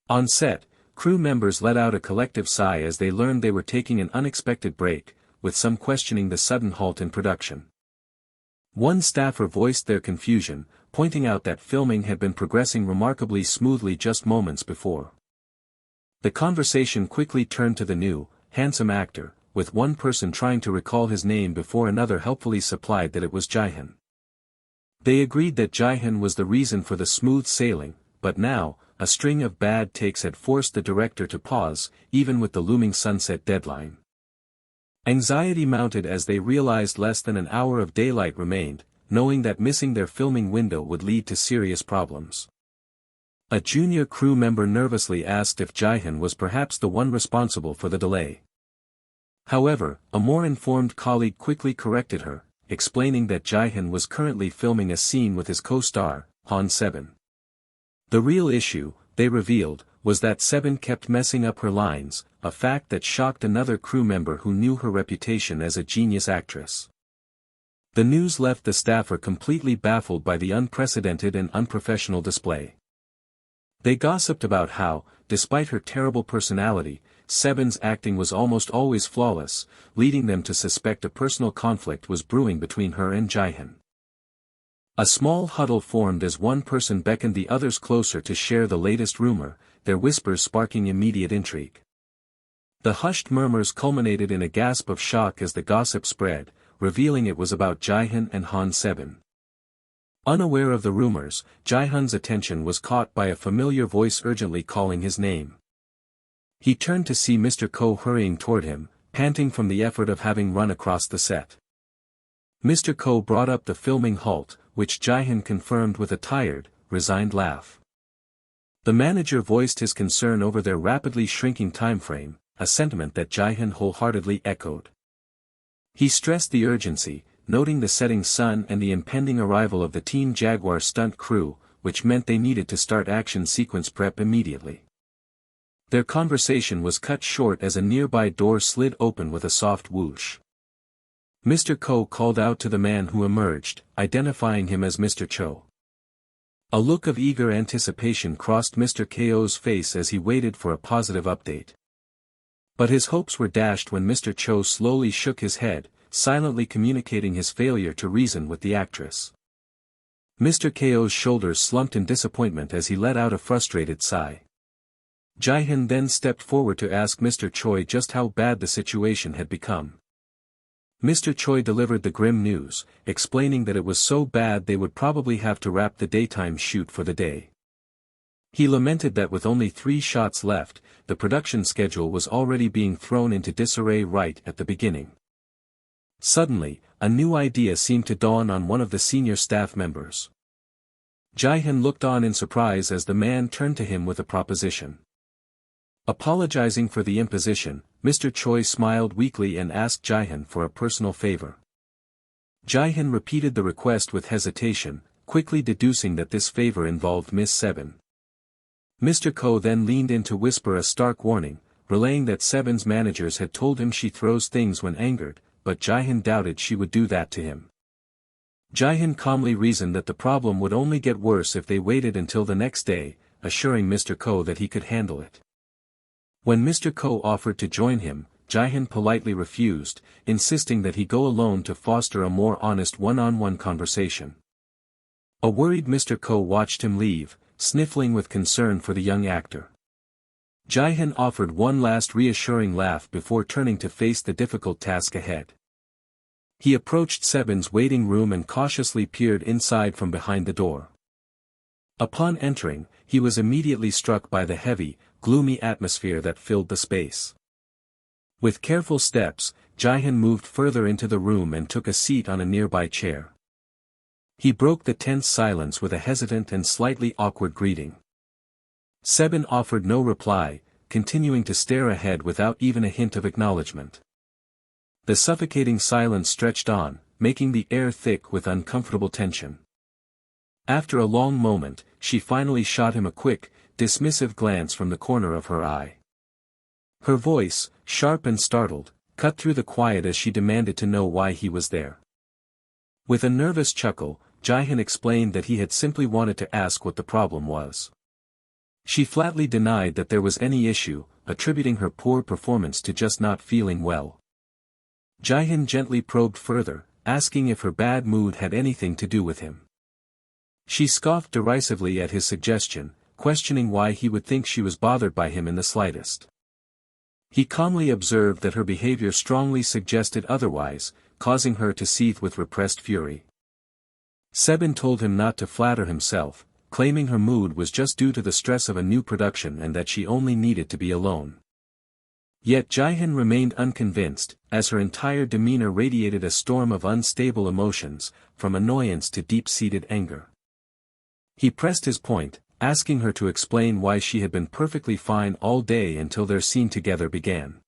On set, crew members let out a collective sigh as they learned they were taking an unexpected break, with some questioning the sudden halt in production. One staffer voiced their confusion, pointing out that filming had been progressing remarkably smoothly just moments before. The conversation quickly turned to the new, handsome actor, with one person trying to recall his name before another helpfully supplied that it was Jihoon. They agreed that Jihoon was the reason for the smooth sailing, but now, a string of bad takes had forced the director to pause, even with the looming sunset deadline. Anxiety mounted as they realized less than an hour of daylight remained, knowing that missing their filming window would lead to serious problems. A junior crew member nervously asked if Jihoon was perhaps the one responsible for the delay. However, a more informed colleague quickly corrected her, explaining that Jihoon was currently filming a scene with his co-star, Han Sebin. The real issue, they revealed, was that Sebin kept messing up her lines, a fact that shocked another crew member who knew her reputation as a genius actress. The news left the staffer completely baffled by the unprecedented and unprofessional display. They gossiped about how, despite her terrible personality, Sebin's acting was almost always flawless, leading them to suspect a personal conflict was brewing between her and Jihoon. A small huddle formed as one person beckoned the others closer to share the latest rumor, their whispers sparking immediate intrigue. The hushed murmurs culminated in a gasp of shock as the gossip spread, revealing it was about Jihoon and Han Sebin. Unaware of the rumors, Jihoon's attention was caught by a familiar voice urgently calling his name. He turned to see Mr. Ko hurrying toward him, panting from the effort of having run across the set. Mr. Ko brought up the filming halt, which Jihoon confirmed with a tired, resigned laugh. The manager voiced his concern over their rapidly shrinking timeframe, a sentiment that Jihoon wholeheartedly echoed. He stressed the urgency, noting the setting sun and the impending arrival of the Team Jaguar stunt crew, which meant they needed to start action sequence prep immediately. Their conversation was cut short as a nearby door slid open with a soft whoosh. Mr. Ko called out to the man who emerged, identifying him as Mr. Cho. A look of eager anticipation crossed Mr. Ko's face as he waited for a positive update. But his hopes were dashed when Mr. Cho slowly shook his head, silently communicating his failure to reason with the actress. Mr. Ko's shoulders slumped in disappointment as he let out a frustrated sigh. Jihoon then stepped forward to ask Mr. Choi just how bad the situation had become. Mr. Choi delivered the grim news, explaining that it was so bad they would probably have to wrap the daytime shoot for the day. He lamented that with only 3 shots left, the production schedule was already being thrown into disarray right at the beginning. Suddenly, a new idea seemed to dawn on one of the senior staff members. Jihoon looked on in surprise as the man turned to him with a proposition. Apologizing for the imposition, Mr. Choi smiled weakly and asked Jihoon for a personal favor. Jihoon repeated the request with hesitation, quickly deducing that this favor involved Miss Sebin. Mr. Ko then leaned in to whisper a stark warning, relaying that Sebin's managers had told him she throws things when angered, but Jihoon doubted she would do that to him. Jihoon calmly reasoned that the problem would only get worse if they waited until the next day, assuring Mr. Ko that he could handle it. When Mr. Ko offered to join him, Jihoon politely refused, insisting that he go alone to foster a more honest one-on-one conversation. A worried Mr. Ko watched him leave, sniffling with concern for the young actor. Jihoon offered one last reassuring laugh before turning to face the difficult task ahead. He approached Sebin's waiting room and cautiously peered inside from behind the door. Upon entering, he was immediately struck by the heavy, gloomy atmosphere that filled the space. With careful steps, Jihoon moved further into the room and took a seat on a nearby chair. He broke the tense silence with a hesitant and slightly awkward greeting. Sebin offered no reply, continuing to stare ahead without even a hint of acknowledgement. The suffocating silence stretched on, making the air thick with uncomfortable tension. After a long moment, she finally shot him a quick, dismissive glance from the corner of her eye. Her voice, sharp and startled, cut through the quiet as she demanded to know why he was there. With a nervous chuckle, Jihoon explained that he had simply wanted to ask what the problem was. She flatly denied that there was any issue, attributing her poor performance to just not feeling well. Jihoon gently probed further, asking if her bad mood had anything to do with him. She scoffed derisively at his suggestion, questioning why he would think she was bothered by him in the slightest. He calmly observed that her behavior strongly suggested otherwise, causing her to seethe with repressed fury. Sebin told him not to flatter himself, claiming her mood was just due to the stress of a new production and that she only needed to be alone. Yet Jihoon remained unconvinced, as her entire demeanor radiated a storm of unstable emotions, from annoyance to deep-seated anger. He pressed his point, asking her to explain why she had been perfectly fine all day until their scene together began.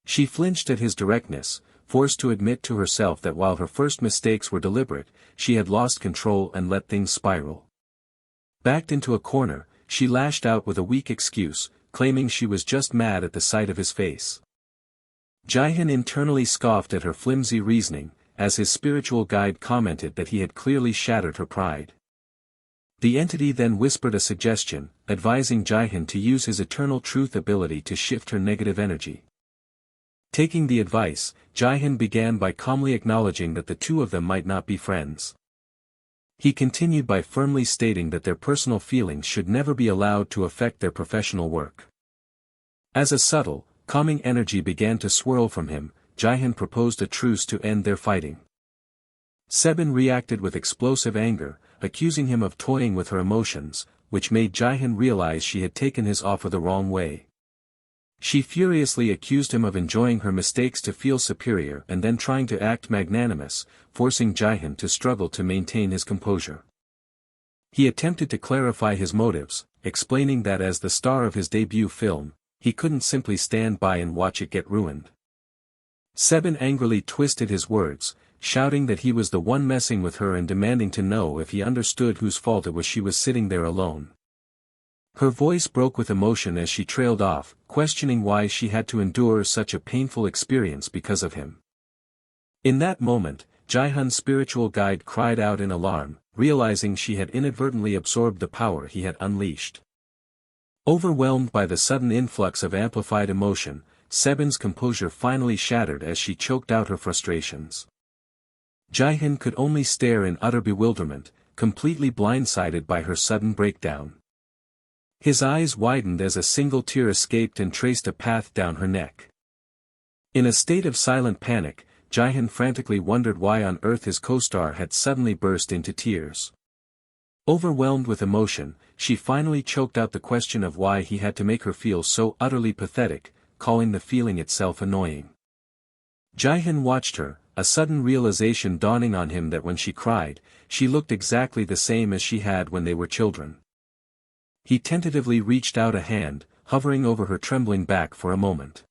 She flinched at his directness, forced to admit to herself that while her first mistakes were deliberate, she had lost control and let things spiral. Backed into a corner, she lashed out with a weak excuse, claiming she was just mad at the sight of his face. Jihoon internally scoffed at her flimsy reasoning, as his spiritual guide commented that he had clearly shattered her pride. The entity then whispered a suggestion, advising Jihoon to use his eternal truth ability to shift her negative energy. Taking the advice, Jihoon began by calmly acknowledging that the two of them might not be friends. He continued by firmly stating that their personal feelings should never be allowed to affect their professional work. As a subtle, calming energy began to swirl from him, Jihoon proposed a truce to end their fighting. Sebin reacted with explosive anger, accusing him of toying with her emotions, which made Jihoon realize she had taken his offer the wrong way. She furiously accused him of enjoying her mistakes to feel superior and then trying to act magnanimous, forcing Jihoon to struggle to maintain his composure. He attempted to clarify his motives, explaining that as the star of his debut film, he couldn't simply stand by and watch it get ruined. Sebin angrily twisted his words, shouting that he was the one messing with her and demanding to know if he understood whose fault it was she was sitting there alone. Her voice broke with emotion as she trailed off, questioning why she had to endure such a painful experience because of him. In that moment, Jihoon's spiritual guide cried out in alarm, realizing she had inadvertently absorbed the power he had unleashed. Overwhelmed by the sudden influx of amplified emotion, Sebin's composure finally shattered as she choked out her frustrations. Jihoon could only stare in utter bewilderment, completely blindsided by her sudden breakdown. His eyes widened as a single tear escaped and traced a path down her neck. In a state of silent panic, Jihoon frantically wondered why on earth his co-star had suddenly burst into tears. Overwhelmed with emotion, she finally choked out the question of why he had to make her feel so utterly pathetic, calling the feeling itself annoying. Jihoon watched her, a sudden realization dawning on him that when she cried, she looked exactly the same as she had when they were children. He tentatively reached out a hand, hovering over her trembling back for a moment.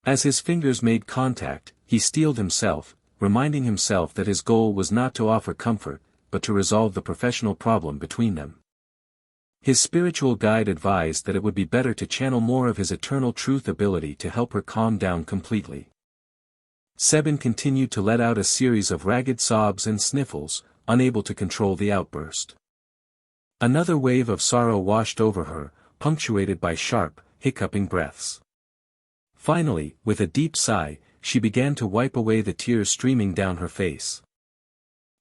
As his fingers made contact, he steeled himself, reminding himself that his goal was not to offer comfort, but to resolve the professional problem between them. His spiritual guide advised that it would be better to channel more of his eternal truth ability to help her calm down completely. Sebin continued to let out a series of ragged sobs and sniffles, unable to control the outburst. Another wave of sorrow washed over her, punctuated by sharp, hiccuping breaths. Finally, with a deep sigh, she began to wipe away the tears streaming down her face.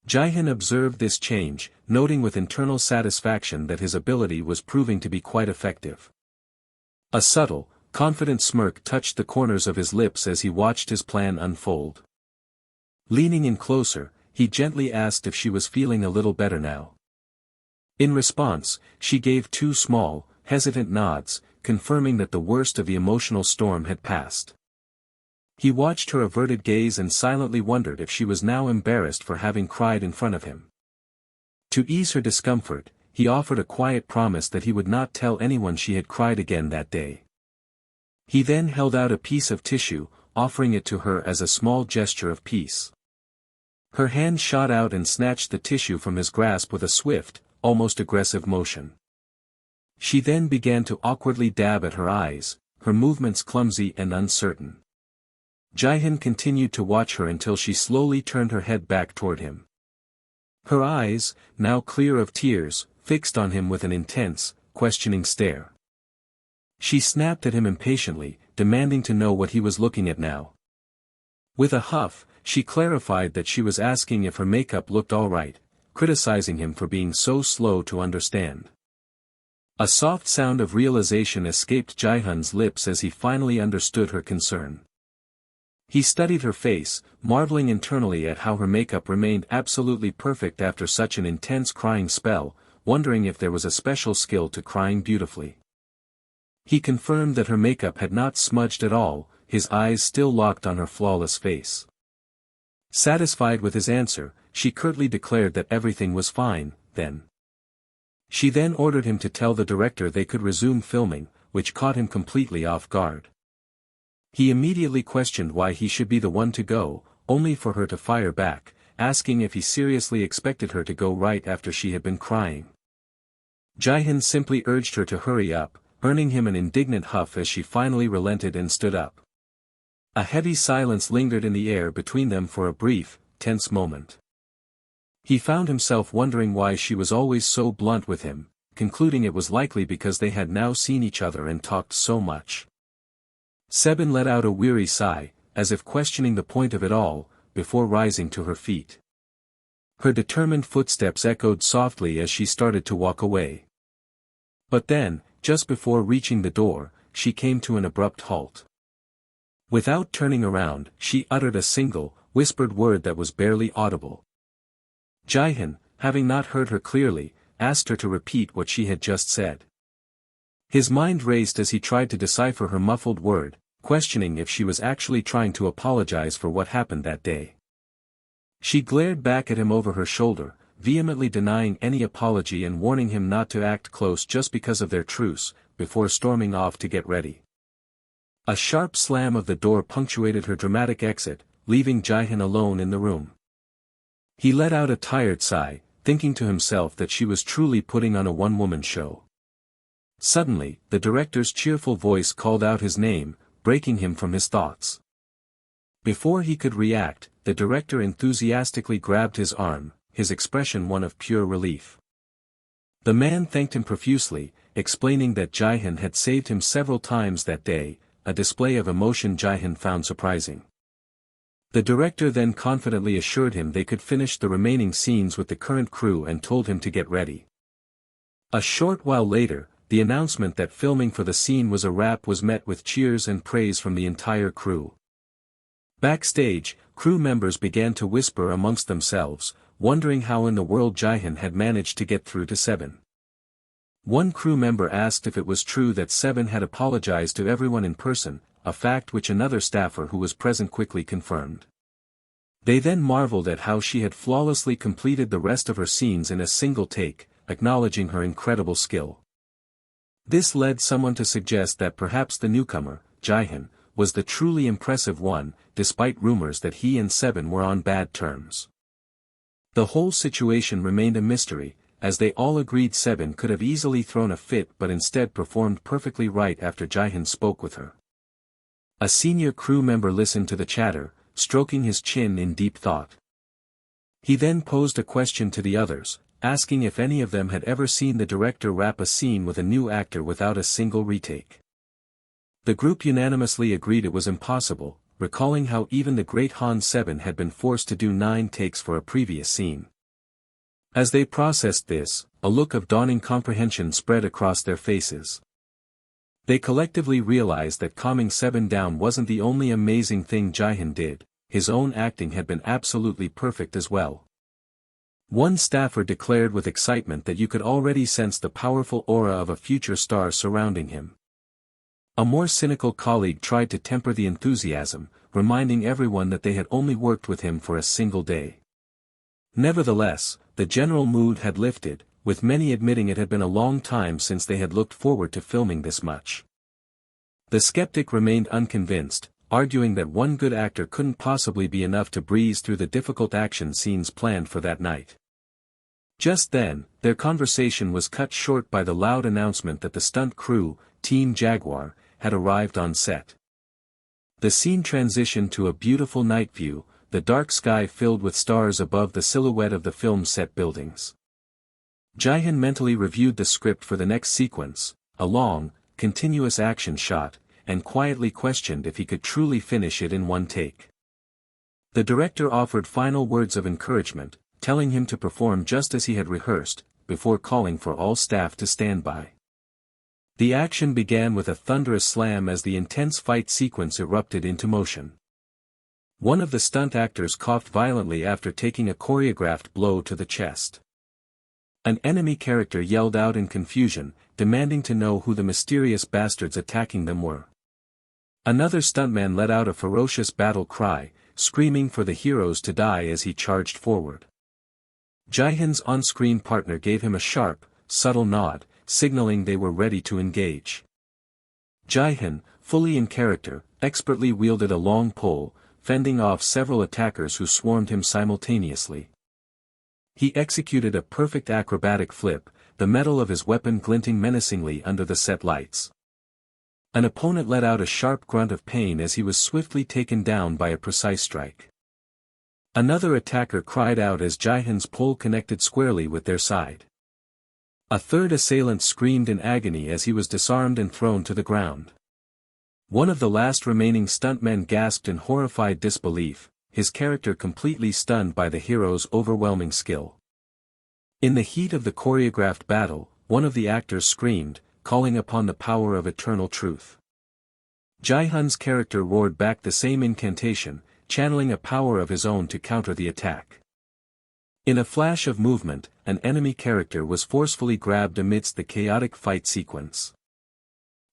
Jihoon observed this change, noting with internal satisfaction that his ability was proving to be quite effective. A subtle, confident smirk touched the corners of his lips as he watched his plan unfold. Leaning in closer, he gently asked if she was feeling a little better now. In response, she gave two small, hesitant nods, confirming that the worst of the emotional storm had passed. He watched her averted gaze and silently wondered if she was now embarrassed for having cried in front of him. To ease her discomfort, he offered a quiet promise that he would not tell anyone she had cried again that day. He then held out a piece of tissue, offering it to her as a small gesture of peace. Her hand shot out and snatched the tissue from his grasp with a swift, almost aggressive motion. She then began to awkwardly dab at her eyes, her movements clumsy and uncertain. Jihoon continued to watch her until she slowly turned her head back toward him. Her eyes, now clear of tears, fixed on him with an intense, questioning stare. She snapped at him impatiently, demanding to know what he was looking at now. With a huff, she clarified that she was asking if her makeup looked all right, criticizing him for being so slow to understand. A soft sound of realization escaped Jihoon's lips as he finally understood her concern. He studied her face, marveling internally at how her makeup remained absolutely perfect after such an intense crying spell, wondering if there was a special skill to crying beautifully. He confirmed that her makeup had not smudged at all, his eyes still locked on her flawless face. Satisfied with his answer, she curtly declared that everything was fine, then. She then ordered him to tell the director they could resume filming, which caught him completely off guard. He immediately questioned why he should be the one to go, only for her to fire back, asking if he seriously expected her to go right after she had been crying. Jihoon simply urged her to hurry up, earning him an indignant huff as she finally relented and stood up. A heavy silence lingered in the air between them for a brief, tense moment. He found himself wondering why she was always so blunt with him, concluding it was likely because they had now seen each other and talked so much. Sebin let out a weary sigh, as if questioning the point of it all, before rising to her feet. Her determined footsteps echoed softly as she started to walk away. But then, just before reaching the door, she came to an abrupt halt. Without turning around, she uttered a single, whispered word that was barely audible. Jihoon, having not heard her clearly, asked her to repeat what she had just said. His mind raced as he tried to decipher her muffled word, questioning if she was actually trying to apologize for what happened that day. She glared back at him over her shoulder, vehemently denying any apology and warning him not to act close just because of their truce, before storming off to get ready. A sharp slam of the door punctuated her dramatic exit, leaving Jihoon alone in the room. He let out a tired sigh, thinking to himself that she was truly putting on a one-woman show. Suddenly, the director's cheerful voice called out his name, breaking him from his thoughts. Before he could react, the director enthusiastically grabbed his arm, his expression one of pure relief. The man thanked him profusely, explaining that Jihoon had saved him several times that day, a display of emotion Jihoon found surprising. The director then confidently assured him they could finish the remaining scenes with the current crew and told him to get ready. A short while later, the announcement that filming for the scene was a wrap was met with cheers and praise from the entire crew. Backstage, crew members began to whisper amongst themselves, wondering how in the world Jihoon had managed to get through to Sebin. One crew member asked if it was true that Sebin had apologized to everyone in person, a fact which another staffer who was present quickly confirmed. They then marveled at how she had flawlessly completed the rest of her scenes in a single take, acknowledging her incredible skill. This led someone to suggest that perhaps the newcomer, Jihoon, was the truly impressive one, despite rumors that he and Sebin were on bad terms. The whole situation remained a mystery, as they all agreed Sebin could have easily thrown a fit but instead performed perfectly right after Jihoon spoke with her. A senior crew member listened to the chatter, stroking his chin in deep thought. He then posed a question to the others, asking if any of them had ever seen the director wrap a scene with a new actor without a single retake. The group unanimously agreed it was impossible, recalling how even the great Han Sebin had been forced to do 9 takes for a previous scene. As they processed this, a look of dawning comprehension spread across their faces. They collectively realized that calming Sebin down wasn't the only amazing thing Jihoon did, his own acting had been absolutely perfect as well. One staffer declared with excitement that you could already sense the powerful aura of a future star surrounding him. A more cynical colleague tried to temper the enthusiasm, reminding everyone that they had only worked with him for a single day. Nevertheless, the general mood had lifted, with many admitting it had been a long time since they had looked forward to filming this much. The skeptic remained unconvinced, arguing that one good actor couldn't possibly be enough to breeze through the difficult action scenes planned for that night. Just then, their conversation was cut short by the loud announcement that the stunt crew, Team Jaguar, had arrived on set. The scene transitioned to a beautiful night view, the dark sky filled with stars above the silhouette of the film set buildings. Jihoon mentally reviewed the script for the next sequence, a long, continuous action shot, and quietly questioned if he could truly finish it in one take. The director offered final words of encouragement, telling him to perform just as he had rehearsed, before calling for all staff to stand by. The action began with a thunderous slam as the intense fight sequence erupted into motion. One of the stunt actors coughed violently after taking a choreographed blow to the chest. An enemy character yelled out in confusion, demanding to know who the mysterious bastards attacking them were. Another stuntman let out a ferocious battle cry, screaming for the heroes to die as he charged forward. Jihoon's on-screen partner gave him a sharp, subtle nod, signaling they were ready to engage. Jihoon, fully in character, expertly wielded a long pole, fending off several attackers who swarmed him simultaneously. He executed a perfect acrobatic flip, the metal of his weapon glinting menacingly under the set lights. An opponent let out a sharp grunt of pain as he was swiftly taken down by a precise strike. Another attacker cried out as Jihoon's pole connected squarely with their side. A third assailant screamed in agony as he was disarmed and thrown to the ground. One of the last remaining stuntmen gasped in horrified disbelief, his character completely stunned by the hero's overwhelming skill. In the heat of the choreographed battle, one of the actors screamed, calling upon the power of eternal truth. Jihoon's character roared back the same incantation, channeling a power of his own to counter the attack. In a flash of movement, an enemy character was forcefully grabbed amidst the chaotic fight sequence.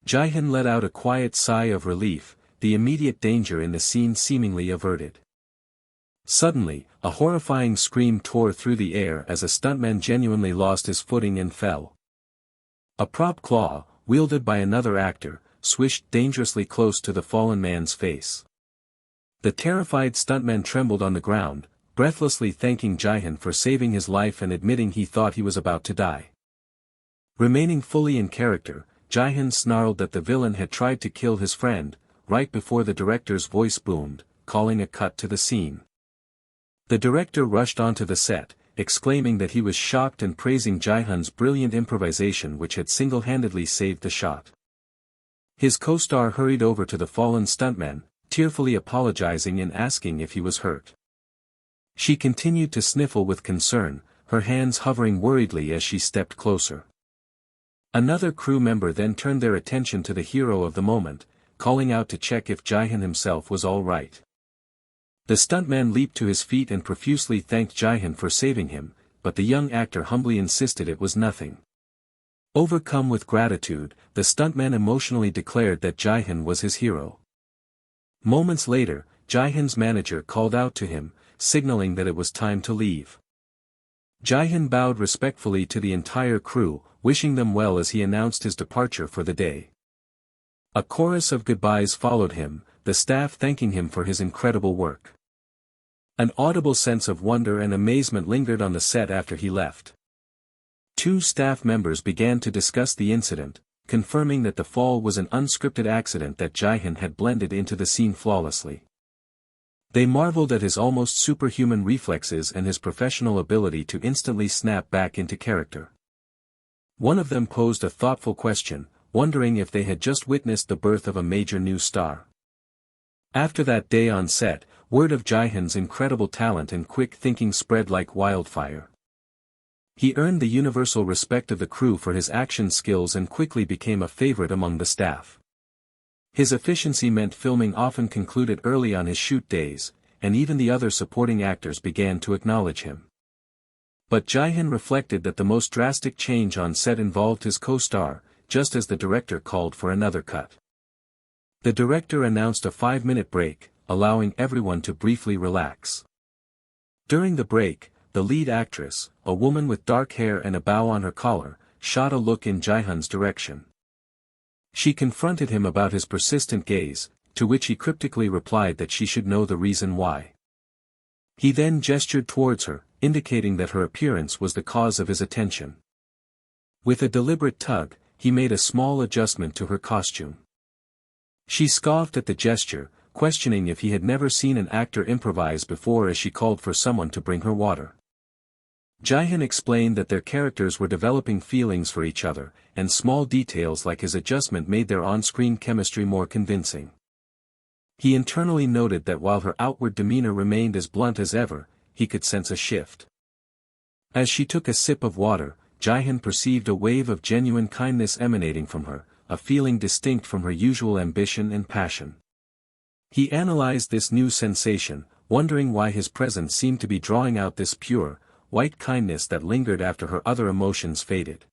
Jihoon let out a quiet sigh of relief, the immediate danger in the scene seemingly averted. Suddenly, a horrifying scream tore through the air as a stuntman genuinely lost his footing and fell. A prop claw, wielded by another actor, swished dangerously close to the fallen man's face. The terrified stuntman trembled on the ground, breathlessly thanking Jihoon for saving his life and admitting he thought he was about to die. Remaining fully in character, Jihoon snarled that the villain had tried to kill his friend, right before the director's voice boomed, calling a cut to the scene. The director rushed onto the set, exclaiming that he was shocked and praising Jihoon's brilliant improvisation which had single-handedly saved the shot. His co-star hurried over to the fallen stuntman, tearfully apologizing and asking if he was hurt. She continued to sniffle with concern, her hands hovering worriedly as she stepped closer. Another crew member then turned their attention to the hero of the moment, calling out to check if Jihoon himself was all right. The stuntman leaped to his feet and profusely thanked Jihoon for saving him, but the young actor humbly insisted it was nothing. Overcome with gratitude, the stuntman emotionally declared that Jihoon was his hero. Moments later, Jihoon's manager called out to him, signaling that it was time to leave. Jihoon bowed respectfully to the entire crew, wishing them well as he announced his departure for the day. A chorus of goodbyes followed him, the staff thanking him for his incredible work. An audible sense of wonder and amazement lingered on the set after he left. Two staff members began to discuss the incident, confirming that the fall was an unscripted accident that Jihoon had blended into the scene flawlessly. They marveled at his almost superhuman reflexes and his professional ability to instantly snap back into character. One of them posed a thoughtful question, wondering if they had just witnessed the birth of a major new star. After that day on set, word of Jihoon's incredible talent and quick thinking spread like wildfire. He earned the universal respect of the crew for his action skills and quickly became a favorite among the staff. His efficiency meant filming often concluded early on his shoot days, and even the other supporting actors began to acknowledge him. But Jihoon reflected that the most drastic change on set involved his co-star, just as the director called for another cut. The director announced a 5-minute break, allowing everyone to briefly relax. During the break, the lead actress, a woman with dark hair and a bow on her collar, shot a look in Jihoon's direction. She confronted him about his persistent gaze, to which he cryptically replied that she should know the reason why. He then gestured towards her, indicating that her appearance was the cause of his attention. With a deliberate tug, he made a small adjustment to her costume. She scoffed at the gesture, questioning if he had never seen an actor improvise before as she called for someone to bring her water. Jihoon explained that their characters were developing feelings for each other, and small details like his adjustment made their on-screen chemistry more convincing. He internally noted that while her outward demeanor remained as blunt as ever, he could sense a shift. As she took a sip of water, Jihoon perceived a wave of genuine kindness emanating from her, a feeling distinct from her usual ambition and passion. He analyzed this new sensation, wondering why his presence seemed to be drawing out this pure, white kindness that lingered after her other emotions faded.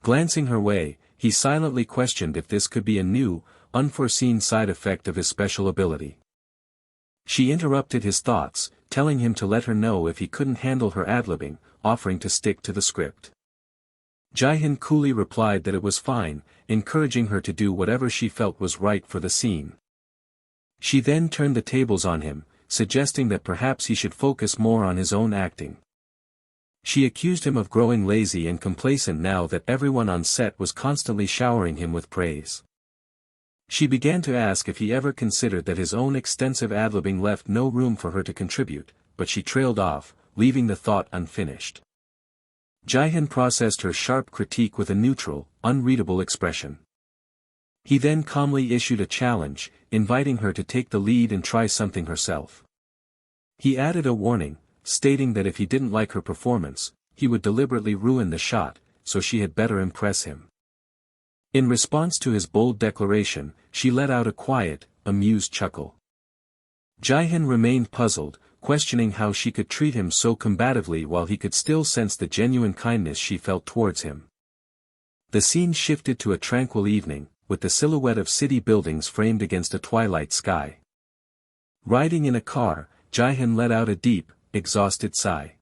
Glancing her way, he silently questioned if this could be a new, unforeseen side effect of his special ability. She interrupted his thoughts, telling him to let her know if he couldn't handle her ad-libbing, offering to stick to the script. Jihoon coolly replied that it was fine, encouraging her to do whatever she felt was right for the scene. She then turned the tables on him, suggesting that perhaps he should focus more on his own acting. She accused him of growing lazy and complacent now that everyone on set was constantly showering him with praise. She began to ask if he ever considered that his own extensive ad-libbing left no room for her to contribute, but she trailed off, leaving the thought unfinished. Jihoon processed her sharp critique with a neutral, unreadable expression. He then calmly issued a challenge, inviting her to take the lead and try something herself. He added a warning, stating that if he didn't like her performance, he would deliberately ruin the shot, so she had better impress him. In response to his bold declaration, she let out a quiet, amused chuckle. Jihoon remained puzzled, questioning how she could treat him so combatively while he could still sense the genuine kindness she felt towards him. The scene shifted to a tranquil evening, with the silhouette of city buildings framed against a twilight sky. Riding in a car, Jihoon let out a deep, exhausted sigh.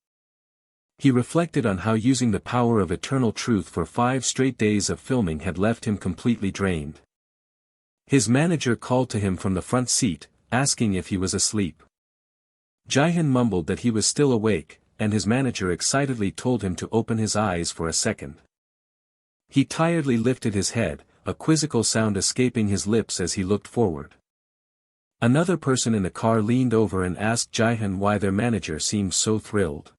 He reflected on how using the power of eternal truth for 5 straight days of filming had left him completely drained. His manager called to him from the front seat, asking if he was asleep. Jihoon mumbled that he was still awake, and his manager excitedly told him to open his eyes for a second. He tiredly lifted his head, a quizzical sound escaping his lips as he looked forward. Another person in the car leaned over and asked Jihoon why their manager seemed so thrilled.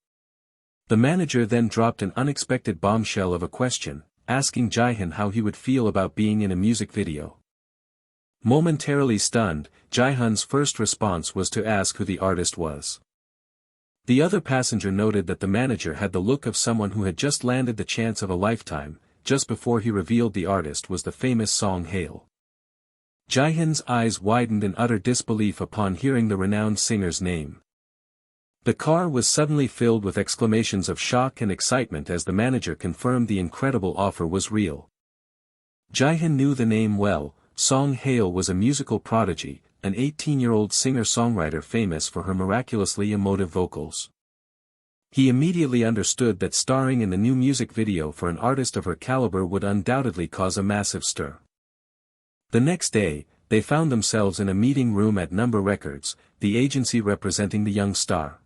The manager then dropped an unexpected bombshell of a question, asking Jihoon how he would feel about being in a music video. Momentarily stunned, Jihoon's first response was to ask who the artist was. The other passenger noted that the manager had the look of someone who had just landed the chance of a lifetime, just before he revealed the artist was the famous Song Hae-il. Jihoon's eyes widened in utter disbelief upon hearing the renowned singer's name. The car was suddenly filled with exclamations of shock and excitement as the manager confirmed the incredible offer was real. Jihoon knew the name well. Song Hae-il was a musical prodigy, an 18-year-old singer-songwriter famous for her miraculously emotive vocals. He immediately understood that starring in the new music video for an artist of her caliber would undoubtedly cause a massive stir. The next day, they found themselves in a meeting room at Number Records, the agency representing the young star.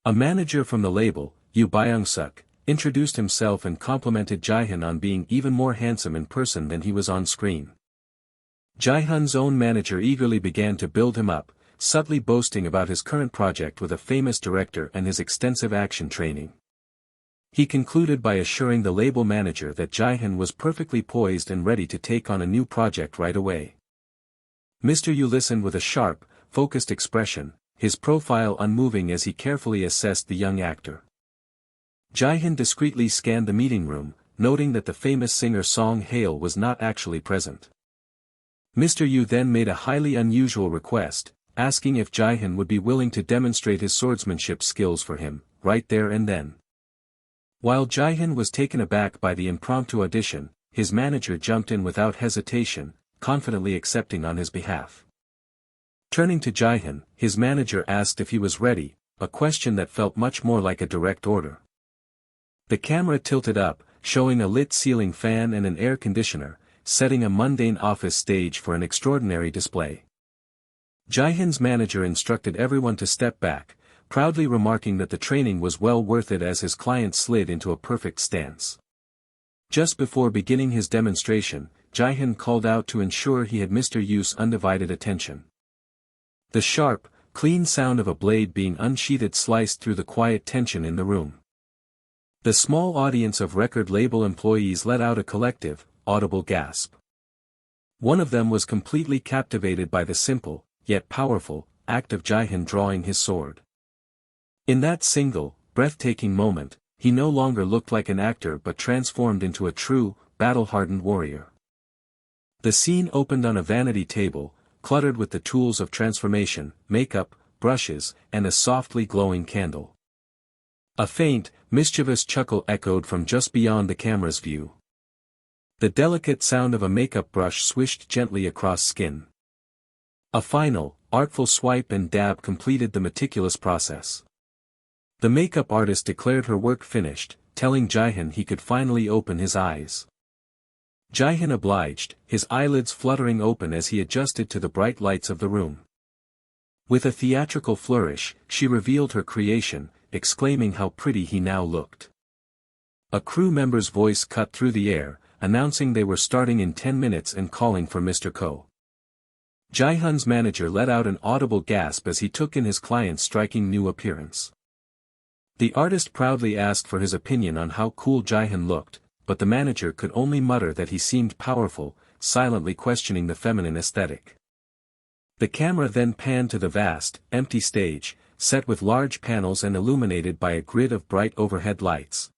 A manager from the label, Yoo Byung-suk, introduced himself and complimented Jihoon on being even more handsome in person than he was on screen. Jihoon's own manager eagerly began to build him up, subtly boasting about his current project with a famous director and his extensive action training. He concluded by assuring the label manager that Jihoon was perfectly poised and ready to take on a new project right away. Mr. Yoo listened with a sharp, focused expression, his profile unmoving as he carefully assessed the young actor. Jihoon discreetly scanned the meeting room, noting that the famous singer Song Hae-il was not actually present. Mr. Yoo then made a highly unusual request, asking if Jihoon would be willing to demonstrate his swordsmanship skills for him, right there and then. While Jihoon was taken aback by the impromptu audition, his manager jumped in without hesitation, confidently accepting on his behalf. Turning to Jihoon, his manager asked if he was ready, a question that felt much more like a direct order. The camera tilted up, showing a lit ceiling fan and an air conditioner, setting a mundane office stage for an extraordinary display. Jihoon's manager instructed everyone to step back, proudly remarking that the training was well worth it as his client slid into a perfect stance. Just before beginning his demonstration, Jihoon called out to ensure he had Mr. Yoo's undivided attention. The sharp, clean sound of a blade being unsheathed sliced through the quiet tension in the room. The small audience of record label employees let out a collective, audible gasp. One of them was completely captivated by the simple, yet powerful, act of Jihoon drawing his sword. In that single, breathtaking moment, he no longer looked like an actor but transformed into a true, battle-hardened warrior. The scene opened on a vanity table, cluttered with the tools of transformation, makeup, brushes, and a softly glowing candle. A faint, mischievous chuckle echoed from just beyond the camera's view. The delicate sound of a makeup brush swished gently across skin. A final, artful swipe and dab completed the meticulous process. The makeup artist declared her work finished, telling Jihoon he could finally open his eyes. Jihoon obliged, his eyelids fluttering open as he adjusted to the bright lights of the room. With a theatrical flourish, she revealed her creation, exclaiming how pretty he now looked. A crew member's voice cut through the air, announcing they were starting in 10 minutes and calling for Mr. Ko. Jihoon's manager let out an audible gasp as he took in his client's striking new appearance. The artist proudly asked for his opinion on how cool Jihoon looked, but the manager could only mutter that he seemed powerful, silently questioning the feminine aesthetic. The camera then panned to the vast, empty stage, set with large panels and illuminated by a grid of bright overhead lights.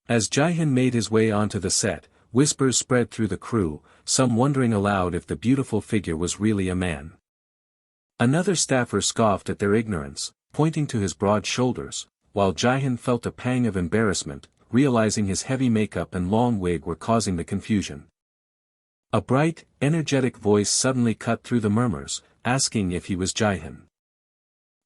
As Jihoon made his way onto the set, whispers spread through the crew, some wondering aloud if the beautiful figure was really a man. Another staffer scoffed at their ignorance, pointing to his broad shoulders, while Jihoon felt a pang of embarrassment, realizing his heavy makeup and long wig were causing the confusion. A bright, energetic voice suddenly cut through the murmurs, asking if he was Jihoon.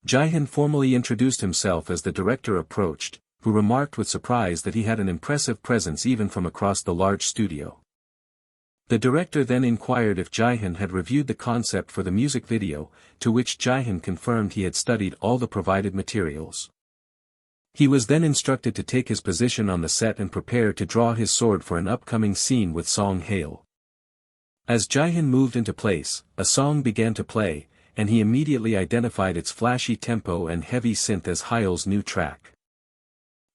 Jihoon formally introduced himself as the director approached, who remarked with surprise that he had an impressive presence even from across the large studio. The director then inquired if Jihoon had reviewed the concept for the music video, to which Jihoon confirmed he had studied all the provided materials. He was then instructed to take his position on the set and prepare to draw his sword for an upcoming scene with Song Hae-il. As Jihoon moved into place, a song began to play, and he immediately identified its flashy tempo and heavy synth as Hae-il's new track.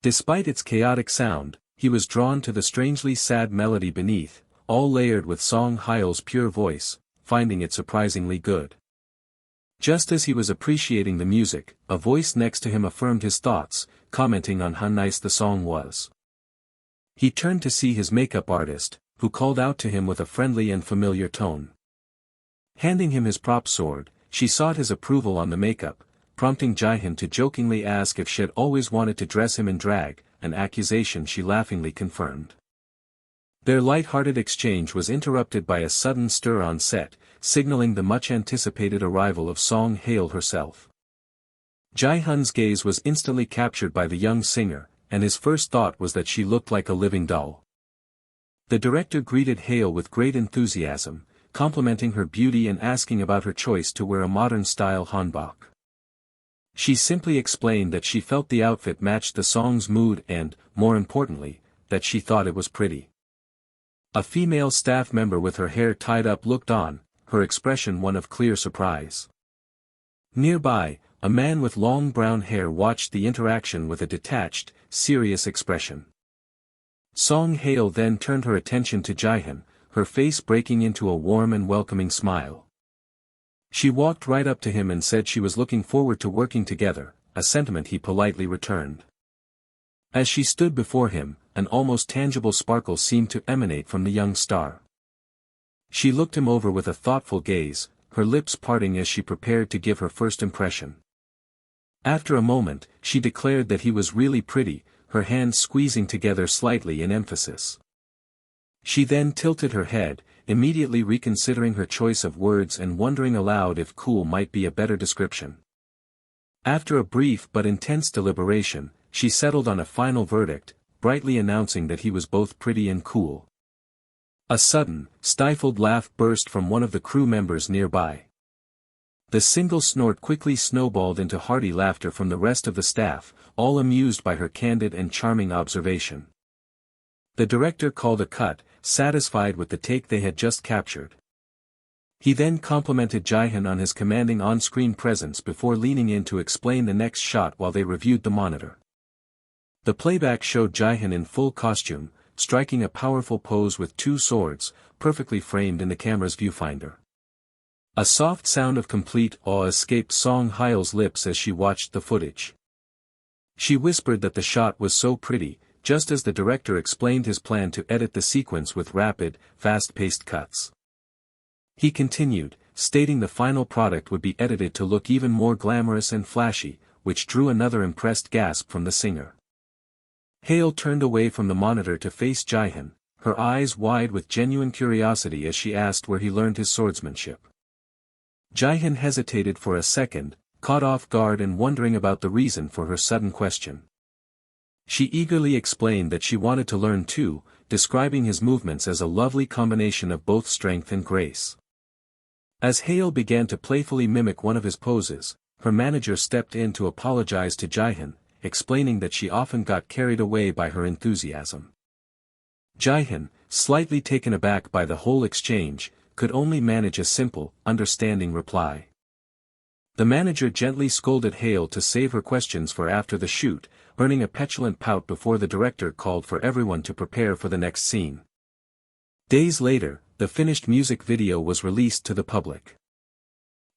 Despite its chaotic sound, he was drawn to the strangely sad melody beneath, all layered with Song Hae-il's pure voice, finding it surprisingly good. Just as he was appreciating the music, a voice next to him affirmed his thoughts, commenting on how nice the song was. He turned to see his makeup artist, who called out to him with a friendly and familiar tone. Handing him his prop sword, she sought his approval on the makeup, prompting Jihoon to jokingly ask if she had always wanted to dress him in drag, an accusation she laughingly confirmed. Their light-hearted exchange was interrupted by a sudden stir on set, signaling the much-anticipated arrival of Song Hae-il herself. Jihoon's gaze was instantly captured by the young singer, and his first thought was that she looked like a living doll. The director greeted Hae-il with great enthusiasm, complimenting her beauty and asking about her choice to wear a modern-style hanbok. She simply explained that she felt the outfit matched the song's mood and, more importantly, that she thought it was pretty. A female staff member with her hair tied up looked on, her expression one of clear surprise. Nearby, a man with long brown hair watched the interaction with a detached, serious expression. Song Hae-il then turned her attention to Jihoon, her face breaking into a warm and welcoming smile. She walked right up to him and said she was looking forward to working together, a sentiment he politely returned. As she stood before him, an almost tangible sparkle seemed to emanate from the young star. She looked him over with a thoughtful gaze, her lips parting as she prepared to give her first impression. After a moment, she declared that he was really pretty, her hands squeezing together slightly in emphasis. She then tilted her head, immediately reconsidering her choice of words and wondering aloud if cool might be a better description. After a brief but intense deliberation, she settled on a final verdict, brightly announcing that he was both pretty and cool. A sudden, stifled laugh burst from one of the crew members nearby. The single snort quickly snowballed into hearty laughter from the rest of the staff, all amused by her candid and charming observation. The director called a cut, satisfied with the take they had just captured. He then complimented Jihoon on his commanding on-screen presence before leaning in to explain the next shot while they reviewed the monitor. The playback showed Jihoon in full costume, striking a powerful pose with two swords, perfectly framed in the camera's viewfinder. A soft sound of complete awe escaped Song Hae-il's lips as she watched the footage. She whispered that the shot was so pretty, just as the director explained his plan to edit the sequence with rapid, fast-paced cuts. He continued, stating the final product would be edited to look even more glamorous and flashy, which drew another impressed gasp from the singer. Hale turned away from the monitor to face Jihoon, her eyes wide with genuine curiosity as she asked where he learned his swordsmanship. Jihoon hesitated for a second, caught off guard and wondering about the reason for her sudden question. She eagerly explained that she wanted to learn too, describing his movements as a lovely combination of both strength and grace. As Hale began to playfully mimic one of his poses, her manager stepped in to apologize to Jihoon, explaining that she often got carried away by her enthusiasm. Jihoon, slightly taken aback by the whole exchange, could only manage a simple, understanding reply. The manager gently scolded Hale to save her questions for after the shoot, earning a petulant pout before the director called for everyone to prepare for the next scene. Days later, the finished music video was released to the public.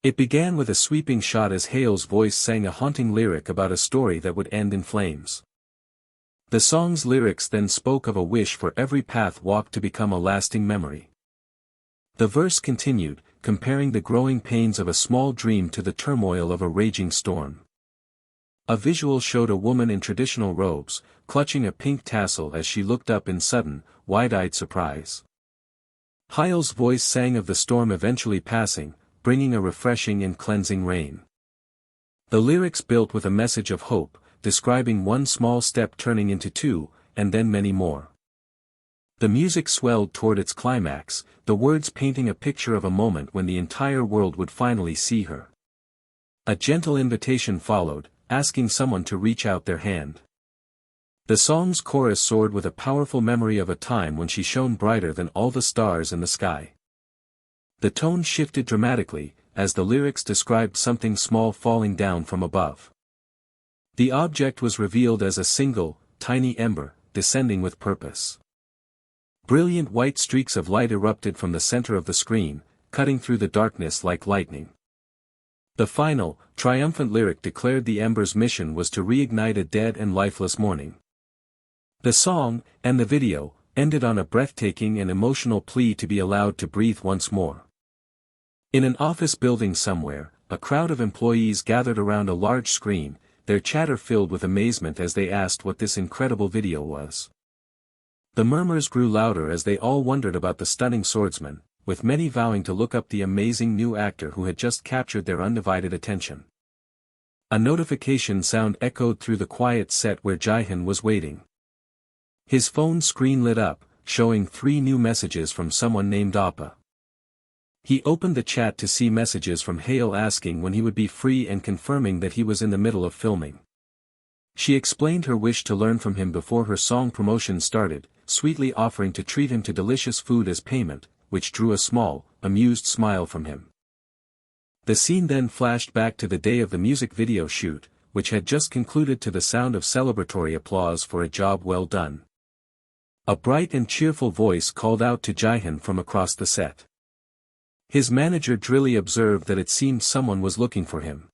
It began with a sweeping shot as Hale's voice sang a haunting lyric about a story that would end in flames. The song's lyrics then spoke of a wish for every path walked to become a lasting memory. The verse continued, comparing the growing pains of a small dream to the turmoil of a raging storm. A visual showed a woman in traditional robes, clutching a pink tassel as she looked up in sudden, wide-eyed surprise. Hale's voice sang of the storm eventually passing, bringing a refreshing and cleansing rain. The lyrics built with a message of hope, describing one small step turning into two, and then many more. The music swelled toward its climax, the words painting a picture of a moment when the entire world would finally see her. A gentle invitation followed, asking someone to reach out their hand. The song's chorus soared with a powerful memory of a time when she shone brighter than all the stars in the sky. The tone shifted dramatically, as the lyrics described something small falling down from above. The object was revealed as a single, tiny ember, descending with purpose. Brilliant white streaks of light erupted from the center of the screen, cutting through the darkness like lightning. The final, triumphant lyric declared the ember's mission was to reignite a dead and lifeless morning. The song, and the video, ended on a breathtaking and emotional plea to be allowed to breathe once more. In an office building somewhere, a crowd of employees gathered around a large screen, their chatter filled with amazement as they asked what this incredible video was. The murmurs grew louder as they all wondered about the stunning swordsman, with many vowing to look up the amazing new actor who had just captured their undivided attention. A notification sound echoed through the quiet set where Jihoon was waiting. His phone screen lit up, showing 3 new messages from someone named Appa. He opened the chat to see messages from Hale asking when he would be free and confirming that he was in the middle of filming. She explained her wish to learn from him before her song promotion started, sweetly offering to treat him to delicious food as payment, which drew a small, amused smile from him. The scene then flashed back to the day of the music video shoot, which had just concluded to the sound of celebratory applause for a job well done. A bright and cheerful voice called out to Jihoon from across the set. His manager drily observed that it seemed someone was looking for him.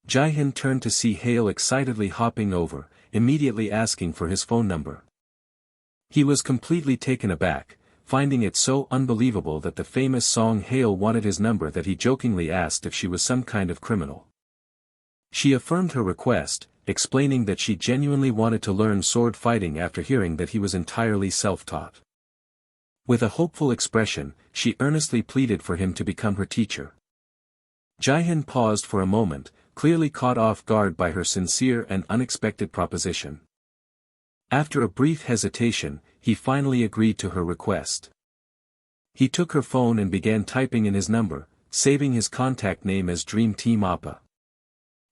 Jihoon turned to see Hale excitedly hopping over, immediately asking for his phone number. He was completely taken aback, finding it so unbelievable that the famous song Hale wanted his number that he jokingly asked if she was some kind of criminal. She affirmed her request, explaining that she genuinely wanted to learn sword fighting after hearing that he was entirely self-taught. With a hopeful expression, she earnestly pleaded for him to become her teacher. Jihoon paused for a moment, clearly caught off guard by her sincere and unexpected proposition. After a brief hesitation, he finally agreed to her request. He took her phone and began typing in his number, saving his contact name as Dream Team Appa.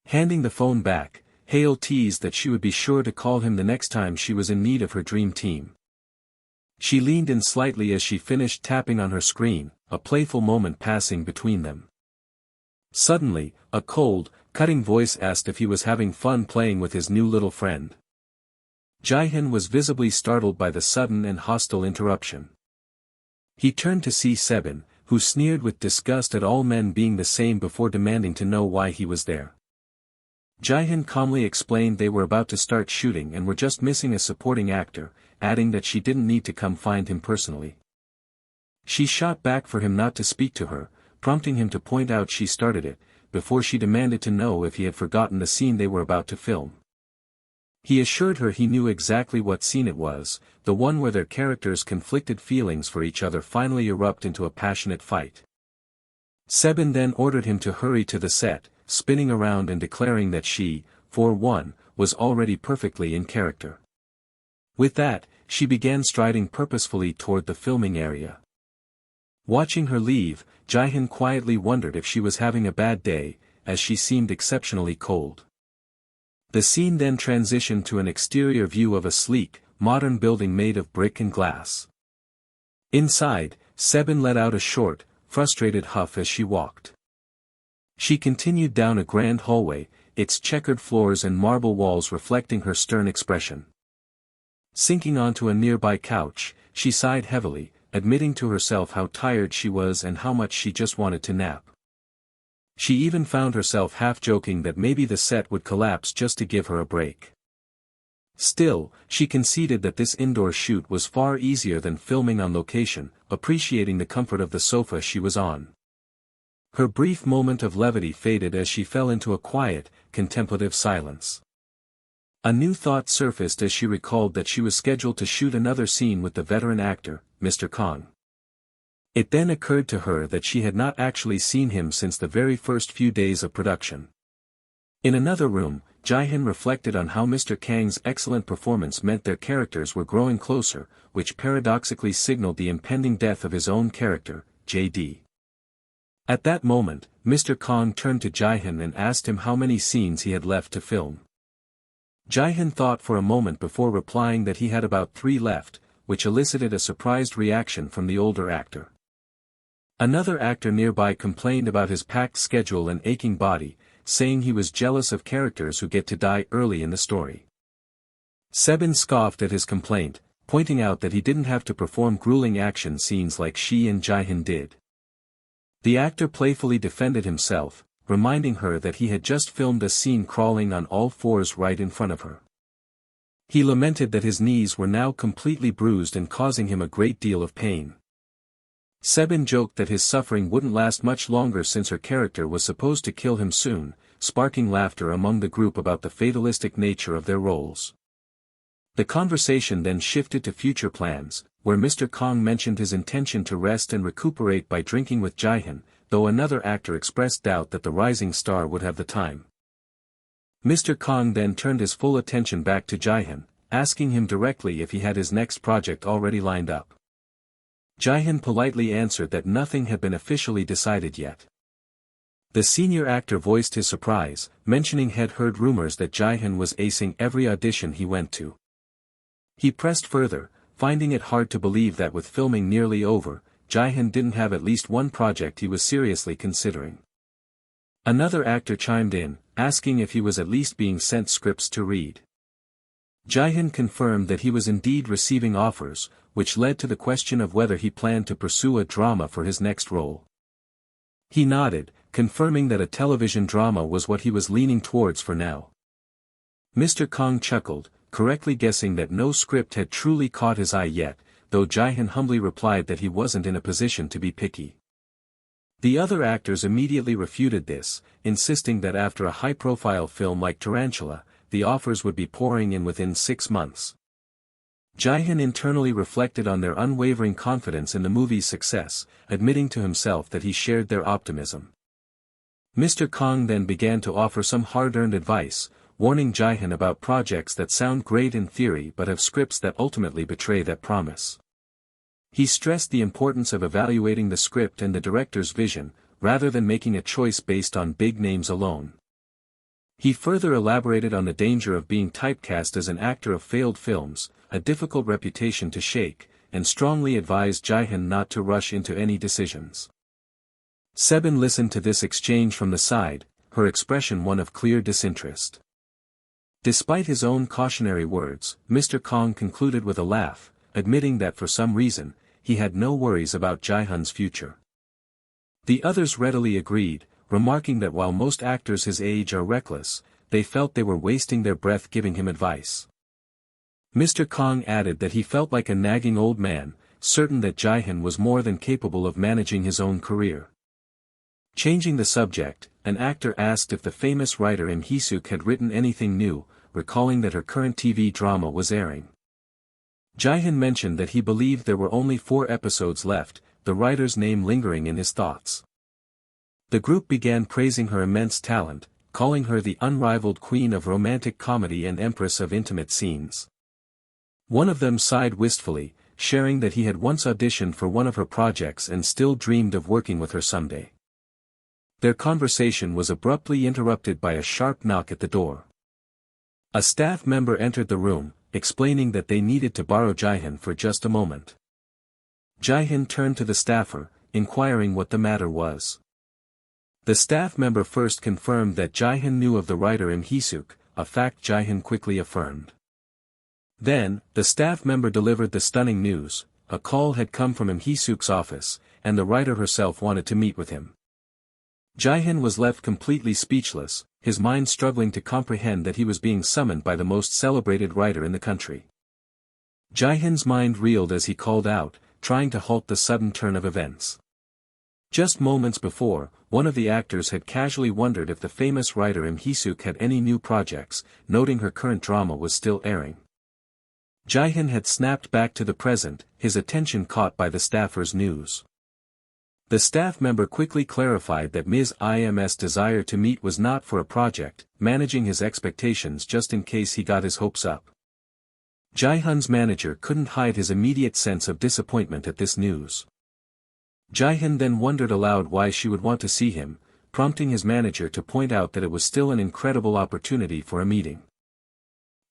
Handing the phone back, Hale teased that she would be sure to call him the next time she was in need of her dream team. She leaned in slightly as she finished tapping on her screen, a playful moment passing between them. Suddenly, a cold, cutting voice asked if he was having fun playing with his new little friend. Jihoon was visibly startled by the sudden and hostile interruption. He turned to see Sebin, who sneered with disgust at all men being the same before demanding to know why he was there. Jihoon calmly explained they were about to start shooting and were just missing a supporting actor, adding that she didn't need to come find him personally. She shot back for him not to speak to her, prompting him to point out she started it, before she demanded to know if he had forgotten the scene they were about to film. He assured her he knew exactly what scene it was, the one where their characters' conflicted feelings for each other finally erupt into a passionate fight. Sebin then ordered him to hurry to the set, spinning around and declaring that she, for one, was already perfectly in character. With that, she began striding purposefully toward the filming area. Watching her leave, Jihoon quietly wondered if she was having a bad day, as she seemed exceptionally cold. The scene then transitioned to an exterior view of a sleek, modern building made of brick and glass. Inside, Sebin let out a short, frustrated huff as she walked. She continued down a grand hallway, its checkered floors and marble walls reflecting her stern expression. Sinking onto a nearby couch, she sighed heavily, admitting to herself how tired she was and how much she just wanted to nap. She even found herself half joking that maybe the set would collapse just to give her a break. Still, she conceded that this indoor shoot was far easier than filming on location, appreciating the comfort of the sofa she was on. Her brief moment of levity faded as she fell into a quiet, contemplative silence. A new thought surfaced as she recalled that she was scheduled to shoot another scene with the veteran actor, Mr. Kong. It then occurred to her that she had not actually seen him since the very first few days of production. In another room, Jihoon reflected on how Mr. Kang's excellent performance meant their characters were growing closer, which paradoxically signaled the impending death of his own character, JD. At that moment, Mr. Kang turned to Jihoon and asked him how many scenes he had left to film. Jihoon thought for a moment before replying that he had about 3 left, which elicited a surprised reaction from the older actor. Another actor nearby complained about his packed schedule and aching body, saying he was jealous of characters who get to die early in the story. Sebin scoffed at his complaint, pointing out that he didn't have to perform grueling action scenes like she and Jihoon did. The actor playfully defended himself, reminding her that he had just filmed a scene crawling on all fours right in front of her. He lamented that his knees were now completely bruised and causing him a great deal of pain. Sebin joked that his suffering wouldn't last much longer since her character was supposed to kill him soon, sparking laughter among the group about the fatalistic nature of their roles. The conversation then shifted to future plans, where Mr. Kong mentioned his intention to rest and recuperate by drinking with Jihoon, though another actor expressed doubt that the rising star would have the time. Mr. Kong then turned his full attention back to Jihoon, asking him directly if he had his next project already lined up. Jihoon politely answered that nothing had been officially decided yet. The senior actor voiced his surprise, mentioning he had heard rumors that Jihoon was acing every audition he went to. He pressed further, finding it hard to believe that with filming nearly over, Jihoon didn't have at least one project he was seriously considering. Another actor chimed in, asking if he was at least being sent scripts to read. Jihoon confirmed that he was indeed receiving offers, which led to the question of whether he planned to pursue a drama for his next role. He nodded, confirming that a television drama was what he was leaning towards for now. Mr. Kong chuckled, correctly guessing that no script had truly caught his eye yet, though Jihoon humbly replied that he wasn't in a position to be picky. The other actors immediately refuted this, insisting that after a high-profile film like Tarantula, the offers would be pouring in within 6 months. Jihoon internally reflected on their unwavering confidence in the movie's success, admitting to himself that he shared their optimism. Mr. Kong then began to offer some hard-earned advice, warning Jihoon about projects that sound great in theory but have scripts that ultimately betray that promise. He stressed the importance of evaluating the script and the director's vision, rather than making a choice based on big names alone. He further elaborated on the danger of being typecast as an actor of failed films, a difficult reputation to shake, and strongly advised Jihoon not to rush into any decisions. Sebin listened to this exchange from the side, her expression one of clear disinterest. Despite his own cautionary words, Mr. Kong concluded with a laugh, admitting that for some reason, he had no worries about Jihoon's future. The others readily agreed, remarking that while most actors his age are reckless, they felt they were wasting their breath giving him advice. Mr. Kong added that he felt like a nagging old man, certain that Jihoon was more than capable of managing his own career. Changing the subject, an actor asked if the famous writer Im Hee-suk had written anything new, recalling that her current TV drama was airing. Jihoon mentioned that he believed there were only 4 episodes left, the writer's name lingering in his thoughts. The group began praising her immense talent, calling her the unrivaled queen of romantic comedy and empress of intimate scenes. One of them sighed wistfully, sharing that he had once auditioned for one of her projects and still dreamed of working with her someday. Their conversation was abruptly interrupted by a sharp knock at the door. A staff member entered the room, explaining that they needed to borrow Jihoon for just a moment. Jihoon turned to the staffer, inquiring what the matter was. The staff member first confirmed that Jihoon knew of the writer Im Hee-suk, a fact Jihoon quickly affirmed. Then, the staff member delivered the stunning news: a call had come from Im Hee-suk's office, and the writer herself wanted to meet with him. Jihoon was left completely speechless, his mind struggling to comprehend that he was being summoned by the most celebrated writer in the country. Jihoon's mind reeled as he called out, trying to halt the sudden turn of events. Just moments before, one of the actors had casually wondered if the famous writer Im Hee-suk had any new projects, noting her current drama was still airing. Jihoon had snapped back to the present, his attention caught by the staffer's news. The staff member quickly clarified that Ms. Im's desire to meet was not for a project, managing his expectations just in case he got his hopes up. Jihoon's manager couldn't hide his immediate sense of disappointment at this news. Jihoon then wondered aloud why she would want to see him, prompting his manager to point out that it was still an incredible opportunity for a meeting.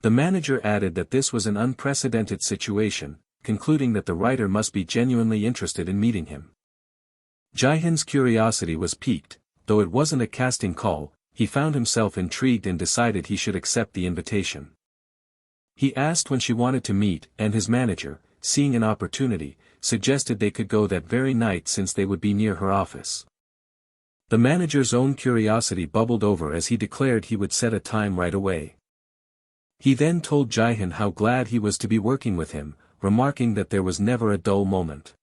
The manager added that this was an unprecedented situation, concluding that the writer must be genuinely interested in meeting him. Jihoon's curiosity was piqued, though it wasn't a casting call, he found himself intrigued and decided he should accept the invitation. He asked when she wanted to meet, and his manager, seeing an opportunity, suggested they could go that very night since they would be near her office. The manager's own curiosity bubbled over as he declared he would set a time right away. He then told Jihoon how glad he was to be working with him, remarking that there was never a dull moment.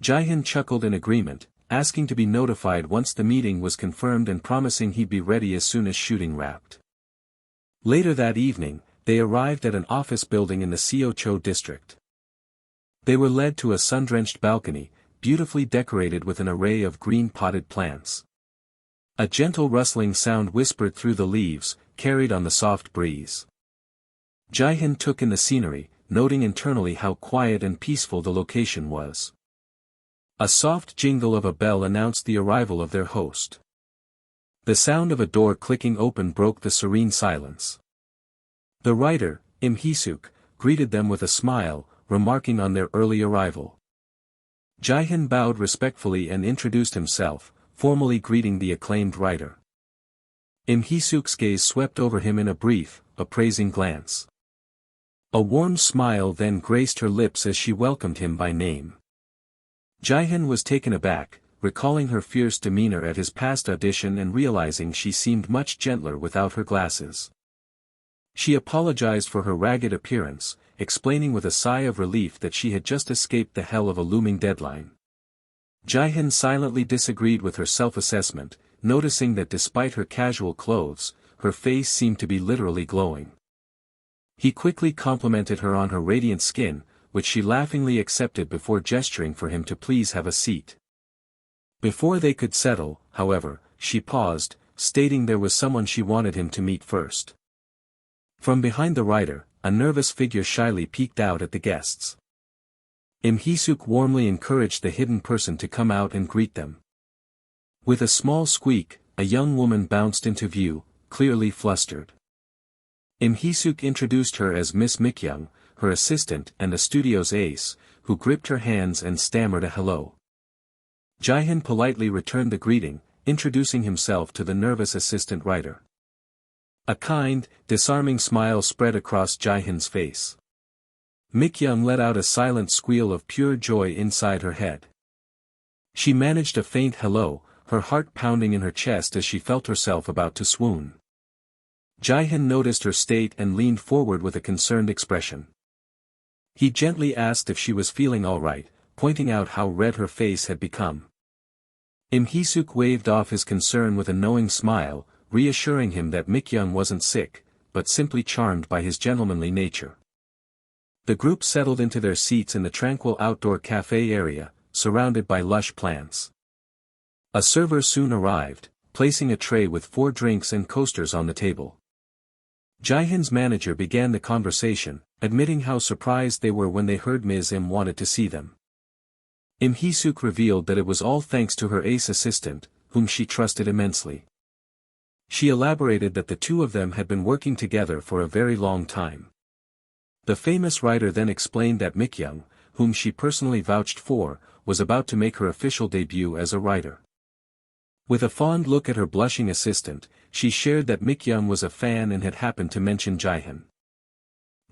Jihoon chuckled in agreement, asking to be notified once the meeting was confirmed and promising he'd be ready as soon as shooting wrapped. Later that evening, they arrived at an office building in the Seocho district. They were led to a sun-drenched balcony, beautifully decorated with an array of green potted plants. A gentle rustling sound whispered through the leaves, carried on the soft breeze. Jihoon took in the scenery, noting internally how quiet and peaceful the location was. A soft jingle of a bell announced the arrival of their host. The sound of a door clicking open broke the serene silence. The writer, Im Hee-suk, greeted them with a smile, remarking on their early arrival. Jihoon bowed respectfully and introduced himself, formally greeting the acclaimed writer. Im Hee-suk's gaze swept over him in a brief, appraising glance. A warm smile then graced her lips as she welcomed him by name. Jihoon was taken aback, recalling her fierce demeanor at his past audition and realizing she seemed much gentler without her glasses. She apologized for her ragged appearance, explaining with a sigh of relief that she had just escaped the hell of a looming deadline. Jihoon silently disagreed with her self-assessment, noticing that despite her casual clothes, her face seemed to be literally glowing. He quickly complimented her on her radiant skin, which she laughingly accepted before gesturing for him to please have a seat. Before they could settle, however, she paused, stating there was someone she wanted him to meet first. From behind the writer, a nervous figure shyly peeked out at the guests. Im Hee-suk warmly encouraged the hidden person to come out and greet them. With a small squeak, a young woman bounced into view, clearly flustered. Im Hee-suk introduced her as Miss Mikyoung, her assistant and the studio's ace, who gripped her hands and stammered a hello. Jihoon politely returned the greeting, introducing himself to the nervous assistant writer. A kind, disarming smile spread across Jihoon's face. Mikyoung let out a silent squeal of pure joy inside her head. She managed a faint hello, her heart pounding in her chest as she felt herself about to swoon. Jihoon noticed her state and leaned forward with a concerned expression. He gently asked if she was feeling alright, pointing out how red her face had become. Im Hee-suk waved off his concern with a knowing smile, reassuring him that Mik-young wasn't sick, but simply charmed by his gentlemanly nature. The group settled into their seats in the tranquil outdoor cafe area, surrounded by lush plants. A server soon arrived, placing a tray with 4 drinks and coasters on the table. Jihoon's manager began the conversation, admitting how surprised they were when they heard Ms. Im wanted to see them. Im Hee-suk revealed that it was all thanks to her ace assistant, whom she trusted immensely. She elaborated that the two of them had been working together for a very long time. The famous writer then explained that Mik-young, whom she personally vouched for, was about to make her official debut as a writer. With a fond look at her blushing assistant, she shared that Mik-young was a fan and had happened to mention Jihoon.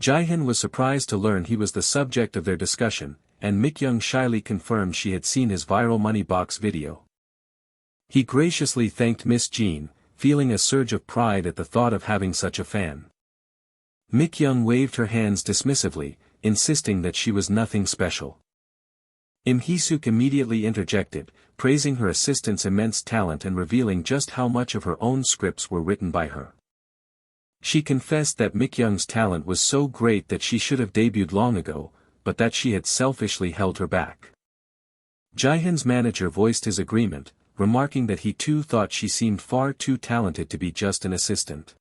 Jihoon was surprised to learn he was the subject of their discussion, and Mik-young shyly confirmed she had seen his viral money box video. He graciously thanked Miss Jean, feeling a surge of pride at the thought of having such a fan. Mik-young waved her hands dismissively, insisting that she was nothing special. Im Hee-suk immediately interjected, praising her assistant's immense talent and revealing just how much of her own scripts were written by her. She confessed that Mik-young's talent was so great that she should have debuted long ago, but that she had selfishly held her back. Jihoon's manager voiced his agreement, remarking that he too thought she seemed far too talented to be just an assistant.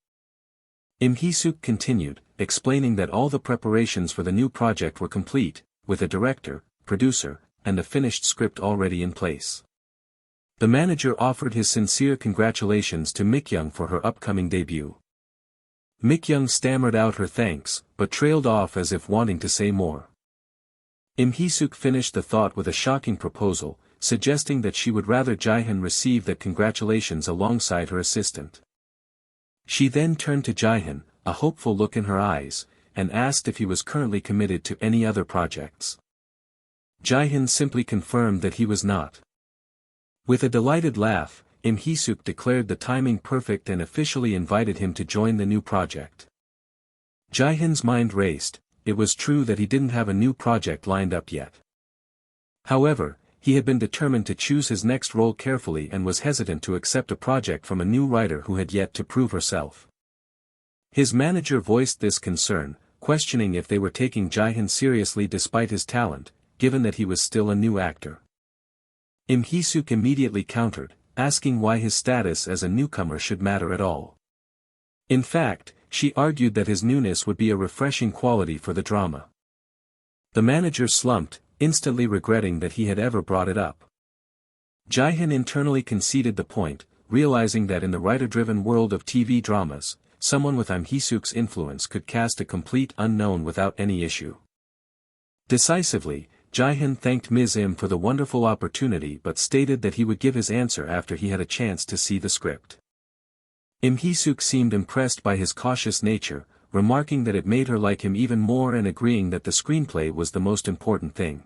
Im Hee-suk continued, explaining that all the preparations for the new project were complete, with a director, producer, and a finished script already in place. The manager offered his sincere congratulations to Mik-young for her upcoming debut. Mik-young stammered out her thanks, but trailed off as if wanting to say more. Im Hee-suk finished the thought with a shocking proposal, suggesting that she would rather Jihoon receive that congratulations alongside her assistant. She then turned to Jihoon, a hopeful look in her eyes, and asked if he was currently committed to any other projects. Jihoon simply confirmed that he was not. With a delighted laugh, Im Hee-suk declared the timing perfect and officially invited him to join the new project. Jihoon's mind raced. It was true that he didn't have a new project lined up yet. However, he had been determined to choose his next role carefully and was hesitant to accept a project from a new writer who had yet to prove herself. His manager voiced this concern, questioning if they were taking Jihoon seriously despite his talent, given that he was still a new actor. Im Hee-suk immediately countered, asking why his status as a newcomer should matter at all. In fact, she argued that his newness would be a refreshing quality for the drama. The manager slumped, instantly regretting that he had ever brought it up. Jihoon internally conceded the point, realizing that in the writer-driven world of TV dramas, someone with Im Hee-suk's influence could cast a complete unknown without any issue. Decisively, Jihoon thanked Ms. Im for the wonderful opportunity but stated that he would give his answer after he had a chance to see the script. Im Hee-suk seemed impressed by his cautious nature, remarking that it made her like him even more and agreeing that the screenplay was the most important thing.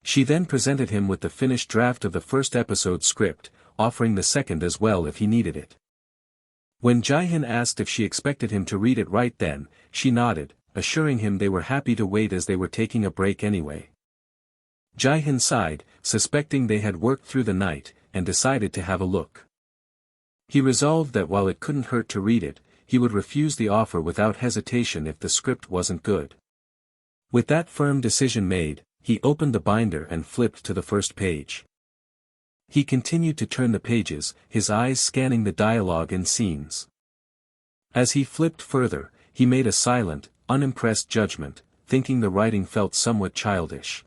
She then presented him with the finished draft of the first episode's script, offering the second as well if he needed it. When Jihoon asked if she expected him to read it right then, she nodded, assuring him they were happy to wait as they were taking a break anyway. Jihoon sighed, suspecting they had worked through the night, and decided to have a look. He resolved that while it couldn't hurt to read it, he would refuse the offer without hesitation if the script wasn't good. With that firm decision made, he opened the binder and flipped to the first page. He continued to turn the pages, his eyes scanning the dialogue and scenes. As he flipped further, he made a silent, unimpressed judgment, thinking the writing felt somewhat childish.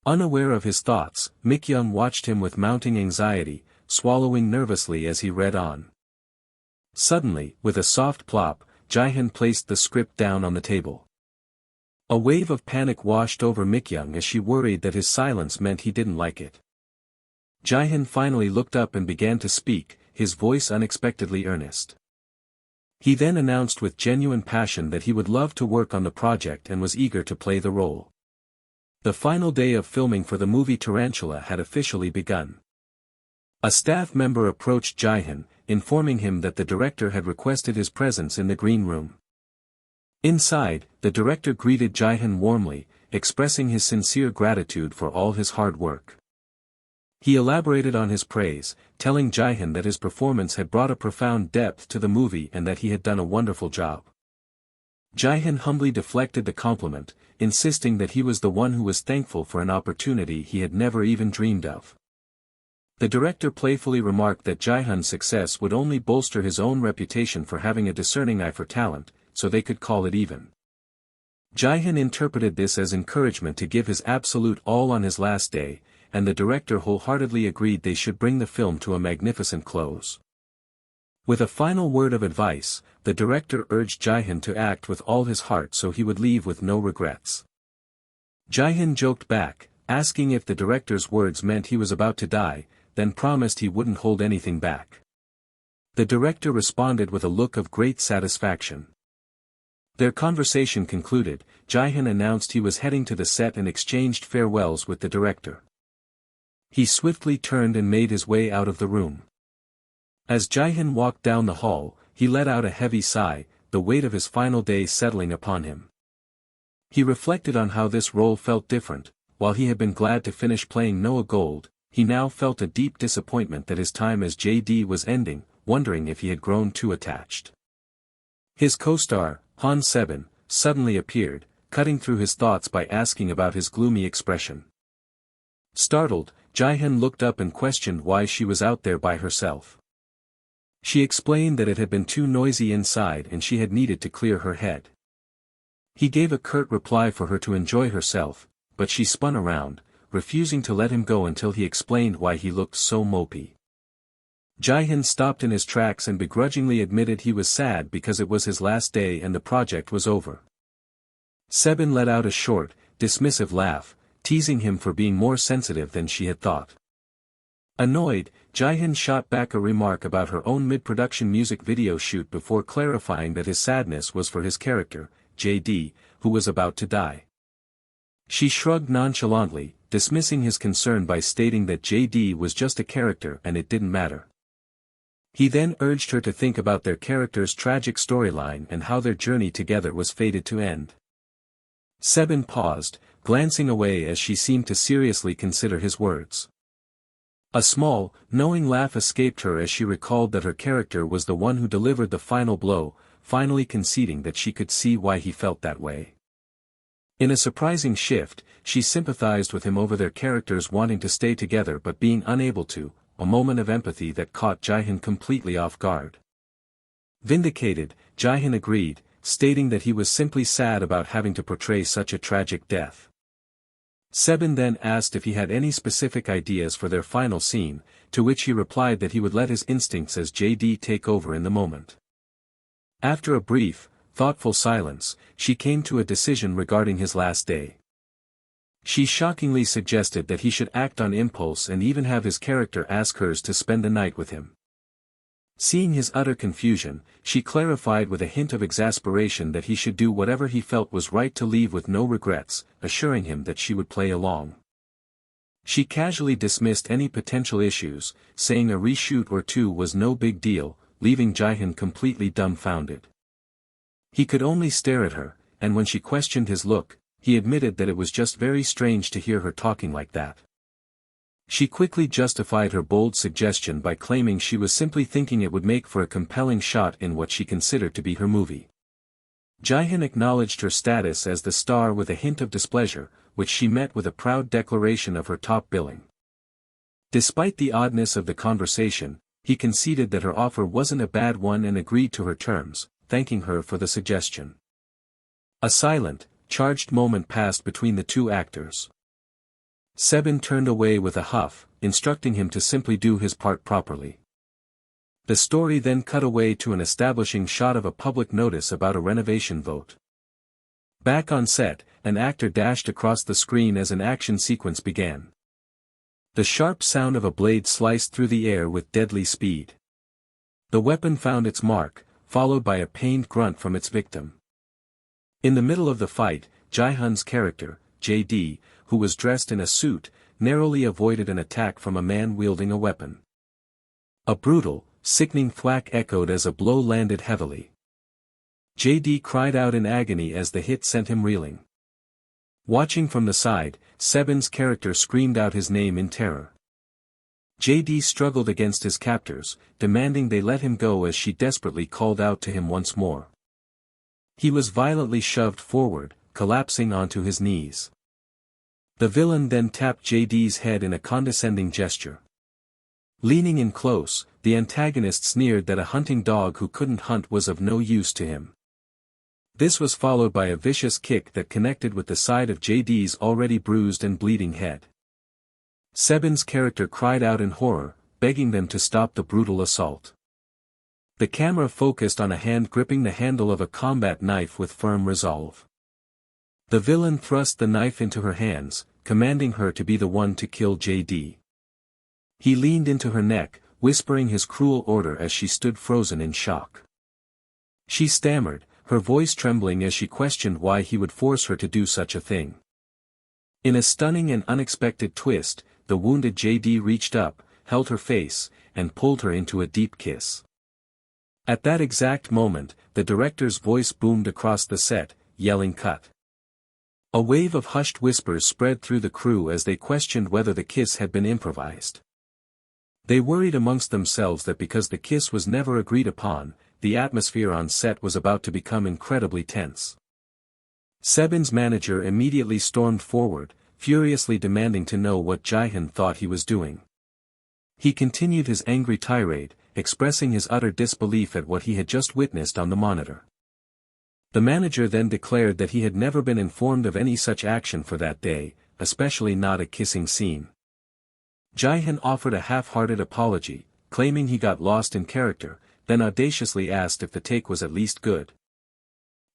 Unaware of his thoughts, Mik-young watched him with mounting anxiety, swallowing nervously as he read on. Suddenly, with a soft plop, Jihoon placed the script down on the table. A wave of panic washed over Mik-young as she worried that his silence meant he didn't like it. Jihoon finally looked up and began to speak, his voice unexpectedly earnest. He then announced with genuine passion that he would love to work on the project and was eager to play the role. The final day of filming for the movie Tarantula had officially begun. A staff member approached Jihoon, informing him that the director had requested his presence in the green room. Inside, the director greeted Jihoon warmly, expressing his sincere gratitude for all his hard work. He elaborated on his praise, telling Jihoon that his performance had brought a profound depth to the movie and that he had done a wonderful job. Jihoon humbly deflected the compliment, insisting that he was the one who was thankful for an opportunity he had never even dreamed of. The director playfully remarked that Jihoon's success would only bolster his own reputation for having a discerning eye for talent, so they could call it even. Jihoon interpreted this as encouragement to give his absolute all on his last day, and the director wholeheartedly agreed they should bring the film to a magnificent close. With a final word of advice, the director urged Jihoon to act with all his heart so he would leave with no regrets. Jihoon joked back, asking if the director's words meant he was about to die, then promised he wouldn't hold anything back. The director responded with a look of great satisfaction. Their conversation concluded, Jihoon announced he was heading to the set and exchanged farewells with the director. He swiftly turned and made his way out of the room. As Jihoon walked down the hall, he let out a heavy sigh, the weight of his final day settling upon him. He reflected on how this role felt different. While he had been glad to finish playing Noah Gold, he now felt a deep disappointment that his time as JD was ending, wondering if he had grown too attached. His co-star, Han Sebin, suddenly appeared, cutting through his thoughts by asking about his gloomy expression. Startled, Jihoon looked up and questioned why she was out there by herself. She explained that it had been too noisy inside and she had needed to clear her head. He gave a curt reply for her to enjoy herself, but she spun around, refusing to let him go until he explained why he looked so mopey. Jihoon stopped in his tracks and begrudgingly admitted he was sad because it was his last day and the project was over. Sebin let out a short, dismissive laugh, teasing him for being more sensitive than she had thought. Annoyed, Jihoon shot back a remark about her own mid-production music video shoot before clarifying that his sadness was for his character, JD, who was about to die. She shrugged nonchalantly, dismissing his concern by stating that JD was just a character and it didn't matter. He then urged her to think about their character's tragic storyline and how their journey together was fated to end. Sebin paused, glancing away as she seemed to seriously consider his words. A small, knowing laugh escaped her as she recalled that her character was the one who delivered the final blow, finally conceding that she could see why he felt that way. In a surprising shift, she sympathized with him over their characters wanting to stay together but being unable to, a moment of empathy that caught Jihoon completely off guard. Vindicated, Jihoon agreed, stating that he was simply sad about having to portray such a tragic death. Sebin then asked if he had any specific ideas for their final scene, to which he replied that he would let his instincts as JD take over in the moment. After a brief, thoughtful silence, she came to a decision regarding his last day. She shockingly suggested that he should act on impulse and even have his character ask hers to spend the night with him. Seeing his utter confusion, she clarified with a hint of exasperation that he should do whatever he felt was right to leave with no regrets, assuring him that she would play along. She casually dismissed any potential issues, saying a reshoot or two was no big deal, leaving Jihoon completely dumbfounded. He could only stare at her, and when she questioned his look, he admitted that it was just very strange to hear her talking like that. She quickly justified her bold suggestion by claiming she was simply thinking it would make for a compelling shot in what she considered to be her movie. Jihoon acknowledged her status as the star with a hint of displeasure, which she met with a proud declaration of her top billing. Despite the oddness of the conversation, he conceded that her offer wasn't a bad one and agreed to her terms, thanking her for the suggestion. A silent, charged moment passed between the two actors. Sebin turned away with a huff, instructing him to simply do his part properly. The story then cut away to an establishing shot of a public notice about a renovation vote. Back on set, an actor dashed across the screen as an action sequence began. The sharp sound of a blade sliced through the air with deadly speed. The weapon found its mark, followed by a pained grunt from its victim. In the middle of the fight, Jihoon's character, JD, who was dressed in a suit, narrowly avoided an attack from a man wielding a weapon. A brutal, sickening thwack echoed as a blow landed heavily. JD cried out in agony as the hit sent him reeling. Watching from the side, Seben's character screamed out his name in terror. JD struggled against his captors, demanding they let him go as she desperately called out to him once more. He was violently shoved forward, collapsing onto his knees. The villain then tapped JD's head in a condescending gesture. Leaning in close, the antagonist sneered that a hunting dog who couldn't hunt was of no use to him. This was followed by a vicious kick that connected with the side of JD's already bruised and bleeding head. Seben's character cried out in horror, begging them to stop the brutal assault. The camera focused on a hand gripping the handle of a combat knife with firm resolve. The villain thrust the knife into her hands, commanding her to be the one to kill JD. He leaned into her neck, whispering his cruel order as she stood frozen in shock. She stammered, her voice trembling as she questioned why he would force her to do such a thing. In a stunning and unexpected twist, the wounded JD reached up, held her face, and pulled her into a deep kiss. At that exact moment, the director's voice boomed across the set, yelling "Cut." A wave of hushed whispers spread through the crew as they questioned whether the kiss had been improvised. They worried amongst themselves that because the kiss was never agreed upon, the atmosphere on set was about to become incredibly tense. Seben's manager immediately stormed forward, furiously demanding to know what Jihoon thought he was doing. He continued his angry tirade, expressing his utter disbelief at what he had just witnessed on the monitor. The manager then declared that he had never been informed of any such action for that day, especially not a kissing scene. Jihoon offered a half-hearted apology, claiming he got lost in character, then audaciously asked if the take was at least good.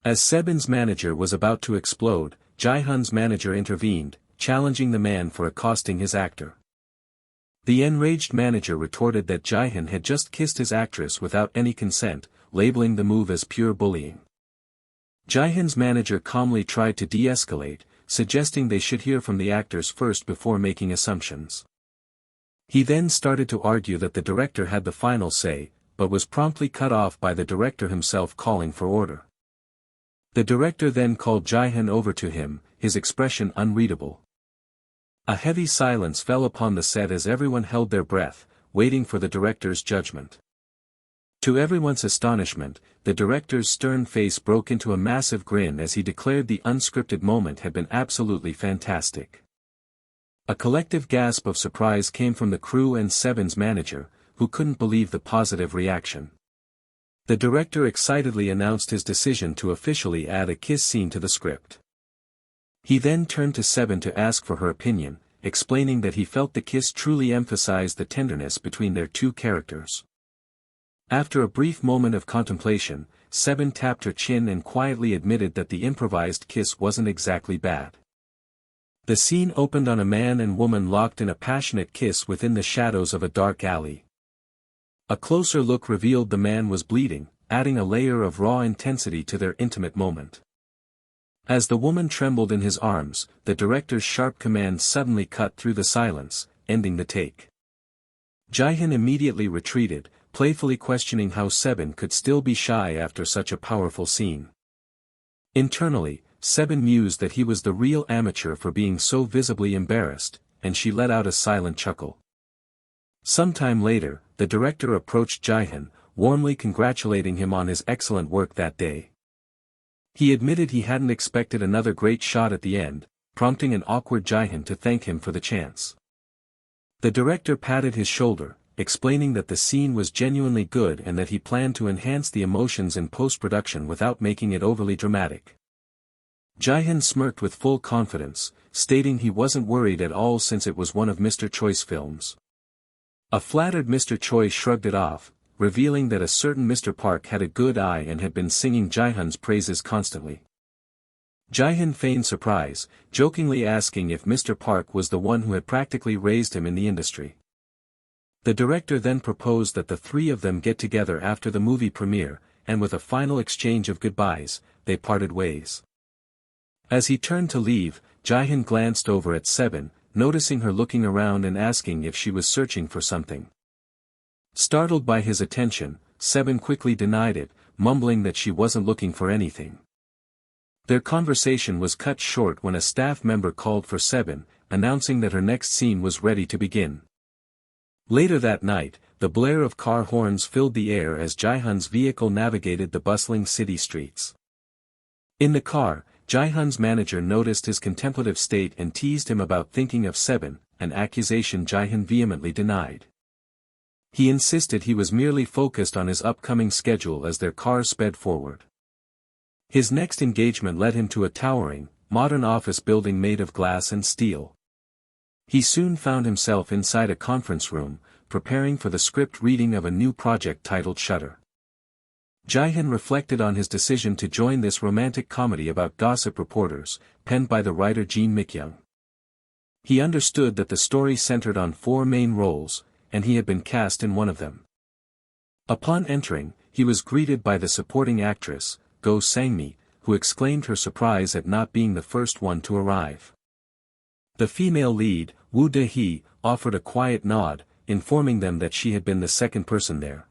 As Seben's manager was about to explode, Jihoon's manager intervened, challenging the man for accosting his actor. The enraged manager retorted that Jihoon had just kissed his actress without any consent, labeling the move as pure bullying. Jihoon's manager calmly tried to de-escalate, suggesting they should hear from the actors first before making assumptions. He then started to argue that the director had the final say, but was promptly cut off by the director himself calling for order. The director then called Jihoon over to him, his expression unreadable. A heavy silence fell upon the set as everyone held their breath, waiting for the director's judgment. To everyone's astonishment, the director's stern face broke into a massive grin as he declared the unscripted moment had been absolutely fantastic. A collective gasp of surprise came from the crew and Seben's manager, who couldn't believe the positive reaction. The director excitedly announced his decision to officially add a kiss scene to the script. He then turned to Seben to ask for her opinion, explaining that he felt the kiss truly emphasized the tenderness between their two characters. After a brief moment of contemplation, Seben tapped her chin and quietly admitted that the improvised kiss wasn't exactly bad. The scene opened on a man and woman locked in a passionate kiss within the shadows of a dark alley. A closer look revealed the man was bleeding, adding a layer of raw intensity to their intimate moment. As the woman trembled in his arms, the director's sharp command suddenly cut through the silence, ending the take. Jihoon immediately retreated, playfully questioning how Seben could still be shy after such a powerful scene. Internally, Seben mused that he was the real amateur for being so visibly embarrassed, and she let out a silent chuckle. Sometime later, the director approached Jihoon, warmly congratulating him on his excellent work that day. He admitted he hadn't expected another great shot at the end, prompting an awkward Jihoon to thank him for the chance. The director patted his shoulder, explaining that the scene was genuinely good and that he planned to enhance the emotions in post-production without making it overly dramatic. Jihoon smirked with full confidence, stating he wasn't worried at all since it was one of Mr. Choi's films. A flattered Mr. Choi shrugged it off, revealing that a certain Mr. Park had a good eye and had been singing Jihoon's praises constantly. Jihoon feigned surprise, jokingly asking if Mr. Park was the one who had practically raised him in the industry. The director then proposed that the three of them get together after the movie premiere, and with a final exchange of goodbyes, they parted ways. As he turned to leave, Jihoon glanced over at Seben, noticing her looking around and asking if she was searching for something. Startled by his attention, Seben quickly denied it, mumbling that she wasn't looking for anything. Their conversation was cut short when a staff member called for Sebin, announcing that her next scene was ready to begin. Later that night, the blare of car horns filled the air as Jihoon's vehicle navigated the bustling city streets. In the car, Jihoon's manager noticed his contemplative state and teased him about thinking of Sebin, an accusation Jihoon vehemently denied. He insisted he was merely focused on his upcoming schedule as their car sped forward. His next engagement led him to a towering, modern office building made of glass and steel. He soon found himself inside a conference room, preparing for the script reading of a new project titled Shutter. Jihoon reflected on his decision to join this romantic comedy about gossip reporters, penned by the writer Jin Mikyoung. He understood that the story centered on 4 main roles, and he had been cast in one of them. Upon entering, he was greeted by the supporting actress, Go Sang-mi, who exclaimed her surprise at not being the first one to arrive. The female lead, Woo De-hee, offered a quiet nod, informing them that she had been the second person there.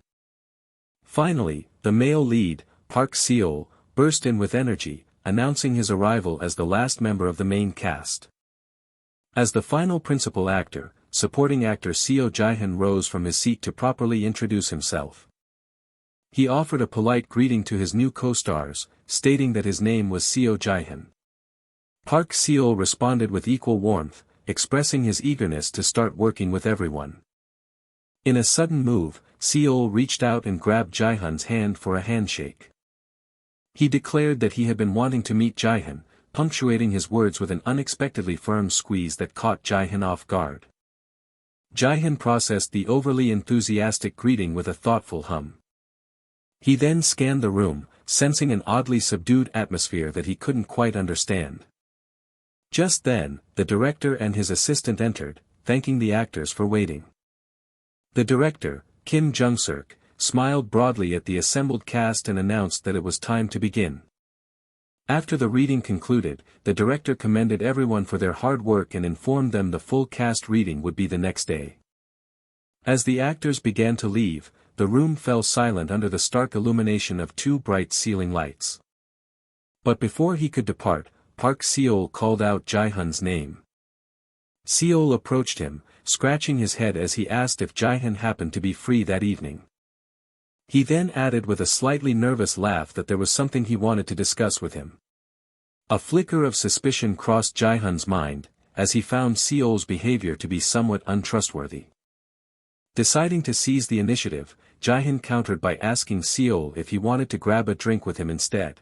Finally, the male lead, Park Seo, burst in with energy, announcing his arrival as the last member of the main cast. As the final principal actor, supporting actor Seo Jihoon rose from his seat to properly introduce himself. He offered a polite greeting to his new co-stars, stating that his name was Seo Jihoon. Park Seo responded with equal warmth, expressing his eagerness to start working with everyone. In a sudden move, Seo reached out and grabbed Jihoon's hand for a handshake. He declared that he had been wanting to meet Jihoon, punctuating his words with an unexpectedly firm squeeze that caught Jihoon off guard. Jihoon processed the overly enthusiastic greeting with a thoughtful hum. He then scanned the room, sensing an oddly subdued atmosphere that he couldn't quite understand. Just then, the director and his assistant entered, thanking the actors for waiting. The director, Kim Jung-suk, smiled broadly at the assembled cast and announced that it was time to begin. After the reading concluded, the director commended everyone for their hard work and informed them the full cast reading would be the next day. As the actors began to leave, the room fell silent under the stark illumination of 2 bright ceiling lights. But before he could depart, Park Seo called out Jihoon's name. Seo approached him, scratching his head as he asked if Jihoon happened to be free that evening. He then added with a slightly nervous laugh that there was something he wanted to discuss with him. A flicker of suspicion crossed Jihoon's mind, as he found Seo's behavior to be somewhat untrustworthy. Deciding to seize the initiative, Jihoon countered by asking Seo if he wanted to grab a drink with him instead.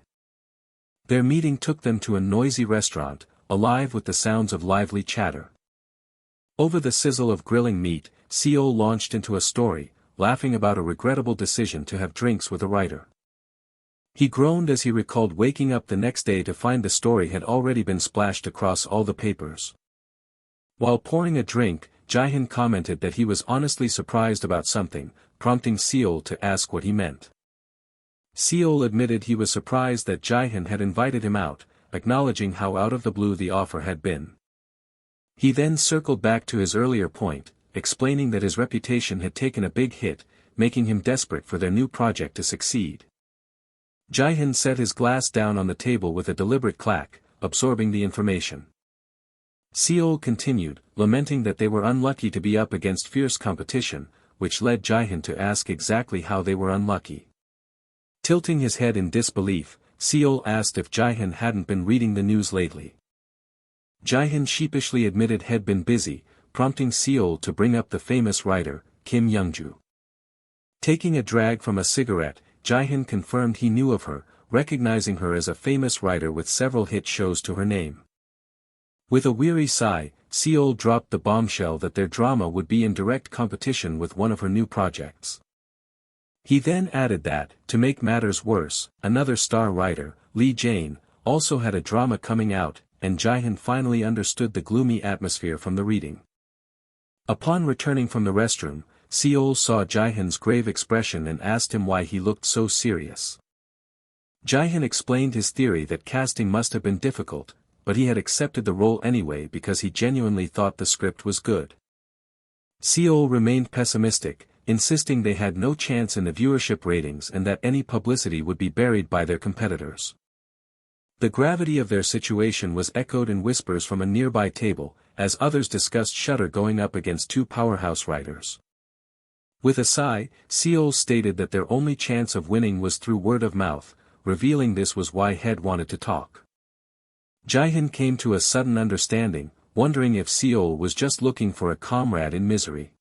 Their meeting took them to a noisy restaurant, alive with the sounds of lively chatter. Over the sizzle of grilling meat, Seo launched into a story, laughing about a regrettable decision to have drinks with a writer. He groaned as he recalled waking up the next day to find the story had already been splashed across all the papers. While pouring a drink, Jihoon commented that he was honestly surprised about something, prompting Seo to ask what he meant. Seo admitted he was surprised that Jihoon had invited him out, acknowledging how out of the blue the offer had been. He then circled back to his earlier point, explaining that his reputation had taken a big hit, making him desperate for their new project to succeed. Jihoon set his glass down on the table with a deliberate clack, absorbing the information. Seo continued, lamenting that they were unlucky to be up against fierce competition, which led Jihoon to ask exactly how they were unlucky. Tilting his head in disbelief, Seo asked if Jihoon hadn't been reading the news lately. Jihoon sheepishly admitted he'd been busy, prompting Seo to bring up the famous writer, Kim Youngju. Taking a drag from a cigarette, Jihoon confirmed he knew of her, recognizing her as a famous writer with several hit shows to her name. With a weary sigh, Seo dropped the bombshell that their drama would be in direct competition with one of her new projects. He then added that, to make matters worse, another star writer, Lee Jane, also had a drama coming out, and Jihoon finally understood the gloomy atmosphere from the reading. Upon returning from the restroom, Seo saw Jihoon's grave expression and asked him why he looked so serious. Jihoon explained his theory that casting must have been difficult, but he had accepted the role anyway because he genuinely thought the script was good. Seo remained pessimistic, insisting they had no chance in the viewership ratings and that any publicity would be buried by their competitors. The gravity of their situation was echoed in whispers from a nearby table, as others discussed Shutter going up against two powerhouse writers. With a sigh, Seo stated that their only chance of winning was through word of mouth, revealing this was why Head wanted to talk. Jihoon came to a sudden understanding, wondering if Seo was just looking for a comrade in misery.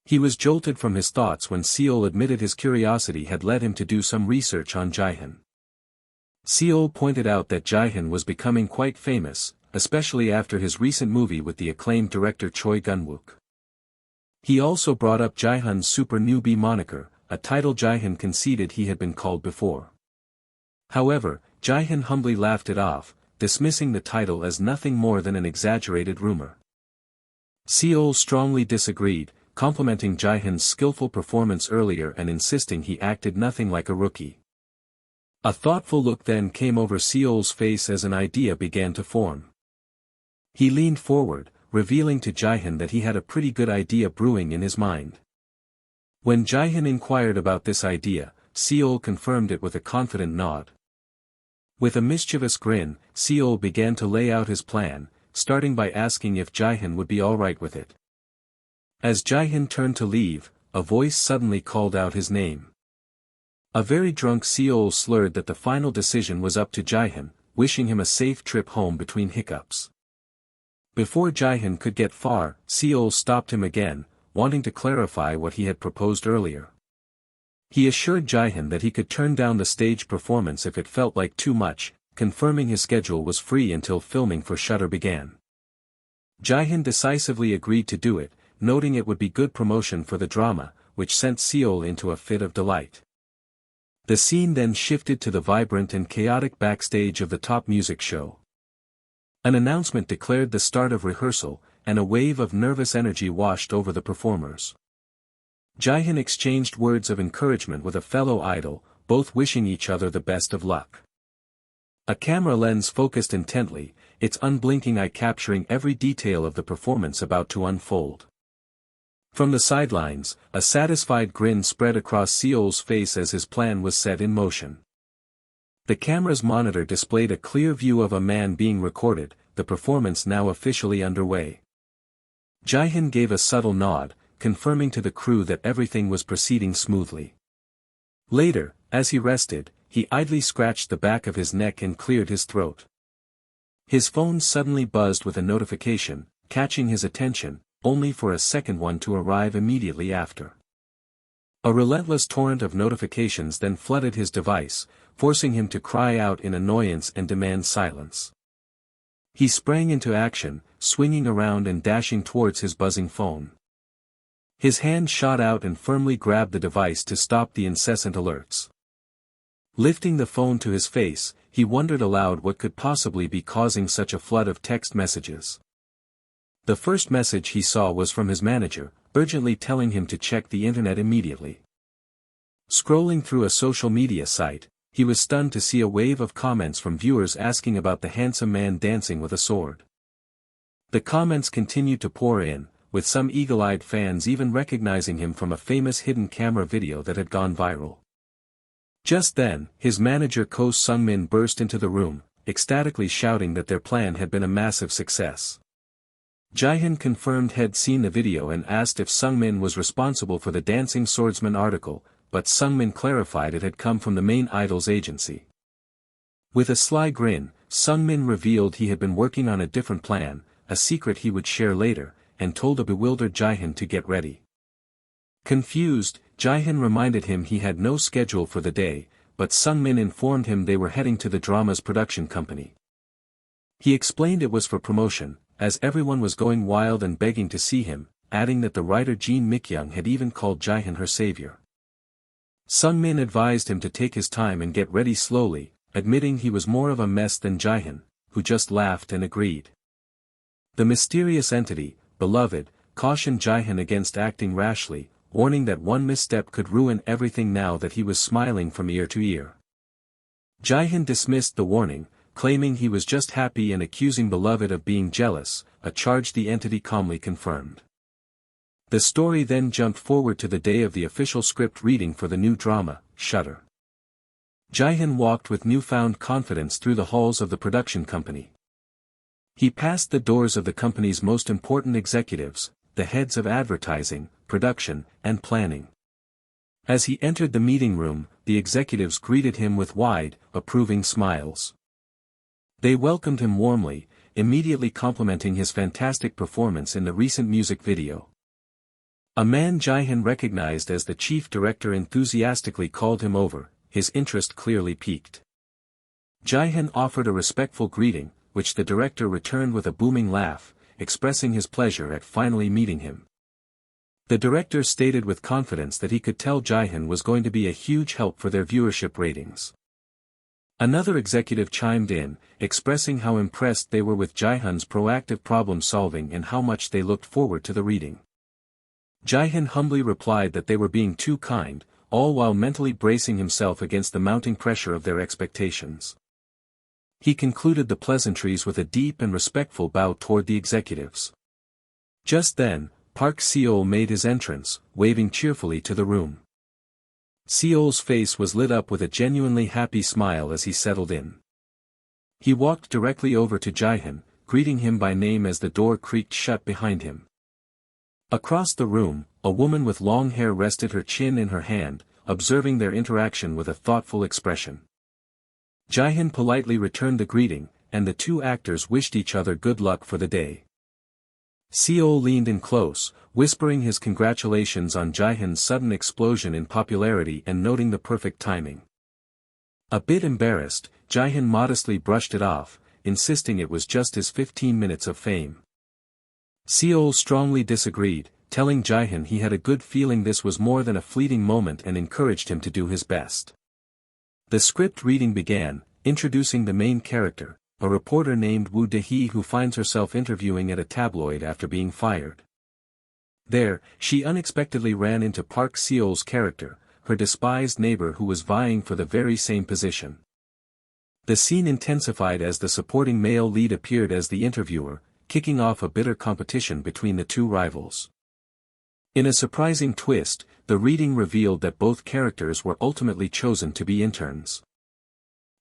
He was jolted from his thoughts when Seo admitted his curiosity had led him to do some research on Jihoon. Seo pointed out that Jihoon was becoming quite famous, especially after his recent movie with the acclaimed director Choi Gun-wook. He also brought up Jihoon's super newbie moniker, a title Jihoon conceded he had been called before. However, Jihoon humbly laughed it off, dismissing the title as nothing more than an exaggerated rumor. Seo strongly disagreed, complimenting Jihoon's skillful performance earlier and insisting he acted nothing like a rookie. A thoughtful look then came over Seol's face as an idea began to form. He leaned forward, revealing to Jihoon that he had a pretty good idea brewing in his mind. When Jihoon inquired about this idea, Seo confirmed it with a confident nod. With a mischievous grin, Seo began to lay out his plan, starting by asking if Jihoon would be alright with it. As Jihoon turned to leave, a voice suddenly called out his name. A very drunk Seo slurred that the final decision was up to Jihoon, wishing him a safe trip home between hiccups. Before Jihoon could get far, Seo stopped him again, wanting to clarify what he had proposed earlier. He assured Jihoon that he could turn down the stage performance if it felt like too much, confirming his schedule was free until filming for Shutter began. Jihoon decisively agreed to do it, noting it would be good promotion for the drama, which sent Seo into a fit of delight. The scene then shifted to the vibrant and chaotic backstage of the top music show. An announcement declared the start of rehearsal, and a wave of nervous energy washed over the performers. Jihoon exchanged words of encouragement with a fellow idol, both wishing each other the best of luck. A camera lens focused intently, its unblinking eye capturing every detail of the performance about to unfold. From the sidelines, a satisfied grin spread across Seol's face as his plan was set in motion. The camera's monitor displayed a clear view of a man being recorded, the performance now officially underway. Jihoon gave a subtle nod, confirming to the crew that everything was proceeding smoothly. Later, as he rested, he idly scratched the back of his neck and cleared his throat. His phone suddenly buzzed with a notification, catching his attention, only for a second one to arrive immediately after. A relentless torrent of notifications then flooded his device, forcing him to cry out in annoyance and demand silence. He sprang into action, swinging around and dashing towards his buzzing phone. His hand shot out and firmly grabbed the device to stop the incessant alerts. Lifting the phone to his face, he wondered aloud what could possibly be causing such a flood of text messages. The first message he saw was from his manager, urgently telling him to check the internet immediately. Scrolling through a social media site, he was stunned to see a wave of comments from viewers asking about the handsome man dancing with a sword. The comments continued to pour in, with some eagle-eyed fans even recognizing him from a famous hidden camera video that had gone viral. Just then, his manager Ko Sungmin burst into the room, ecstatically shouting that their plan had been a massive success. Jihoon confirmed he'd seen the video and asked if Sungmin was responsible for the Dancing Swordsman article, but Sungmin clarified it had come from the main idol's agency. With a sly grin, Sungmin revealed he had been working on a different plan, a secret he would share later, and told a bewildered Jihoon to get ready. Confused, Jihoon reminded him he had no schedule for the day, but Sungmin informed him they were heading to the drama's production company. He explained it was for promotion, as everyone was going wild and begging to see him, adding that the writer Jin Mikyoung had even called Jihoon her savior. Sungmin advised him to take his time and get ready slowly, admitting he was more of a mess than Jihoon, who just laughed and agreed. The mysterious entity, beloved, cautioned Jihoon against acting rashly, warning that one misstep could ruin everything now that he was smiling from ear to ear. Jihoon dismissed the warning, claiming he was just happy and accusing beloved of being jealous, a charge the entity calmly confirmed. The story then jumped forward to the day of the official script reading for the new drama, Shutter. Jihoon walked with newfound confidence through the halls of the production company. He passed the doors of the company's most important executives, the heads of advertising, production, and planning. As he entered the meeting room, the executives greeted him with wide, approving smiles. They welcomed him warmly, immediately complimenting his fantastic performance in the recent music video. A man Jihoon recognized as the chief director enthusiastically called him over, his interest clearly piqued. Jihoon offered a respectful greeting, which the director returned with a booming laugh, expressing his pleasure at finally meeting him. The director stated with confidence that he could tell Jihoon was going to be a huge help for their viewership ratings. Another executive chimed in, expressing how impressed they were with Jihoon's proactive problem-solving and how much they looked forward to the reading. Jihoon humbly replied that they were being too kind, all while mentally bracing himself against the mounting pressure of their expectations. He concluded the pleasantries with a deep and respectful bow toward the executives. Just then, Park Seo made his entrance, waving cheerfully to the room. Seol's face was lit up with a genuinely happy smile as he settled in. He walked directly over to Jihoon, greeting him by name as the door creaked shut behind him. Across the room, a woman with long hair rested her chin in her hand, observing their interaction with a thoughtful expression. Jihoon politely returned the greeting, and the two actors wished each other good luck for the day. Seo leaned in close, whispering his congratulations on Jihoon's sudden explosion in popularity and noting the perfect timing. A bit embarrassed, Jihoon modestly brushed it off, insisting it was just his 15 minutes of fame. Seo strongly disagreed, telling Jihoon he had a good feeling this was more than a fleeting moment and encouraged him to do his best. The script reading began, introducing the main character, a reporter named Woo Dae-hee who finds herself interviewing at a tabloid after being fired. There, she unexpectedly ran into Park Seol's character, her despised neighbor who was vying for the very same position. The scene intensified as the supporting male lead appeared as the interviewer, kicking off a bitter competition between the two rivals. In a surprising twist, the reading revealed that both characters were ultimately chosen to be interns.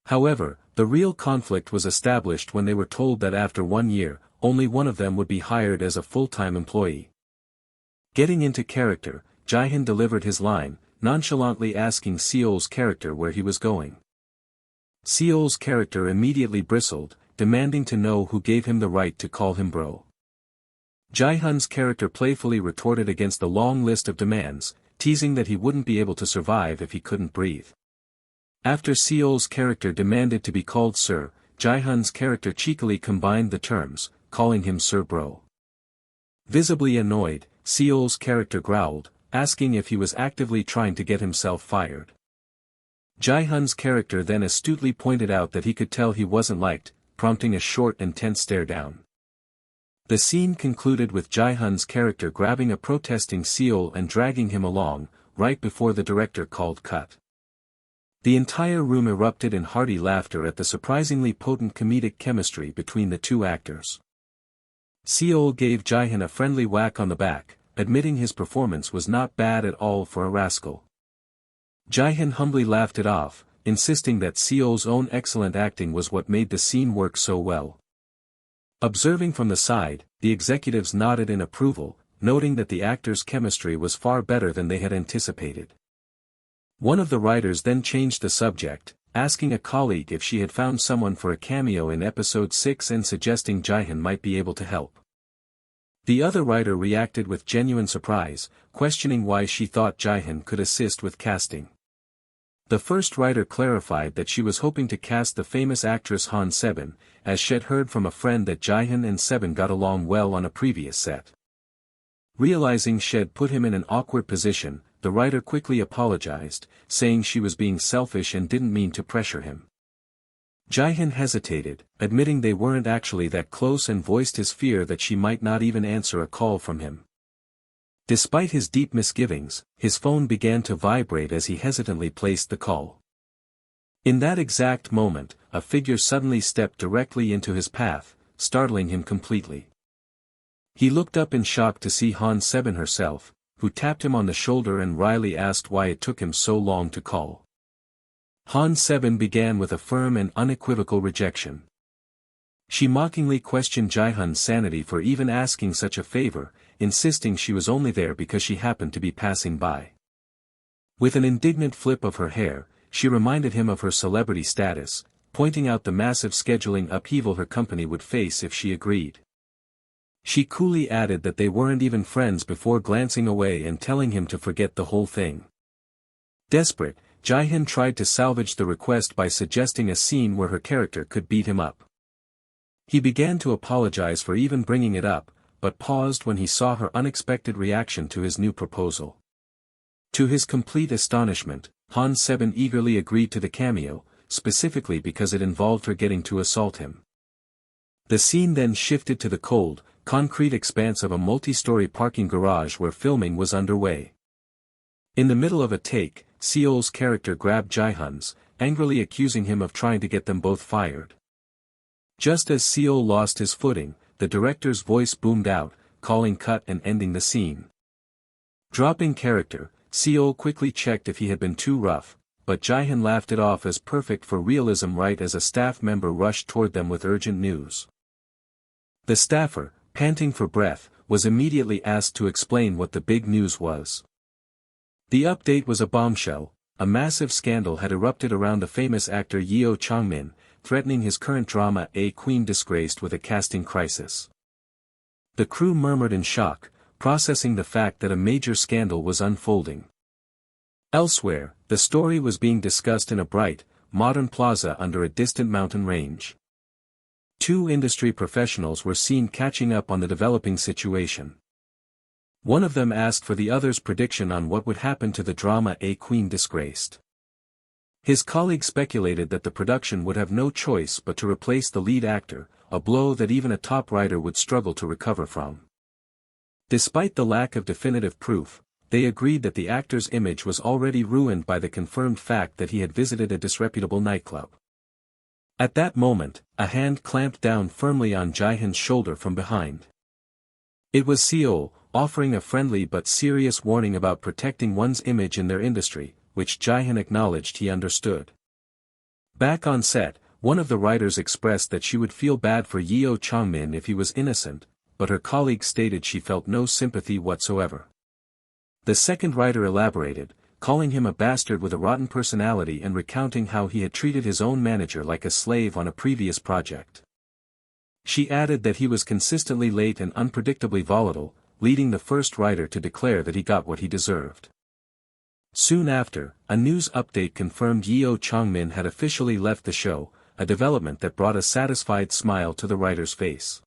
However, the real conflict was established when they were told that after 1 year, only one of them would be hired as a full-time employee. Getting into character, Jihoon delivered his line, nonchalantly asking Seol's character where he was going. Seol's character immediately bristled, demanding to know who gave him the right to call him bro. Jihoon's character playfully retorted against the long list of demands, teasing that he wouldn't be able to survive if he couldn't breathe. After Seol's character demanded to be called Sir, Jihoon's character cheekily combined the terms, calling him Sir Bro. Visibly annoyed, Seol's character growled, asking if he was actively trying to get himself fired. Jihoon's character then astutely pointed out that he could tell he wasn't liked, prompting a short and tense stare down. The scene concluded with Jihoon's character grabbing a protesting Seo and dragging him along, right before the director called cut. The entire room erupted in hearty laughter at the surprisingly potent comedic chemistry between the two actors. Seo gave Jihoon a friendly whack on the back, admitting his performance was not bad at all for a rascal. Jihoon humbly laughed it off, insisting that Seol's own excellent acting was what made the scene work so well. Observing from the side, the executives nodded in approval, noting that the actors' chemistry was far better than they had anticipated. One of the writers then changed the subject, asking a colleague if she had found someone for a cameo in episode 6 and suggesting Jihoon might be able to help. The other writer reacted with genuine surprise, questioning why she thought Jihoon could assist with casting. The first writer clarified that she was hoping to cast the famous actress Han Sebin, as she had heard from a friend that Jihoon and Sebin got along well on a previous set. Realizing she had put him in an awkward position, the writer quickly apologized, saying she was being selfish and didn't mean to pressure him. Jihoon hesitated, admitting they weren't actually that close and voiced his fear that she might not even answer a call from him. Despite his deep misgivings, his phone began to vibrate as he hesitantly placed the call. In that exact moment, a figure suddenly stepped directly into his path, startling him completely. He looked up in shock to see Han Seben herself, who tapped him on the shoulder and wryly asked why it took him so long to call. Han Seben began with a firm and unequivocal rejection. She mockingly questioned Jihoon's sanity for even asking such a favor, insisting she was only there because she happened to be passing by. With an indignant flip of her hair, she reminded him of her celebrity status, pointing out the massive scheduling upheaval her company would face if she agreed. She coolly added that they weren't even friends before glancing away and telling him to forget the whole thing. Desperate, Jihoon tried to salvage the request by suggesting a scene where her character could beat him up. He began to apologize for even bringing it up, but paused when he saw her unexpected reaction to his new proposal. To his complete astonishment, Han Seben eagerly agreed to the cameo, specifically because it involved her getting to assault him. The scene then shifted to the cold, concrete expanse of a multi-story parking garage where filming was underway. In the middle of a take, Seol's character grabbed Jihoon's, angrily accusing him of trying to get them both fired. Just as Seo lost his footing, the director's voice boomed out, calling cut and ending the scene. Dropping character, Seo quickly checked if he had been too rough, but Jihoon laughed it off as perfect for realism right as a staff member rushed toward them with urgent news. The staffer, panting for breath, was immediately asked to explain what the big news was. The update was a bombshell. A massive scandal had erupted around the famous actor Yeo Changmin, threatening his current drama A Queen Disgraced with a casting crisis. The crew murmured in shock, processing the fact that a major scandal was unfolding. Elsewhere, the story was being discussed in a bright, modern plaza under a distant mountain range. Two industry professionals were seen catching up on the developing situation. One of them asked for the other's prediction on what would happen to the drama A Queen Disgraced. His colleague speculated that the production would have no choice but to replace the lead actor, a blow that even a top writer would struggle to recover from. Despite the lack of definitive proof, they agreed that the actor's image was already ruined by the confirmed fact that he had visited a disreputable nightclub. At that moment, a hand clamped down firmly on Jihoon's shoulder from behind. It was Seo, offering a friendly but serious warning about protecting one's image in their industry, which Jihoon acknowledged he understood. Back on set, one of the writers expressed that she would feel bad for Yeo Changmin if he was innocent, but her colleague stated she felt no sympathy whatsoever. The second writer elaborated, calling him a bastard with a rotten personality and recounting how he had treated his own manager like a slave on a previous project. She added that he was consistently late and unpredictably volatile, leading the first writer to declare that he got what he deserved. Soon after, a news update confirmed Yeo Changmin had officially left the show, a development that brought a satisfied smile to the writer's face.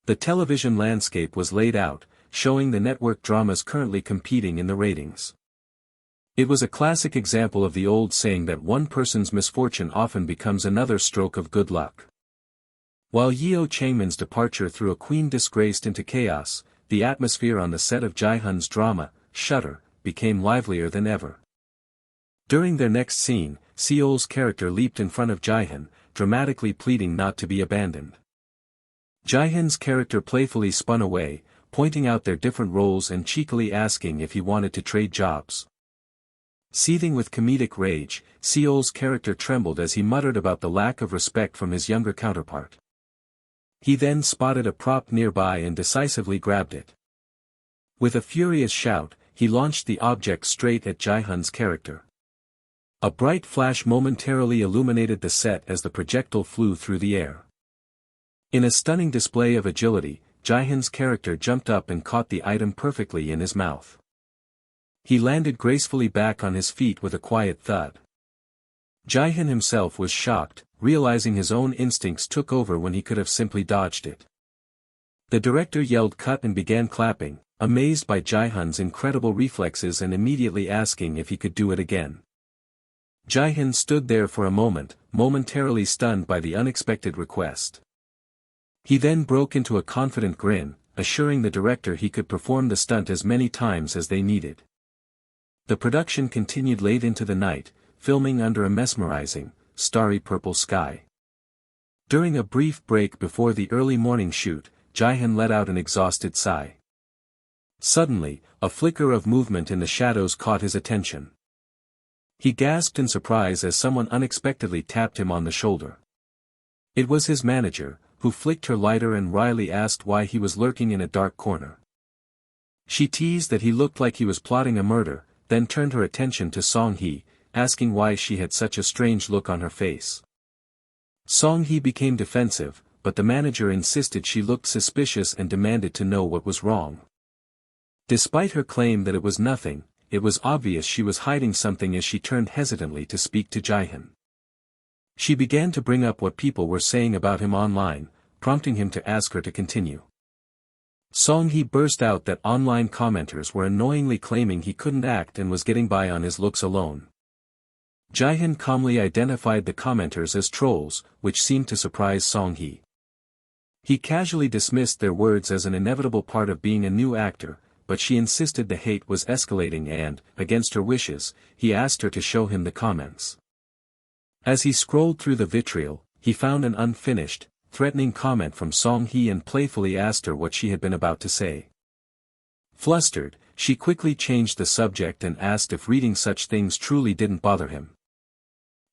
The television landscape was laid out, showing the network dramas currently competing in the ratings. It was a classic example of the old saying that one person's misfortune often becomes another stroke of good luck. While Yeo Changmin's departure threw a queen disgraced into chaos, the atmosphere on the set of Jihoon's drama, Shutter, became livelier than ever. During their next scene, Seol's character leaped in front of Jihoon, dramatically pleading not to be abandoned. Jihoon's character playfully spun away, pointing out their different roles and cheekily asking if he wanted to trade jobs. Seething with comedic rage, Seol's character trembled as he muttered about the lack of respect from his younger counterpart. He then spotted a prop nearby and decisively grabbed it. With a furious shout, he launched the object straight at Jihoon's character. A bright flash momentarily illuminated the set as the projectile flew through the air. In a stunning display of agility, Jihoon's character jumped up and caught the item perfectly in his mouth. He landed gracefully back on his feet with a quiet thud. Jihoon himself was shocked, realizing his own instincts took over when he could have simply dodged it. The director yelled cut and began clapping, amazed by Jihoon's incredible reflexes and immediately asking if he could do it again. Jihoon stood there for a moment, momentarily stunned by the unexpected request. He then broke into a confident grin, assuring the director he could perform the stunt as many times as they needed. The production continued late into the night, filming under a mesmerizing, starry purple sky. During a brief break before the early morning shoot, Jihoon let out an exhausted sigh. Suddenly, a flicker of movement in the shadows caught his attention. He gasped in surprise as someone unexpectedly tapped him on the shoulder. It was his manager, who flicked her lighter and wryly asked why he was lurking in a dark corner. She teased that he looked like he was plotting a murder, then turned her attention to Song-hee, asking why she had such a strange look on her face. Song-hee became defensive, but the manager insisted she looked suspicious and demanded to know what was wrong. Despite her claim that it was nothing, it was obvious she was hiding something as she turned hesitantly to speak to Jihoon. She began to bring up what people were saying about him online, prompting him to ask her to continue. Song-hee burst out that online commenters were annoyingly claiming he couldn't act and was getting by on his looks alone. Jihoon calmly identified the commenters as trolls, which seemed to surprise Song-hee. He casually dismissed their words as an inevitable part of being a new actor, but she insisted the hate was escalating and, against her wishes, he asked her to show him the comments. As he scrolled through the vitriol, he found an unfinished, threatening comment from Song-hee and playfully asked her what she had been about to say. Flustered, she quickly changed the subject and asked if reading such things truly didn't bother him.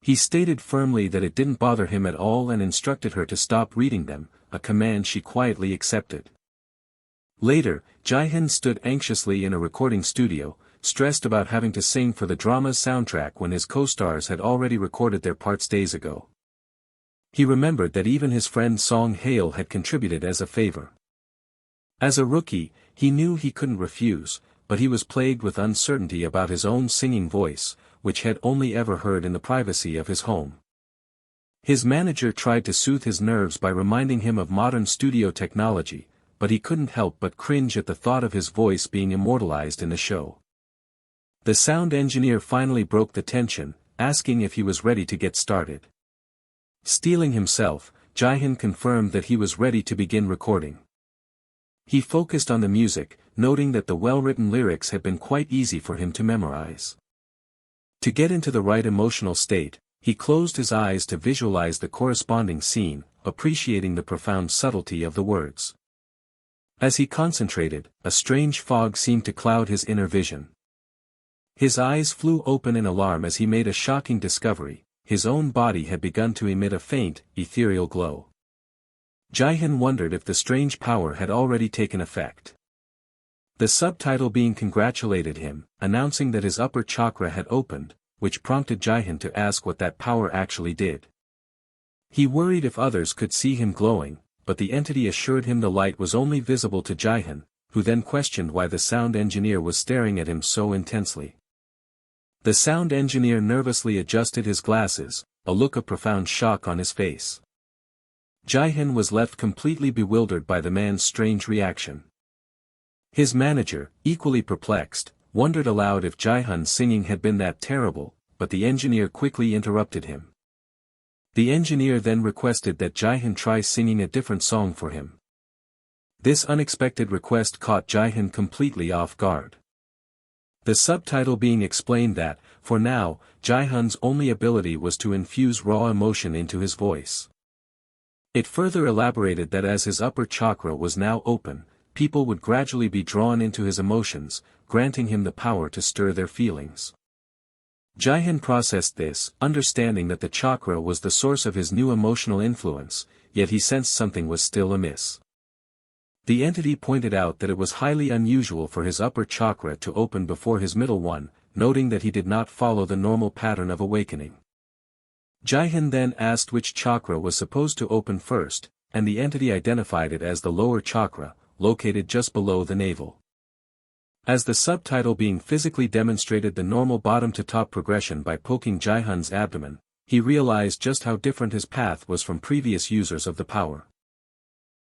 He stated firmly that it didn't bother him at all and instructed her to stop reading them, a command she quietly accepted. Later, Jihoon stood anxiously in a recording studio, stressed about having to sing for the drama's soundtrack when his co-stars had already recorded their parts days ago. He remembered that even his friend Song Hae had contributed as a favor. As a rookie, he knew he couldn't refuse, but he was plagued with uncertainty about his own singing voice, which he had only ever heard in the privacy of his home. His manager tried to soothe his nerves by reminding him of modern studio technology, but he couldn't help but cringe at the thought of his voice being immortalized in the show. The sound engineer finally broke the tension, asking if he was ready to get started. Steeling himself, Jihoon confirmed that he was ready to begin recording. He focused on the music, noting that the well-written lyrics had been quite easy for him to memorize. To get into the right emotional state, he closed his eyes to visualize the corresponding scene, appreciating the profound subtlety of the words. As he concentrated, a strange fog seemed to cloud his inner vision. His eyes flew open in alarm as he made a shocking discovery: his own body had begun to emit a faint, ethereal glow. Jihoon wondered if the strange power had already taken effect. The subtitle being congratulated him, announcing that his upper chakra had opened, which prompted Jihoon to ask what that power actually did. He worried if others could see him glowing, but the entity assured him the light was only visible to Jihoon, who then questioned why the sound engineer was staring at him so intensely. The sound engineer nervously adjusted his glasses, a look of profound shock on his face. Jihoon was left completely bewildered by the man's strange reaction. His manager, equally perplexed, wondered aloud if Jihoon's singing had been that terrible, but the engineer quickly interrupted him. The engineer then requested that Jihoon try singing a different song for him. This unexpected request caught Jihoon completely off guard. The subtitle being explained that, for now, Jihoon's only ability was to infuse raw emotion into his voice. It further elaborated that as his upper chakra was now open, people would gradually be drawn into his emotions, granting him the power to stir their feelings. Jihoon processed this, understanding that the chakra was the source of his new emotional influence, yet he sensed something was still amiss. The entity pointed out that it was highly unusual for his upper chakra to open before his middle one, noting that he did not follow the normal pattern of awakening. Jihoon then asked which chakra was supposed to open first, and the entity identified it as the lower chakra, located just below the navel. As the subtitle being physically demonstrated the normal bottom-to-top progression by poking Jihoon's abdomen, he realized just how different his path was from previous users of the power.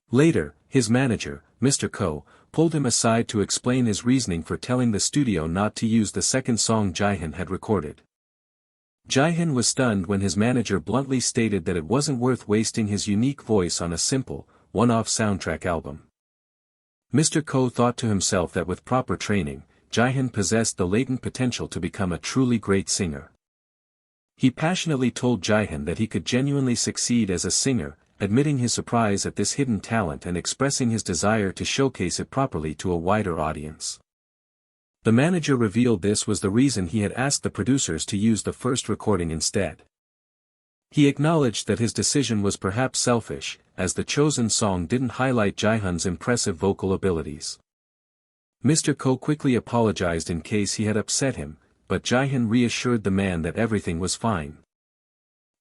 Later, his manager, Mr. Ko, pulled him aside to explain his reasoning for telling the studio not to use the second song Jihoon had recorded. Jihoon was stunned when his manager bluntly stated that it wasn't worth wasting his unique voice on a simple, one-off soundtrack album. Mr. Ko thought to himself that with proper training, Jihoon possessed the latent potential to become a truly great singer. He passionately told Jihoon that he could genuinely succeed as a singer, admitting his surprise at this hidden talent and expressing his desire to showcase it properly to a wider audience. The manager revealed this was the reason he had asked the producers to use the first recording instead. He acknowledged that his decision was perhaps selfish, as the chosen song didn't highlight Jihoon's impressive vocal abilities. Mr. Ko quickly apologized in case he had upset him, but Jihoon reassured the man that everything was fine.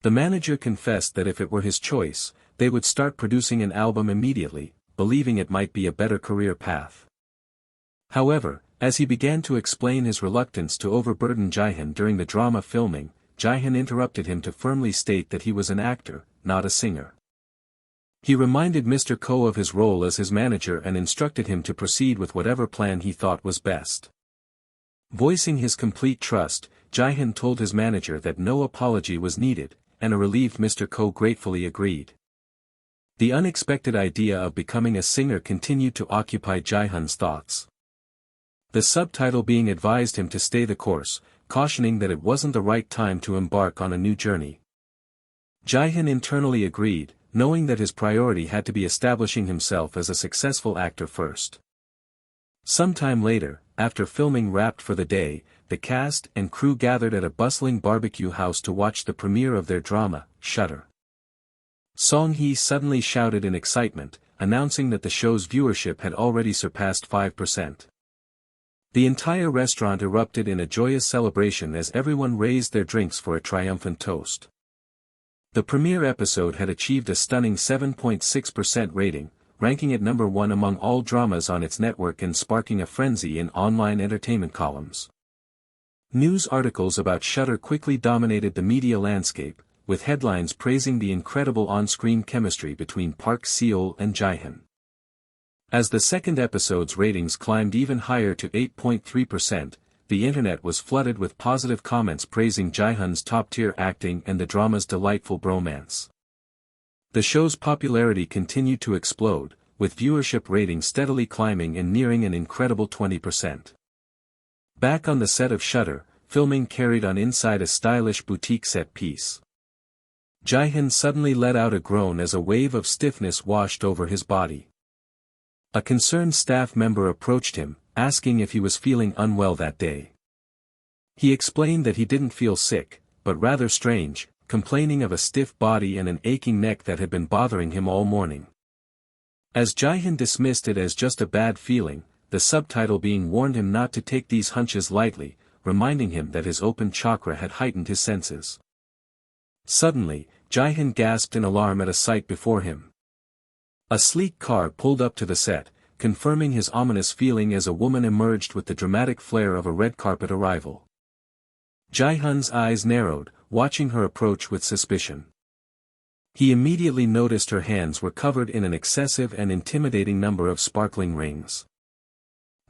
The manager confessed that if it were his choice, they would start producing an album immediately, believing it might be a better career path. However, as he began to explain his reluctance to overburden Jihoon during the drama filming, Jihoon interrupted him to firmly state that he was an actor, not a singer. He reminded Mr. Ko of his role as his manager and instructed him to proceed with whatever plan he thought was best. Voicing his complete trust, Jihoon told his manager that no apology was needed, and a relieved Mr. Ko gratefully agreed. The unexpected idea of becoming a singer continued to occupy Jihoon's thoughts. The subtitle being advised him to stay the course, cautioning that it wasn't the right time to embark on a new journey. Jihoon internally agreed, knowing that his priority had to be establishing himself as a successful actor first. Sometime later, after filming wrapped for the day, the cast and crew gathered at a bustling barbecue house to watch the premiere of their drama, Shutter. Song-hee suddenly shouted in excitement, announcing that the show's viewership had already surpassed 5%. The entire restaurant erupted in a joyous celebration as everyone raised their drinks for a triumphant toast. The premiere episode had achieved a stunning 7.6% rating, ranking it number 1 among all dramas on its network and sparking a frenzy in online entertainment columns. News articles about Shutter quickly dominated the media landscape, with headlines praising the incredible on-screen chemistry between Park Seo and Jihoon. As the second episode's ratings climbed even higher to 8.3%, the internet was flooded with positive comments praising Jihoon's top-tier acting and the drama's delightful bromance. The show's popularity continued to explode, with viewership ratings steadily climbing and nearing an incredible 20%. Back on the set of Shutter, filming carried on inside a stylish boutique set piece. Jihoon suddenly let out a groan as a wave of stiffness washed over his body. A concerned staff member approached him, asking if he was feeling unwell that day. He explained that he didn't feel sick, but rather strange, complaining of a stiff body and an aching neck that had been bothering him all morning. As Jihoon dismissed it as just a bad feeling, the subtitle being warned him not to take these hunches lightly, reminding him that his open chakra had heightened his senses. Suddenly, Jihoon gasped in alarm at a sight before him. A sleek car pulled up to the set, confirming his ominous feeling as a woman emerged with the dramatic flair of a red carpet arrival. Jihoon's eyes narrowed, watching her approach with suspicion. He immediately noticed her hands were covered in an excessive and intimidating number of sparkling rings.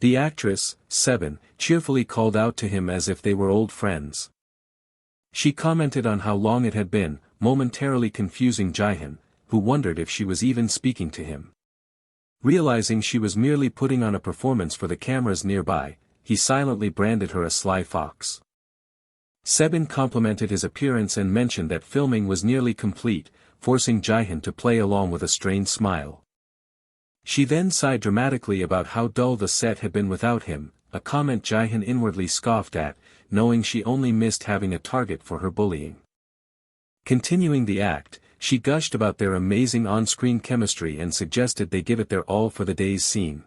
The actress, Seven, cheerfully called out to him as if they were old friends. She commented on how long it had been, momentarily confusing Jihoon, who wondered if she was even speaking to him. Realizing she was merely putting on a performance for the cameras nearby, he silently branded her a sly fox. Sebin complimented his appearance and mentioned that filming was nearly complete, forcing Jihoon to play along with a strained smile. She then sighed dramatically about how dull the set had been without him, a comment Jihoon inwardly scoffed at, knowing she only missed having a target for her bullying. Continuing the act, she gushed about their amazing on-screen chemistry and suggested they give it their all for the day's scene.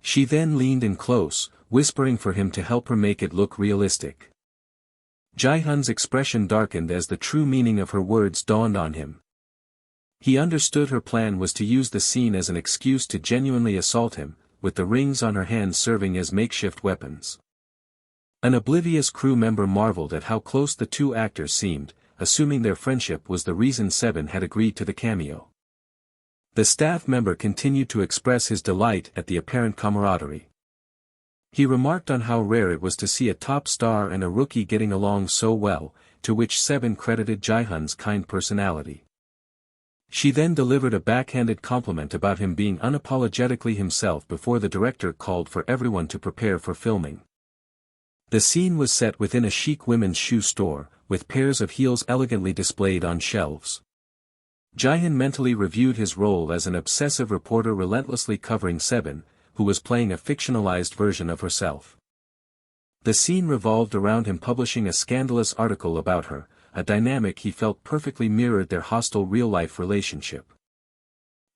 She then leaned in close, whispering for him to help her make it look realistic. Jihoon's expression darkened as the true meaning of her words dawned on him. He understood her plan was to use the scene as an excuse to genuinely assault him, with the rings on her hands serving as makeshift weapons. An oblivious crew member marveled at how close the two actors seemed, assuming their friendship was the reason Seven had agreed to the cameo. The staff member continued to express his delight at the apparent camaraderie. He remarked on how rare it was to see a top star and a rookie getting along so well, to which Seven credited Jihoon's kind personality. She then delivered a backhanded compliment about him being unapologetically himself before the director called for everyone to prepare for filming. The scene was set within a chic women's shoe store, with pairs of heels elegantly displayed on shelves. Jihoon mentally reviewed his role as an obsessive reporter relentlessly covering Sebin, who was playing a fictionalized version of herself. The scene revolved around him publishing a scandalous article about her, a dynamic he felt perfectly mirrored their hostile real-life relationship.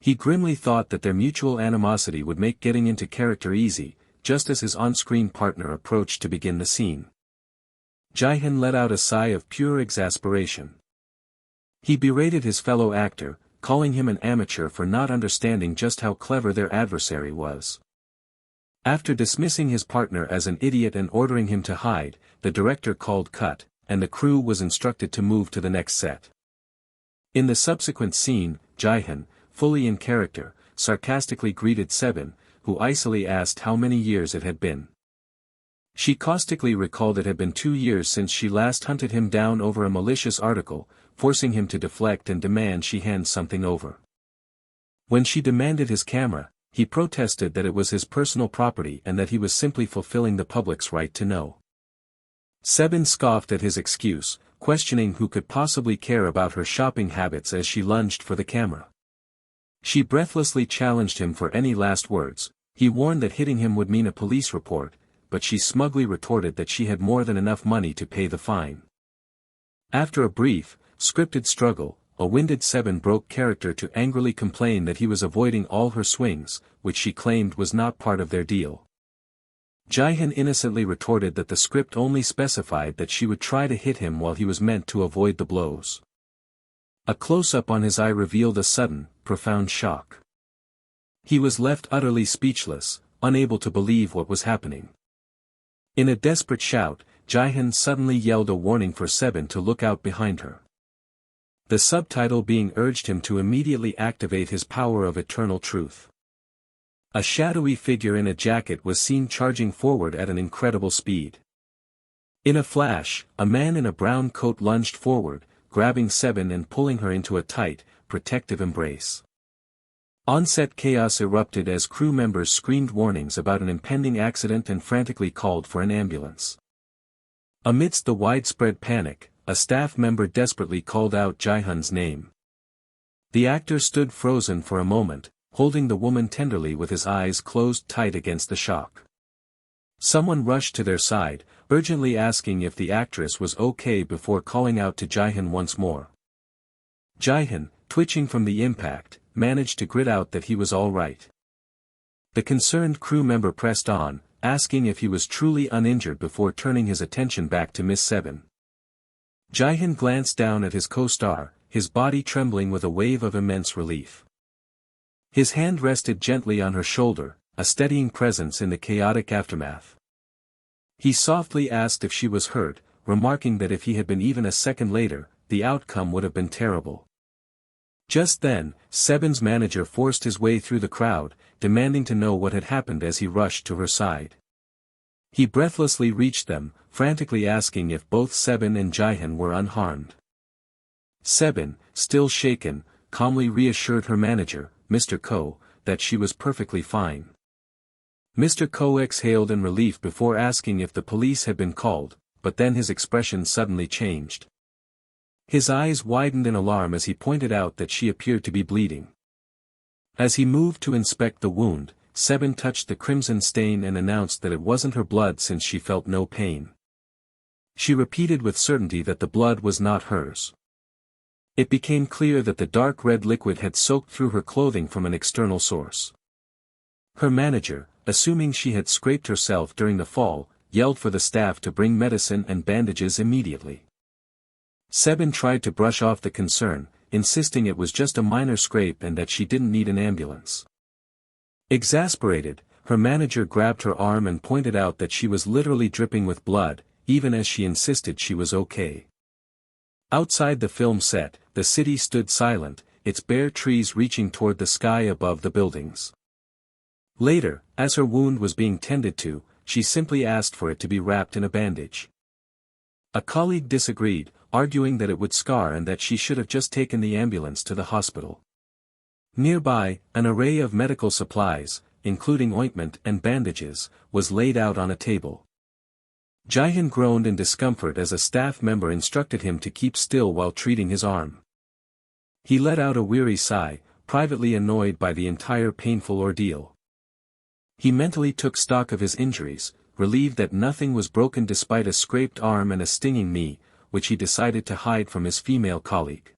He grimly thought that their mutual animosity would make getting into character easy, just as his on-screen partner approached to begin the scene. Jihoon let out a sigh of pure exasperation. He berated his fellow actor, calling him an amateur for not understanding just how clever their adversary was. After dismissing his partner as an idiot and ordering him to hide, the director called cut, and the crew was instructed to move to the next set. In the subsequent scene, Jihoon, fully in character, sarcastically greeted Sebin, who icily asked how many years it had been. She caustically recalled it had been 2 years since she last hunted him down over a malicious article, forcing him to deflect and demand she hand something over. When she demanded his camera, he protested that it was his personal property and that he was simply fulfilling the public's right to know. Sebin scoffed at his excuse, questioning who could possibly care about her shopping habits as she lunged for the camera. She breathlessly challenged him for any last words. He warned that hitting him would mean a police report, but she smugly retorted that she had more than enough money to pay the fine. After a brief, scripted struggle, a winded Sebin broke character to angrily complain that he was avoiding all her swings, which she claimed was not part of their deal. Jihoon innocently retorted that the script only specified that she would try to hit him while he was meant to avoid the blows. A close-up on his eye revealed a sudden, profound shock. He was left utterly speechless, unable to believe what was happening. In a desperate shout, Jihoon suddenly yelled a warning for Sebin to look out behind her. The subtitle being urged him to immediately activate his power of eternal truth. A shadowy figure in a jacket was seen charging forward at an incredible speed. In a flash, a man in a brown coat lunged forward, grabbing Sebin and pulling her into a tight, protective embrace. On-set chaos erupted as crew members screamed warnings about an impending accident and frantically called for an ambulance. Amidst the widespread panic, a staff member desperately called out Jihoon's name. The actor stood frozen for a moment, holding the woman tenderly with his eyes closed tight against the shock. Someone rushed to their side, urgently asking if the actress was okay before calling out to Jihoon once more. Jihoon, twitching from the impact, managed to grit out that he was all right. The concerned crew member pressed on, asking if he was truly uninjured before turning his attention back to Miss Sebin. Jihoon glanced down at his co-star, his body trembling with a wave of immense relief. His hand rested gently on her shoulder, a steadying presence in the chaotic aftermath. He softly asked if she was hurt, remarking that if he had been even a second later, the outcome would have been terrible. Just then, Sebin's manager forced his way through the crowd, demanding to know what had happened as he rushed to her side. He breathlessly reached them, frantically asking if both Sebin and Jihoon were unharmed. Sebin, still shaken, calmly reassured her manager, Mr. Ko, that she was perfectly fine. Mr. Ko exhaled in relief before asking if the police had been called, but then his expression suddenly changed. His eyes widened in alarm as he pointed out that she appeared to be bleeding. As he moved to inspect the wound, Sebin touched the crimson stain and announced that it wasn't her blood since she felt no pain. She repeated with certainty that the blood was not hers. It became clear that the dark red liquid had soaked through her clothing from an external source. Her manager, assuming she had scraped herself during the fall, yelled for the staff to bring medicine and bandages immediately. Sebin tried to brush off the concern, insisting it was just a minor scrape and that she didn't need an ambulance. Exasperated, her manager grabbed her arm and pointed out that she was literally dripping with blood, even as she insisted she was okay. Outside the film set, the city stood silent, its bare trees reaching toward the sky above the buildings. Later, as her wound was being tended to, she simply asked for it to be wrapped in a bandage. A colleague disagreed, arguing that it would scar and that she should have just taken the ambulance to the hospital. Nearby, an array of medical supplies, including ointment and bandages, was laid out on a table. Jihoon groaned in discomfort as a staff member instructed him to keep still while treating his arm. He let out a weary sigh, privately annoyed by the entire painful ordeal. He mentally took stock of his injuries, relieved that nothing was broken despite a scraped arm and a stinging knee, which he decided to hide from his female colleague.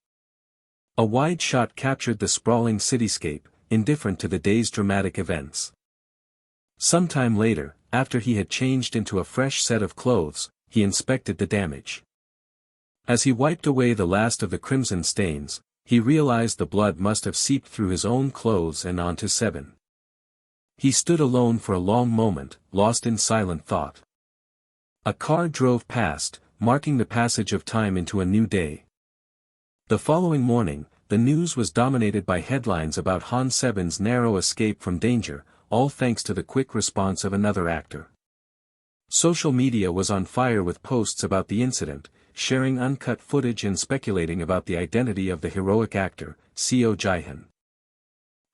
A wide shot captured the sprawling cityscape, indifferent to the day's dramatic events. Sometime later, after he had changed into a fresh set of clothes, he inspected the damage. As he wiped away the last of the crimson stains, he realized the blood must have seeped through his own clothes and onto Seven. He stood alone for a long moment, lost in silent thought. A car drove past, marking the passage of time into a new day. The following morning, the news was dominated by headlines about Han Seben's narrow escape from danger, all thanks to the quick response of another actor. Social media was on fire with posts about the incident, sharing uncut footage and speculating about the identity of the heroic actor, Seo Jihoon.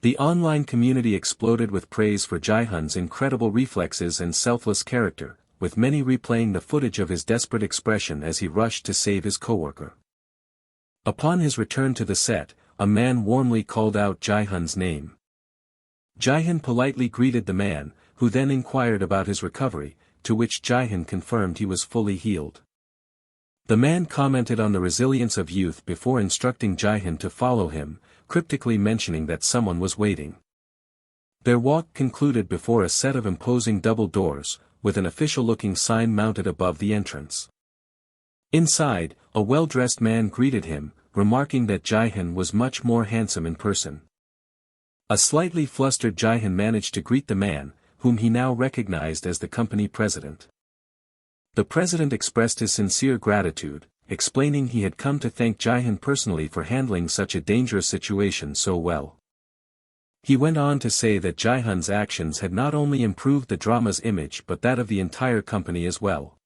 The online community exploded with praise for Jihoon's incredible reflexes and selfless character, with many replaying the footage of his desperate expression as he rushed to save his coworker. Upon his return to the set, a man warmly called out Jihoon's name. Jihoon politely greeted the man, who then inquired about his recovery, to which Jihoon confirmed he was fully healed. The man commented on the resilience of youth before instructing Jihoon to follow him, cryptically mentioning that someone was waiting. Their walk concluded before a set of imposing double doors, with an official-looking sign mounted above the entrance. Inside, a well-dressed man greeted him, remarking that Jihoon was much more handsome in person. A slightly flustered Jihoon managed to greet the man, whom he now recognized as the company president. The president expressed his sincere gratitude, explaining he had come to thank Jihoon personally for handling such a dangerous situation so well. He went on to say that Jihoon's actions had not only improved the drama's image but that of the entire company as well.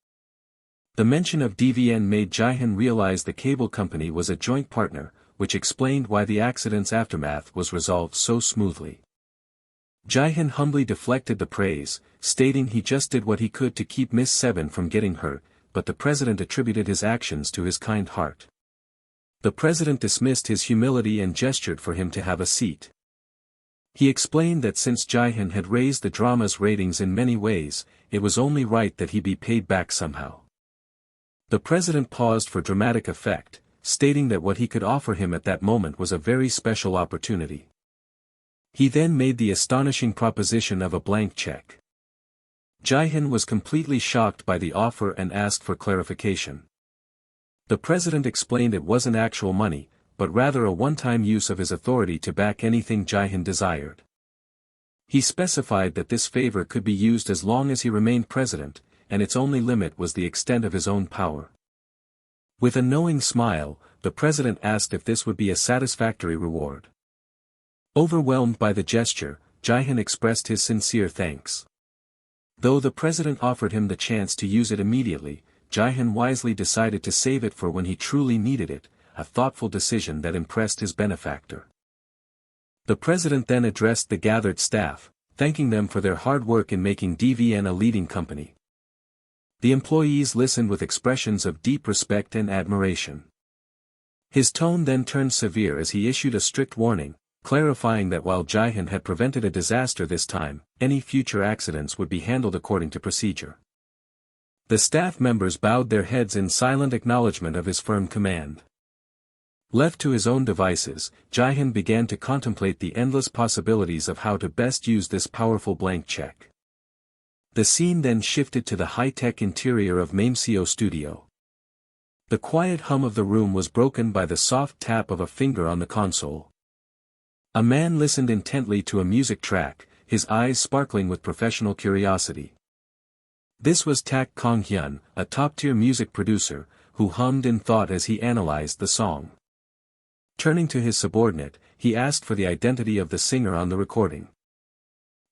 The mention of DVN made Jihoon realize the cable company was a joint partner, which explained why the accident's aftermath was resolved so smoothly. Jihoon humbly deflected the praise, stating he just did what he could to keep Miss Seven from getting hurt, but the president attributed his actions to his kind heart. The president dismissed his humility and gestured for him to have a seat. He explained that since Jihoon had raised the drama's ratings in many ways, it was only right that he be paid back somehow. The president paused for dramatic effect, stating that what he could offer him at that moment was a very special opportunity. He then made the astonishing proposition of a blank check. Jihoon was completely shocked by the offer and asked for clarification. The president explained it wasn't actual money, but rather a one-time use of his authority to back anything Jihoon desired. He specified that this favor could be used as long as he remained president, and its only limit was the extent of his own power. With a knowing smile, the president asked if this would be a satisfactory reward. Overwhelmed by the gesture, Jihoon expressed his sincere thanks. Though the president offered him the chance to use it immediately, Jihoon wisely decided to save it for when he truly needed it, a thoughtful decision that impressed his benefactor. The president then addressed the gathered staff, thanking them for their hard work in making DVN a leading company. The employees listened with expressions of deep respect and admiration. His tone then turned severe as he issued a strict warning, clarifying that while Jihoon had prevented a disaster this time, any future accidents would be handled according to procedure. The staff members bowed their heads in silent acknowledgement of his firm command. Left to his own devices, Jihoon began to contemplate the endless possibilities of how to best use this powerful blank check. The scene then shifted to the high-tech interior of Manhwa studio. The quiet hum of the room was broken by the soft tap of a finger on the console. A man listened intently to a music track, his eyes sparkling with professional curiosity. This was Tak Kong-hyun, a top-tier music producer, who hummed in thought as he analyzed the song. Turning to his subordinate, he asked for the identity of the singer on the recording.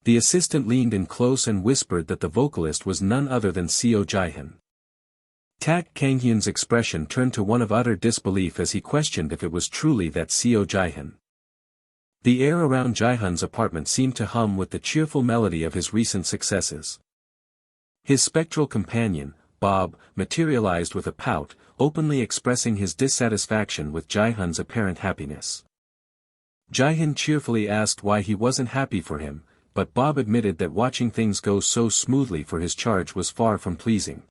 The assistant leaned in close and whispered that the vocalist was none other than Seo Jihoon. Tak Kang-hyun's expression turned to one of utter disbelief as he questioned if it was truly that Seo Jihoon. The air around Jihoon's apartment seemed to hum with the cheerful melody of his recent successes. His spectral companion, Bob, materialized with a pout, openly expressing his dissatisfaction with Jihoon's apparent happiness. Jihoon cheerfully asked why he wasn't happy for him, but Bob admitted that watching things go so smoothly for his charge was far from pleasing.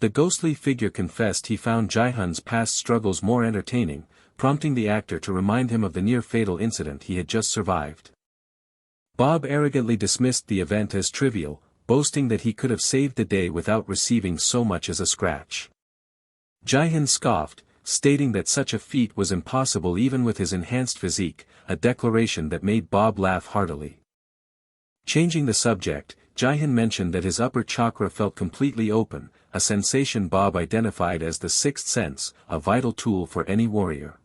The ghostly figure confessed he found Jihoon's past struggles more entertaining, prompting the actor to remind him of the near-fatal incident he had just survived. Bob arrogantly dismissed the event as trivial, boasting that he could have saved the day without receiving so much as a scratch. Jihoon scoffed, stating that such a feat was impossible even with his enhanced physique, a declaration that made Bob laugh heartily. Changing the subject, Jihoon mentioned that his upper chakra felt completely open, a sensation Bob identified as the sixth sense, a vital tool for any warrior.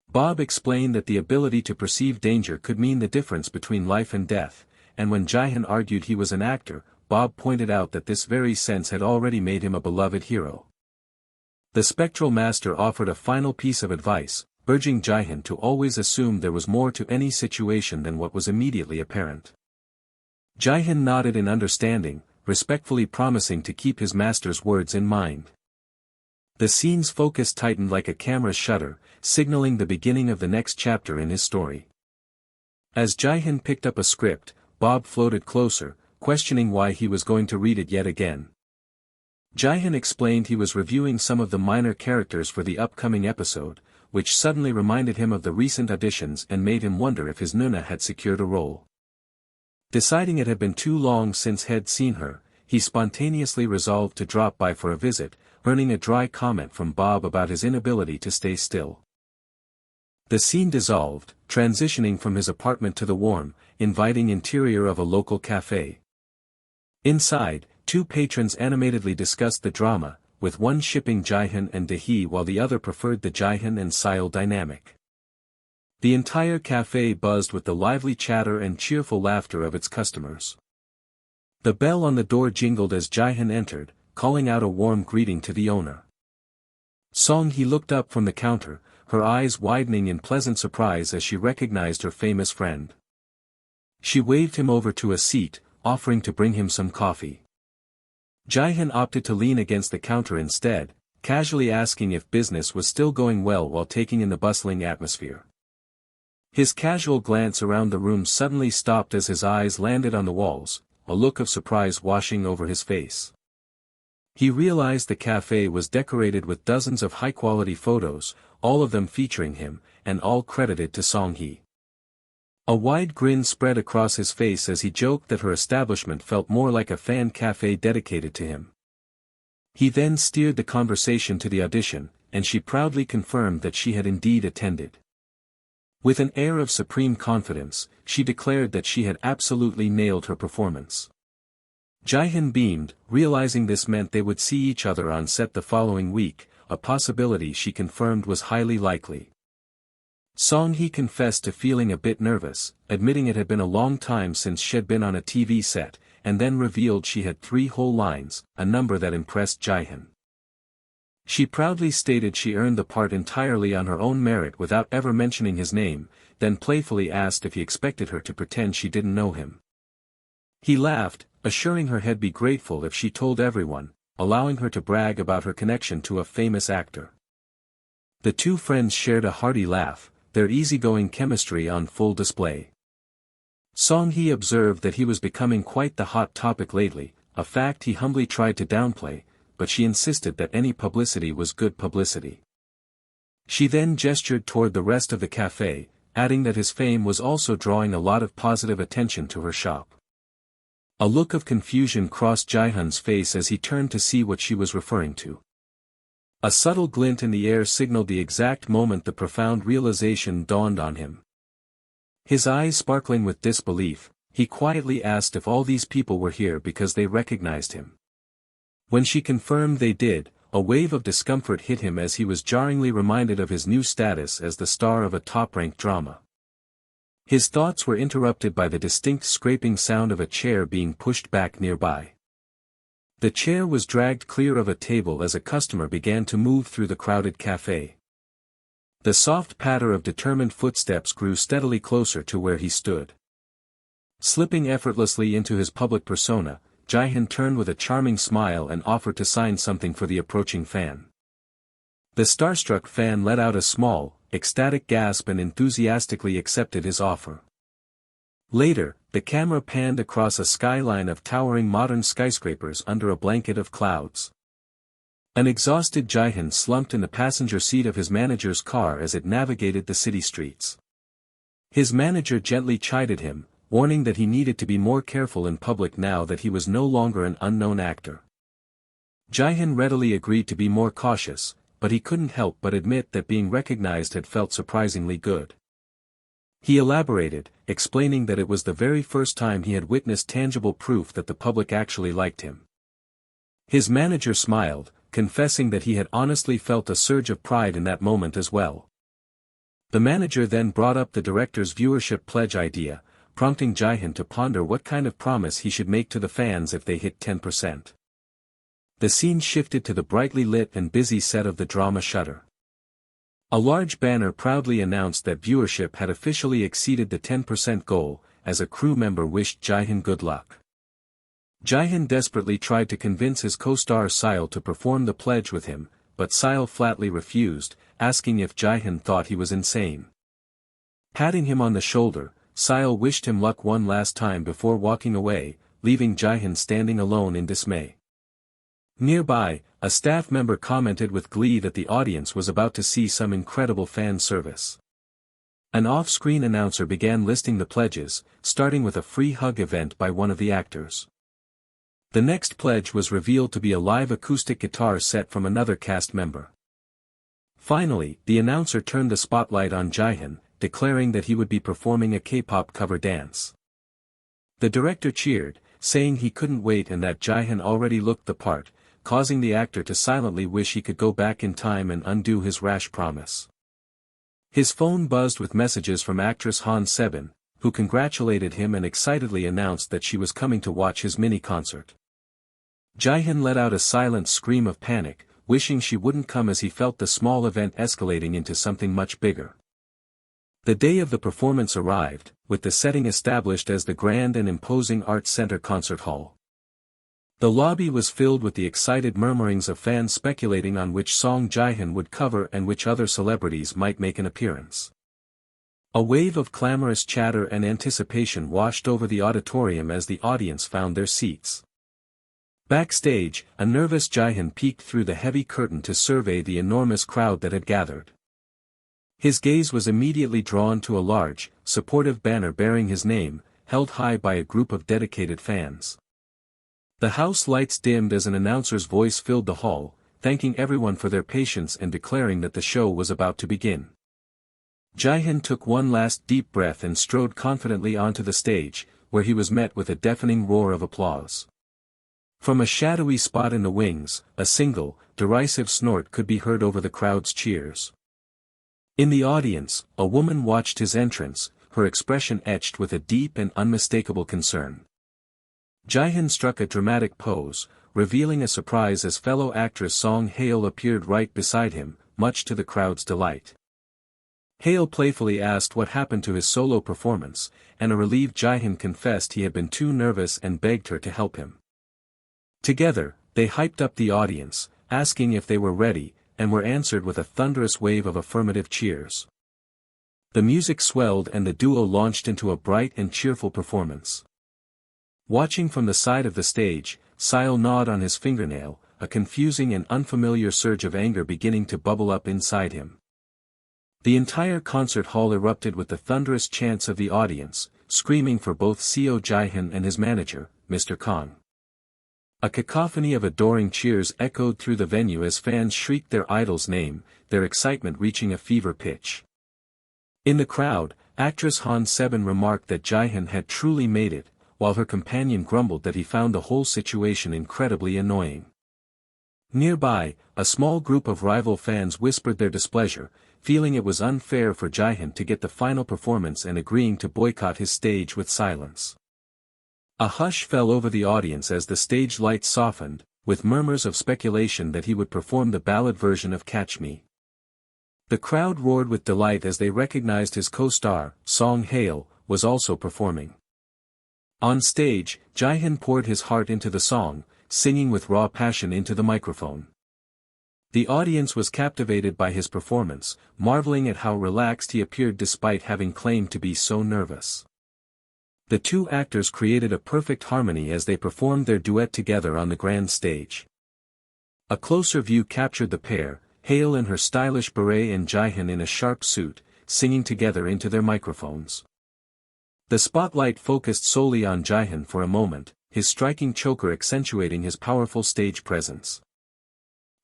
Bob explained that the ability to perceive danger could mean the difference between life and death, and when Jihoon argued he was an actor, Bob pointed out that this very sense had already made him a beloved hero. The spectral master offered a final piece of advice, urging Jihoon to always assume there was more to any situation than what was immediately apparent. Jihoon nodded in understanding, respectfully promising to keep his master's words in mind. The scene's focus tightened like a camera's shutter, signaling the beginning of the next chapter in his story. As Jihoon picked up a script, Bob floated closer, questioning why he was going to read it yet again. Jihoon explained he was reviewing some of the minor characters for the upcoming episode, which suddenly reminded him of the recent auditions and made him wonder if his Nuna had secured a role. Deciding it had been too long since he'd seen her, he spontaneously resolved to drop by for a visit, earning a dry comment from Bob about his inability to stay still. The scene dissolved, transitioning from his apartment to the warm, inviting interior of a local cafe. Inside, two patrons animatedly discussed the drama, with one shipping Jihoon and Daehee while the other preferred the Jihoon and Seo dynamic. The entire cafe buzzed with the lively chatter and cheerful laughter of its customers. The bell on the door jingled as Jihoon entered, calling out a warm greeting to the owner. Song-hee looked up from the counter, her eyes widening in pleasant surprise as she recognized her famous friend. She waved him over to a seat, offering to bring him some coffee. Jihoon opted to lean against the counter instead, casually asking if business was still going well while taking in the bustling atmosphere. His casual glance around the room suddenly stopped as his eyes landed on the walls, a look of surprise washing over his face. He realized the cafe was decorated with dozens of high-quality photos, all of them featuring him, and all credited to Song-hee. A wide grin spread across his face as he joked that her establishment felt more like a fan cafe dedicated to him. He then steered the conversation to the audition, and she proudly confirmed that she had indeed attended. With an air of supreme confidence, she declared that she had absolutely nailed her performance. Jihoon beamed, realizing this meant they would see each other on set the following week, a possibility she confirmed was highly likely. Song-hee confessed to feeling a bit nervous, admitting it had been a long time since she'd been on a TV set, and then revealed she had 3 whole lines, a number that impressed Jihoon. She proudly stated she earned the part entirely on her own merit without ever mentioning his name, then playfully asked if he expected her to pretend she didn't know him. He laughed, assuring her he'd be grateful if she told everyone, allowing her to brag about her connection to a famous actor. The two friends shared a hearty laugh, their easygoing chemistry on full display. Song-hee observed that he was becoming quite the hot topic lately, a fact he humbly tried to downplay, but she insisted that any publicity was good publicity. She then gestured toward the rest of the cafe, adding that his fame was also drawing a lot of positive attention to her shop. A look of confusion crossed Jihoon's face as he turned to see what she was referring to. A subtle glint in the air signaled the exact moment the profound realization dawned on him. His eyes sparkling with disbelief, he quietly asked if all these people were here because they recognized him. When she confirmed they did, a wave of discomfort hit him as he was jarringly reminded of his new status as the star of a top-ranked drama. His thoughts were interrupted by the distinct scraping sound of a chair being pushed back nearby. The chair was dragged clear of a table as a customer began to move through the crowded cafe. The soft patter of determined footsteps grew steadily closer to where he stood. Slipping effortlessly into his public persona, Jihoon turned with a charming smile and offered to sign something for the approaching fan. The starstruck fan let out a small, ecstatic gasp and enthusiastically accepted his offer. Later, the camera panned across a skyline of towering modern skyscrapers under a blanket of clouds. An exhausted Jihoon slumped in the passenger seat of his manager's car as it navigated the city streets. His manager gently chided him, warning that he needed to be more careful in public now that he was no longer an unknown actor. Jihoon readily agreed to be more cautious, but he couldn't help but admit that being recognized had felt surprisingly good. He elaborated, explaining that it was the very first time he had witnessed tangible proof that the public actually liked him. His manager smiled, confessing that he had honestly felt a surge of pride in that moment as well. The manager then brought up the director's viewership pledge idea, prompting Jihoon to ponder what kind of promise he should make to the fans if they hit 10%. The scene shifted to the brightly lit and busy set of the drama Shutter. A large banner proudly announced that viewership had officially exceeded the 10% goal, as a crew member wished Jihoon good luck. Jihoon desperately tried to convince his co-star Seo to perform the pledge with him, but Seo flatly refused, asking if Jihoon thought he was insane. Patting him on the shoulder, Seo wished him luck one last time before walking away, leaving Jihoon standing alone in dismay. Nearby, a staff member commented with glee that the audience was about to see some incredible fan service. An off-screen announcer began listing the pledges, starting with a free hug event by one of the actors. The next pledge was revealed to be a live acoustic guitar set from another cast member. Finally, the announcer turned the spotlight on Jihoon, declaring that he would be performing a K-pop cover dance. The director cheered, saying he couldn't wait and that Jihoon already looked the part, causing the actor to silently wish he could go back in time and undo his rash promise. His phone buzzed with messages from actress Han Sebin, who congratulated him and excitedly announced that she was coming to watch his mini-concert. Jihoon let out a silent scream of panic, wishing she wouldn't come as he felt the small event escalating into something much bigger. The day of the performance arrived, with the setting established as the grand and imposing Arts Center concert hall. The lobby was filled with the excited murmurings of fans speculating on which song Jihoon would cover and which other celebrities might make an appearance. A wave of clamorous chatter and anticipation washed over the auditorium as the audience found their seats. Backstage, a nervous Jihoon peeked through the heavy curtain to survey the enormous crowd that had gathered. His gaze was immediately drawn to a large, supportive banner bearing his name, held high by a group of dedicated fans. The house lights dimmed as an announcer's voice filled the hall, thanking everyone for their patience and declaring that the show was about to begin. Jihoon took one last deep breath and strode confidently onto the stage, where he was met with a deafening roar of applause. From a shadowy spot in the wings, a single, derisive snort could be heard over the crowd's cheers. In the audience, a woman watched his entrance, her expression etched with a deep and unmistakable concern. Jihoon struck a dramatic pose, revealing a surprise as fellow actress Song Hae-il appeared right beside him, much to the crowd's delight. Hae-il playfully asked what happened to his solo performance, and a relieved Jihoon confessed he had been too nervous and begged her to help him. Together, they hyped up the audience, asking if they were ready, and were answered with a thunderous wave of affirmative cheers. The music swelled and the duo launched into a bright and cheerful performance. Watching from the side of the stage, Seo gnawed on his fingernail, a confusing and unfamiliar surge of anger beginning to bubble up inside him. The entire concert hall erupted with the thunderous chants of the audience, screaming for both Seo Jihoon and his manager, Mr. Kang. A cacophony of adoring cheers echoed through the venue as fans shrieked their idol's name, their excitement reaching a fever pitch. In the crowd, actress Han Sebin remarked that Jihoon had truly made it, while her companion grumbled that he found the whole situation incredibly annoying. Nearby, a small group of rival fans whispered their displeasure, feeling it was unfair for Jihoon to get the final performance and agreeing to boycott his stage with silence. A hush fell over the audience as the stage lights softened, with murmurs of speculation that he would perform the ballad version of Catch Me. The crowd roared with delight as they recognized his co-star, Song Hae-il, was also performing. On stage, Jihoon poured his heart into the song, singing with raw passion into the microphone. The audience was captivated by his performance, marveling at how relaxed he appeared despite having claimed to be so nervous. The two actors created a perfect harmony as they performed their duet together on the grand stage. A closer view captured the pair, Hale in her stylish beret and Jihoon in a sharp suit, singing together into their microphones. The spotlight focused solely on Jihoon for a moment, his striking choker accentuating his powerful stage presence.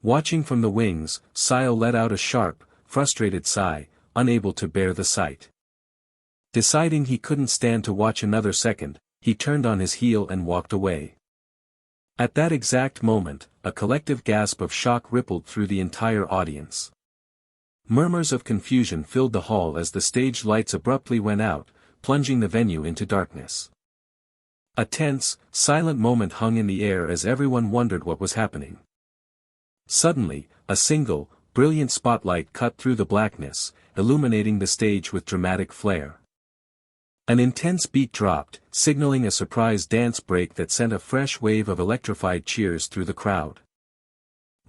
Watching from the wings, Seo let out a sharp, frustrated sigh, unable to bear the sight. Deciding he couldn't stand to watch another second, he turned on his heel and walked away. At that exact moment, a collective gasp of shock rippled through the entire audience. Murmurs of confusion filled the hall as the stage lights abruptly went out, plunging the venue into darkness. A tense, silent moment hung in the air as everyone wondered what was happening. Suddenly, a single, brilliant spotlight cut through the blackness, illuminating the stage with dramatic flair. An intense beat dropped, signaling a surprise dance break that sent a fresh wave of electrified cheers through the crowd.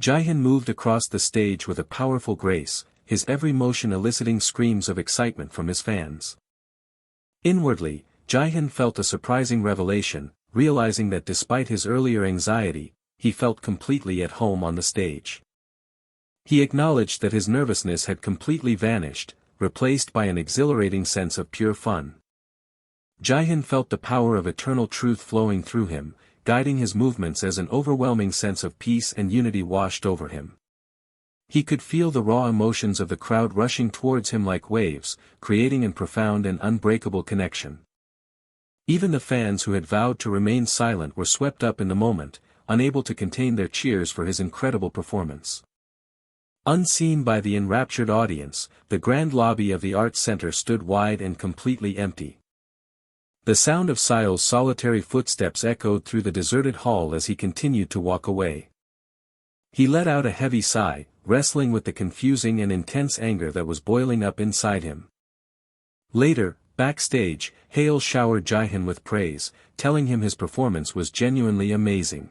Jihoon moved across the stage with a powerful grace, his every motion eliciting screams of excitement from his fans. Inwardly, Jihoon felt a surprising revelation, realizing that despite his earlier anxiety, he felt completely at home on the stage. He acknowledged that his nervousness had completely vanished, replaced by an exhilarating sense of pure fun. Jihoon felt the power of eternal truth flowing through him, guiding his movements as an overwhelming sense of peace and unity washed over him. He could feel the raw emotions of the crowd rushing towards him like waves, creating a profound and unbreakable connection. Even the fans who had vowed to remain silent were swept up in the moment, unable to contain their cheers for his incredible performance. Unseen by the enraptured audience, the grand lobby of the Arts Center stood wide and completely empty. The sound of Seo's solitary footsteps echoed through the deserted hall as he continued to walk away. He let out a heavy sigh, wrestling with the confusing and intense anger that was boiling up inside him. Later, backstage, Hale showered Jihoon with praise, telling him his performance was genuinely amazing.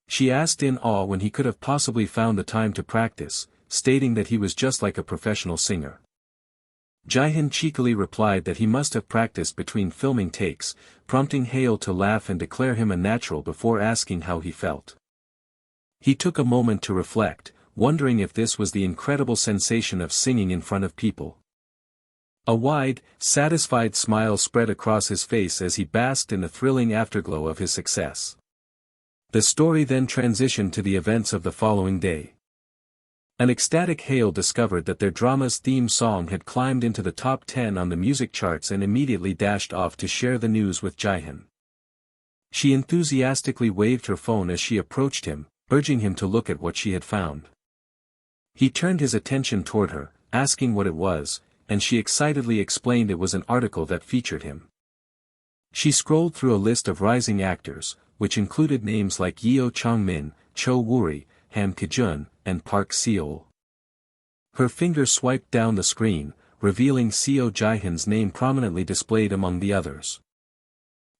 She asked in awe when he could have possibly found the time to practice, stating that he was just like a professional singer. Jihoon cheekily replied that he must have practiced between filming takes, prompting Hale to laugh and declare him a natural before asking how he felt. He took a moment to reflect, wondering if this was the incredible sensation of singing in front of people. A wide, satisfied smile spread across his face as he basked in the thrilling afterglow of his success. The story then transitioned to the events of the following day. An ecstatic Hale discovered that their drama's theme song had climbed into the top 10 on the music charts and immediately dashed off to share the news with Jihoon. She enthusiastically waved her phone as she approached him, urging him to look at what she had found. He turned his attention toward her, asking what it was, and she excitedly explained it was an article that featured him. She scrolled through a list of rising actors, which included names like Yeo Chang-min, Cho Woo-ri, Ham Ki-jun, and Park Seo. Her finger swiped down the screen, revealing Seo Jihoon's name prominently displayed among the others.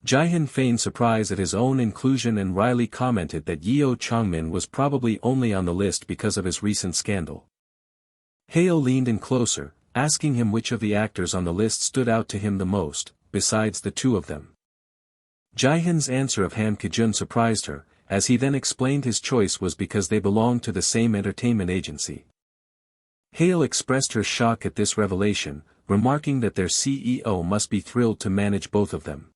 Jihoon feigned surprise at his own inclusion and wryly commented that Yeo Chang-min was probably only on the list because of his recent scandal. Hale leaned in closer, asking him which of the actors on the list stood out to him the most, besides the two of them. Jihoon's answer of Ham Ki-jun surprised her, as he then explained his choice was because they belonged to the same entertainment agency. Hale expressed her shock at this revelation, remarking that their CEO must be thrilled to manage both of them.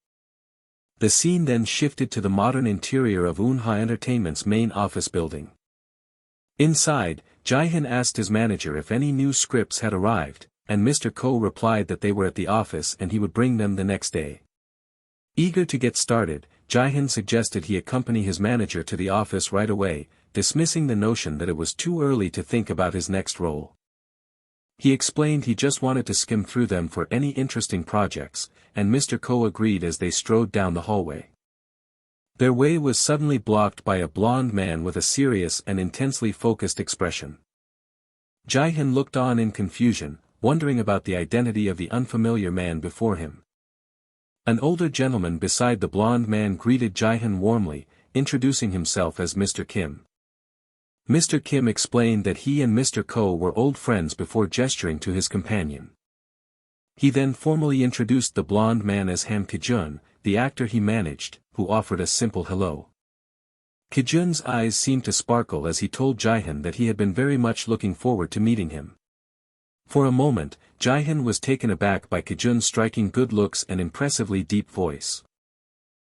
The scene then shifted to the modern interior of Unha Entertainment's main office building. Inside, Jihoon asked his manager if any new scripts had arrived, and Mr. Ko replied that they were at the office and he would bring them the next day. Eager to get started, Jihoon suggested he accompany his manager to the office right away, dismissing the notion that it was too early to think about his next role. He explained he just wanted to skim through them for any interesting projects, and Mr. Ko agreed as they strode down the hallway. Their way was suddenly blocked by a blond man with a serious and intensely focused expression. Jihoon looked on in confusion, wondering about the identity of the unfamiliar man before him. An older gentleman beside the blonde man greeted Jihoon warmly, introducing himself as Mr. Kim. Mr. Kim explained that he and Mr. Ko were old friends before gesturing to his companion. He then formally introduced the blonde man as Han Ki-jun, the actor he managed, who offered a simple hello. Ki-jun's eyes seemed to sparkle as he told Jihoon that he had been very much looking forward to meeting him. For a moment, Jihoon was taken aback by Ki-jun's striking good looks and impressively deep voice.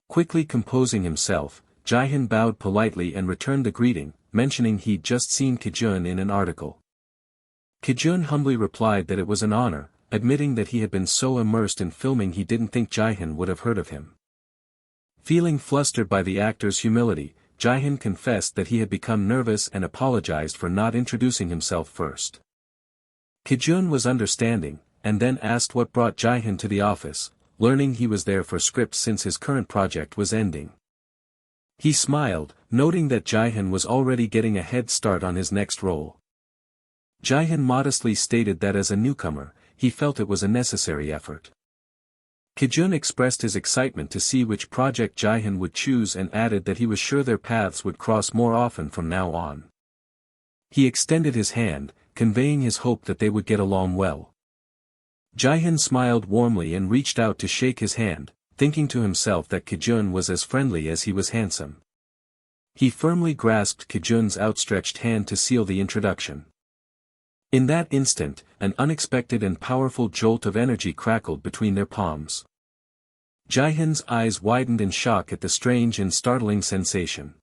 Quickly composing himself, Jihoon bowed politely and returned the greeting, mentioning he'd just seen Ki-jun in an article. Ki-jun humbly replied that it was an honor, admitting that he had been so immersed in filming he didn't think Jihoon would have heard of him. Feeling flustered by the actor's humility, Jihoon confessed that he had become nervous and apologized for not introducing himself first. Ki-jun was understanding, and then asked what brought Jihoon to the office, learning he was there for scripts since his current project was ending. He smiled, noting that Jihoon was already getting a head start on his next role. Jihoon modestly stated that as a newcomer, he felt it was a necessary effort. Ki-jun expressed his excitement to see which project Jihoon would choose and added that he was sure their paths would cross more often from now on. He extended his hand, conveying his hope that they would get along well. Jihoon smiled warmly and reached out to shake his hand, thinking to himself that Ki-jun was as friendly as he was handsome. He firmly grasped Ki-jun's outstretched hand to seal the introduction. In that instant, an unexpected and powerful jolt of energy crackled between their palms. Jihoon's eyes widened in shock at the strange and startling sensation.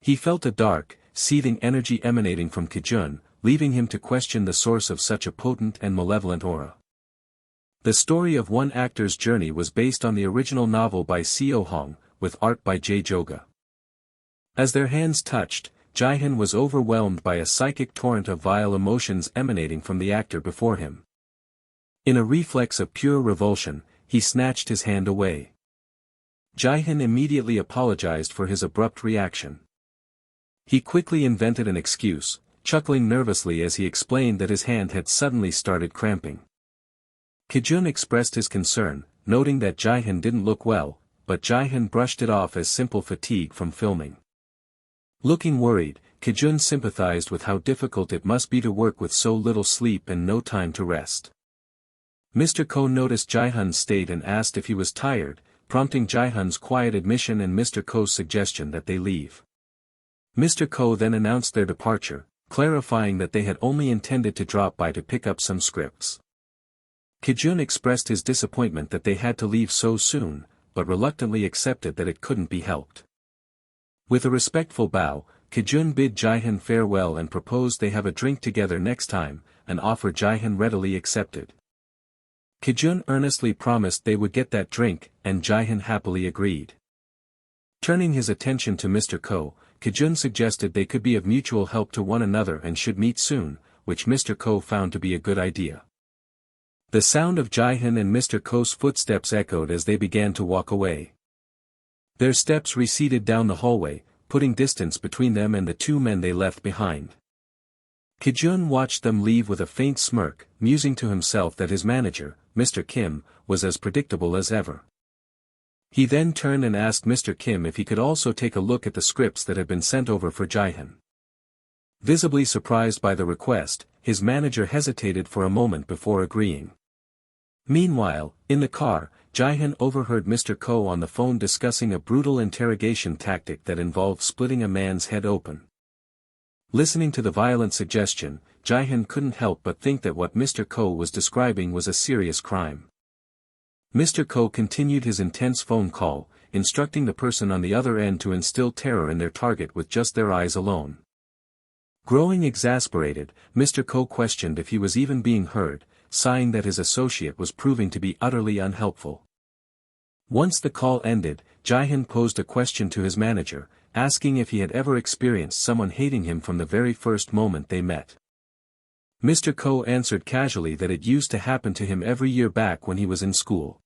He felt a dark, seething energy emanating from Ki-jun, leaving him to question the source of such a potent and malevolent aura. The story of one actor's journey was based on the original novel by Seo Hong, with art by J. Joga. As their hands touched, Jihoon was overwhelmed by a psychic torrent of vile emotions emanating from the actor before him. In a reflex of pure revulsion, he snatched his hand away. Jihoon immediately apologized for his abrupt reaction. He quickly invented an excuse, chuckling nervously as he explained that his hand had suddenly started cramping. Ki-jun expressed his concern, noting that Jihoon didn't look well, but Jihoon brushed it off as simple fatigue from filming. Looking worried, Ki-jun sympathized with how difficult it must be to work with so little sleep and no time to rest. Mr. Ko noticed Jihoon's state and asked if he was tired, prompting Jihoon's quiet admission and Mr. Ko's suggestion that they leave. Mr. Ko then announced their departure, clarifying that they had only intended to drop by to pick up some scripts. Ki-jun expressed his disappointment that they had to leave so soon, but reluctantly accepted that it couldn't be helped. With a respectful bow, Ki-jun bid Jihoon farewell and proposed they have a drink together next time, an offer Jihoon readily accepted. Ki-jun earnestly promised they would get that drink, and Jihoon happily agreed. Turning his attention to Mr. Ko, Ki-jun suggested they could be of mutual help to one another and should meet soon, which Mr. Ko found to be a good idea. The sound of Jihoon and Mr. Ko's footsteps echoed as they began to walk away. Their steps receded down the hallway, putting distance between them and the two men they left behind. Ki-jun watched them leave with a faint smirk, musing to himself that his manager, Mr. Kim, was as predictable as ever. He then turned and asked Mr. Kim if he could also take a look at the scripts that had been sent over for Jihoon. Visibly surprised by the request, his manager hesitated for a moment before agreeing. Meanwhile, in the car, Jihoon overheard Mr. Ko on the phone discussing a brutal interrogation tactic that involved splitting a man's head open. Listening to the violent suggestion, Jihoon couldn't help but think that what Mr. Ko was describing was a serious crime. Mr. Ko continued his intense phone call, instructing the person on the other end to instill terror in their target with just their eyes alone. Growing exasperated, Mr. Ko questioned if he was even being heard, sighing that his associate was proving to be utterly unhelpful. Once the call ended, Jihoon posed a question to his manager, asking if he had ever experienced someone hating him from the very first moment they met. Mr. Ko answered casually that it used to happen to him every year back when he was in school.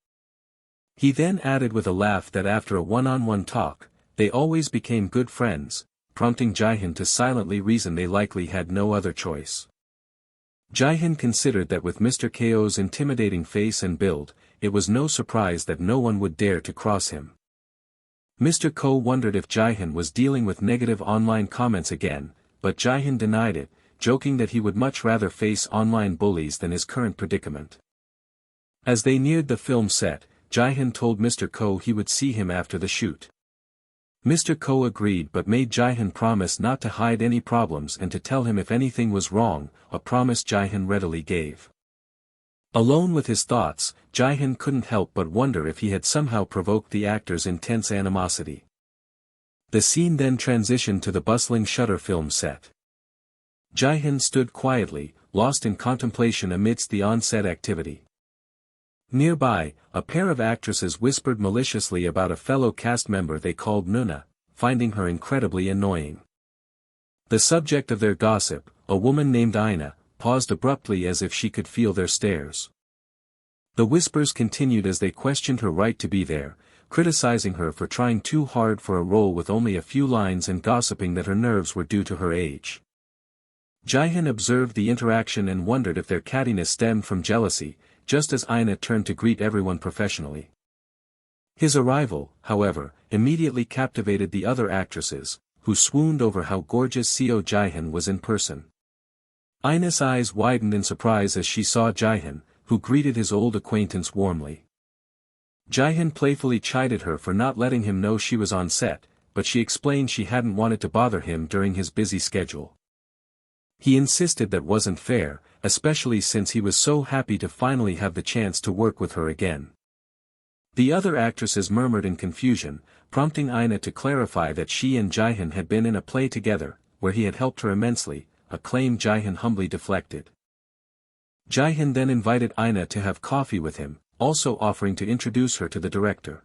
He then added with a laugh that after a one-on-one talk, they always became good friends, prompting Jihoon to silently reason they likely had no other choice. Jihoon considered that with Mr. Ko's intimidating face and build, it was no surprise that no one would dare to cross him. Mr. Ko wondered if Jihoon was dealing with negative online comments again, but Jihoon denied it, joking that he would much rather face online bullies than his current predicament. As they neared the film set, Jihoon told Mr. Ko he would see him after the shoot. Mr. Ko agreed but made Jihoon promise not to hide any problems and to tell him if anything was wrong, a promise Jihoon readily gave. Alone with his thoughts, Jihoon couldn't help but wonder if he had somehow provoked the actor's intense animosity. The scene then transitioned to the bustling Shutter film set. Jihoon stood quietly, lost in contemplation amidst the on-set activity. Nearby, a pair of actresses whispered maliciously about a fellow cast member they called Nuna, finding her incredibly annoying. The subject of their gossip, a woman named Ina, paused abruptly as if she could feel their stares. The whispers continued as they questioned her right to be there, criticizing her for trying too hard for a role with only a few lines and gossiping that her nerves were due to her age. Jihoon observed the interaction and wondered if their cattiness stemmed from jealousy, just as Ina turned to greet everyone professionally. His arrival, however, immediately captivated the other actresses, who swooned over how gorgeous Seo Jihoon was in person. Ina's eyes widened in surprise as she saw Jihoon, who greeted his old acquaintance warmly. Jihoon playfully chided her for not letting him know she was on set, but she explained she hadn't wanted to bother him during his busy schedule. He insisted that wasn't fair, especially since he was so happy to finally have the chance to work with her again. The other actresses murmured in confusion, prompting Ina to clarify that she and Jihoon had been in a play together, where he had helped her immensely, a claim Jihoon humbly deflected. Jihoon then invited Ina to have coffee with him, also offering to introduce her to the director.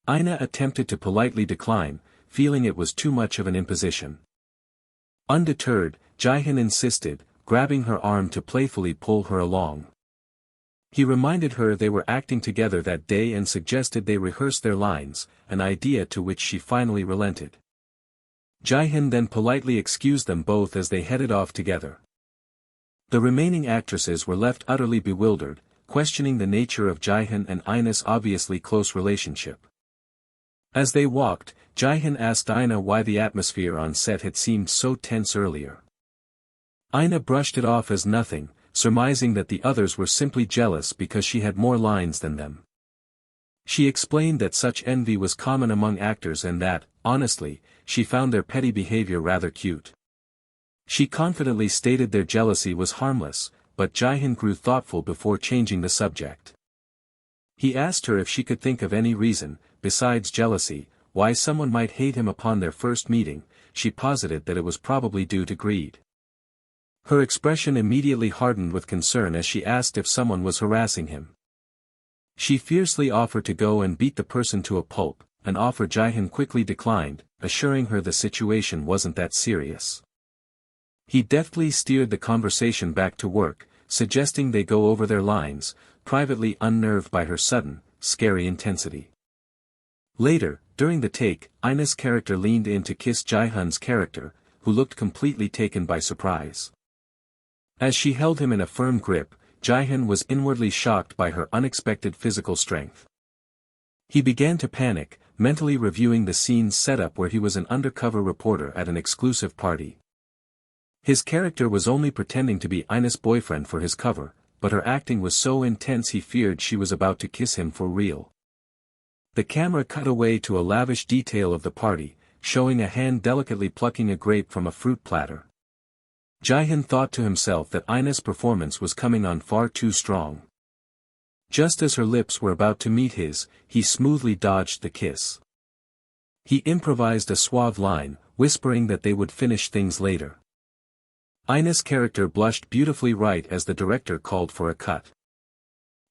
Ina attempted to politely decline, feeling it was too much of an imposition. Undeterred, Jihoon insisted, grabbing her arm to playfully pull her along. He reminded her they were acting together that day and suggested they rehearse their lines, an idea to which she finally relented. Jihoon then politely excused them both as they headed off together. The remaining actresses were left utterly bewildered, questioning the nature of Jihoon and Ina's obviously close relationship. As they walked, Jihoon asked Ina why the atmosphere on set had seemed so tense earlier. Ina brushed it off as nothing, surmising that the others were simply jealous because she had more lines than them. She explained that such envy was common among actors and that, honestly, she found their petty behavior rather cute. She confidently stated their jealousy was harmless, but Jihoon grew thoughtful before changing the subject. He asked her if she could think of any reason, besides jealousy, why someone might hate him upon their first meeting. She posited that it was probably due to greed. Her expression immediately hardened with concern as she asked if someone was harassing him. She fiercely offered to go and beat the person to a pulp, an offer Jihoon quickly declined, assuring her the situation wasn't that serious. He deftly steered the conversation back to work, suggesting they go over their lines, privately unnerved by her sudden, scary intensity. Later, during the take, Ina's character leaned in to kiss Jihoon's character, who looked completely taken by surprise. As she held him in a firm grip, Jihoon was inwardly shocked by her unexpected physical strength. He began to panic, mentally reviewing the scene's setup where he was an undercover reporter at an exclusive party. His character was only pretending to be Ina's boyfriend for his cover, but her acting was so intense he feared she was about to kiss him for real. The camera cut away to a lavish detail of the party, showing a hand delicately plucking a grape from a fruit platter. Jihoon thought to himself that Ina's performance was coming on far too strong. Just as her lips were about to meet his, he smoothly dodged the kiss. He improvised a suave line, whispering that they would finish things later. Ina's character blushed beautifully right as the director called for a cut.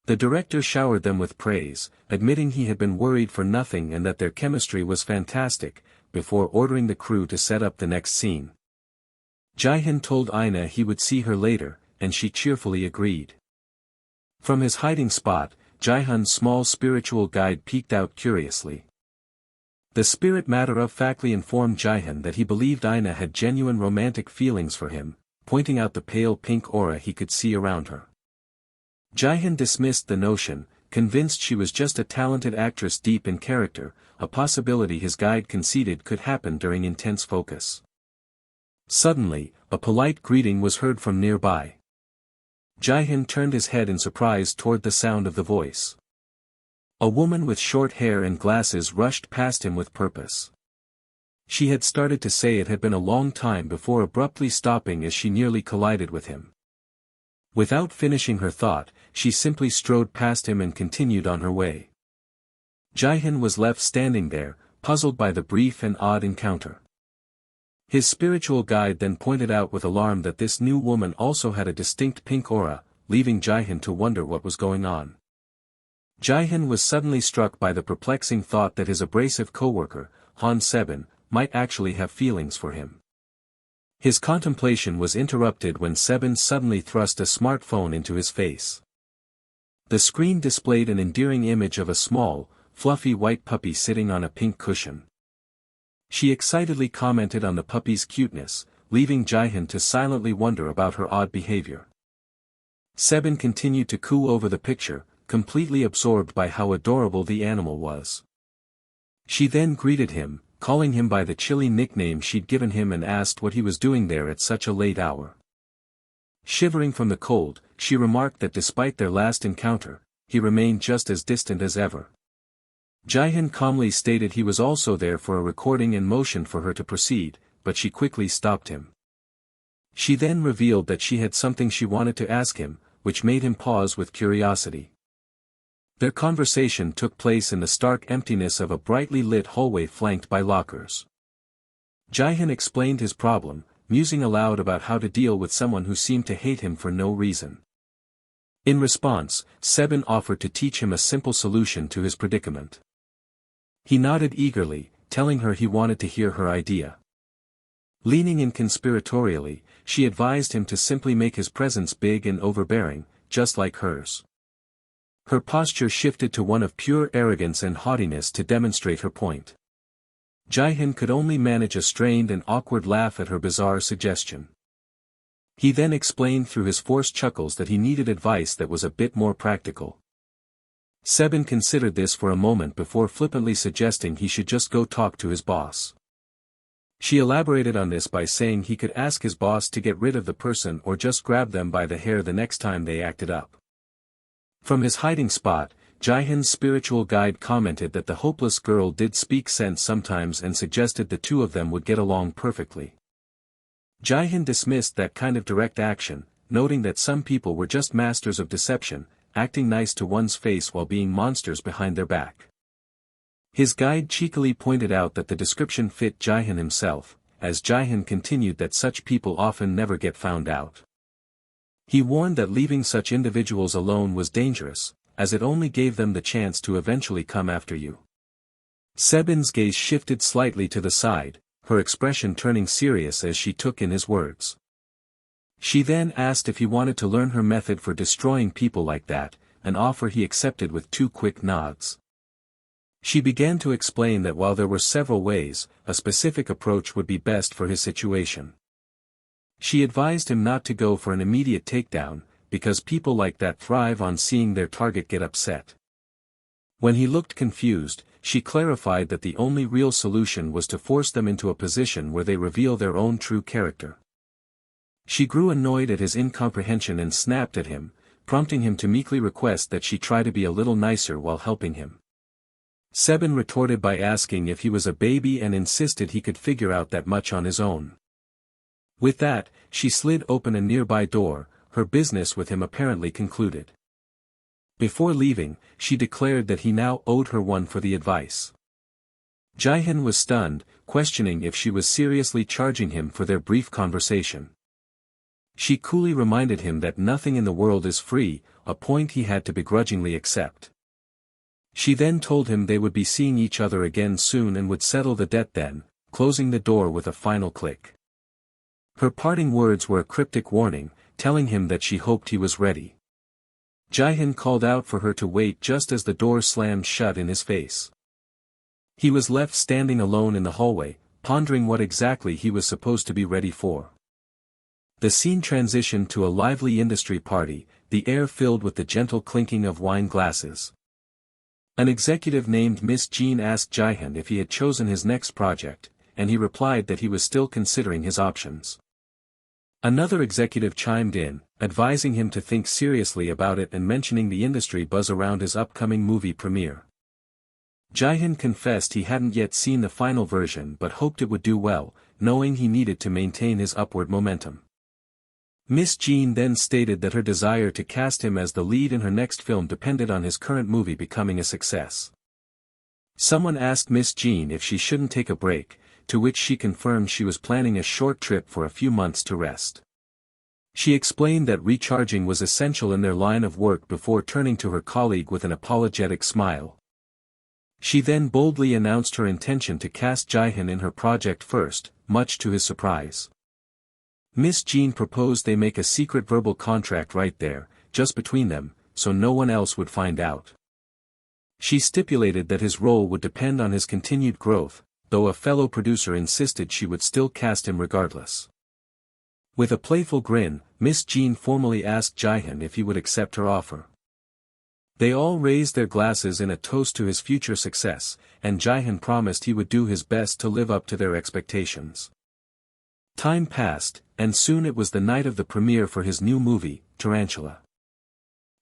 The director showered them with praise, admitting he had been worried for nothing and that their chemistry was fantastic, before ordering the crew to set up the next scene. Jihoon told Ina he would see her later, and she cheerfully agreed. From his hiding spot, Jihoon's small spiritual guide peeked out curiously. The spirit matter-of-factly informed Jihoon that he believed Ina had genuine romantic feelings for him, pointing out the pale pink aura he could see around her. Jihoon dismissed the notion, convinced she was just a talented actress deep in character, a possibility his guide conceded could happen during intense focus. Suddenly, a polite greeting was heard from nearby. Jihoon turned his head in surprise toward the sound of the voice. A woman with short hair and glasses rushed past him with purpose. She had started to say it had been a long time before abruptly stopping as she nearly collided with him. Without finishing her thought, she simply strode past him and continued on her way. Jihoon was left standing there, puzzled by the brief and odd encounter. His spiritual guide then pointed out with alarm that this new woman also had a distinct pink aura, leaving Jihoon to wonder what was going on. Jihoon was suddenly struck by the perplexing thought that his abrasive co-worker, Han Sebin, might actually have feelings for him. His contemplation was interrupted when Sebin suddenly thrust a smartphone into his face. The screen displayed an endearing image of a small, fluffy white puppy sitting on a pink cushion. She excitedly commented on the puppy's cuteness, leaving Jihoon to silently wonder about her odd behavior. Sebin continued to coo over the picture, completely absorbed by how adorable the animal was. She then greeted him, calling him by the chilly nickname she'd given him, and asked what he was doing there at such a late hour. Shivering from the cold, she remarked that despite their last encounter, he remained just as distant as ever. Jihoon calmly stated he was also there for a recording and motioned for her to proceed, but she quickly stopped him. She then revealed that she had something she wanted to ask him, which made him pause with curiosity. Their conversation took place in the stark emptiness of a brightly lit hallway flanked by lockers. Jihoon explained his problem, musing aloud about how to deal with someone who seemed to hate him for no reason. In response, Sebin offered to teach him a simple solution to his predicament. He nodded eagerly, telling her he wanted to hear her idea. Leaning in conspiratorially, she advised him to simply make his presence big and overbearing, just like hers. Her posture shifted to one of pure arrogance and haughtiness to demonstrate her point. Jihoon could only manage a strained and awkward laugh at her bizarre suggestion. He then explained through his forced chuckles that he needed advice that was a bit more practical. Sebin considered this for a moment before flippantly suggesting he should just go talk to his boss. She elaborated on this by saying he could ask his boss to get rid of the person or just grab them by the hair the next time they acted up. From his hiding spot, Jihoon's spiritual guide commented that the hopeless girl did speak sense sometimes and suggested the two of them would get along perfectly. Jihoon dismissed that kind of direct action, noting that some people were just masters of deception, acting nice to one's face while being monsters behind their back. His guide cheekily pointed out that the description fit Jihoon himself, as Jihoon continued that such people often never get found out. He warned that leaving such individuals alone was dangerous, as it only gave them the chance to eventually come after you. Sebin's gaze shifted slightly to the side, her expression turning serious as she took in his words. She then asked if he wanted to learn her method for destroying people like that, an offer he accepted with 2 quick nods. She began to explain that while there were several ways, a specific approach would be best for his situation. She advised him not to go for an immediate takedown, because people like that thrive on seeing their target get upset. When he looked confused, she clarified that the only real solution was to force them into a position where they reveal their own true character. She grew annoyed at his incomprehension and snapped at him, prompting him to meekly request that she try to be a little nicer while helping him. Sebin retorted by asking if he was a baby and insisted he could figure out that much on his own. With that, she slid open a nearby door, her business with him apparently concluded. Before leaving, she declared that he now owed her one for the advice. Jihoon was stunned, questioning if she was seriously charging him for their brief conversation. She coolly reminded him that nothing in the world is free, a point he had to begrudgingly accept. She then told him they would be seeing each other again soon and would settle the debt then, closing the door with a final click. Her parting words were a cryptic warning, telling him that she hoped he was ready. Jihoon called out for her to wait just as the door slammed shut in his face. He was left standing alone in the hallway, pondering what exactly he was supposed to be ready for. The scene transitioned to a lively industry party, the air filled with the gentle clinking of wine glasses. An executive named Miss Jean asked Jihoon if he had chosen his next project, and he replied that he was still considering his options. Another executive chimed in, advising him to think seriously about it and mentioning the industry buzz around his upcoming movie premiere. Jihoon confessed he hadn't yet seen the final version but hoped it would do well, knowing he needed to maintain his upward momentum. Miss Jean then stated that her desire to cast him as the lead in her next film depended on his current movie becoming a success. Someone asked Miss Jean if she shouldn't take a break, to which she confirmed she was planning a short trip for a few months to rest. She explained that recharging was essential in their line of work before turning to her colleague with an apologetic smile. She then boldly announced her intention to cast Jihoon in her project first, much to his surprise. Miss Jean proposed they make a secret verbal contract right there, just between them, so no one else would find out. She stipulated that his role would depend on his continued growth, though a fellow producer insisted she would still cast him regardless. With a playful grin, Miss Jean formally asked Jihoon if he would accept her offer. They all raised their glasses in a toast to his future success, and Jihoon promised he would do his best to live up to their expectations. Time passed, and soon it was the night of the premiere for his new movie, Tarantula.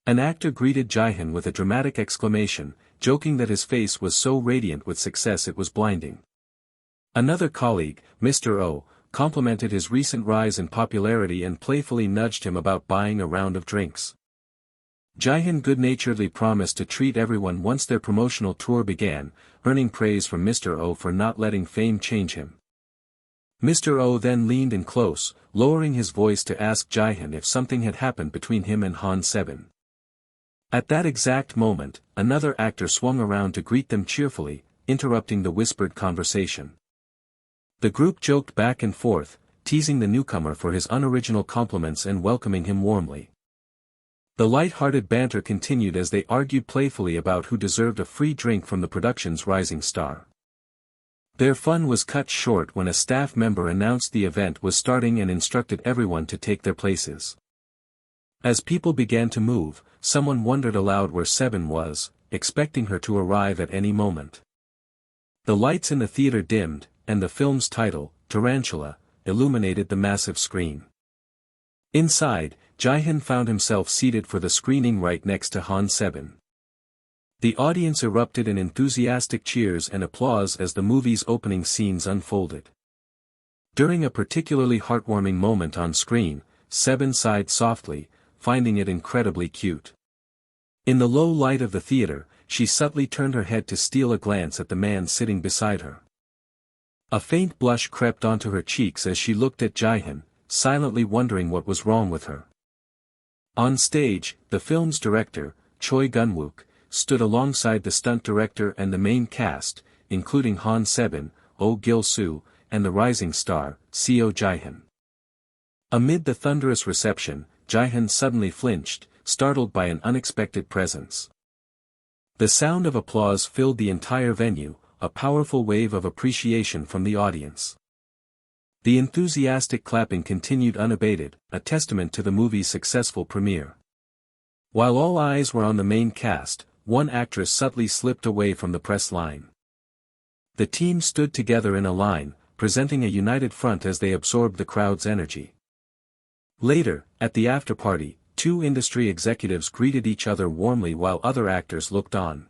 An actor greeted Jihoon with a dramatic exclamation, joking that his face was so radiant with success it was blinding. Another colleague, Mr. O, complimented his recent rise in popularity and playfully nudged him about buying a round of drinks. Jihoon good-naturedly promised to treat everyone once their promotional tour began, earning praise from Mr. O for not letting fame change him. Mr. O then leaned in close, lowering his voice to ask Jihoon if something had happened between him and Han Sebin. At that exact moment, another actor swung around to greet them cheerfully, interrupting the whispered conversation. The group joked back and forth, teasing the newcomer for his unoriginal compliments and welcoming him warmly. The light-hearted banter continued as they argued playfully about who deserved a free drink from the production's rising star. Their fun was cut short when a staff member announced the event was starting and instructed everyone to take their places. As people began to move, someone wondered aloud where Sebin was, expecting her to arrive at any moment. The lights in the theater dimmed, and the film's title, Tarantula, illuminated the massive screen. Inside, Jihoon found himself seated for the screening right next to Han Sebin. The audience erupted in enthusiastic cheers and applause as the movie's opening scenes unfolded. During a particularly heartwarming moment on screen, Sebin sighed softly, finding it incredibly cute. In the low light of the theater, she subtly turned her head to steal a glance at the man sitting beside her. A faint blush crept onto her cheeks as she looked at Jihoon, silently wondering what was wrong with her. On stage, the film's director, Choi Gun-wook, stood alongside the stunt director and the main cast, including Han Sebin, Oh Gil-soo, and the rising star, Seo Jihoon. Amid the thunderous reception, Jihoon suddenly flinched, startled by an unexpected presence. The sound of applause filled the entire venue, a powerful wave of appreciation from the audience. The enthusiastic clapping continued unabated, a testament to the movie's successful premiere. While all eyes were on the main cast, one actress subtly slipped away from the press line. The team stood together in a line, presenting a united front as they absorbed the crowd's energy. Later, at the after-party, two industry executives greeted each other warmly while other actors looked on.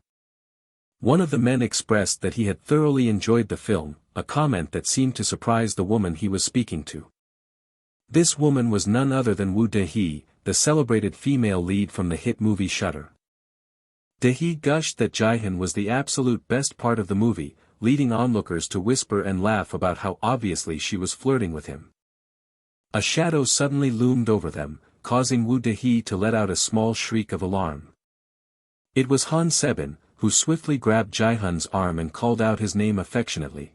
One of the men expressed that he had thoroughly enjoyed the film, a comment that seemed to surprise the woman he was speaking to. This woman was none other than Woo Dae-hee, the celebrated female lead from the hit movie Shutter. Dae-hee gushed that Jihoon was the absolute best part of the movie, leading onlookers to whisper and laugh about how obviously she was flirting with him. A shadow suddenly loomed over them, causing Woo Dae-hee to let out a small shriek of alarm. It was Han Sebin, who swiftly grabbed Jihoon's arm and called out his name affectionately.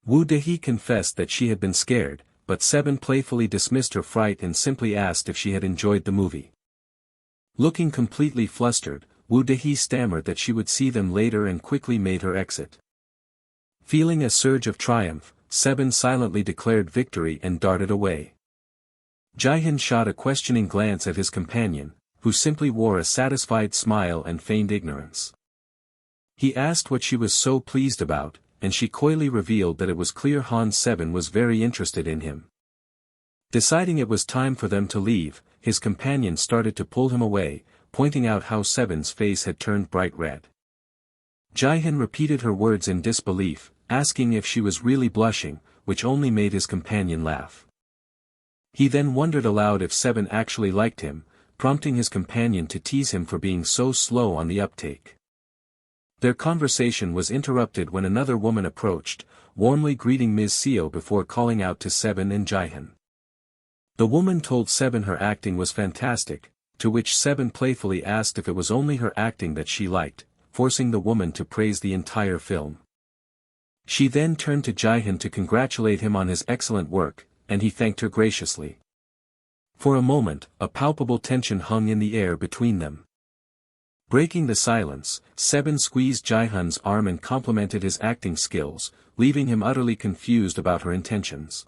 Woo Dae-hee confessed that she had been scared, but Sebin playfully dismissed her fright and simply asked if she had enjoyed the movie. Looking completely flustered, Woo Dae-hee stammered that she would see them later and quickly made her exit. Feeling a surge of triumph, Sebin silently declared victory and darted away. Jihoon shot a questioning glance at his companion, who simply wore a satisfied smile and feigned ignorance. He asked what she was so pleased about, and she coyly revealed that it was clear Han Seben was very interested in him. Deciding it was time for them to leave, his companion started to pull him away, pointing out how Seben's face had turned bright red. Jihoon repeated her words in disbelief, asking if she was really blushing, which only made his companion laugh. He then wondered aloud if Seben actually liked him, prompting his companion to tease him for being so slow on the uptake. Their conversation was interrupted when another woman approached, warmly greeting Ms. Seo before calling out to Seben and Jihoon. The woman told Seben her acting was fantastic, to which Seben playfully asked if it was only her acting that she liked, forcing the woman to praise the entire film. She then turned to Jihoon to congratulate him on his excellent work, and he thanked her graciously. For a moment, a palpable tension hung in the air between them. Breaking the silence, Seben squeezed Jihoon's arm and complimented his acting skills, leaving him utterly confused about her intentions.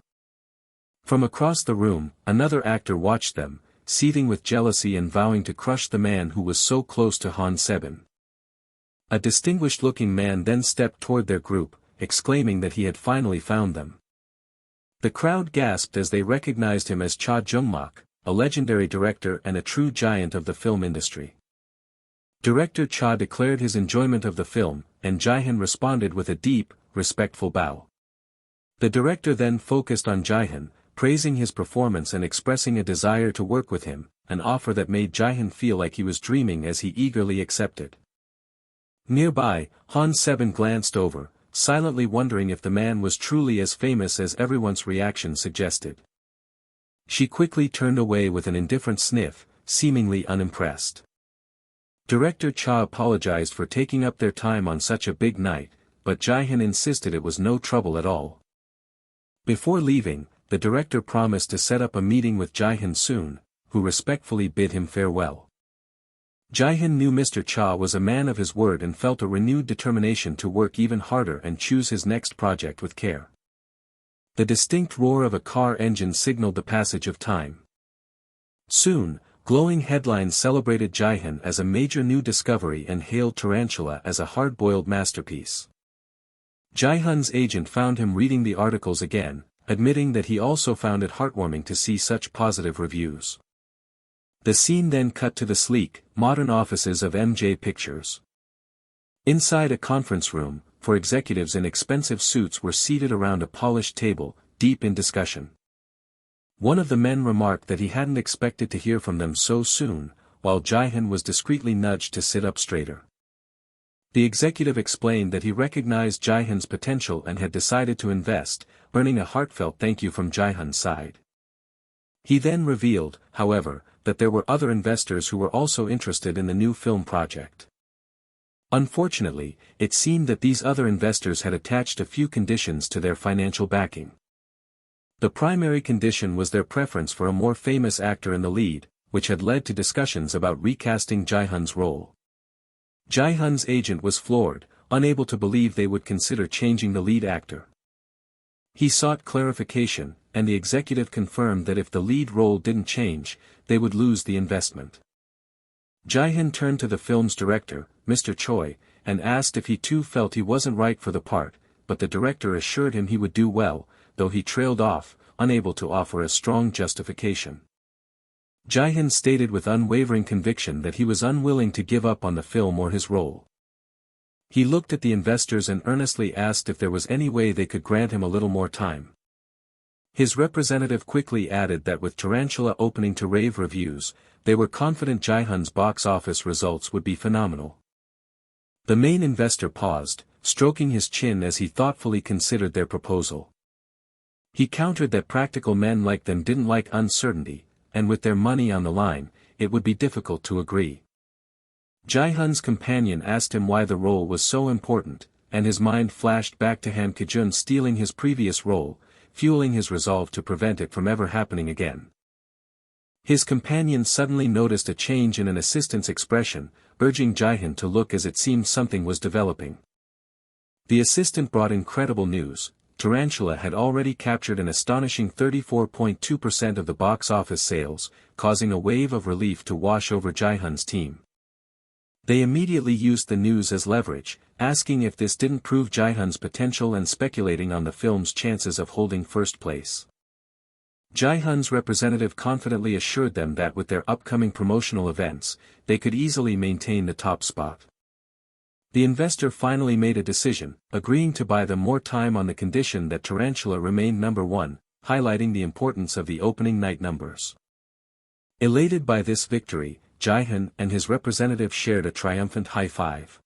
From across the room, another actor watched them, seething with jealousy and vowing to crush the man who was so close to Han Seben. A distinguished-looking man then stepped toward their group, exclaiming that he had finally found them. The crowd gasped as they recognized him as Cha Jung-mak, a legendary director and a true giant of the film industry. Director Cha declared his enjoyment of the film, and Jihoon responded with a deep, respectful bow. The director then focused on Jihoon, praising his performance and expressing a desire to work with him, an offer that made Jihoon feel like he was dreaming as he eagerly accepted. Nearby, Han Seben glanced over, silently wondering if the man was truly as famous as everyone's reaction suggested. She quickly turned away with an indifferent sniff, seemingly unimpressed. Director Cha apologized for taking up their time on such a big night, but Jihoon insisted it was no trouble at all. Before leaving, the director promised to set up a meeting with Jihoon soon, who respectfully bid him farewell. Jihoon knew Mr. Cha was a man of his word and felt a renewed determination to work even harder and choose his next project with care. The distinct roar of a car engine signaled the passage of time. Soon, glowing headlines celebrated Jihoon as a major new discovery and hailed Tarantula as a hard-boiled masterpiece. Jihoon's agent found him reading the articles again, admitting that he also found it heartwarming to see such positive reviews. The scene then cut to the sleek, modern offices of MJ Pictures. Inside a conference room, four executives in expensive suits were seated around a polished table, deep in discussion. One of the men remarked that he hadn't expected to hear from them so soon, while Jihoon was discreetly nudged to sit up straighter. The executive explained that he recognized Jihoon's potential and had decided to invest, earning a heartfelt thank you from Jihoon's side. He then revealed, however, that there were other investors who were also interested in the new film project. Unfortunately, it seemed that these other investors had attached a few conditions to their financial backing. The primary condition was their preference for a more famous actor in the lead, which had led to discussions about recasting Jihoon's role. Jihoon's agent was floored, unable to believe they would consider changing the lead actor. He sought clarification, and the executive confirmed that if the lead role didn't change, they would lose the investment. Jihoon turned to the film's director, Mr. Choi, and asked if he too felt he wasn't right for the part, but the director assured him he would do well, though he trailed off, unable to offer a strong justification. Jihoon stated with unwavering conviction that he was unwilling to give up on the film or his role. He looked at the investors and earnestly asked if there was any way they could grant him a little more time. His representative quickly added that with Tarantula opening to rave reviews, they were confident Jihoon's box office results would be phenomenal. The main investor paused, stroking his chin as he thoughtfully considered their proposal. He countered that practical men like them didn't like uncertainty, and with their money on the line, it would be difficult to agree. Jihoon's companion asked him why the role was so important, and his mind flashed back to Han Ki-jun stealing his previous role, fueling his resolve to prevent it from ever happening again. His companion suddenly noticed a change in an assistant's expression, urging Jihoon to look as it seemed something was developing. The assistant brought incredible news. Tarantula had already captured an astonishing 34.2% of the box office sales, causing a wave of relief to wash over Jihoon's team. They immediately used the news as leverage, asking if this didn't prove Jihoon's potential and speculating on the film's chances of holding first place. Jihoon's representative confidently assured them that with their upcoming promotional events, they could easily maintain the top spot. The investor finally made a decision, agreeing to buy them more time on the condition that Tarantula remained number one, highlighting the importance of the opening night numbers. Elated by this victory, Jihoon and his representative shared a triumphant high five.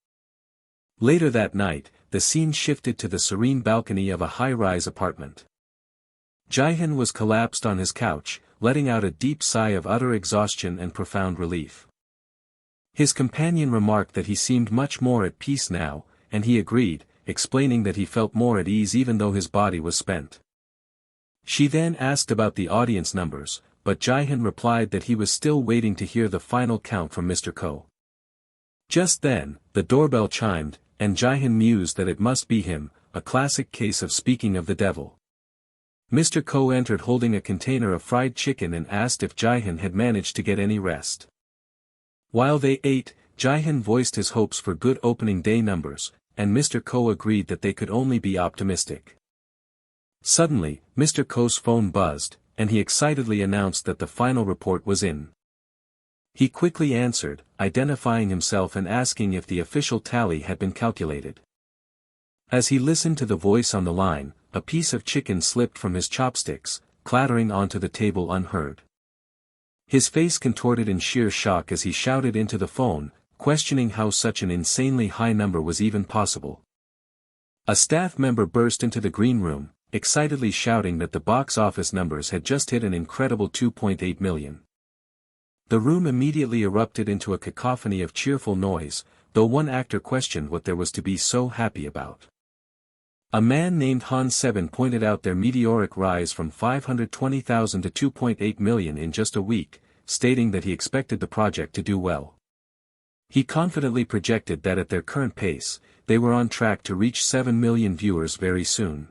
Later that night, the scene shifted to the serene balcony of a high-rise apartment. Jihoon was collapsed on his couch, letting out a deep sigh of utter exhaustion and profound relief. His companion remarked that he seemed much more at peace now, and he agreed, explaining that he felt more at ease even though his body was spent. She then asked about the audience numbers, but Jihoon replied that he was still waiting to hear the final count from Mr. Ko. Just then, the doorbell chimed, and Jihoon mused that it must be him, a classic case of speaking of the devil. Mr. Ko entered holding a container of fried chicken and asked if Jihoon had managed to get any rest. While they ate, Jihoon voiced his hopes for good opening day numbers, and Mr. Ko agreed that they could only be optimistic. Suddenly, Mr. Ko's phone buzzed, and he excitedly announced that the final report was in. He quickly answered, identifying himself and asking if the official tally had been calculated. As he listened to the voice on the line, a piece of chicken slipped from his chopsticks, clattering onto the table unheard. His face contorted in sheer shock as he shouted into the phone, questioning how such an insanely high number was even possible. A staff member burst into the green room, excitedly shouting that the box office numbers had just hit an incredible 2.8 million. The room immediately erupted into a cacophony of cheerful noise, though one actor questioned what there was to be so happy about. A man named Han Seben pointed out their meteoric rise from 520,000 to 2.8 million in just a week, stating that he expected the project to do well. He confidently projected that at their current pace, they were on track to reach 7 million viewers very soon.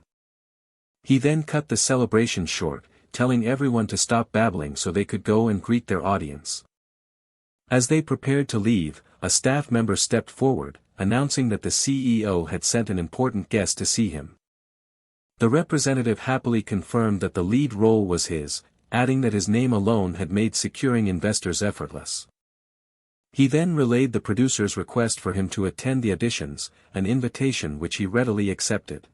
He then cut the celebration short, telling everyone to stop babbling so they could go and greet their audience. As they prepared to leave, a staff member stepped forward, announcing that the CEO had sent an important guest to see him. The representative happily confirmed that the lead role was his, adding that his name alone had made securing investors effortless. He then relayed the producer's request for him to attend the auditions, an invitation which he readily accepted.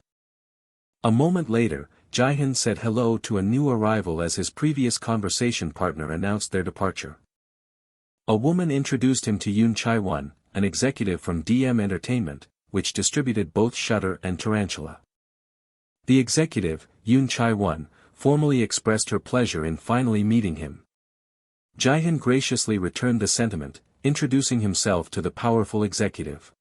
A moment later, Jihoon said hello to a new arrival as his previous conversation partner announced their departure. A woman introduced him to Yoon Chae-won, an executive from DM Entertainment, which distributed both Shutter and Tarantula. The executive, Yoon Chae-won, formally expressed her pleasure in finally meeting him. Jihoon graciously returned the sentiment, introducing himself to the powerful executive.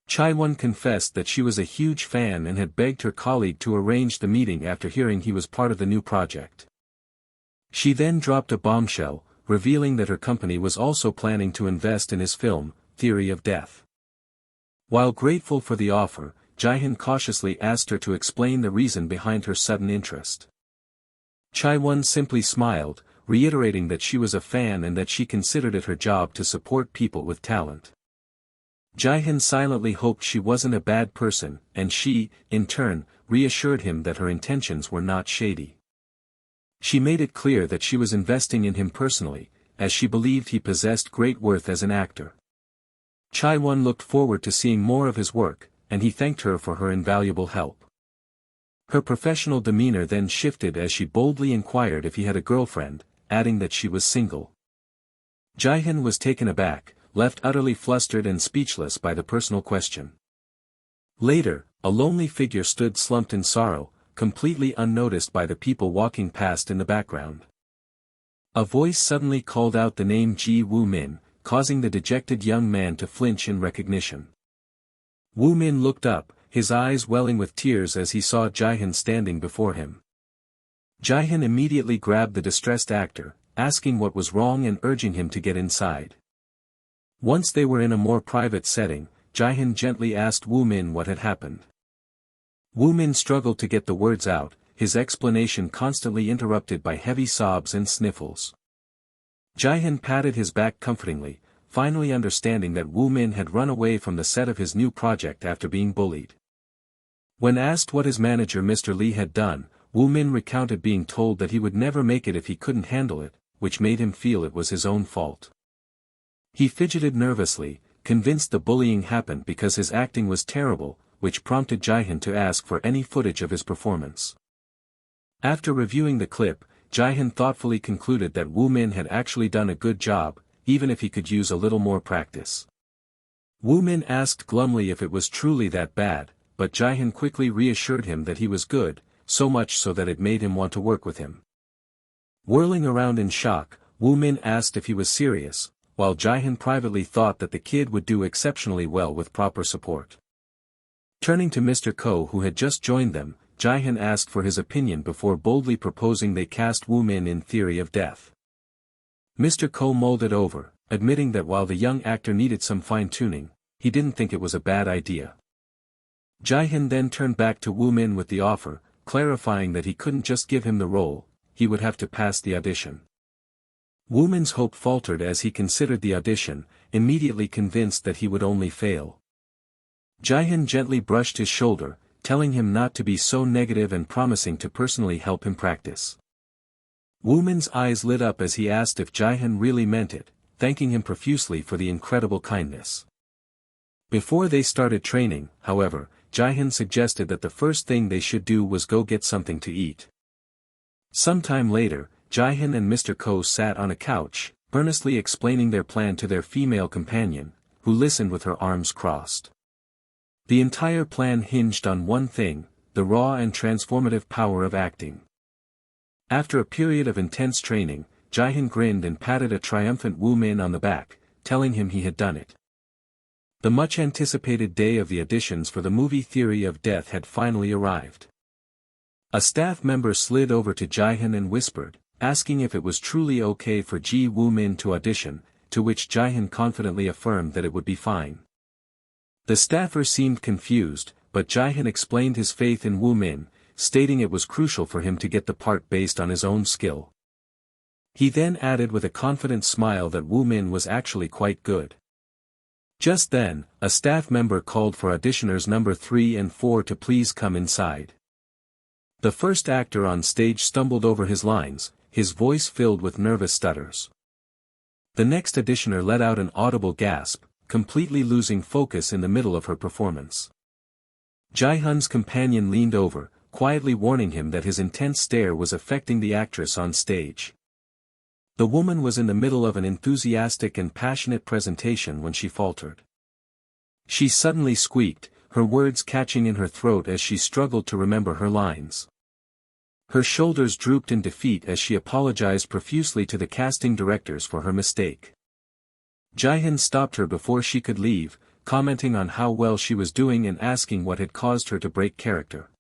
Chae-won confessed that she was a huge fan and had begged her colleague to arrange the meeting after hearing he was part of the new project. She then dropped a bombshell, revealing that her company was also planning to invest in his film, Theory of Death. While grateful for the offer, Jihoon cautiously asked her to explain the reason behind her sudden interest. Chae-won simply smiled, reiterating that she was a fan and that she considered it her job to support people with talent. Jihoon silently hoped she wasn't a bad person, and she, in turn, reassured him that her intentions were not shady. She made it clear that she was investing in him personally, as she believed he possessed great worth as an actor. Chae-won looked forward to seeing more of his work, and he thanked her for her invaluable help. Her professional demeanor then shifted as she boldly inquired if he had a girlfriend, adding that she was single. Jihoon was taken aback, left utterly flustered and speechless by the personal question. Later, a lonely figure stood slumped in sorrow, completely unnoticed by the people walking past in the background. A voice suddenly called out the name Ji Woo-min, causing the dejected young man to flinch in recognition. Woo-min looked up, his eyes welling with tears as he saw Jihoon standing before him. Jihoon immediately grabbed the distressed actor, asking what was wrong and urging him to get inside. Once they were in a more private setting, Jihoon gently asked Woo-min what had happened. Woo-min struggled to get the words out, his explanation constantly interrupted by heavy sobs and sniffles. Jihoon patted his back comfortingly, finally understanding that Woo Min had run away from the set of his new project after being bullied. When asked what his manager Mr. Lee had done, Woo Min recounted being told that he would never make it if he couldn't handle it, which made him feel it was his own fault. He fidgeted nervously, convinced the bullying happened because his acting was terrible, which prompted Jihoon to ask for any footage of his performance. After reviewing the clip, Jihoon thoughtfully concluded that Woo Min had actually done a good job, even if he could use a little more practice. Woo Min asked glumly if it was truly that bad, but Jihoon quickly reassured him that he was good, so much so that it made him want to work with him. Whirling around in shock, Woo Min asked if he was serious, while Jihoon privately thought that the kid would do exceptionally well with proper support. Turning to Mr. Ko who had just joined them, Jihoon asked for his opinion before boldly proposing they cast Woo Min in Theory of Death. Mr. Ko mulled it over, admitting that while the young actor needed some fine-tuning, he didn't think it was a bad idea. Jihoon then turned back to Woo Min with the offer, clarifying that he couldn't just give him the role, he would have to pass the audition. Woo Min's hope faltered as he considered the audition, immediately convinced that he would only fail. Jihoon gently brushed his shoulder, telling him not to be so negative and promising to personally help him practice. Woo Min's eyes lit up as he asked if Jihoon really meant it, thanking him profusely for the incredible kindness. Before they started training, however, Jihoon suggested that the first thing they should do was go get something to eat. Sometime later, Jihoon and Mr. Ko sat on a couch, earnestly explaining their plan to their female companion, who listened with her arms crossed. The entire plan hinged on one thing, the raw and transformative power of acting. After a period of intense training, Jihoon grinned and patted a triumphant Woo Min on the back, telling him he had done it. The much-anticipated day of the auditions for the movie Theory of Death had finally arrived. A staff member slid over to Jihoon and whispered, asking if it was truly okay for Woo Min to audition, to which Jihoon confidently affirmed that it would be fine. The staffer seemed confused, but Jihoon explained his faith in Woo Min, stating it was crucial for him to get the part based on his own skill. He then added with a confident smile that Woo Min was actually quite good. Just then, a staff member called for auditioners number 3 and 4 to please come inside. The first actor on stage stumbled over his lines, his voice filled with nervous stutters. The next auditioner let out an audible gasp, completely losing focus in the middle of her performance. Jihoon's companion leaned over, quietly warning him that his intense stare was affecting the actress on stage. The woman was in the middle of an enthusiastic and passionate presentation when she faltered. She suddenly squeaked, her words catching in her throat as she struggled to remember her lines. Her shoulders drooped in defeat as she apologized profusely to the casting directors for her mistake. Jihoon stopped her before she could leave, commenting on how well she was doing and asking what had caused her to break character.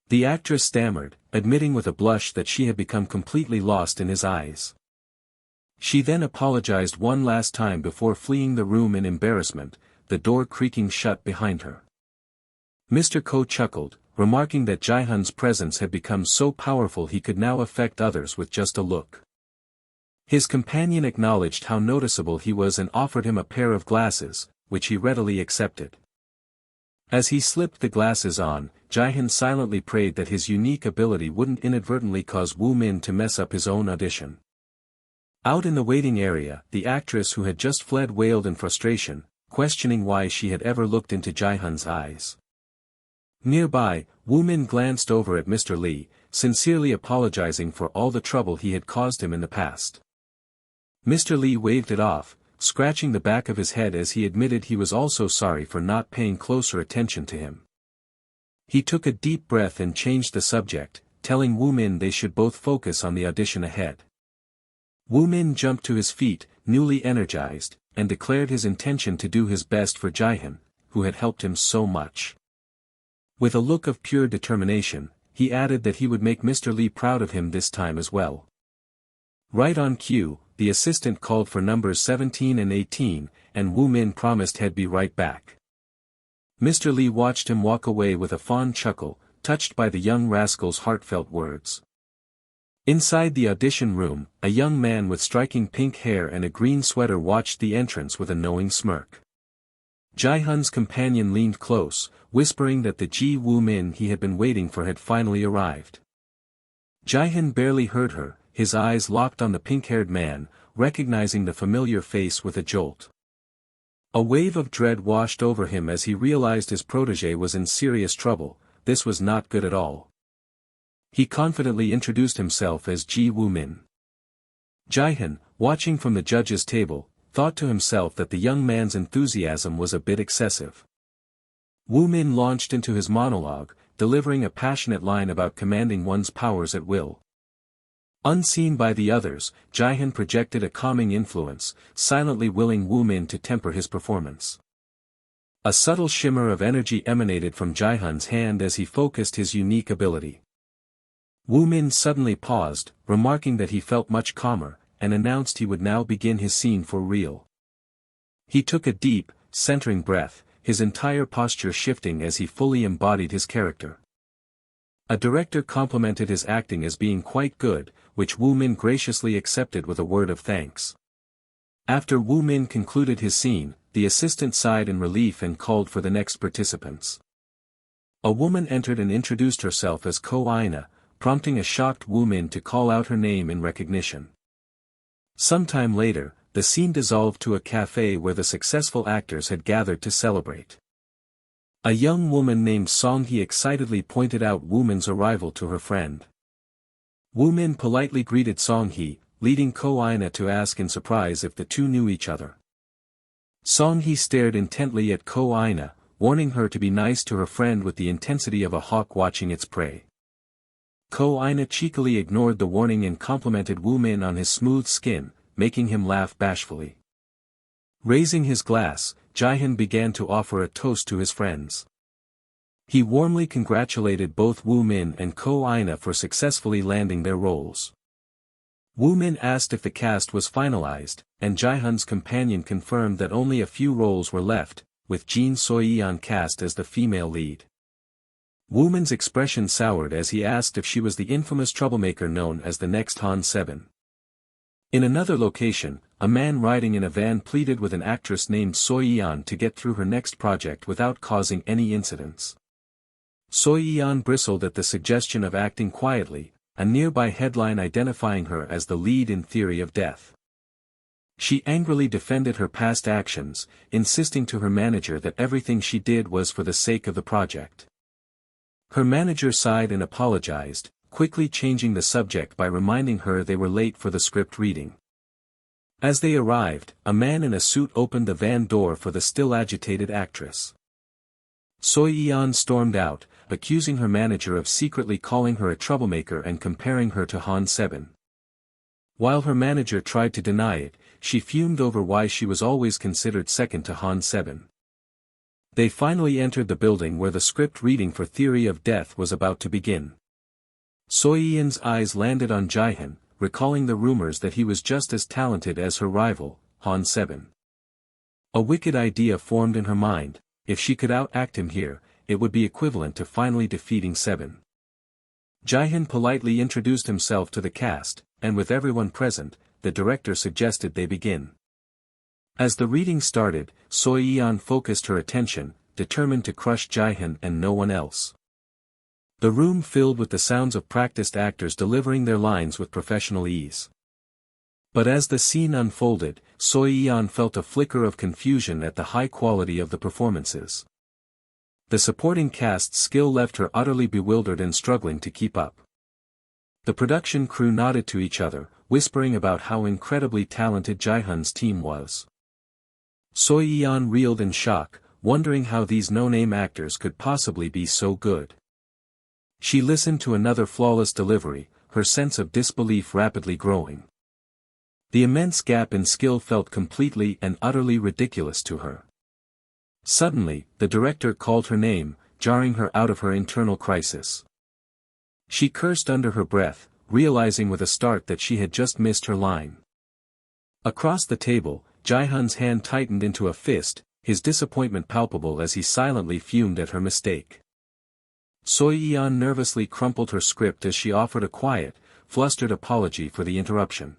The actress stammered, admitting with a blush that she had become completely lost in his eyes. She then apologized one last time before fleeing the room in embarrassment, the door creaking shut behind her. Mr. Ko chuckled, remarking that Jihoon's presence had become so powerful he could now affect others with just a look. His companion acknowledged how noticeable he was and offered him a pair of glasses, which he readily accepted. As he slipped the glasses on, Jihoon silently prayed that his unique ability wouldn't inadvertently cause Woo Min to mess up his own audition. Out in the waiting area, the actress who had just fled wailed in frustration, questioning why she had ever looked into Jihoon's eyes. Nearby, Woo Min glanced over at Mr. Lee, sincerely apologizing for all the trouble he had caused him in the past. Mr. Lee waved it off, scratching the back of his head as he admitted he was also sorry for not paying closer attention to him. He took a deep breath and changed the subject, telling Woo Min they should both focus on the audition ahead. Woo Min jumped to his feet, newly energized, and declared his intention to do his best for Jihoon, who had helped him so much. With a look of pure determination, he added that he would make Mr. Lee proud of him this time as well. Right on cue, the assistant called for numbers 17 and 18, and Woo Min promised he'd be right back. Mr. Lee watched him walk away with a fond chuckle, touched by the young rascal's heartfelt words. Inside the audition room, a young man with striking pink hair and a green sweater watched the entrance with a knowing smirk. Jihoon's companion leaned close, whispering that the Ji Woo-min he had been waiting for had finally arrived. Jihoon barely heard her, his eyes locked on the pink-haired man, recognizing the familiar face with a jolt. A wave of dread washed over him as he realized his protégé was in serious trouble. This was not good at all. He confidently introduced himself as Ji Woo-min. Jihoon, watching from the judge's table, thought to himself that the young man's enthusiasm was a bit excessive. Woo-min launched into his monologue, delivering a passionate line about commanding one's powers at will. Unseen by the others, Jihoon projected a calming influence, silently willing Woo-min to temper his performance. A subtle shimmer of energy emanated from Jihoon's hand as he focused his unique ability. Woo-min suddenly paused, remarking that he felt much calmer, and announced he would now begin his scene for real. He took a deep, centering breath, his entire posture shifting as he fully embodied his character. A director complimented his acting as being quite good, which Woo-min graciously accepted with a word of thanks. After Woo-min concluded his scene, the assistant sighed in relief and called for the next participants. A woman entered and introduced herself as Ko-ina, prompting a shocked Woo-min to call out her name in recognition. Sometime later, the scene dissolved to a cafe where the successful actors had gathered to celebrate. A young woman named Song-hee excitedly pointed out Woo-min's arrival to her friend. Woo-min politely greeted Song-hee, leading Ko-ina to ask in surprise if the two knew each other. Song-hee stared intently at Ko-ina, warning her to be nice to her friend with the intensity of a hawk watching its prey. Ko-ina cheekily ignored the warning and complimented Woo-min on his smooth skin, making him laugh bashfully. Raising his glass, Jihoon began to offer a toast to his friends. He warmly congratulated both Woo-min and Ko-ina for successfully landing their roles. Woo-min asked if the cast was finalized, and Jihoon's companion confirmed that only a few roles were left, with Jihoon Seo cast as the female lead. Woo-min's expression soured as he asked if she was the infamous troublemaker known as the next Han 7. In another location, a man riding in a van pleaded with an actress named Seo to get through her next project without causing any incidents. Seo bristled at the suggestion of acting quietly, a nearby headline identifying her as the lead in Theory of Death. She angrily defended her past actions, insisting to her manager that everything she did was for the sake of the project. Her manager sighed and apologized, quickly changing the subject by reminding her they were late for the script reading. As they arrived, a man in a suit opened the van door for the still agitated actress. Seo stormed out, accusing her manager of secretly calling her a troublemaker and comparing her to Han 7. While her manager tried to deny it, she fumed over why she was always considered second to Han 7. They finally entered the building where the script reading for Theory of Death was about to begin. Soyeon's eyes landed on Jihoon, recalling the rumors that he was just as talented as her rival, Han 7. A wicked idea formed in her mind: if she could out-act him here, it would be equivalent to finally defeating 7. Jihoon politely introduced himself to the cast, and with everyone present, the director suggested they begin. As the reading started, Soyeon focused her attention, determined to crush Jihoon and no one else. The room filled with the sounds of practiced actors delivering their lines with professional ease. But as the scene unfolded, Soyeon felt a flicker of confusion at the high quality of the performances. The supporting cast's skill left her utterly bewildered and struggling to keep up. The production crew nodded to each other, whispering about how incredibly talented Jihoon's team was. Soyeon reeled in shock, wondering how these no-name actors could possibly be so good. She listened to another flawless delivery, her sense of disbelief rapidly growing. The immense gap in skill felt completely and utterly ridiculous to her. Suddenly, the director called her name, jarring her out of her internal crisis. She cursed under her breath, realizing with a start that she had just missed her line. Across the table, Jihoon's hand tightened into a fist, his disappointment palpable as he silently fumed at her mistake. Soyeon nervously crumpled her script as she offered a quiet, flustered apology for the interruption.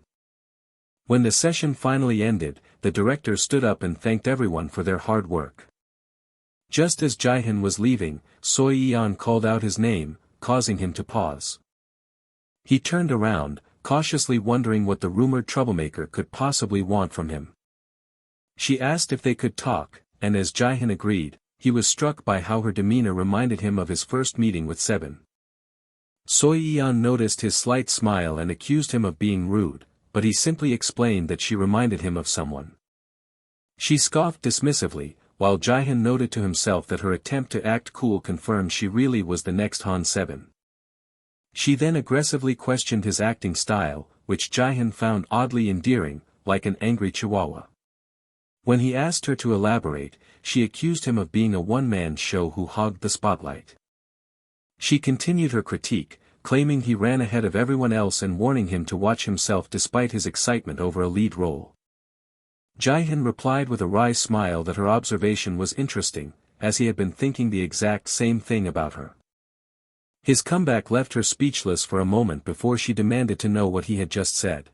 When the session finally ended, the director stood up and thanked everyone for their hard work. Just as Jihoon was leaving, Seo Yeon called out his name, causing him to pause. He turned around, cautiously wondering what the rumored troublemaker could possibly want from him. She asked if they could talk, and as Jihoon agreed, he was struck by how her demeanor reminded him of his first meeting with Sebin. Seo Yeon noticed his slight smile and accused him of being rude, but he simply explained that she reminded him of someone. She scoffed dismissively, while Jihoon noted to himself that her attempt to act cool confirmed she really was the next Han Sebin. She then aggressively questioned his acting style, which Jihoon found oddly endearing, like an angry chihuahua. When he asked her to elaborate, she accused him of being a one-man show who hogged the spotlight. She continued her critique, claiming he ran ahead of everyone else and warning him to watch himself despite his excitement over a lead role. Jihoon replied with a wry smile that her observation was interesting, as he had been thinking the exact same thing about her. His comeback left her speechless for a moment before she demanded to know what he had just said.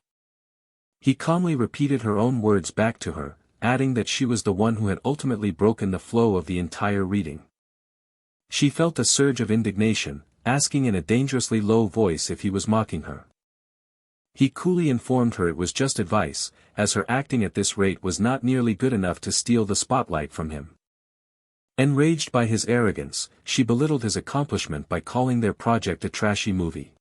He calmly repeated her own words back to her, adding that she was the one who had ultimately broken the flow of the entire reading. She felt a surge of indignation, asking in a dangerously low voice if he was mocking her. He coolly informed her it was just advice, as her acting at this rate was not nearly good enough to steal the spotlight from him. Enraged by his arrogance, she belittled his accomplishment by calling their project a trashy movie.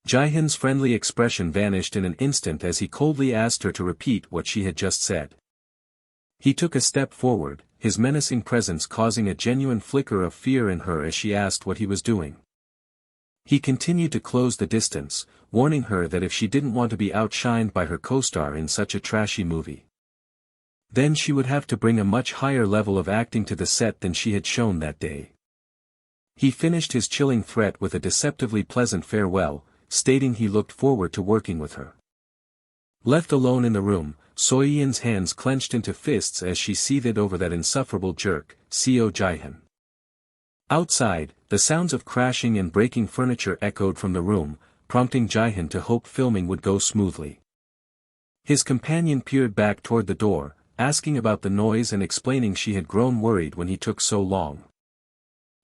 Jihoon's friendly expression vanished in an instant as he coldly asked her to repeat what she had just said. He took a step forward, his menacing presence causing a genuine flicker of fear in her as she asked what he was doing. He continued to close the distance, warning her that if she didn't want to be outshined by her co-star in such a trashy movie, then she would have to bring a much higher level of acting to the set than she had shown that day. He finished his chilling threat with a deceptively pleasant farewell, stating he looked forward to working with her. Left alone in the room, Seo Yeon's hands clenched into fists as she seethed over that insufferable jerk, Seo Jihoon. Outside, the sounds of crashing and breaking furniture echoed from the room, prompting Jihoon to hope filming would go smoothly. His companion peered back toward the door, asking about the noise and explaining she had grown worried when he took so long.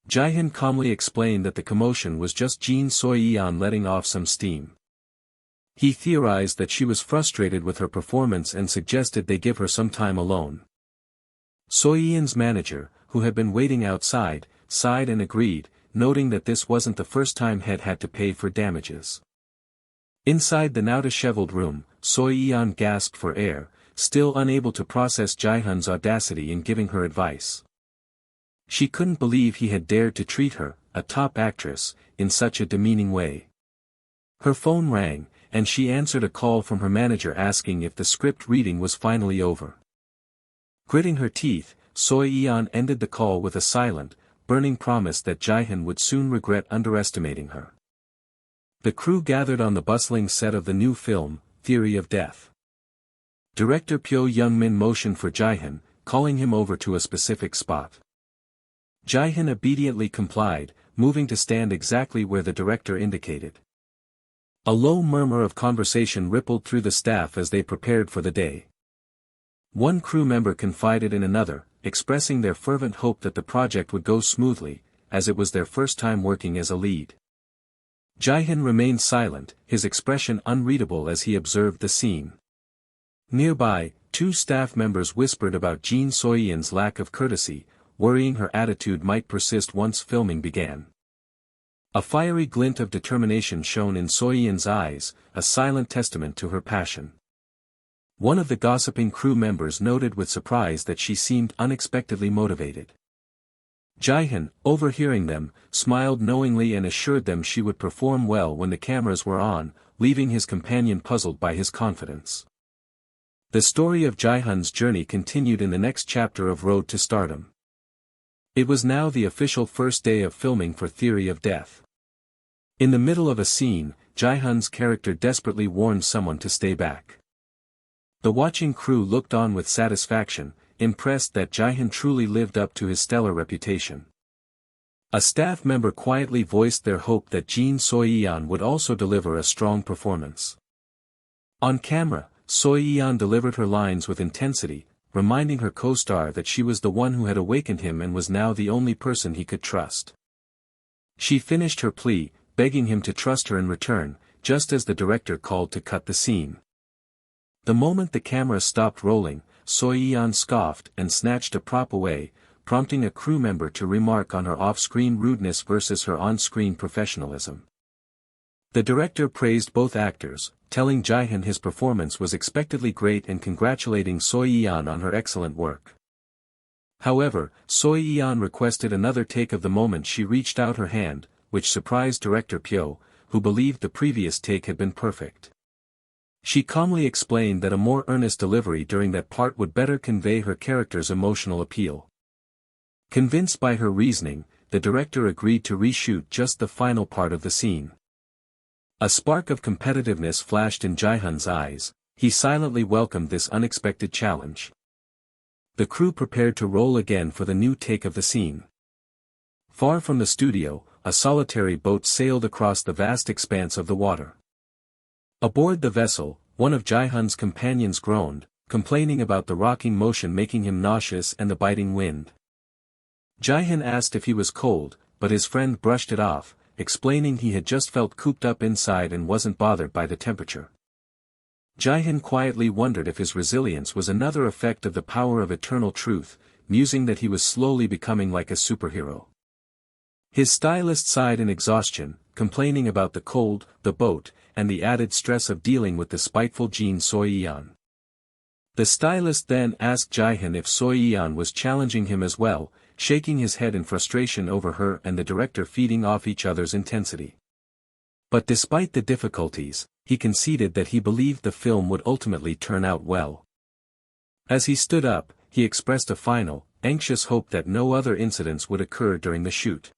Jihoon calmly explained that the commotion was just Seo Yeon letting off some steam. He theorized that she was frustrated with her performance and suggested they give her some time alone. Seo Yeon's manager, who had been waiting outside, sighed and agreed, noting that this wasn't the first time Head had to pay for damages. Inside the now disheveled room, Seo Yeon gasped for air, still unable to process Jihoon's audacity in giving her advice. She couldn't believe he had dared to treat her, a top actress, in such a demeaning way. Her phone rang, and she answered a call from her manager asking if the script reading was finally over. Gritting her teeth, Seo Yeon ended the call with a silent, burning promise that Jihoon would soon regret underestimating her. The crew gathered on the bustling set of the new film, Theory of Death. Director Pyo Young-min motioned for Jihoon, calling him over to a specific spot. Jihoon obediently complied, moving to stand exactly where the director indicated. A low murmur of conversation rippled through the staff as they prepared for the day. One crew member confided in another, expressing their fervent hope that the project would go smoothly, as it was their first time working as a lead. Jihoon remained silent, his expression unreadable as he observed the scene. Nearby, two staff members whispered about Seo Yeon's lack of courtesy, worrying her attitude might persist once filming began. A fiery glint of determination shone in Seo Yeon's eyes, a silent testament to her passion. One of the gossiping crew members noted with surprise that she seemed unexpectedly motivated. Jihoon, overhearing them, smiled knowingly and assured them she would perform well when the cameras were on, leaving his companion puzzled by his confidence. The story of Jihoon's journey continued in the next chapter of Road to Stardom. It was now the official first day of filming for Theory of Death. In the middle of a scene, Jihoon's character desperately warned someone to stay back. The watching crew looked on with satisfaction, impressed that Jihoon truly lived up to his stellar reputation. A staff member quietly voiced their hope that Jihoon Seo would also deliver a strong performance. On camera, Seo delivered her lines with intensity, reminding her co-star that she was the one who had awakened him and was now the only person he could trust. She finished her plea, begging him to trust her in return, just as the director called to cut the scene. The moment the camera stopped rolling, Seo scoffed and snatched a prop away, prompting a crew member to remark on her off-screen rudeness versus her on-screen professionalism. The director praised both actors, telling Jihoon his performance was expectedly great and congratulating Seo on her excellent work. However, Seo requested another take of the moment she reached out her hand, which surprised director Pyo, who believed the previous take had been perfect. She calmly explained that a more earnest delivery during that part would better convey her character's emotional appeal. Convinced by her reasoning, the director agreed to reshoot just the final part of the scene. A spark of competitiveness flashed in Jihoon's eyes. He silently welcomed this unexpected challenge. The crew prepared to roll again for the new take of the scene. Far from the studio, a solitary boat sailed across the vast expanse of the water. Aboard the vessel, one of Jihoon's companions groaned, complaining about the rocking motion making him nauseous and the biting wind. Jihoon asked if he was cold, but his friend brushed it off, explaining he had just felt cooped up inside and wasn't bothered by the temperature. Jihoon quietly wondered if his resilience was another effect of the power of eternal truth, musing that he was slowly becoming like a superhero. His stylist sighed in exhaustion, complaining about the cold, the boat, and the added stress of dealing with the spiteful Jihoon Seo. The stylist then asked Jihoon if Seo was challenging him as well, shaking his head in frustration over her and the director feeding off each other's intensity. But despite the difficulties, he conceded that he believed the film would ultimately turn out well. As he stood up, he expressed a final, anxious hope that no other incidents would occur during the shoot.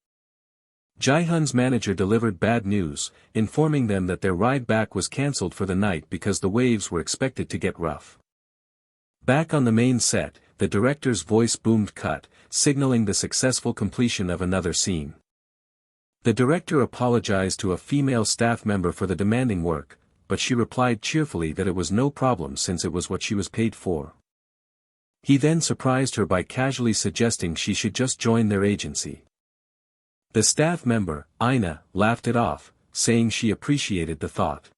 Jihoon's manager delivered bad news, informing them that their ride back was cancelled for the night because the waves were expected to get rough. Back on the main set, the director's voice boomed cut, signaling the successful completion of another scene. The director apologized to a female staff member for the demanding work, but she replied cheerfully that it was no problem since it was what she was paid for. He then surprised her by casually suggesting she should just join their agency. The staff member, Ina, laughed it off, saying she appreciated the thought.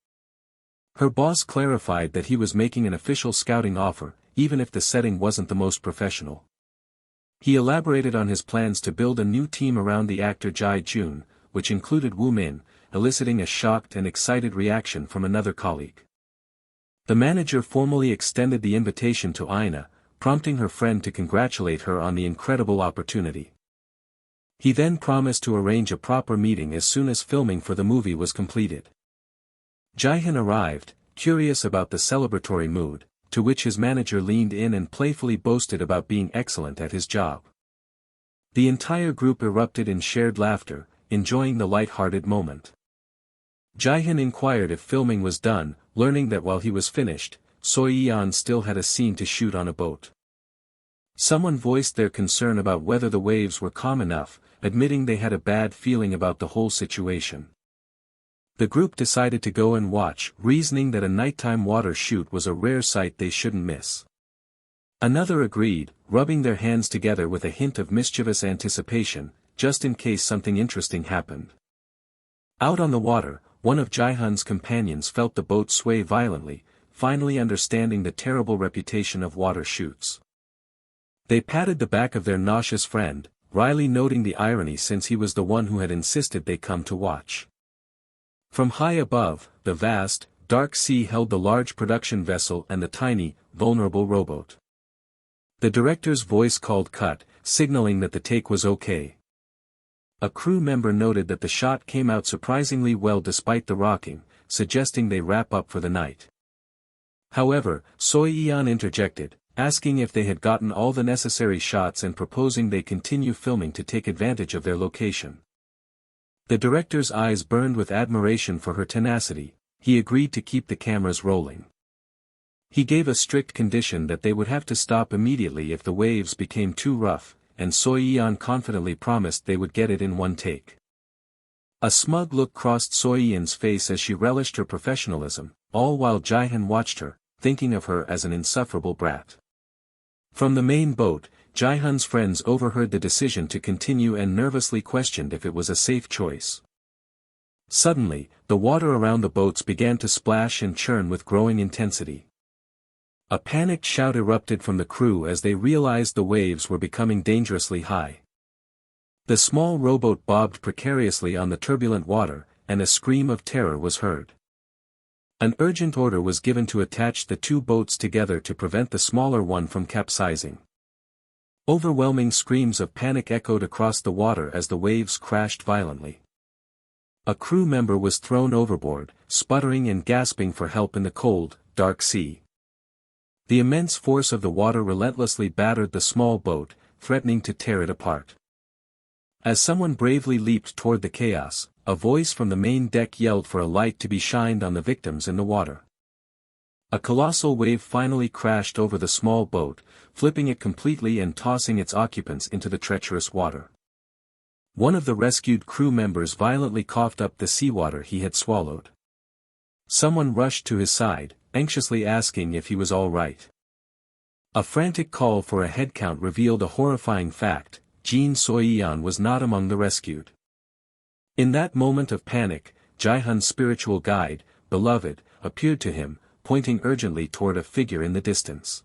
Her boss clarified that he was making an official scouting offer, even if the setting wasn't the most professional. He elaborated on his plans to build a new team around the actor Jihoon, which included Woo Min, eliciting a shocked and excited reaction from another colleague. The manager formally extended the invitation to Ina, prompting her friend to congratulate her on the incredible opportunity. He then promised to arrange a proper meeting as soon as filming for the movie was completed. Jihoon arrived, curious about the celebratory mood, to which his manager leaned in and playfully boasted about being excellent at his job. The entire group erupted in shared laughter, enjoying the light-hearted moment. Jihoon inquired if filming was done, learning that while he was finished, Seo still had a scene to shoot on a boat. Someone voiced their concern about whether the waves were calm enough, admitting they had a bad feeling about the whole situation. The group decided to go and watch, reasoning that a nighttime water shoot was a rare sight they shouldn't miss. Another agreed, rubbing their hands together with a hint of mischievous anticipation, just in case something interesting happened. Out on the water, one of Jihoon's companions felt the boat sway violently, finally understanding the terrible reputation of water shoots. They patted the back of their nauseous friend, wryly noting the irony since he was the one who had insisted they come to watch. From high above, the vast, dark sea held the large production vessel and the tiny, vulnerable rowboat. The director's voice called cut, signaling that the take was okay. A crew member noted that the shot came out surprisingly well despite the rocking, suggesting they wrap up for the night. However, Seo interjected, asking if they had gotten all the necessary shots and proposing they continue filming to take advantage of their location. The director's eyes burned with admiration for her tenacity. He agreed to keep the cameras rolling. He gave a strict condition that they would have to stop immediately if the waves became too rough, and Soyeon confidently promised they would get it in one take. A smug look crossed Soyeon's face as she relished her professionalism, all while Jihoon watched her, thinking of her as an insufferable brat. From the main boat, Jihoon's friends overheard the decision to continue and nervously questioned if it was a safe choice. Suddenly, the water around the boats began to splash and churn with growing intensity. A panicked shout erupted from the crew as they realized the waves were becoming dangerously high. The small rowboat bobbed precariously on the turbulent water, and a scream of terror was heard. An urgent order was given to attach the two boats together to prevent the smaller one from capsizing. Overwhelming screams of panic echoed across the water as the waves crashed violently. A crew member was thrown overboard, sputtering and gasping for help in the cold, dark sea. The immense force of the water relentlessly battered the small boat, threatening to tear it apart. As someone bravely leaped toward the chaos, a voice from the main deck yelled for a light to be shined on the victims in the water. A colossal wave finally crashed over the small boat, flipping it completely and tossing its occupants into the treacherous water. One of the rescued crew members violently coughed up the seawater he had swallowed. Someone rushed to his side, anxiously asking if he was all right. A frantic call for a headcount revealed a horrifying fact: Jin Soyeon was not among the rescued. In that moment of panic, Jihoon's spiritual guide, Beloved, appeared to him, pointing urgently toward a figure in the distance.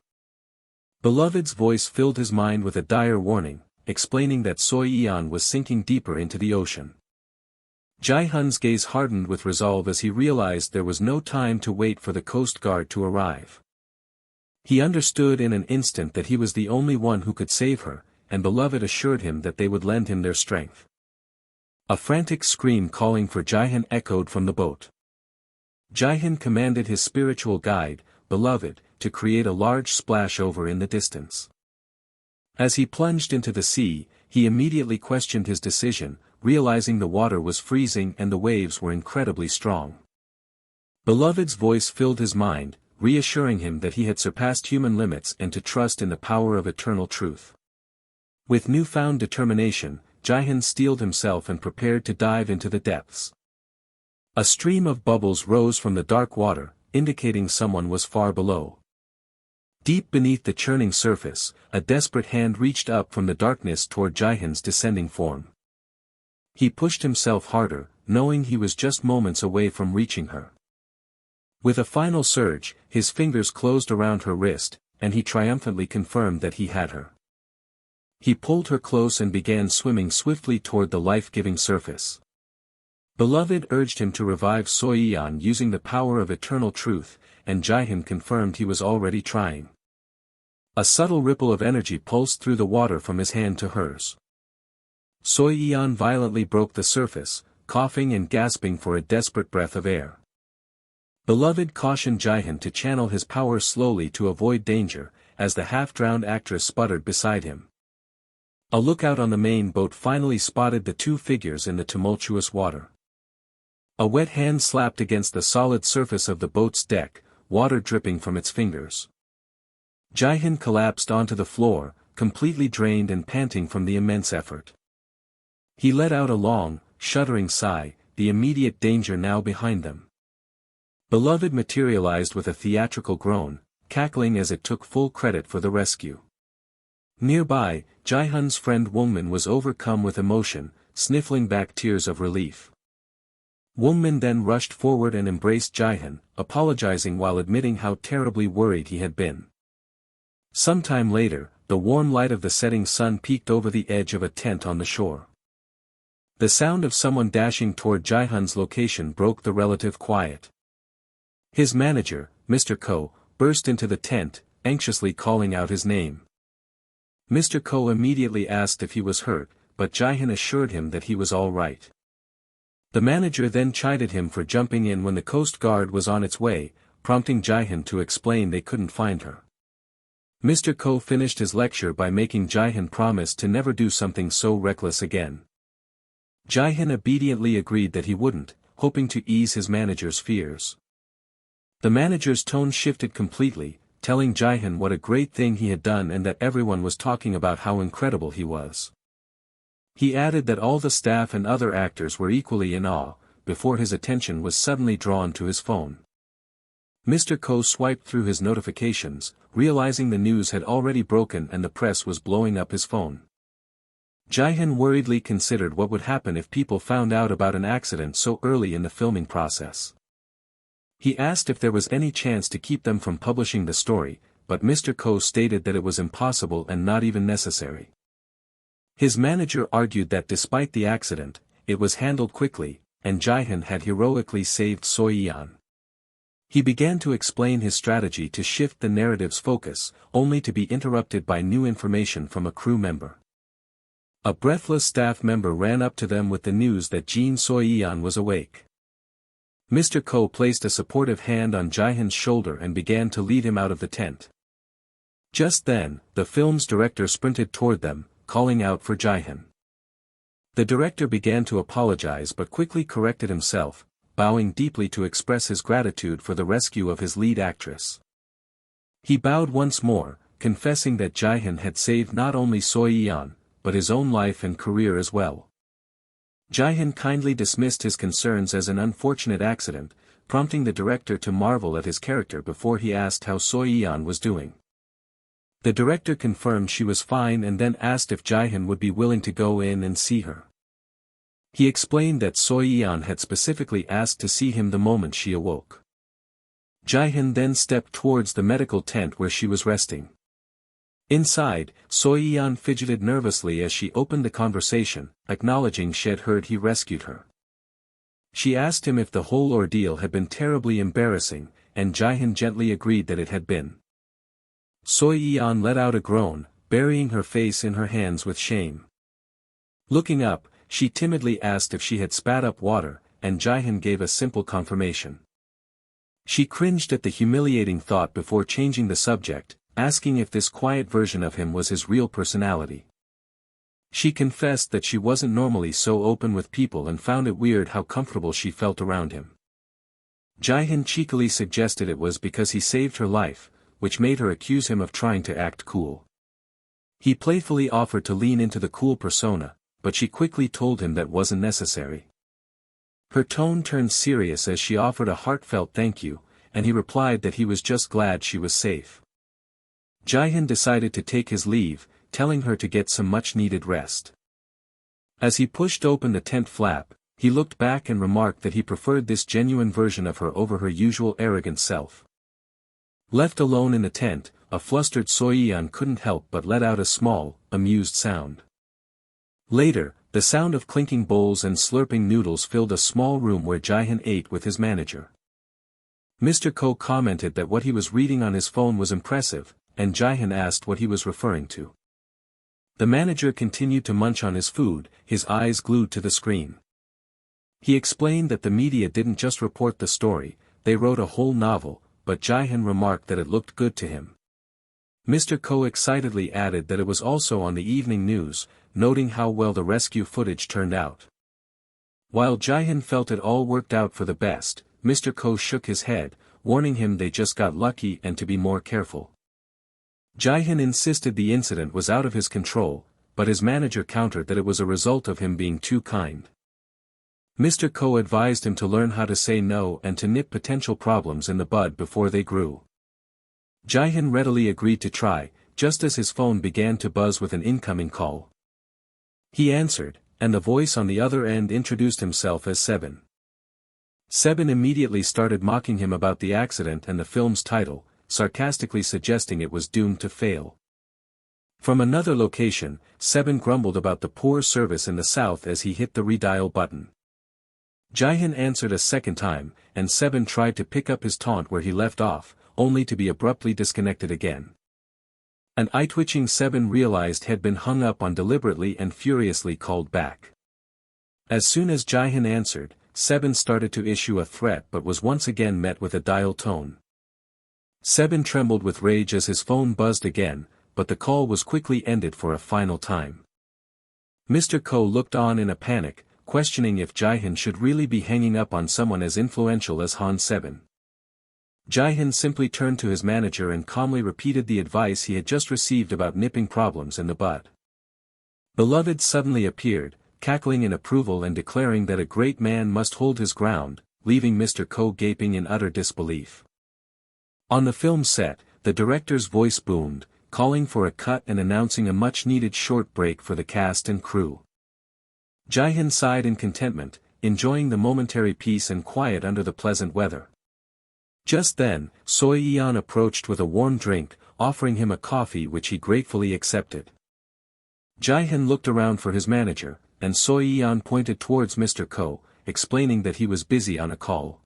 Beloved's voice filled his mind with a dire warning, explaining that Soyeon was sinking deeper into the ocean. Jihoon's gaze hardened with resolve as he realized there was no time to wait for the Coast Guard to arrive. He understood in an instant that he was the only one who could save her, and Beloved assured him that they would lend him their strength. A frantic scream calling for Jihoon echoed from the boat. Jihoon commanded his spiritual guide, Beloved, to create a large splash over in the distance. As he plunged into the sea, he immediately questioned his decision, realizing the water was freezing and the waves were incredibly strong. Beloved's voice filled his mind, reassuring him that he had surpassed human limits and to trust in the power of eternal truth. With newfound determination, Jihoon steeled himself and prepared to dive into the depths. A stream of bubbles rose from the dark water, indicating someone was far below. Deep beneath the churning surface, a desperate hand reached up from the darkness toward Jihoon's descending form. He pushed himself harder, knowing he was just moments away from reaching her. With a final surge, his fingers closed around her wrist, and he triumphantly confirmed that he had her. He pulled her close and began swimming swiftly toward the life-giving surface. Beloved urged him to revive Soyeon using the power of eternal truth, and Jihoon confirmed he was already trying. A subtle ripple of energy pulsed through the water from his hand to hers. Soyeon violently broke the surface, coughing and gasping for a desperate breath of air. Beloved cautioned Jihoon to channel his power slowly to avoid danger, as the half-drowned actress sputtered beside him. A lookout on the main boat finally spotted the two figures in the tumultuous water. A wet hand slapped against the solid surface of the boat's deck, water dripping from its fingers. Jihoon collapsed onto the floor, completely drained and panting from the immense effort. He let out a long, shuddering sigh, the immediate danger now behind them. Beloved materialized with a theatrical groan, cackling as it took full credit for the rescue. Nearby, Jihoon's friend Woongmin was overcome with emotion, sniffling back tears of relief. Woongmin then rushed forward and embraced Jihoon, apologizing while admitting how terribly worried he had been. Sometime later, the warm light of the setting sun peeked over the edge of a tent on the shore. The sound of someone dashing toward Jihoon's location broke the relative quiet. His manager, Mr. Ko, burst into the tent, anxiously calling out his name. Mr. Ko immediately asked if he was hurt, but Jihoon assured him that he was all right. The manager then chided him for jumping in when the Coast Guard was on its way, prompting Jihoon to explain they couldn't find her. Mr. Ko finished his lecture by making Jihoon promise to never do something so reckless again. Jihoon obediently agreed that he wouldn't, hoping to ease his manager's fears. The manager's tone shifted completely, telling Jihoon what a great thing he had done and that everyone was talking about how incredible he was. He added that all the staff and other actors were equally in awe, before his attention was suddenly drawn to his phone. Mr. Ko swiped through his notifications, realizing the news had already broken and the press was blowing up his phone. Jihoon worriedly considered what would happen if people found out about an accident so early in the filming process. He asked if there was any chance to keep them from publishing the story, but Mr. Ko stated that it was impossible and not even necessary. His manager argued that despite the accident, it was handled quickly, and Jihoon had heroically saved Seo-yeon. He began to explain his strategy to shift the narrative's focus, only to be interrupted by new information from a crew member. A breathless staff member ran up to them with the news that Jihoon Seo was awake. Mr. Ko placed a supportive hand on Jihoon's shoulder and began to lead him out of the tent. Just then, the film's director sprinted toward them, calling out for Jihoon. The director began to apologize but quickly corrected himself, bowing deeply to express his gratitude for the rescue of his lead actress. He bowed once more, confessing that Jihoon had saved not only Seo-yeon, but his own life and career as well. Jihoon kindly dismissed his concerns as an unfortunate accident, prompting the director to marvel at his character before he asked how Seo-yeon was doing. The director confirmed she was fine and then asked if Jihoon would be willing to go in and see her. He explained that Seo-yeon had specifically asked to see him the moment she awoke. Jihoon then stepped towards the medical tent where she was resting. Inside, Seo-yeon fidgeted nervously as she opened the conversation, acknowledging she had heard he rescued her. She asked him if the whole ordeal had been terribly embarrassing, and Jihoon gently agreed that it had been. Seo-yeon let out a groan, burying her face in her hands with shame. Looking up, she timidly asked if she had spat up water, and Jihoon gave a simple confirmation. She cringed at the humiliating thought before changing the subject, asking if this quiet version of him was his real personality. She confessed that she wasn't normally so open with people and found it weird how comfortable she felt around him. Jihoon cheekily suggested it was because he saved her life, which made her accuse him of trying to act cool. He playfully offered to lean into the cool persona, but she quickly told him that wasn't necessary. Her tone turned serious as she offered a heartfelt thank you, and he replied that he was just glad she was safe. Jihoon decided to take his leave, telling her to get some much-needed rest. As he pushed open the tent flap, he looked back and remarked that he preferred this genuine version of her over her usual arrogant self. Left alone in the tent, a flustered Seo-yeon couldn't help but let out a small, amused sound. Later, the sound of clinking bowls and slurping noodles filled a small room where Jihoon ate with his manager. Mr. Ko commented that what he was reading on his phone was impressive, and Jihoon asked what he was referring to. The manager continued to munch on his food, his eyes glued to the screen. He explained that the media didn't just report the story, they wrote a whole novel, but Jihoon remarked that it looked good to him. Mr. Ko excitedly added that it was also on the evening news, noting how well the rescue footage turned out. While Jihoon felt it all worked out for the best, Mr. Ko shook his head, warning him they just got lucky and to be more careful. Jihoon insisted the incident was out of his control, but his manager countered that it was a result of him being too kind. Mr. Ko advised him to learn how to say no and to nip potential problems in the bud before they grew. Jihoon readily agreed to try, just as his phone began to buzz with an incoming call. He answered, and the voice on the other end introduced himself as Sebin. Sebin immediately started mocking him about the accident and the film's title, sarcastically suggesting it was doomed to fail. From another location, Sebin grumbled about the poor service in the south as he hit the redial button. Jihoon answered a second time, and Sebin tried to pick up his taunt where he left off, only to be abruptly disconnected again. An eye-twitching Sebin realized had been hung up on deliberately and furiously called back. As soon as Jihoon answered, Sebin started to issue a threat but was once again met with a dial tone. Sebin trembled with rage as his phone buzzed again, but the call was quickly ended for a final time. Mr. Ko looked on in a panic, questioning if Jihoon should really be hanging up on someone as influential as Han Sebin. Jihoon simply turned to his manager and calmly repeated the advice he had just received about nipping problems in the bud. Beloved suddenly appeared, cackling in approval and declaring that a great man must hold his ground, leaving Mr. Ko gaping in utter disbelief. On the film set, the director's voice boomed, calling for a cut and announcing a much-needed short break for the cast and crew. Jihoon sighed in contentment, enjoying the momentary peace and quiet under the pleasant weather. Just then, Seo approached with a warm drink, offering him a coffee which he gratefully accepted. Jihoon looked around for his manager, and Seo pointed towards Mr. Ko, explaining that he was busy on a call.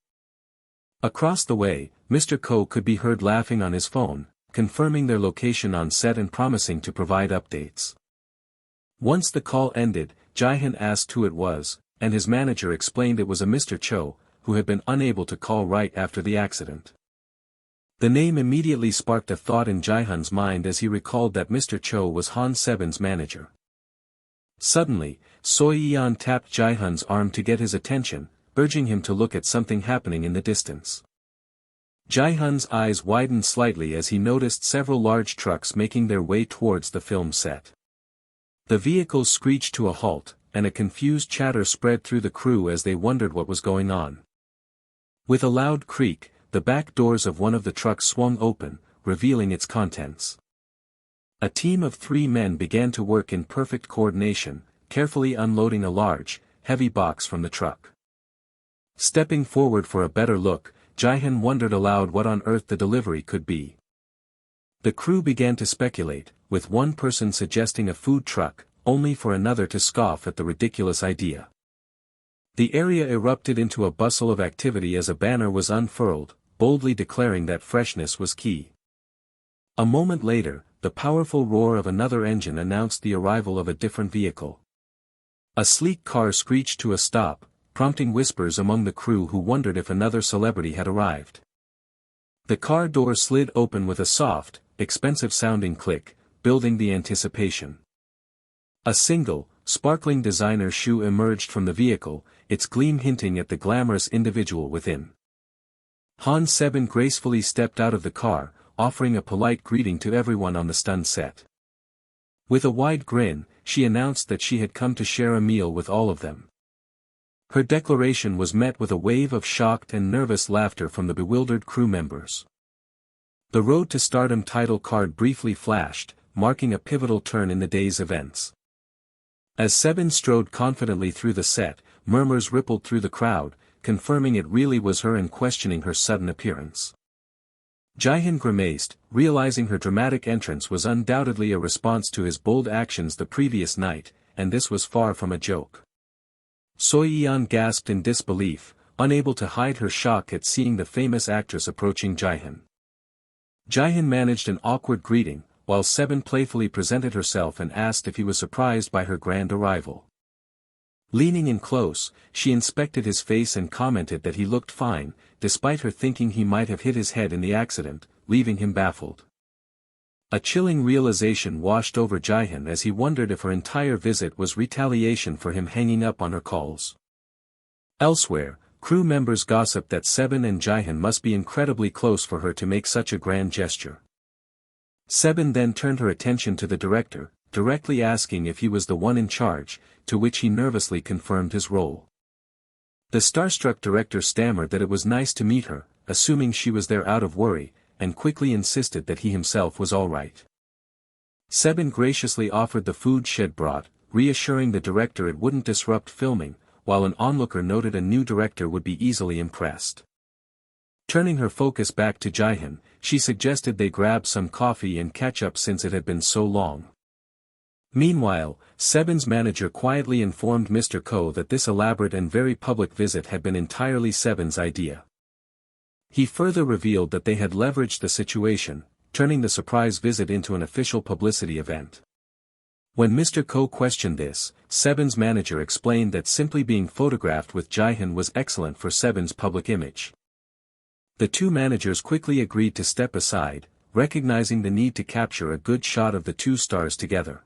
Across the way, Mr. Ko could be heard laughing on his phone, confirming their location on set and promising to provide updates. Once the call ended, Jihoon asked who it was, and his manager explained it was a Mr. Cho, who had been unable to call right after the accident. The name immediately sparked a thought in Jihoon's mind as he recalled that Mr. Cho was Han Seben's manager. Suddenly, Seo tapped Jihoon's arm to get his attention, urging him to look at something happening in the distance. Jihoon's eyes widened slightly as he noticed several large trucks making their way towards the film set. The vehicles screeched to a halt, and a confused chatter spread through the crew as they wondered what was going on. With a loud creak, the back doors of one of the trucks swung open, revealing its contents. A team of 3 men began to work in perfect coordination, carefully unloading a large, heavy box from the truck. Stepping forward for a better look, Jihoon wondered aloud what on earth the delivery could be. The crew began to speculate, with one person suggesting a food truck, only for another to scoff at the ridiculous idea. The area erupted into a bustle of activity as a banner was unfurled, boldly declaring that freshness was key. A moment later, the powerful roar of another engine announced the arrival of a different vehicle. A sleek car screeched to a stop, prompting whispers among the crew who wondered if another celebrity had arrived. The car door slid open with a soft, expensive-sounding click, building the anticipation. A single, sparkling designer shoe emerged from the vehicle, its gleam hinting at the glamorous individual within. Han Seben gracefully stepped out of the car, offering a polite greeting to everyone on the stunt set. With a wide grin, she announced that she had come to share a meal with all of them. Her declaration was met with a wave of shocked and nervous laughter from the bewildered crew members. The Road to Stardom title card briefly flashed, marking a pivotal turn in the day's events. As Seben strode confidently through the set, murmurs rippled through the crowd, confirming it really was her and questioning her sudden appearance. Jihoon grimaced, realizing her dramatic entrance was undoubtedly a response to his bold actions the previous night, and this was far from a joke. Seo gasped in disbelief, unable to hide her shock at seeing the famous actress approaching Jihoon. Jihoon managed an awkward greeting, while Seben playfully presented herself and asked if he was surprised by her grand arrival. Leaning in close, she inspected his face and commented that he looked fine, despite her thinking he might have hit his head in the accident, leaving him baffled. A chilling realization washed over Jihoon as he wondered if her entire visit was retaliation for him hanging up on her calls. Elsewhere, crew members gossiped that Seben and Jihoon must be incredibly close for her to make such a grand gesture. Seben then turned her attention to the director, directly asking if he was the one in charge, to which he nervously confirmed his role. The starstruck director stammered that it was nice to meet her, assuming she was there out of worry, and quickly insisted that he himself was all right. Seben graciously offered the food she'd brought, reassuring the director it wouldn't disrupt filming, while an onlooker noted a new director would be easily impressed. Turning her focus back to Jihoon, she suggested they grab some coffee and catch up since it had been so long. Meanwhile, Seben's manager quietly informed Mr. Ko that this elaborate and very public visit had been entirely Seben's idea. He further revealed that they had leveraged the situation, turning the surprise visit into an official publicity event. When Mr. Ko questioned this, Seben's manager explained that simply being photographed with Jihoon was excellent for Seben's public image. The two managers quickly agreed to step aside, recognizing the need to capture a good shot of the two stars together.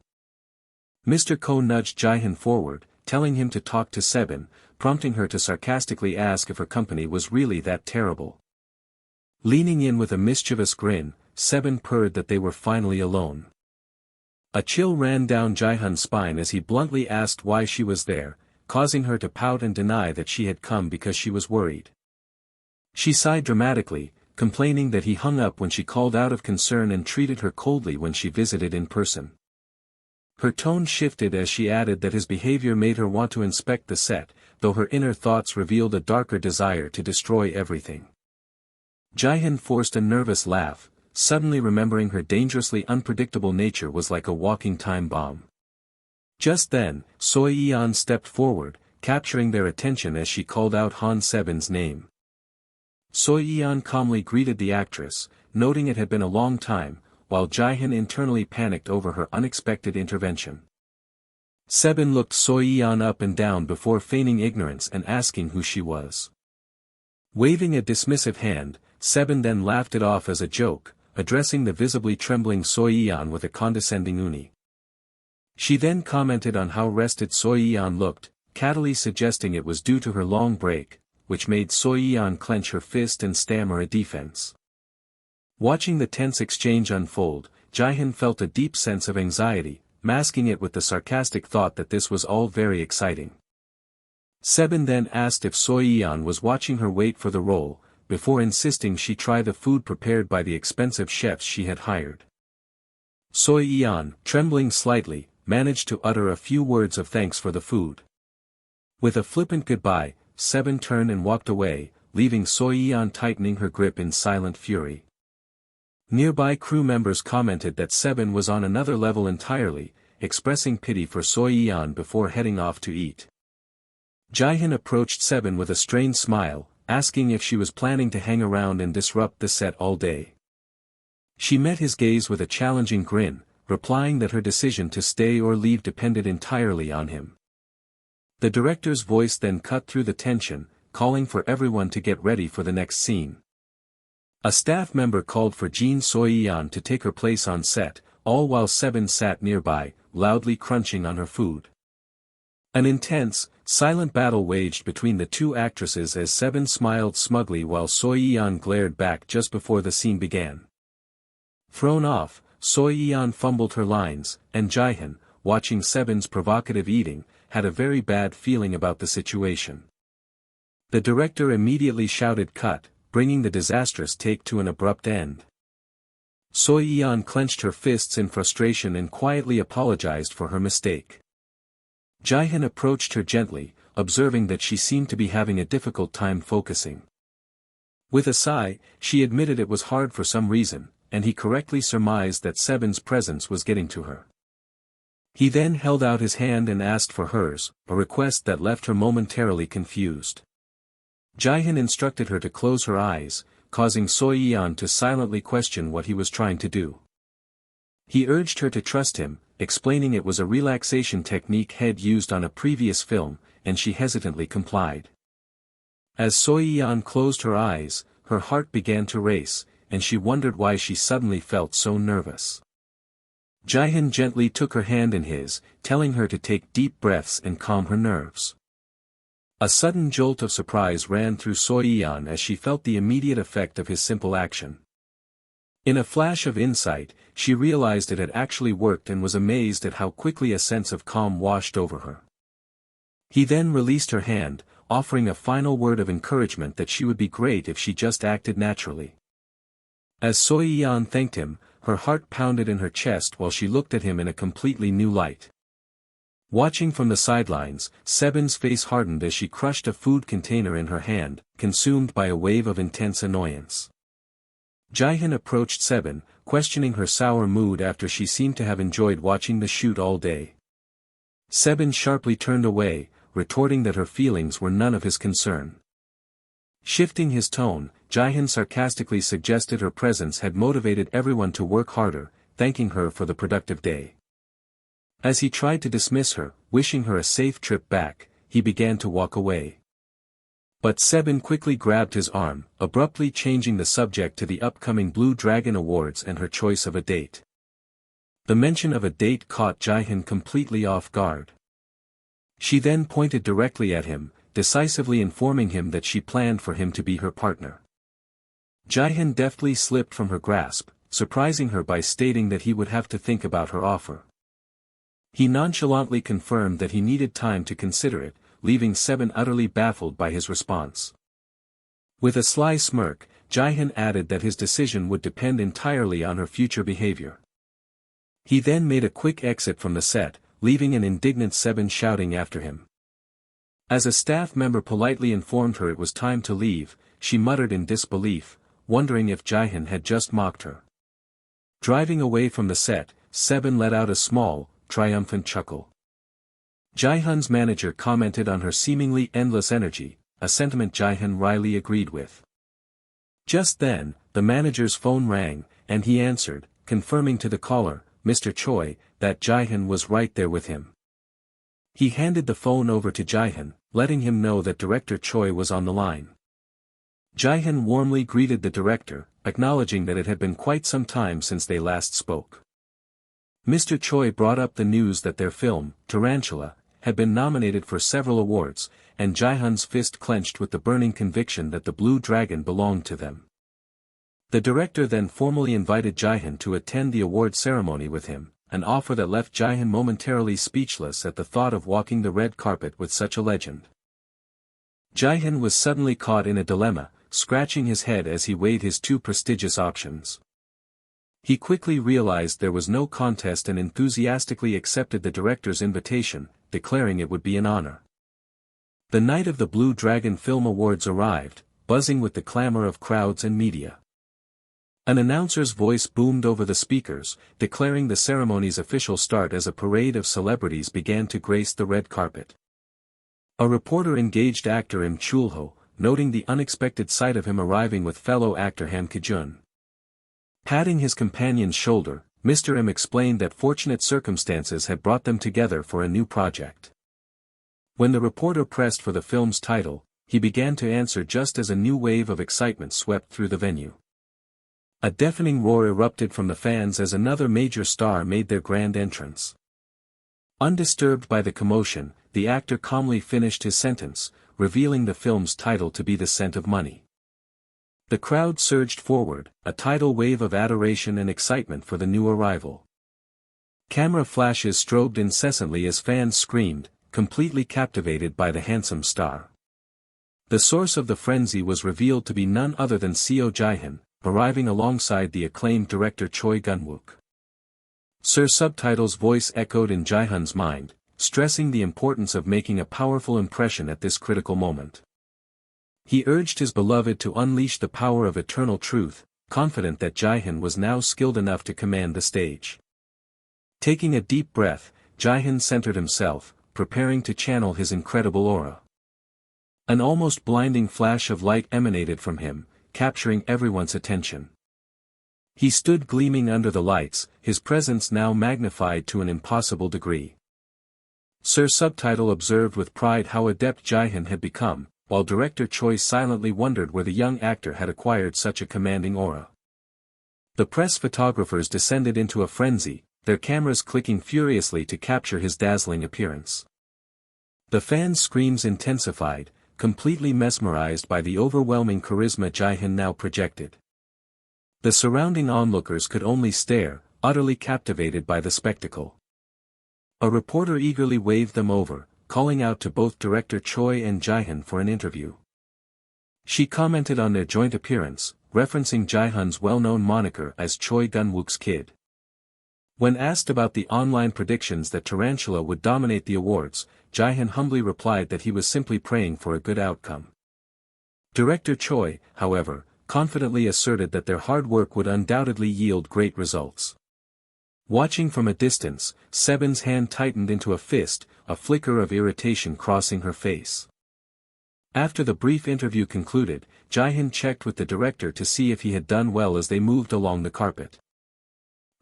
Mr. Ko nudged Jihoon forward, telling him to talk to Seben, prompting her to sarcastically ask if her company was really that terrible. Leaning in with a mischievous grin, Seben purred that they were finally alone. A chill ran down Jihoon's spine as he bluntly asked why she was there, causing her to pout and deny that she had come because she was worried. She sighed dramatically, complaining that he hung up when she called out of concern and treated her coldly when she visited in person. Her tone shifted as she added that his behavior made her want to inspect the set, though her inner thoughts revealed a darker desire to destroy everything. Jihoon forced a nervous laugh, suddenly remembering her dangerously unpredictable nature was like a walking time bomb. Just then, Seo-yeon stepped forward, capturing their attention as she called out Han Seben's name. Seo-yeon calmly greeted the actress, noting it had been a long time, while Jihoon internally panicked over her unexpected intervention. Seben looked Seo-yeon up and down before feigning ignorance and asking who she was. Waving a dismissive hand, Seben then laughed it off as a joke, addressing the visibly trembling Seo-yeon with a condescending uni. She then commented on how rested Seo-yeon looked, cattily suggesting it was due to her long break, which made Seo-yeon clench her fist and stammer a defense. Watching the tense exchange unfold, Jihoon felt a deep sense of anxiety, masking it with the sarcastic thought that this was all very exciting. Seben then asked if Seo-yeon was watching her wait for the role, before insisting she try the food prepared by the expensive chefs she had hired. Seo-yeon, trembling slightly, managed to utter a few words of thanks for the food. With a flippant goodbye, Seben turned and walked away, leaving Seo-yeon tightening her grip in silent fury. Nearby crew members commented that Seben was on another level entirely, expressing pity for Seo-yeon before heading off to eat. Jihoon approached Seben with a strained smile, asking if she was planning to hang around and disrupt the set all day. She met his gaze with a challenging grin, replying that her decision to stay or leave depended entirely on him. The director's voice then cut through the tension, calling for everyone to get ready for the next scene. A staff member called for Jin Seo-yeon to take her place on set, all while Seben sat nearby, loudly crunching on her food. An intense, silent battle waged between the two actresses as Seben smiled smugly while Seo-yeon glared back just before the scene began. Thrown off, Seo-yeon fumbled her lines, and Jihoon, watching Seben's provocative eating, had a very bad feeling about the situation. The director immediately shouted cut, bringing the disastrous take to an abrupt end. Seo-yeon clenched her fists in frustration and quietly apologized for her mistake. Jihoon approached her gently, observing that she seemed to be having a difficult time focusing. With a sigh, she admitted it was hard for some reason, and he correctly surmised that Seben's presence was getting to her. He then held out his hand and asked for hers, a request that left her momentarily confused. Jihoon instructed her to close her eyes, causing Seo-yeon to silently question what he was trying to do. He urged her to trust him, explaining it was a relaxation technique he'd used on a previous film, and she hesitantly complied. As Seo-yeon closed her eyes, her heart began to race, and she wondered why she suddenly felt so nervous. Jihoon gently took her hand in his, telling her to take deep breaths and calm her nerves. A sudden jolt of surprise ran through Seo-yeon as she felt the immediate effect of his simple action. In a flash of insight, she realized it had actually worked and was amazed at how quickly a sense of calm washed over her. He then released her hand, offering a final word of encouragement that she would be great if she just acted naturally. As Seo-yeon thanked him, her heart pounded in her chest while she looked at him in a completely new light. Watching from the sidelines, Seben's face hardened as she crushed a food container in her hand, consumed by a wave of intense annoyance. Jihoon approached Seben, questioning her sour mood after she seemed to have enjoyed watching the shoot all day. Seben sharply turned away, retorting that her feelings were none of his concern. Shifting his tone, Jihoon sarcastically suggested her presence had motivated everyone to work harder, thanking her for the productive day. As he tried to dismiss her, wishing her a safe trip back, he began to walk away. But Seben quickly grabbed his arm, abruptly changing the subject to the upcoming Blue Dragon Awards and her choice of a date. The mention of a date caught Jihoon completely off guard. She then pointed directly at him, decisively informing him that she planned for him to be her partner. Jihoon deftly slipped from her grasp, surprising her by stating that he would have to think about her offer. He nonchalantly confirmed that he needed time to consider it, leaving Seben utterly baffled by his response. With a sly smirk, Jihoon added that his decision would depend entirely on her future behavior. He then made a quick exit from the set, leaving an indignant Seben shouting after him. As a staff member politely informed her it was time to leave, she muttered in disbelief, wondering if Jihoon had just mocked her. Driving away from the set, Seben let out a small, triumphant chuckle. Jihoon's manager commented on her seemingly endless energy, a sentiment Jihoon wryly agreed with. Just then, the manager's phone rang, and he answered, confirming to the caller, Mr. Choi, that Jihoon was right there with him. He handed the phone over to Jihoon, letting him know that Director Choi was on the line. Jihoon warmly greeted the director, acknowledging that it had been quite some time since they last spoke. Mr. Choi brought up the news that their film, Tarantula, had been nominated for several awards, and Jihoon's fist clenched with the burning conviction that the Blue Dragon belonged to them. The director then formally invited Jihoon to attend the award ceremony with him, an offer that left Jihoon momentarily speechless at the thought of walking the red carpet with such a legend. Jihoon was suddenly caught in a dilemma, scratching his head as he weighed his two prestigious options. He quickly realized there was no contest and enthusiastically accepted the director's invitation, declaring it would be an honor. The night of the Blue Dragon Film Awards arrived, buzzing with the clamor of crowds and media. An announcer's voice boomed over the speakers, declaring the ceremony's official start as a parade of celebrities began to grace the red carpet. A reporter engaged actor Im Chulho, noting the unexpected sight of him arriving with fellow actor Han Kijun. Patting his companion's shoulder, Mr. M explained that fortunate circumstances had brought them together for a new project. When the reporter pressed for the film's title, he began to answer just as a new wave of excitement swept through the venue. A deafening roar erupted from the fans as another major star made their grand entrance. Undisturbed by the commotion, the actor calmly finished his sentence, revealing the film's title to be The Scent of Money. The crowd surged forward, a tidal wave of adoration and excitement for the new arrival. Camera flashes strobed incessantly as fans screamed, completely captivated by the handsome star. The source of the frenzy was revealed to be none other than Seo Jihoon, arriving alongside the acclaimed director Choi Gun-wook. Sir Subtitle's voice echoed in Jihoon's mind, stressing the importance of making a powerful impression at this critical moment. He urged his beloved to unleash the power of eternal truth, confident that Jihoon was now skilled enough to command the stage. Taking a deep breath, Jihoon centered himself, preparing to channel his incredible aura. An almost blinding flash of light emanated from him, capturing everyone's attention. He stood gleaming under the lights, his presence now magnified to an impossible degree. Sir Subtitle observed with pride how adept Jihoon had become, while director Choi silently wondered where the young actor had acquired such a commanding aura. The press photographers descended into a frenzy, their cameras clicking furiously to capture his dazzling appearance. The fans' screams intensified, completely mesmerized by the overwhelming charisma Jihoon now projected. The surrounding onlookers could only stare, utterly captivated by the spectacle. A reporter eagerly waved them over, calling out to both director Choi and Jihoon for an interview. She commented on their joint appearance, referencing Jihoon's well-known moniker as Choi Gun-wook's kid. When asked about the online predictions that Tarantula would dominate the awards, Jihoon humbly replied that he was simply praying for a good outcome. Director Choi, however, confidently asserted that their hard work would undoubtedly yield great results. Watching from a distance, Seben's hand tightened into a fist, a flicker of irritation crossing her face. After the brief interview concluded, Jihoon checked with the director to see if he had done well as they moved along the carpet.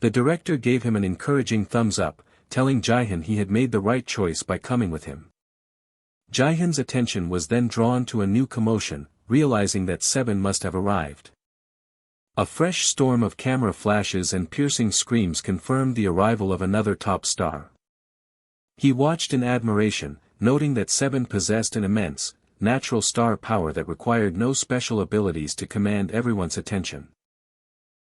The director gave him an encouraging thumbs up, telling Jihoon he had made the right choice by coming with him. Jihoon's attention was then drawn to a new commotion, realizing that Seben must have arrived. A fresh storm of camera flashes and piercing screams confirmed the arrival of another top star. He watched in admiration, noting that Seben possessed an immense, natural star power that required no special abilities to command everyone's attention.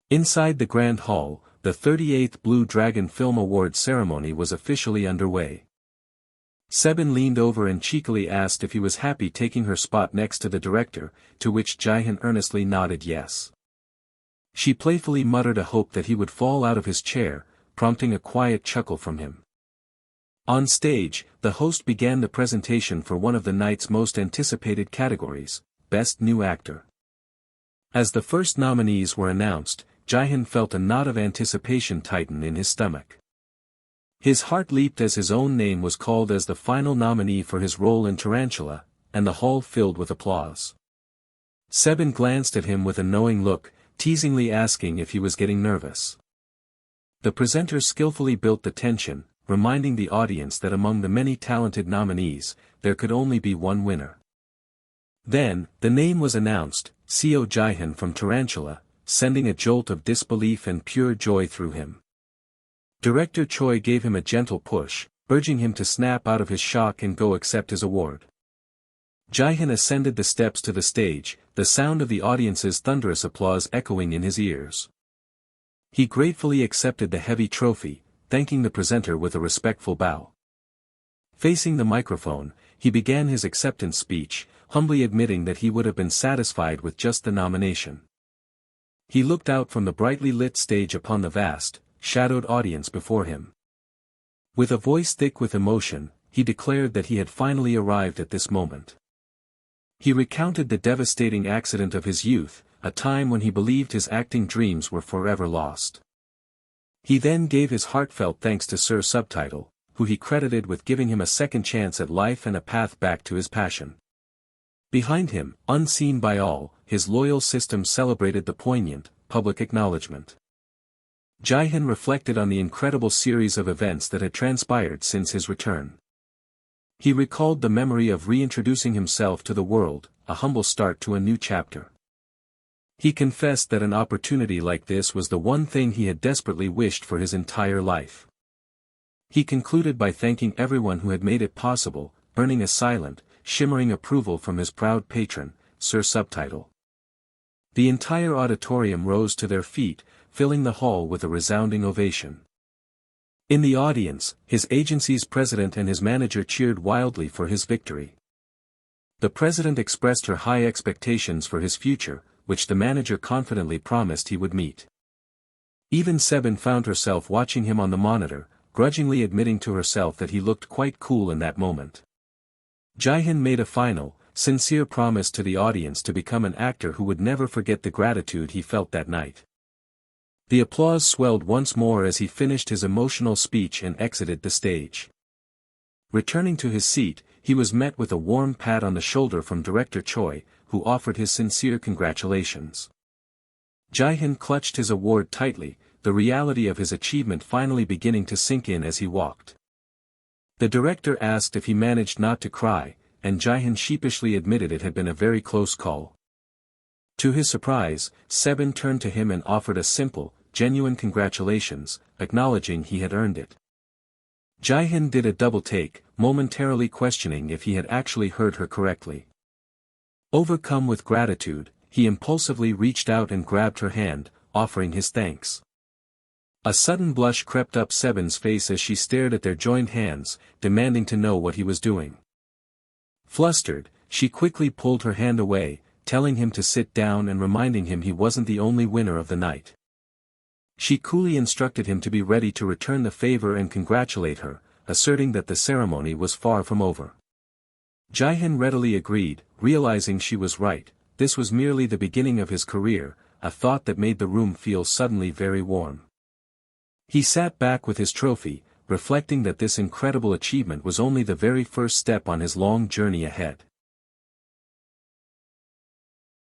Inside the Grand Hall, the 38th Blue Dragon Film Award ceremony was officially underway. Sebin leaned over and cheekily asked if he was happy taking her spot next to the director, to which Jihoon earnestly nodded yes. She playfully muttered a hope that he would fall out of his chair, prompting a quiet chuckle from him. On stage, the host began the presentation for one of the night's most anticipated categories, Best New Actor. As the first nominees were announced, Jihoon felt a knot of anticipation tighten in his stomach. His heart leaped as his own name was called as the final nominee for his role in Tarantula, and the hall filled with applause. Sebin glanced at him with a knowing look, teasingly asking if he was getting nervous. The presenter skillfully built the tension, reminding the audience that among the many talented nominees, there could only be one winner. Then, the name was announced, Seo Jihoon from Tarantula, sending a jolt of disbelief and pure joy through him. Director Choi gave him a gentle push, urging him to snap out of his shock and go accept his award. Jihoon ascended the steps to the stage, the sound of the audience's thunderous applause echoing in his ears. He gratefully accepted the heavy trophy, thanking the presenter with a respectful bow. Facing the microphone, he began his acceptance speech, humbly admitting that he would have been satisfied with just the nomination. He looked out from the brightly lit stage upon the vast, shadowed audience before him. With a voice thick with emotion, he declared that he had finally arrived at this moment. He recounted the devastating accident of his youth, a time when he believed his acting dreams were forever lost. He then gave his heartfelt thanks to Sir Subtitle, who he credited with giving him a second chance at life and a path back to his passion. Behind him, unseen by all, his loyal system celebrated the poignant, public acknowledgement. Jihoon reflected on the incredible series of events that had transpired since his return. He recalled the memory of reintroducing himself to the world, a humble start to a new chapter. He confessed that an opportunity like this was the one thing he had desperately wished for his entire life. He concluded by thanking everyone who had made it possible, earning a silent, shimmering approval from his proud patron, Sir Subtitle. The entire auditorium rose to their feet, filling the hall with a resounding ovation. In the audience, his agency's president and his manager cheered wildly for his victory. The president expressed her high expectations for his future, which the manager confidently promised he would meet. Even Sebin found herself watching him on the monitor, grudgingly admitting to herself that he looked quite cool in that moment. Jihoon made a final, sincere promise to the audience to become an actor who would never forget the gratitude he felt that night. The applause swelled once more as he finished his emotional speech and exited the stage. Returning to his seat, he was met with a warm pat on the shoulder from Director Choi, who offered his sincere congratulations. Jihoon clutched his award tightly, the reality of his achievement finally beginning to sink in as he walked. The director asked if he managed not to cry, and Jihoon sheepishly admitted it had been a very close call. To his surprise, Sebin turned to him and offered a simple, genuine congratulations, acknowledging he had earned it. Jihoon did a double take, momentarily questioning if he had actually heard her correctly. Overcome with gratitude, he impulsively reached out and grabbed her hand, offering his thanks. A sudden blush crept up Sebin's face as she stared at their joined hands, demanding to know what he was doing. Flustered, she quickly pulled her hand away, telling him to sit down and reminding him he wasn't the only winner of the night. She coolly instructed him to be ready to return the favor and congratulate her, asserting that the ceremony was far from over. Jihoon readily agreed, realizing she was right. This was merely the beginning of his career, a thought that made the room feel suddenly very warm. He sat back with his trophy, reflecting that this incredible achievement was only the very first step on his long journey ahead.